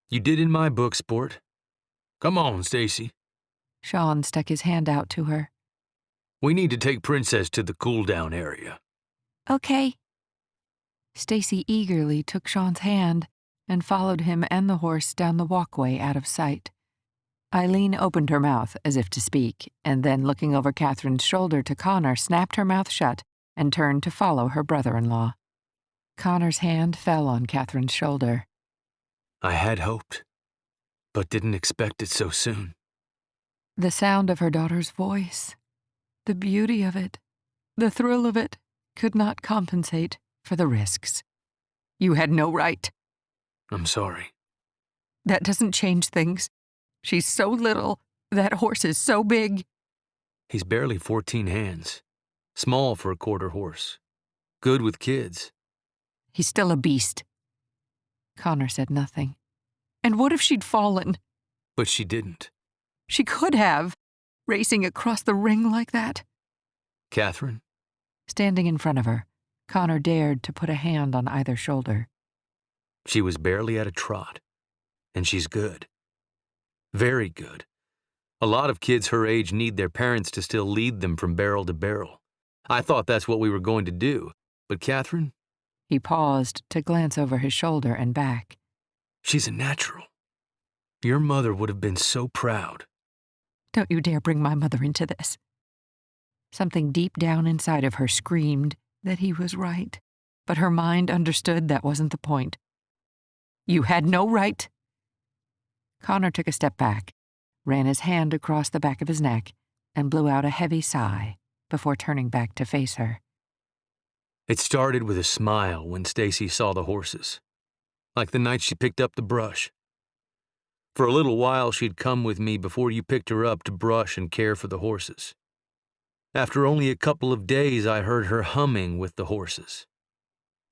You did in my book, sport. Come on, Stacy. Sean stuck his hand out to her. We need to take Princess to the cool-down area. "Okay." Stacy eagerly took Sean's hand and followed him and the horse down the walkway out of sight. Eileen opened her mouth as if to speak, and then looking over Catherine's shoulder to Connor, snapped her mouth shut and turned to follow her brother-in-law. Connor's hand fell on Catherine's shoulder. I had hoped, but didn't expect it so soon. The sound of her daughter's voice, the beauty of it, the thrill of it, could not compensate for the risks. "You had no right." I'm sorry. "That doesn't change things. She's so little. That horse is so big." He's barely 14 hands. Small for a quarter horse. Good with kids. "He's still a beast." Connor said nothing. And what if she'd fallen? But she didn't. She could have, racing across the ring like that. Catherine? Standing in front of her, Connor dared to put a hand on either shoulder. She was barely at a trot, and she's good. Very good. A lot of kids her age need their parents to still lead them from barrel to barrel. I thought that's what we were going to do, but Catherine? He paused to glance over his shoulder and back. She's a natural. Your mother would have been so proud. Don't you dare bring my mother into this. Something deep down inside of her screamed that he was right, but her mind understood that wasn't the point. You had no right. Connor took a step back, ran his hand across the back of his neck, and blew out a heavy sigh before turning back to face her. It started with a smile when Stacy saw the horses, like the night she picked up the brush. For a little while she'd come with me before you picked her up to brush and care for the horses. After only a couple of days, I heard her humming with the horses.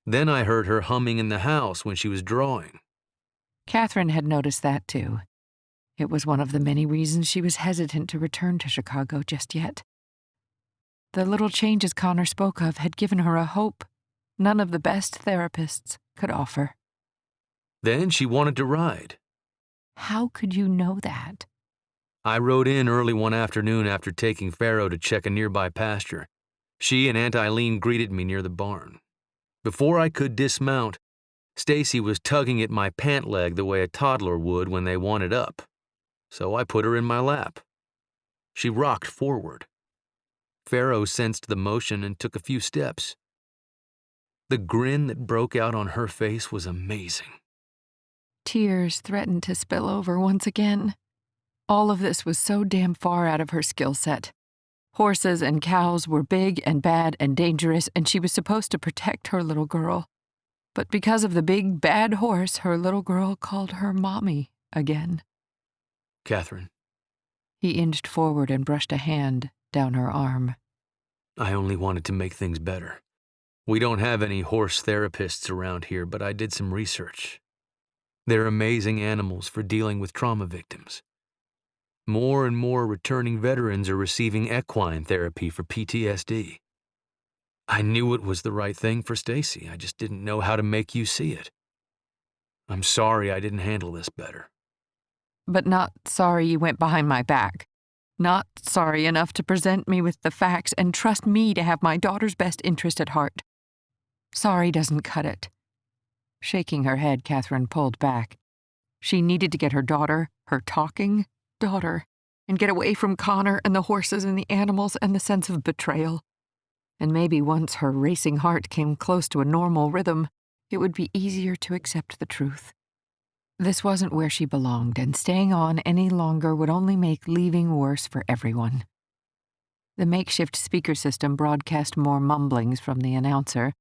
Then I heard her humming in the house when she was drawing. Catherine had noticed that too. It was one of the many reasons she was hesitant to return to Chicago just yet. The little changes Connor spoke of had given her a hope none of the best therapists could offer. Then she wanted to ride. How could you know that? I rode in early one afternoon after taking Pharaoh to check a nearby pasture. She and Aunt Eileen greeted me near the barn. Before I could dismount, Stacy was tugging at my pant leg the way a toddler would when they wanted up. So I put her in my lap. She rocked forward. Pharaoh sensed the motion and took a few steps. The grin that broke out on her face was amazing. Tears threatened to spill over once again. All of this was so damn far out of her skill set. Horses and cows were big and bad and dangerous, and she was supposed to protect her little girl. But because of the big, bad horse, her little girl called her Mommy again. Catherine. He inched forward and brushed a hand down her arm. I only wanted to make things better. We don't have any horse therapists around here, but I did some research. They're amazing animals for dealing with trauma victims. More and more returning veterans are receiving equine therapy for PTSD. I knew it was the right thing for Stacy. I just didn't know how to make you see it. I'm sorry I didn't handle this better. But not sorry you went behind my back. Not sorry enough to present me with the facts and trust me to have my daughter's best interest at heart. Sorry doesn't cut it. Shaking her head, Catherine pulled back. She needed to get her daughter, her talking daughter, and get away from Connor and the horses and the animals and the sense of betrayal. And maybe once her racing heart came close to a normal rhythm, it would be easier to accept the truth. This wasn't where she belonged, and staying on any longer would only make leaving worse for everyone. The makeshift speaker system broadcast more mumblings from the announcer.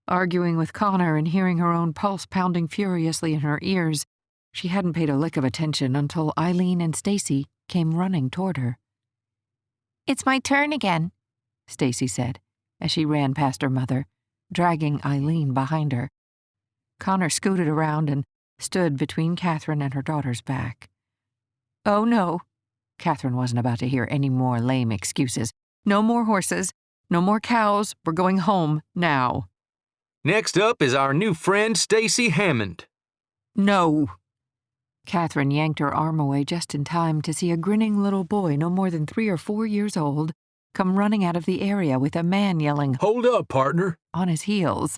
Arguing with Connor and hearing her own pulse pounding furiously in her ears, she hadn't paid a lick of attention until Eileen and Stacy came running toward her. It's my turn again, Stacy said, as she ran past her mother, dragging Eileen behind her. Connor scooted around and stood between Catherine and her daughter's back. Oh no, Catherine wasn't about to hear any more lame excuses. No more horses. No more cows. We're going home now. Next up is our new friend, Stacy Hammond. No. Catherine yanked her arm away just in time to see a grinning little boy no more than 3 or 4 years old come running out of the area with a man yelling, Hold up, partner. on his heels.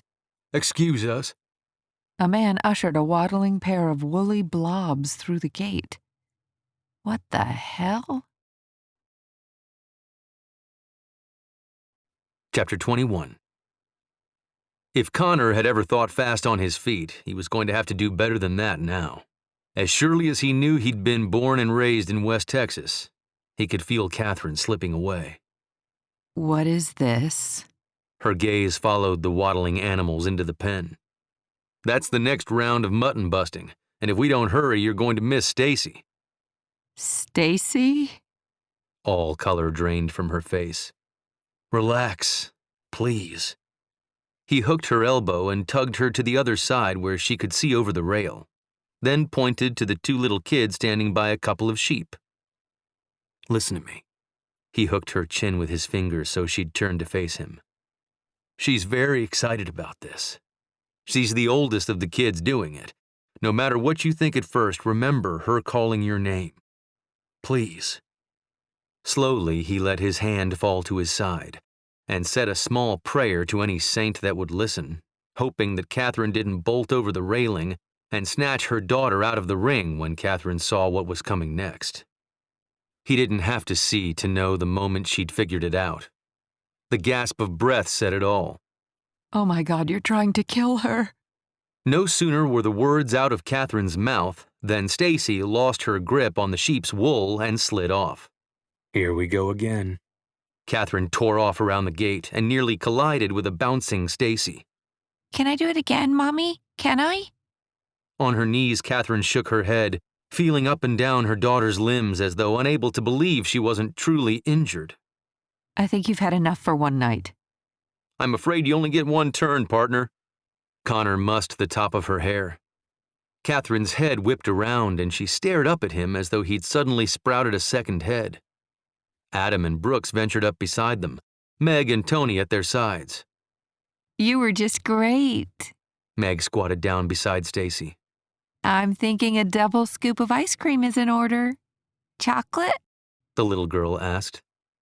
Excuse us. A man ushered a waddling pair of woolly blobs through the gate. What the hell? Chapter 21. If Connor had ever thought fast on his feet, he was going to have to do better than that now. As surely as he knew he'd been born and raised in West Texas, he could feel Catherine slipping away. What is this? Her gaze followed the waddling animals into the pen. That's the next round of mutton busting, and if we don't hurry, you're going to miss Stacy. Stacy? All color drained from her face. Relax, please. He hooked her elbow and tugged her to the other side where she could see over the rail, then pointed to the 2 little kids standing by a couple of sheep. Listen to me. He hooked her chin with his fingers so she'd turn to face him. She's very excited about this. She's the oldest of the kids doing it. No matter what you think at first, remember her calling your name. Please. Slowly, he let his hand fall to his side and said a small prayer to any saint that would listen, hoping that Catherine didn't bolt over the railing and snatch her daughter out of the ring when Catherine saw what was coming next. He didn't have to see to know the moment she'd figured it out. The gasp of breath said it all. Oh my God, you're trying to kill her. No sooner were the words out of Catherine's mouth than Stacy lost her grip on the sheep's wool and slid off. Here we go again. Catherine tore off around the gate and nearly collided with a bouncing Stacy. Can I do it again, Mommy? Can I? On her knees, Catherine shook her head, feeling up and down her daughter's limbs as though unable to believe she wasn't truly injured. I think you've had enough for one night. I'm afraid you only get one turn, partner. Connor mussed the top of her hair. Catherine's head whipped around and she stared up at him as though he'd suddenly sprouted a second head. Adam and Brooks ventured up beside them, Meg and Tony at their sides. You were just great. Meg squatted down beside Stacy. I'm thinking a double scoop of ice cream is in order. Chocolate? The little girl asked.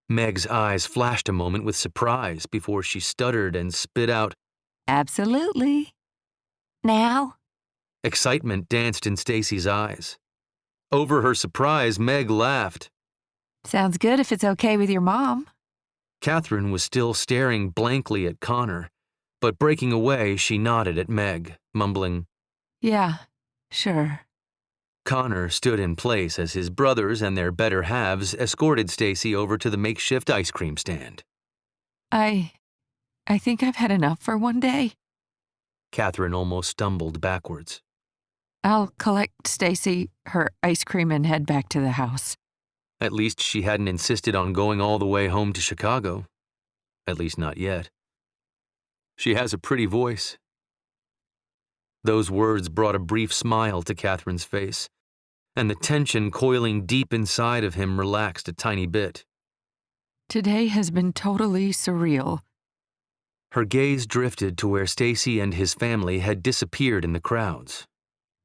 Meg's eyes flashed a moment with surprise before she stuttered and spit out, Absolutely. Now? Excitement danced in Stacy's eyes. Over her surprise, Meg laughed. Sounds good if it's okay with your mom. Catherine was still staring blankly at Connor, but breaking away, she nodded at Meg, mumbling, Yeah, sure. Connor stood in place as his brothers and their better halves escorted Stacy over to the makeshift ice cream stand. I think I've had enough for one day. Catherine almost stumbled backwards. I'll collect Stacy, her ice cream, and head back to the house. At least she hadn't insisted on going all the way home to Chicago. At least not yet. She has a pretty voice. Those words brought a brief smile to Catherine's face, and the tension coiling deep inside of him relaxed a tiny bit. Today has been totally surreal. Her gaze drifted to where Stacy and his family had disappeared in the crowds.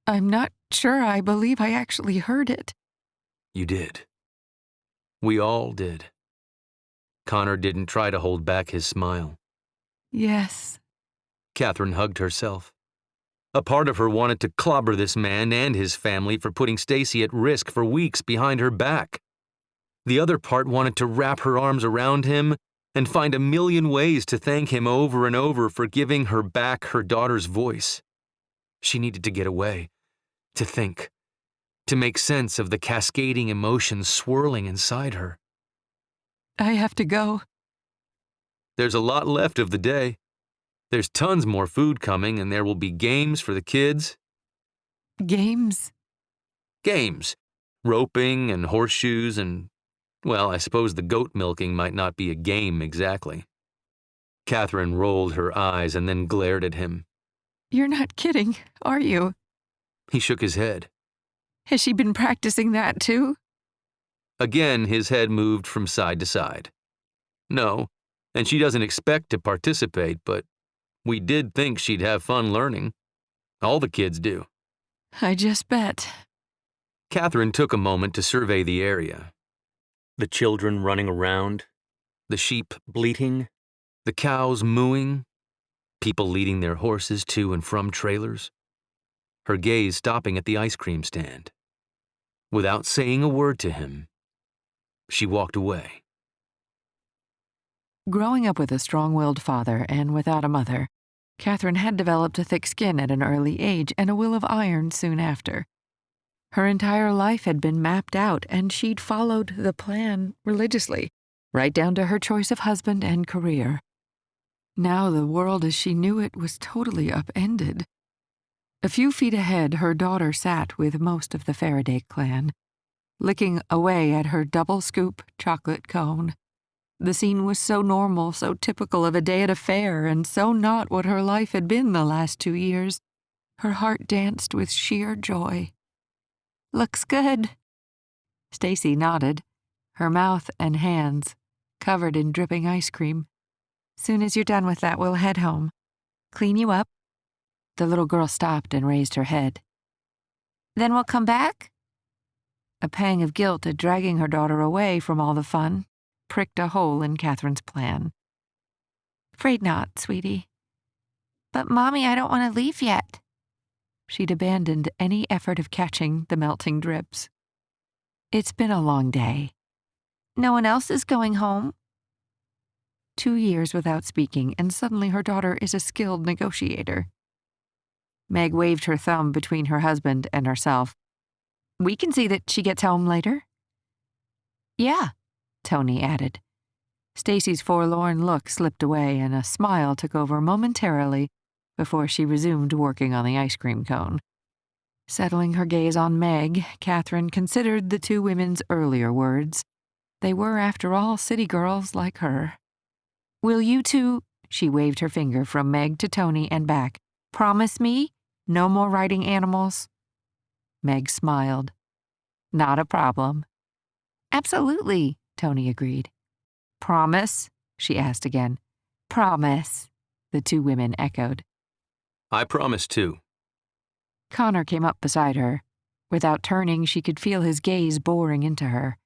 I'm not sure I believe I actually heard it. You did. We all did. Connor didn't try to hold back his smile. Yes. Catherine hugged herself. A part of her wanted to clobber this man and his family for putting Stacy at risk for weeks behind her back. The other part wanted to wrap her arms around him and find a million ways to thank him over and over for giving her back her daughter's voice. She needed to get away, to think, to make sense of the cascading emotions swirling inside her. I have to go. There's a lot left of the day. There's tons more food coming, and there will be games for the kids. Games? Games. Roping and horseshoes and, well, I suppose the goat milking might not be a game exactly. Catherine rolled her eyes and then glared at him. You're not kidding, are you? He shook his head. Has she been practicing that too? Again, his head moved from side to side. No, and she doesn't expect to participate, but we did think she'd have fun learning. All the kids do. I just bet. Catherine took a moment to survey the area. The children running around, the sheep bleating, the cows mooing, people leading their horses to and from trailers. Her gaze stopping at the ice cream stand. Without saying a word to him, she walked away. Growing up with a strong-willed father and without a mother, Catherine had developed a thick skin at an early age and a will of iron soon after. Her entire life had been mapped out, and she'd followed the plan religiously, right down to her choice of husband and career. Now the world as she knew it was totally upended. A few feet ahead, her daughter sat with most of the Farraday clan, licking away at her double-scoop chocolate cone. The scene was so normal, so typical of a day at a fair, and so not what her life had been the last 2 years. Her heart danced with sheer joy. "Looks good." Stacy nodded, her mouth and hands covered in dripping ice cream. "Soon as you're done with that, we'll head home. Clean you up." The little girl stopped and raised her head. "Then we'll come back?" A pang of guilt at dragging her daughter away from all the fun pricked a hole in Catherine's plan. "Afraid not, sweetie." "But, Mommy, I don't want to leave yet." She'd abandoned any effort of catching the melting drips. "It's been a long day." "No one else is going home." 2 years without speaking, and suddenly her daughter is a skilled negotiator. Meg waved her thumb between her husband and herself. "We can see that she gets home later." "Yeah," Tony added. Stacy's forlorn look slipped away, and a smile took over momentarily before she resumed working on the ice cream cone. Settling her gaze on Meg, Catherine considered the two women's earlier words. They were, after all, city girls like her. "Will you two," she waved her finger from Meg to Tony and back, "promise me no more riding animals?" Meg smiled. "Not a problem." "Absolutely," Tony agreed. "Promise?" she asked again. "Promise," the two women echoed. I promise too. Connor came up beside her. Without turning, she could feel his gaze boring into her.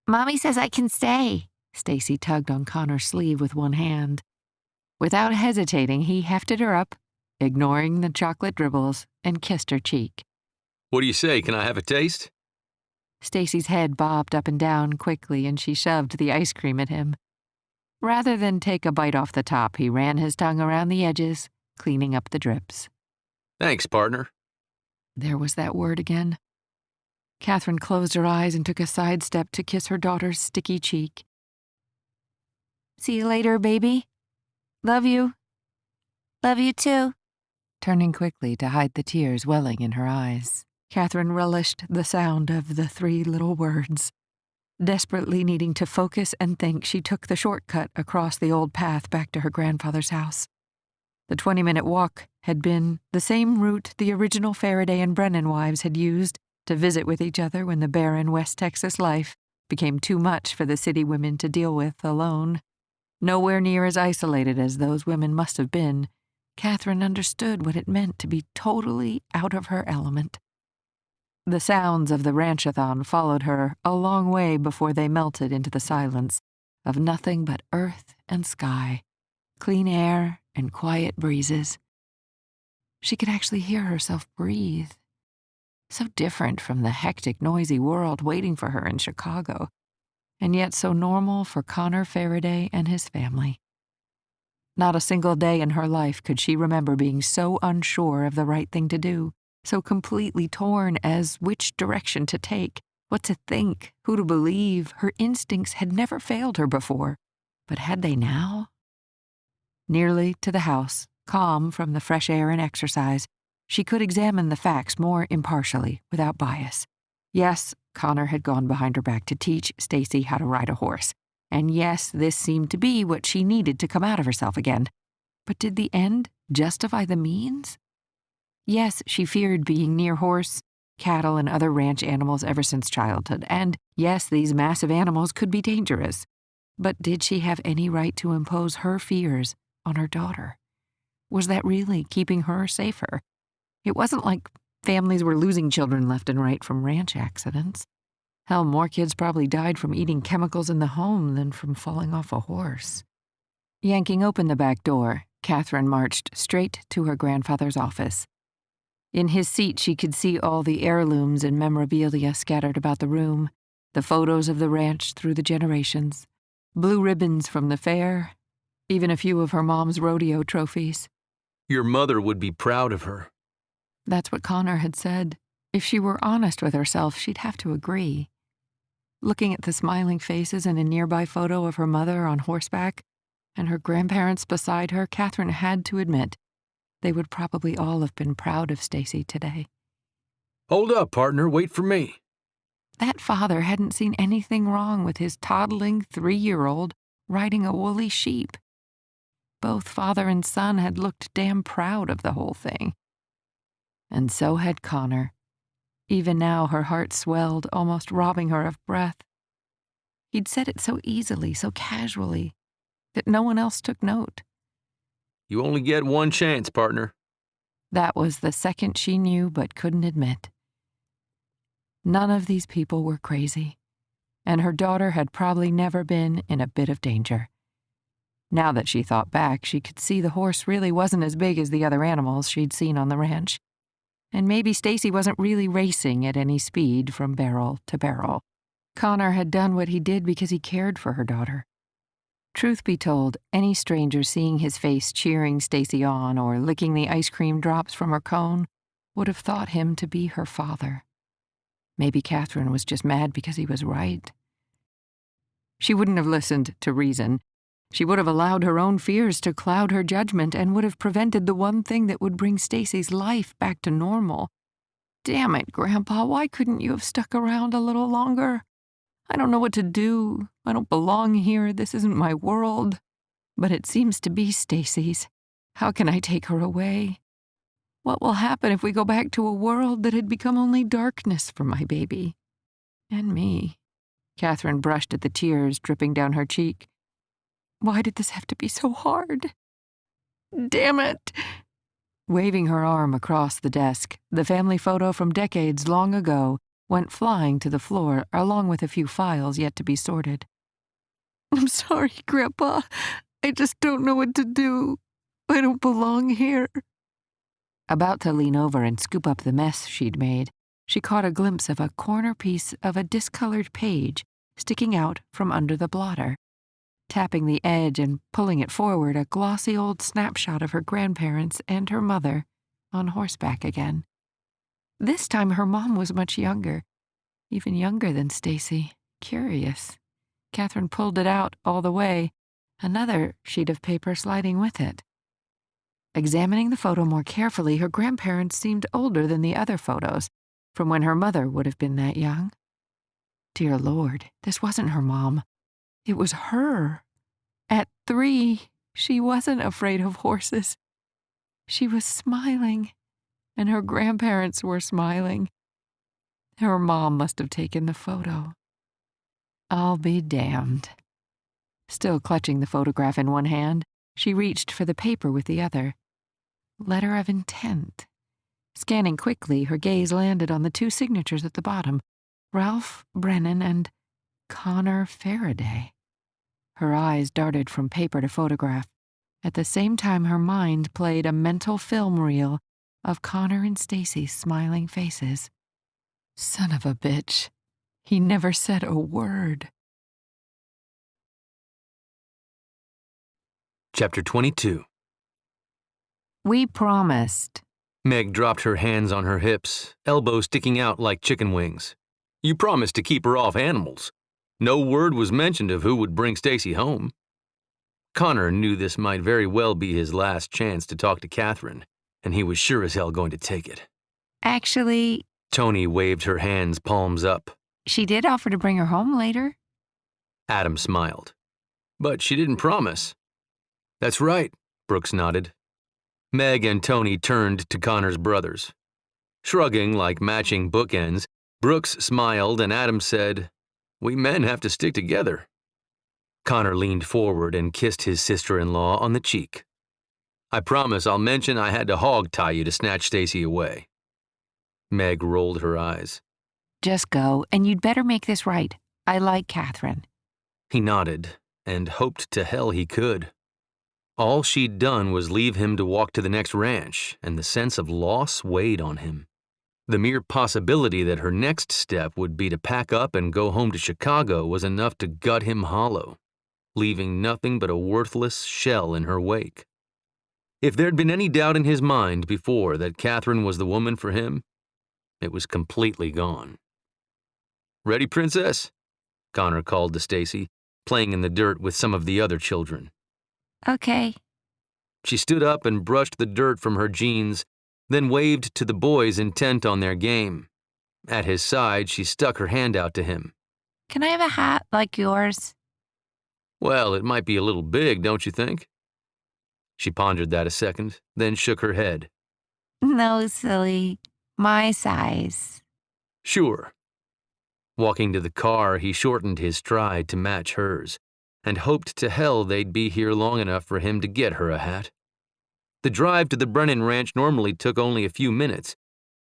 "Mommy says I can stay." Stacy tugged on Connor's sleeve with one hand. Without hesitating, he hefted her up, ignoring the chocolate dribbles, and kissed her cheek. What do you say? Can I have a taste? Stacy's head bobbed up and down quickly, and she shoved the ice cream at him. Rather than take a bite off the top, he ran his tongue around the edges, cleaning up the drips. Thanks, partner. There was that word again. Catherine closed her eyes and took a side step to kiss her daughter's sticky cheek. "See you later, baby. Love you." "Love you too." Turning quickly to hide the tears welling in her eyes, Catherine relished the sound of the 3 little words. Desperately needing to focus and think, she took the shortcut across the old path back to her grandfather's house. The 20-minute walk had been the same route the original Farraday and Brennan wives had used to visit with each other when the barren West Texas life became too much for the city women to deal with alone. Nowhere near as isolated as those women must have been, Catherine understood what it meant to be totally out of her element. The sounds of the ranchathon followed her a long way before they melted into the silence of nothing but earth and sky, clean air and quiet breezes. She could actually hear herself breathe. So different from the hectic, noisy world waiting for her in Chicago, and yet so normal for Connor Farraday and his family. Not a single day in her life could she remember being so unsure of the right thing to do, so completely torn as which direction to take, what to think, who to believe. Her instincts had never failed her before, but had they now? Nearly to the house, calm from the fresh air and exercise, she could examine the facts more impartially, without bias. Yes, Connor had gone behind her back to teach Stacy how to ride a horse. And yes, this seemed to be what she needed to come out of herself again. But did the end justify the means? Yes, she feared being near horse, cattle, and other ranch animals ever since childhood, and yes, these massive animals could be dangerous. But did she have any right to impose her fears on her daughter? Was that really keeping her safer? It wasn't like families were losing children left and right from ranch accidents. Hell, more kids probably died from eating chemicals in the home than from falling off a horse. Yanking open the back door, Catherine marched straight to her grandfather's office. In his seat, she could see all the heirlooms and memorabilia scattered about the room, the photos of the ranch through the generations, blue ribbons from the fair, even a few of her mom's rodeo trophies. Your mother would be proud of her. That's what Connor had said. If she were honest with herself, she'd have to agree. Looking at the smiling faces in a nearby photo of her mother on horseback and her grandparents beside her, Catherine had to admit they would probably all have been proud of Stacy today. Hold up, partner. Wait for me. That father hadn't seen anything wrong with his toddling 3-year-old riding a woolly sheep. Both father and son had looked damn proud of the whole thing. And so had Connor. Even now, her heart swelled, almost robbing her of breath. He'd said it so easily, so casually, that no one else took note. You only get one chance, partner. That was the second she knew but couldn't admit. None of these people were crazy, and her daughter had probably never been in a bit of danger. Now that she thought back, she could see the horse really wasn't as big as the other animals she'd seen on the ranch. And maybe Stacy wasn't really racing at any speed from barrel to barrel. Connor had done what he did because he cared for her daughter. Truth be told, any stranger seeing his face cheering Stacy on or licking the ice cream drops from her cone would have thought him to be her father. Maybe Catherine was just mad because he was right. She wouldn't have listened to reason. She would have allowed her own fears to cloud her judgment and would have prevented the one thing that would bring Stacy's life back to normal. Damn it, Grandpa, why couldn't you have stuck around a little longer? I don't know what to do. I don't belong here. This isn't my world. But it seems to be Stacy's. How can I take her away? What will happen if we go back to a world that had become only darkness for my baby? And me. Catherine brushed at the tears dripping down her cheek. Why did this have to be so hard? Damn it! Waving her arm across the desk, the family photo from decades long ago went flying to the floor along with a few files yet to be sorted. I'm sorry, Grandpa. I just don't know what to do. I don't belong here. About to lean over and scoop up the mess she'd made, she caught a glimpse of a corner piece of a discolored page sticking out from under the blotter. Tapping the edge and pulling it forward, a glossy old snapshot of her grandparents and her mother on horseback again. This time her mom was much younger, even younger than Stacy. Curious. Catherine pulled it out all the way, another sheet of paper sliding with it. Examining the photo more carefully, her grandparents seemed older than the other photos, from when her mother would have been that young. Dear Lord, this wasn't her mom. It was her. At 3, she wasn't afraid of horses. She was smiling, and her grandparents were smiling. Her mom must have taken the photo. I'll be damned. Still clutching the photograph in one hand, she reached for the paper with the other. Letter of intent. Scanning quickly, her gaze landed on the 2 signatures at the bottom, Ralph Brennan and Connor Farraday. Her eyes darted from paper to photograph. At the same time, her mind played a mental film reel of Connor and Stacy's smiling faces. Son of a bitch. He never said a word. Chapter 22. We promised. Meg dropped her hands on her hips, elbows sticking out like chicken wings. You promised to keep her off animals. No word was mentioned of who would bring Stacy home. Connor knew this might very well be his last chance to talk to Catherine, and he was sure as hell going to take it. Actually, Tony waved her hands, palms up. she did offer to bring her home later. Adam smiled. But she didn't promise. That's right, Brooks nodded. Meg and Tony turned to Connor's brothers. Shrugging like matching bookends, Brooks smiled and Adam said, "We men have to stick together." Connor leaned forward and kissed his sister-in-law on the cheek. "I promise I'll mention I had to hog-tie you to snatch Stacy away." Meg rolled her eyes. Just go, and you'd better make this right. I like Catherine. He nodded and hoped to hell he could. All she'd done was leave him to walk to the next ranch, and the sense of loss weighed on him. The mere possibility that her next step would be to pack up and go home to Chicago was enough to gut him hollow, leaving nothing but a worthless shell in her wake. If there'd been any doubt in his mind before that Catherine was the woman for him, it was completely gone. "Ready, Princess?" Connor called to Stacy, playing in the dirt with some of the other children. Okay. She stood up and brushed the dirt from her jeans, then waved to the boys intent on their game. At his side, she stuck her hand out to him. Can I have a hat like yours? "Well, it might be a little big, don't you think?" She pondered that a second, then shook her head. No, silly. My size. "Sure." Walking to the car, he shortened his stride to match hers, and hoped to hell they'd be here long enough for him to get her a hat. The drive to the Brennan Ranch normally took only a few minutes,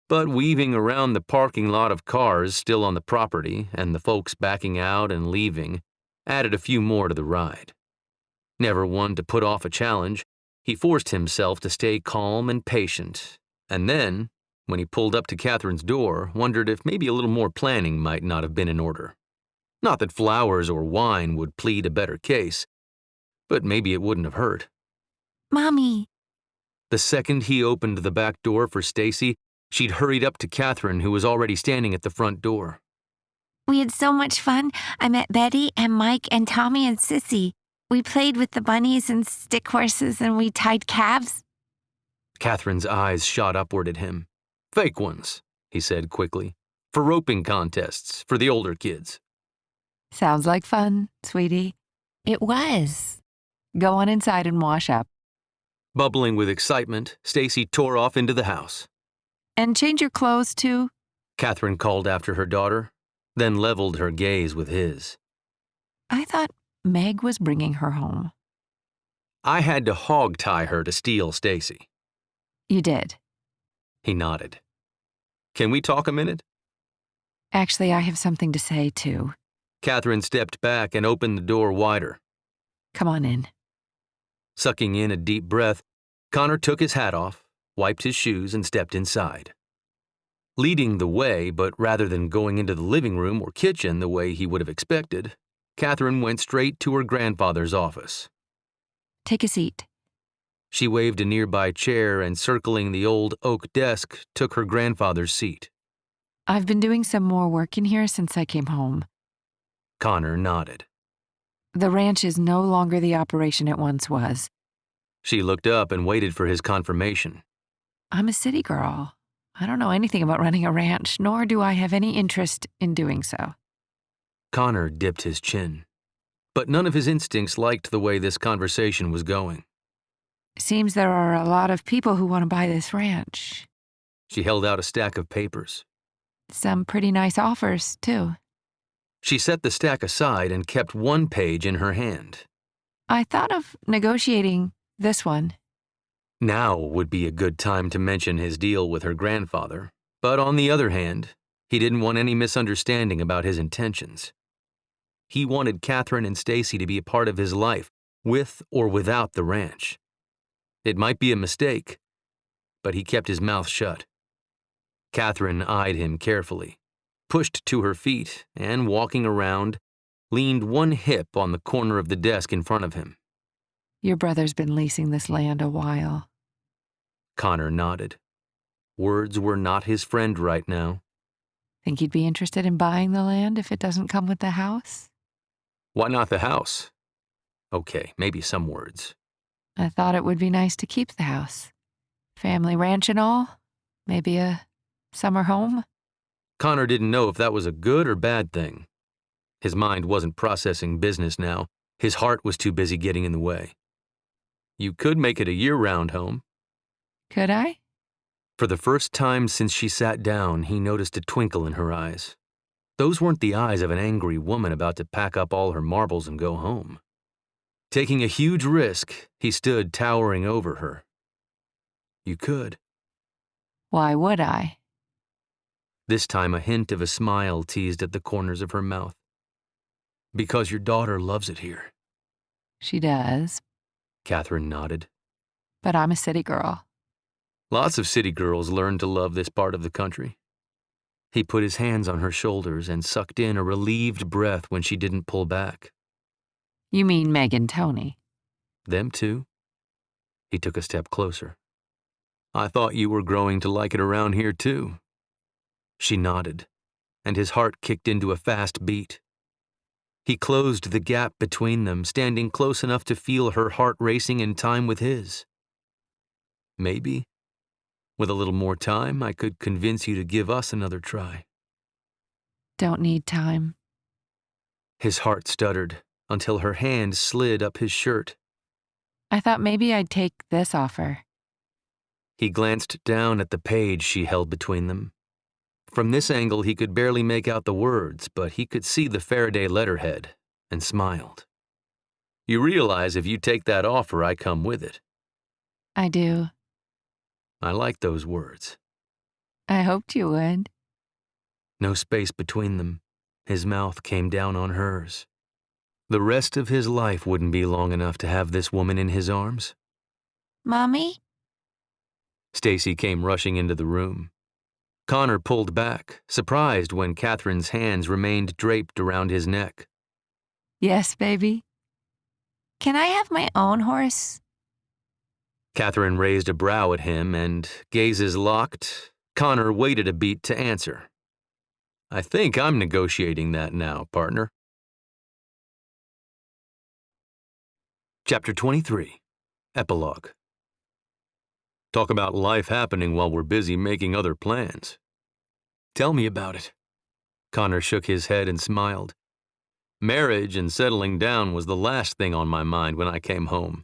but weaving around the parking lot of cars still on the property and the folks backing out and leaving added a few more to the ride. Never one to put off a challenge, he forced himself to stay calm and patient, and then, when he pulled up to Catherine's door, wondered if maybe a little more planning might not have been in order. Not that flowers or wine would plead a better case, but maybe it wouldn't have hurt. Mommy. The second he opened the back door for Stacy, she'd hurried up to Catherine, who was already standing at the front door. We had so much fun. I met Betty and Mike and Tommy and Sissy. We played with the bunnies and stick horses and we tied calves. Catherine's eyes shot upward at him. "Fake ones," he said quickly. "For roping contests, for the older kids." Sounds like fun, sweetie. It was. Go on inside and wash up. Bubbling with excitement, Stacy tore off into the house. And change your clothes, too. Catherine called after her daughter, then leveled her gaze with his. I thought Meg was bringing her home. "I had to hog-tie her to steal Stacy." You did. He nodded. "Can we talk a minute?" Actually, I have something to say, too. Catherine stepped back and opened the door wider. Come on in. Sucking in a deep breath, Connor took his hat off, wiped his shoes, and stepped inside. Leading the way, but rather than going into the living room or kitchen the way he would have expected, Catherine went straight to her grandfather's office. Take a seat. She waved a nearby chair and, circling the old oak desk, took her grandfather's seat. I've been doing some more work in here since I came home. Connor nodded. The ranch is no longer the operation it once was. She looked up and waited for his confirmation. I'm a city girl. I don't know anything about running a ranch, nor do I have any interest in doing so. Connor dipped his chin, but none of his instincts liked the way this conversation was going. Seems there are a lot of people who want to buy this ranch. She held out a stack of papers. Some pretty nice offers, too. She set the stack aside and kept one page in her hand. I thought of negotiating this one. Now would be a good time to mention his deal with her grandfather, but on the other hand, he didn't want any misunderstanding about his intentions. He wanted Catherine and Stacy to be a part of his life, with or without the ranch. It might be a mistake, but he kept his mouth shut. Catherine eyed him carefully, pushed to her feet, and walking around, leaned one hip on the corner of the desk in front of him. Your brother's been leasing this land a while. Connor nodded. Words were not his friend right now. Think you'd be interested in buying the land if it doesn't come with the house? Why not the house? Okay, maybe some words. I thought it would be nice to keep the house. Family ranch and all. Maybe a summer home. Connor didn't know if that was a good or bad thing. His mind wasn't processing business now. His heart was too busy getting in the way. You could make it a year-round home. Could I? For the first time since she sat down, he noticed a twinkle in her eyes. Those weren't the eyes of an angry woman about to pack up all her marbles and go home. Taking a huge risk, he stood towering over her. You could. Why would I? This time a hint of a smile teased at the corners of her mouth. Because your daughter loves it here. She does, Catherine nodded. but I'm a city girl. Lots of city girls learn to love this part of the country. He put his hands on her shoulders and sucked in a relieved breath when she didn't pull back. You mean Meg and Tony? Them too? He took a step closer. I thought you were growing to like it around here too. She nodded, and his heart kicked into a fast beat. He closed the gap between them, standing close enough to feel her heart racing in time with his. Maybe, with a little more time, I could convince you to give us another try. Don't need time. His heart stuttered until her hand slid up his shirt. I thought maybe I'd take this offer. He glanced down at the page she held between them. From this angle, he could barely make out the words, but he could see the Farraday letterhead and smiled. You realize if you take that offer, I come with it. I do. I like those words. I hoped you would. No space between them. His mouth came down on hers. The rest of his life wouldn't be long enough to have this woman in his arms. Mommy? Stacy came rushing into the room. Connor pulled back, surprised when Catherine's hands remained draped around his neck. Yes, baby? Can I have my own horse? Catherine raised a brow at him, and, gazes locked, Connor waited a beat to answer. I think I'm negotiating that now, partner. Chapter 23, Epilogue. Talk about life happening while we're busy making other plans. Tell me about it. Connor shook his head and smiled. Marriage and settling down was the last thing on my mind when I came home.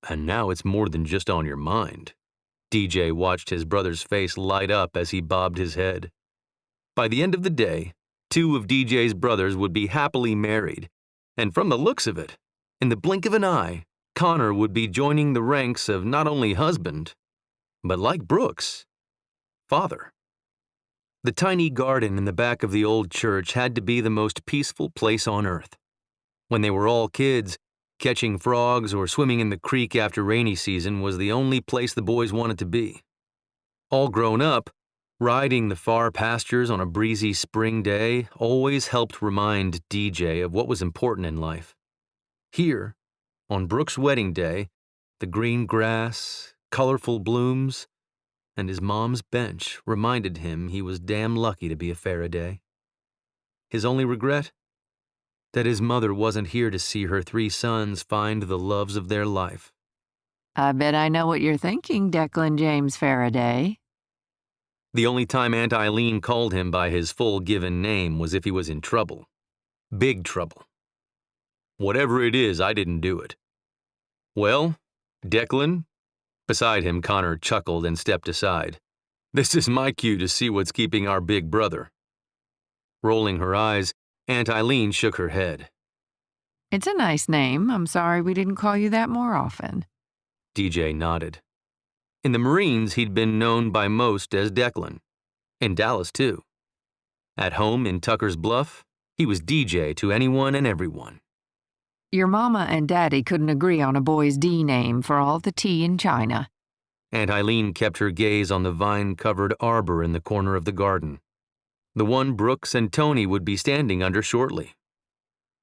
And now it's more than just on your mind. DJ watched his brother's face light up as he bobbed his head. By the end of the day, 2 of DJ's brothers would be happily married, and from the looks of it, in the blink of an eye, Connor would be joining the ranks of not only husband, but like Brooks, father. The tiny garden in the back of the old church had to be the most peaceful place on earth. When they were all kids, catching frogs or swimming in the creek after rainy season was the only place the boys wanted to be. All grown up, riding the far pastures on a breezy spring day always helped remind DJ of what was important in life. Here, on Brooks' wedding day, the green grass, colorful blooms, and his mom's bench reminded him he was damn lucky to be a Farraday. His only regret? That his mother wasn't here to see her 3 sons find the loves of their life. I bet I know what you're thinking, Declan James Farraday. The only time Aunt Eileen called him by his full given name was if he was in trouble. Big trouble. Whatever it is, I didn't do it. Well, Declan? Beside him, Connor chuckled and stepped aside. This is my cue to see what's keeping our big brother. Rolling her eyes, Aunt Eileen shook her head. It's a nice name. I'm sorry we didn't call you that more often. DJ nodded. In the Marines, he'd been known by most as Declan. In Dallas, too. At home in Tucker's Bluff, he was DJ to anyone and everyone. Your mama and daddy couldn't agree on a boy's D name for all the tea in China. Aunt Eileen kept her gaze on the vine-covered arbor in the corner of the garden. The one Brooks and Tony would be standing under shortly.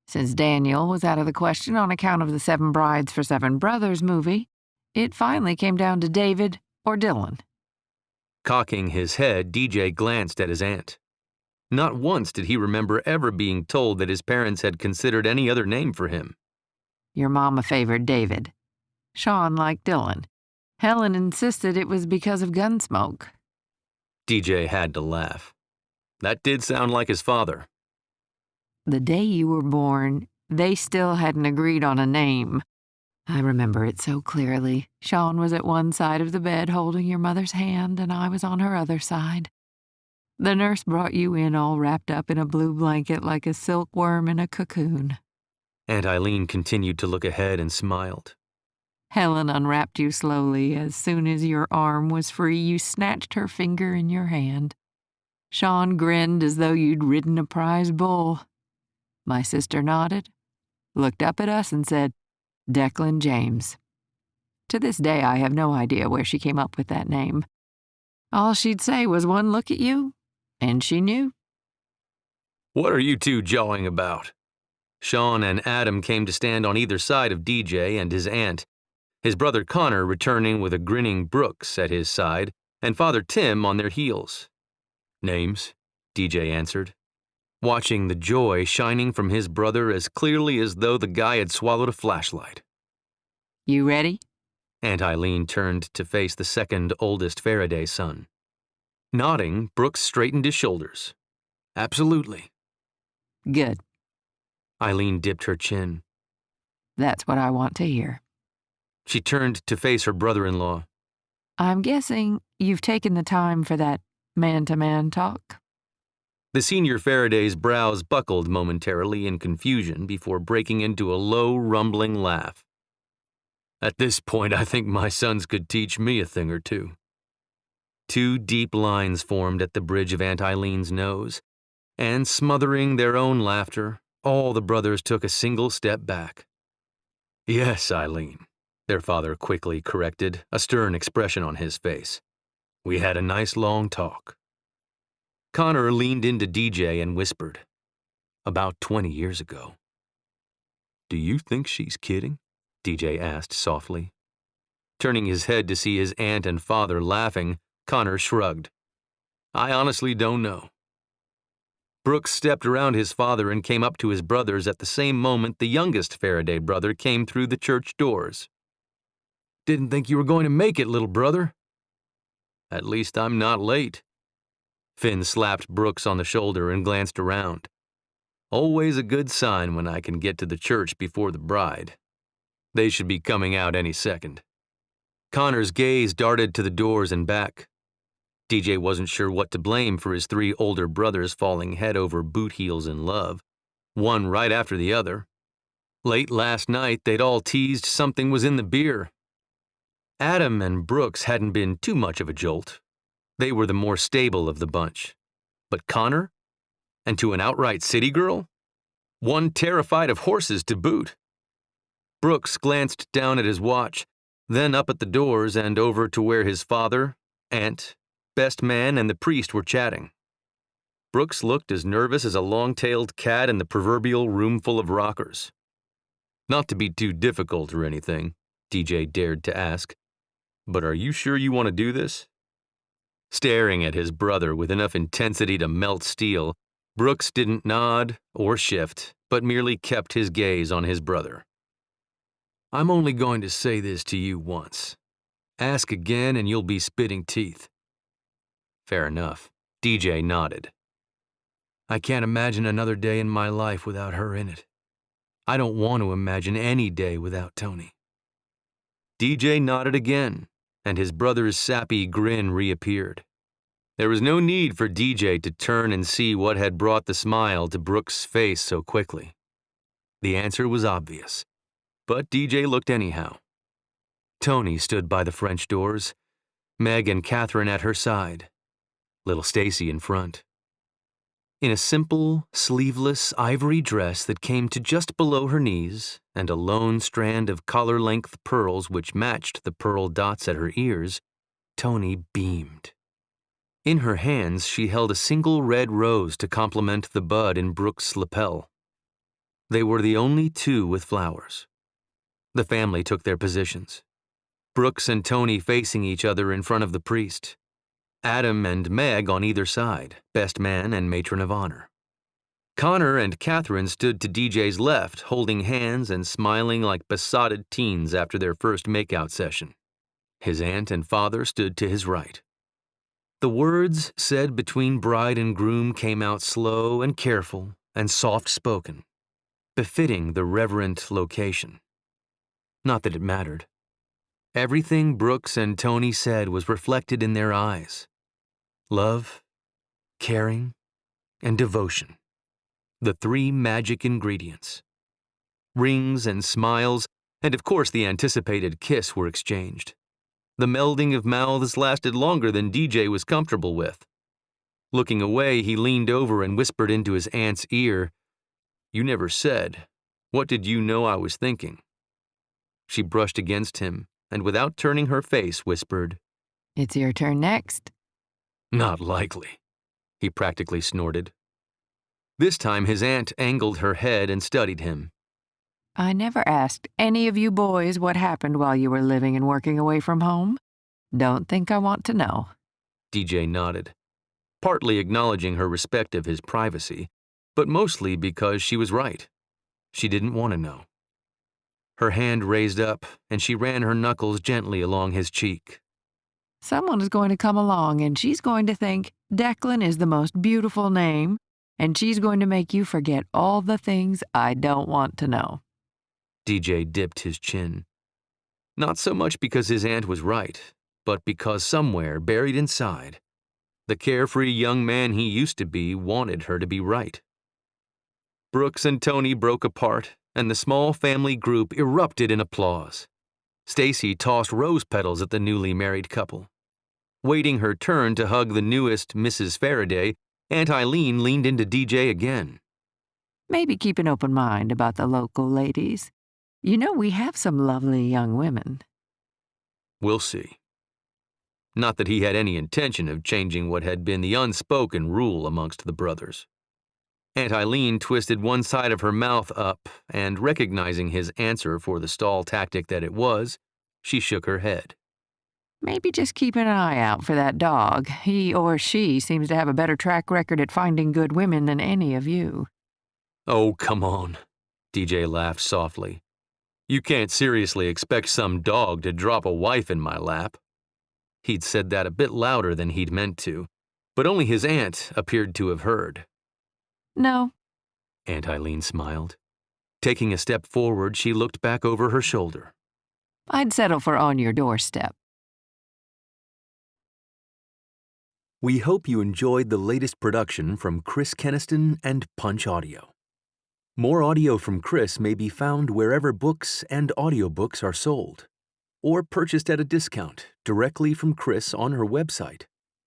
Since Daniel was out of the question on account of the 7 Brides for 7 Brothers movie, it finally came down to David or Dylan. Cocking his head, DJ glanced at his aunt. Not once did he remember ever being told that his parents had considered any other name for him. Your mama favored David. Sean liked Dylan. Helen insisted it was because of Gunsmoke. DJ had to laugh. That did sound like his father. The day you were born, they still hadn't agreed on a name. I remember it so clearly. Sean was at one side of the bed holding your mother's hand, and I was on her other side. The nurse brought you in all wrapped up in a blue blanket like a silkworm in a cocoon. Aunt Eileen continued to look ahead and smiled. Helen unwrapped you slowly. As soon as your arm was free, you snatched her finger in your hand. Sean grinned as though you'd ridden a prize bull. My sister nodded, looked up at us, and said, "Declan James." To this day, I have no idea where she came up with that name. All she'd say was one look at you, and she knew. "What are you two jawing about?" Sean and Adam came to stand on either side of DJ and his aunt, his brother Connor returning with a grinning Brooks at his side and Father Tim on their heels. "Names," DJ answered, watching the joy shining from his brother as clearly as though the guy had swallowed a flashlight. You ready? Aunt Eileen turned to face the second oldest Farraday son. Nodding, Brooks straightened his shoulders. "Absolutely." Good. Eileen dipped her chin. That's what I want to hear. She turned to face her brother-in-law. I'm guessing you've taken the time for that man-to-man talk? The senior Faraday's brows buckled momentarily in confusion before breaking into a low, rumbling laugh. "At this point, I think my sons could teach me a thing or two." Two deep lines formed at the bridge of Aunt Eileen's nose, and smothering their own laughter, all the brothers took a single step back. "Yes, Eileen," their father quickly corrected, a stern expression on his face. "We had a nice long talk." Connor leaned into DJ and whispered, "About 20 years ago." "Do you think she's kidding?" DJ asked softly. Turning his head to see his aunt and father laughing, Connor shrugged. "I honestly don't know." Brooks stepped around his father and came up to his brothers at the same moment the youngest Faraday brother came through the church doors. "Didn't think you were going to make it, little brother." "At least I'm not late." Finn slapped Brooks on the shoulder and glanced around. "Always a good sign when I can get to the church before the bride. They should be coming out any second." Connor's gaze darted to the doors and back. DJ wasn't sure what to blame for his three older brothers falling head over boot heels in love, one right after the other. Late last night, they'd all teased something was in the beer. Adam and Brooks hadn't been too much of a jolt. They were the more stable of the bunch. But Connor? And to an outright city girl? One terrified of horses to boot. Brooks glanced down at his watch, then up at the doors and over to where his father, aunt, best man, and the priest were chatting. Brooks looked as nervous as a long-tailed cat in the proverbial roomful of rockers. "Not to be too difficult or anything," DJ dared to ask, "but are you sure you want to do this?" Staring at his brother with enough intensity to melt steel, Brooks didn't nod or shift, but merely kept his gaze on his brother. "I'm only going to say this to you once. Ask again and you'll be spitting teeth." Fair enough. DJ nodded. "I can't imagine another day in my life without her in it. I don't want to imagine any day without Tony." DJ nodded again, and his brother's sappy grin reappeared. There was no need for DJ to turn and see what had brought the smile to Brooks' face so quickly. The answer was obvious, but DJ looked anyhow. Tony stood by the French doors, Meg and Catherine at her side, little Stacy in front. In a simple, sleeveless ivory dress that came to just below her knees and a lone strand of collar-length pearls which matched the pearl dots at her ears, Tony beamed. In her hands, she held a single red rose to complement the bud in Brooks' lapel. They were the only two with flowers. The family took their positions. Brooks and Tony facing each other in front of the priest. Adam and Meg on either side, best man and matron of honor. Connor and Catherine stood to DJ's left, holding hands and smiling like besotted teens after their first makeout session. His aunt and father stood to his right. The words said between bride and groom came out slow and careful and soft-spoken, befitting the reverent location. Not that it mattered. Everything Brooks and Tony said was reflected in their eyes. Love, caring, and devotion. The three magic ingredients. Rings and smiles, and of course the anticipated kiss were exchanged. The melding of mouths lasted longer than DJ was comfortable with. Looking away, he leaned over and whispered into his aunt's ear, "You never said. What did you know I was thinking?" She brushed against him, and without turning her face, whispered, It's your turn next. "Not likely," he practically snorted. This time his aunt angled her head and studied him. I never asked any of you boys what happened while you were living and working away from home. Don't think I want to know. DJ nodded, partly acknowledging her respect of his privacy, but mostly because she was right. She didn't want to know. Her hand raised up, and she ran her knuckles gently along his cheek. Someone is going to come along and she's going to think Declan is the most beautiful name, and she's going to make you forget all the things I don't want to know. DJ dipped his chin. Not so much because his aunt was right, but because somewhere, buried inside, the carefree young man he used to be wanted her to be right. Brooks and Tony broke apart, and the small family group erupted in applause. Stacy tossed rose petals at the newly married couple. Waiting her turn to hug the newest Mrs. Farraday, Aunt Eileen leaned into DJ again. Maybe keep an open mind about the local ladies. You know we have some lovely young women. We'll see. Not that he had any intention of changing what had been the unspoken rule amongst the brothers. Aunt Eileen twisted one side of her mouth up, and recognizing his answer for the stall tactic that it was, she shook her head. Maybe just keep an eye out for that dog. He or she seems to have a better track record at finding good women than any of you. Oh, come on, DJ laughed softly. You can't seriously expect some dog to drop a wife in my lap. He'd said that a bit louder than he'd meant to, but only his aunt appeared to have heard. No. Aunt Eileen smiled. Taking a step forward, she looked back over her shoulder. I'd settle for on your doorstep. We hope you enjoyed the latest production from Chris Keniston and Punch Audio. More audio from Chris may be found wherever books and audiobooks are sold, or purchased at a discount directly from Chris on her website,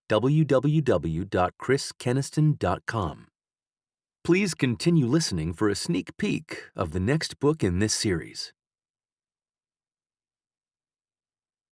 www.chriskeniston.com. Please continue listening for a sneak peek of the next book in this series.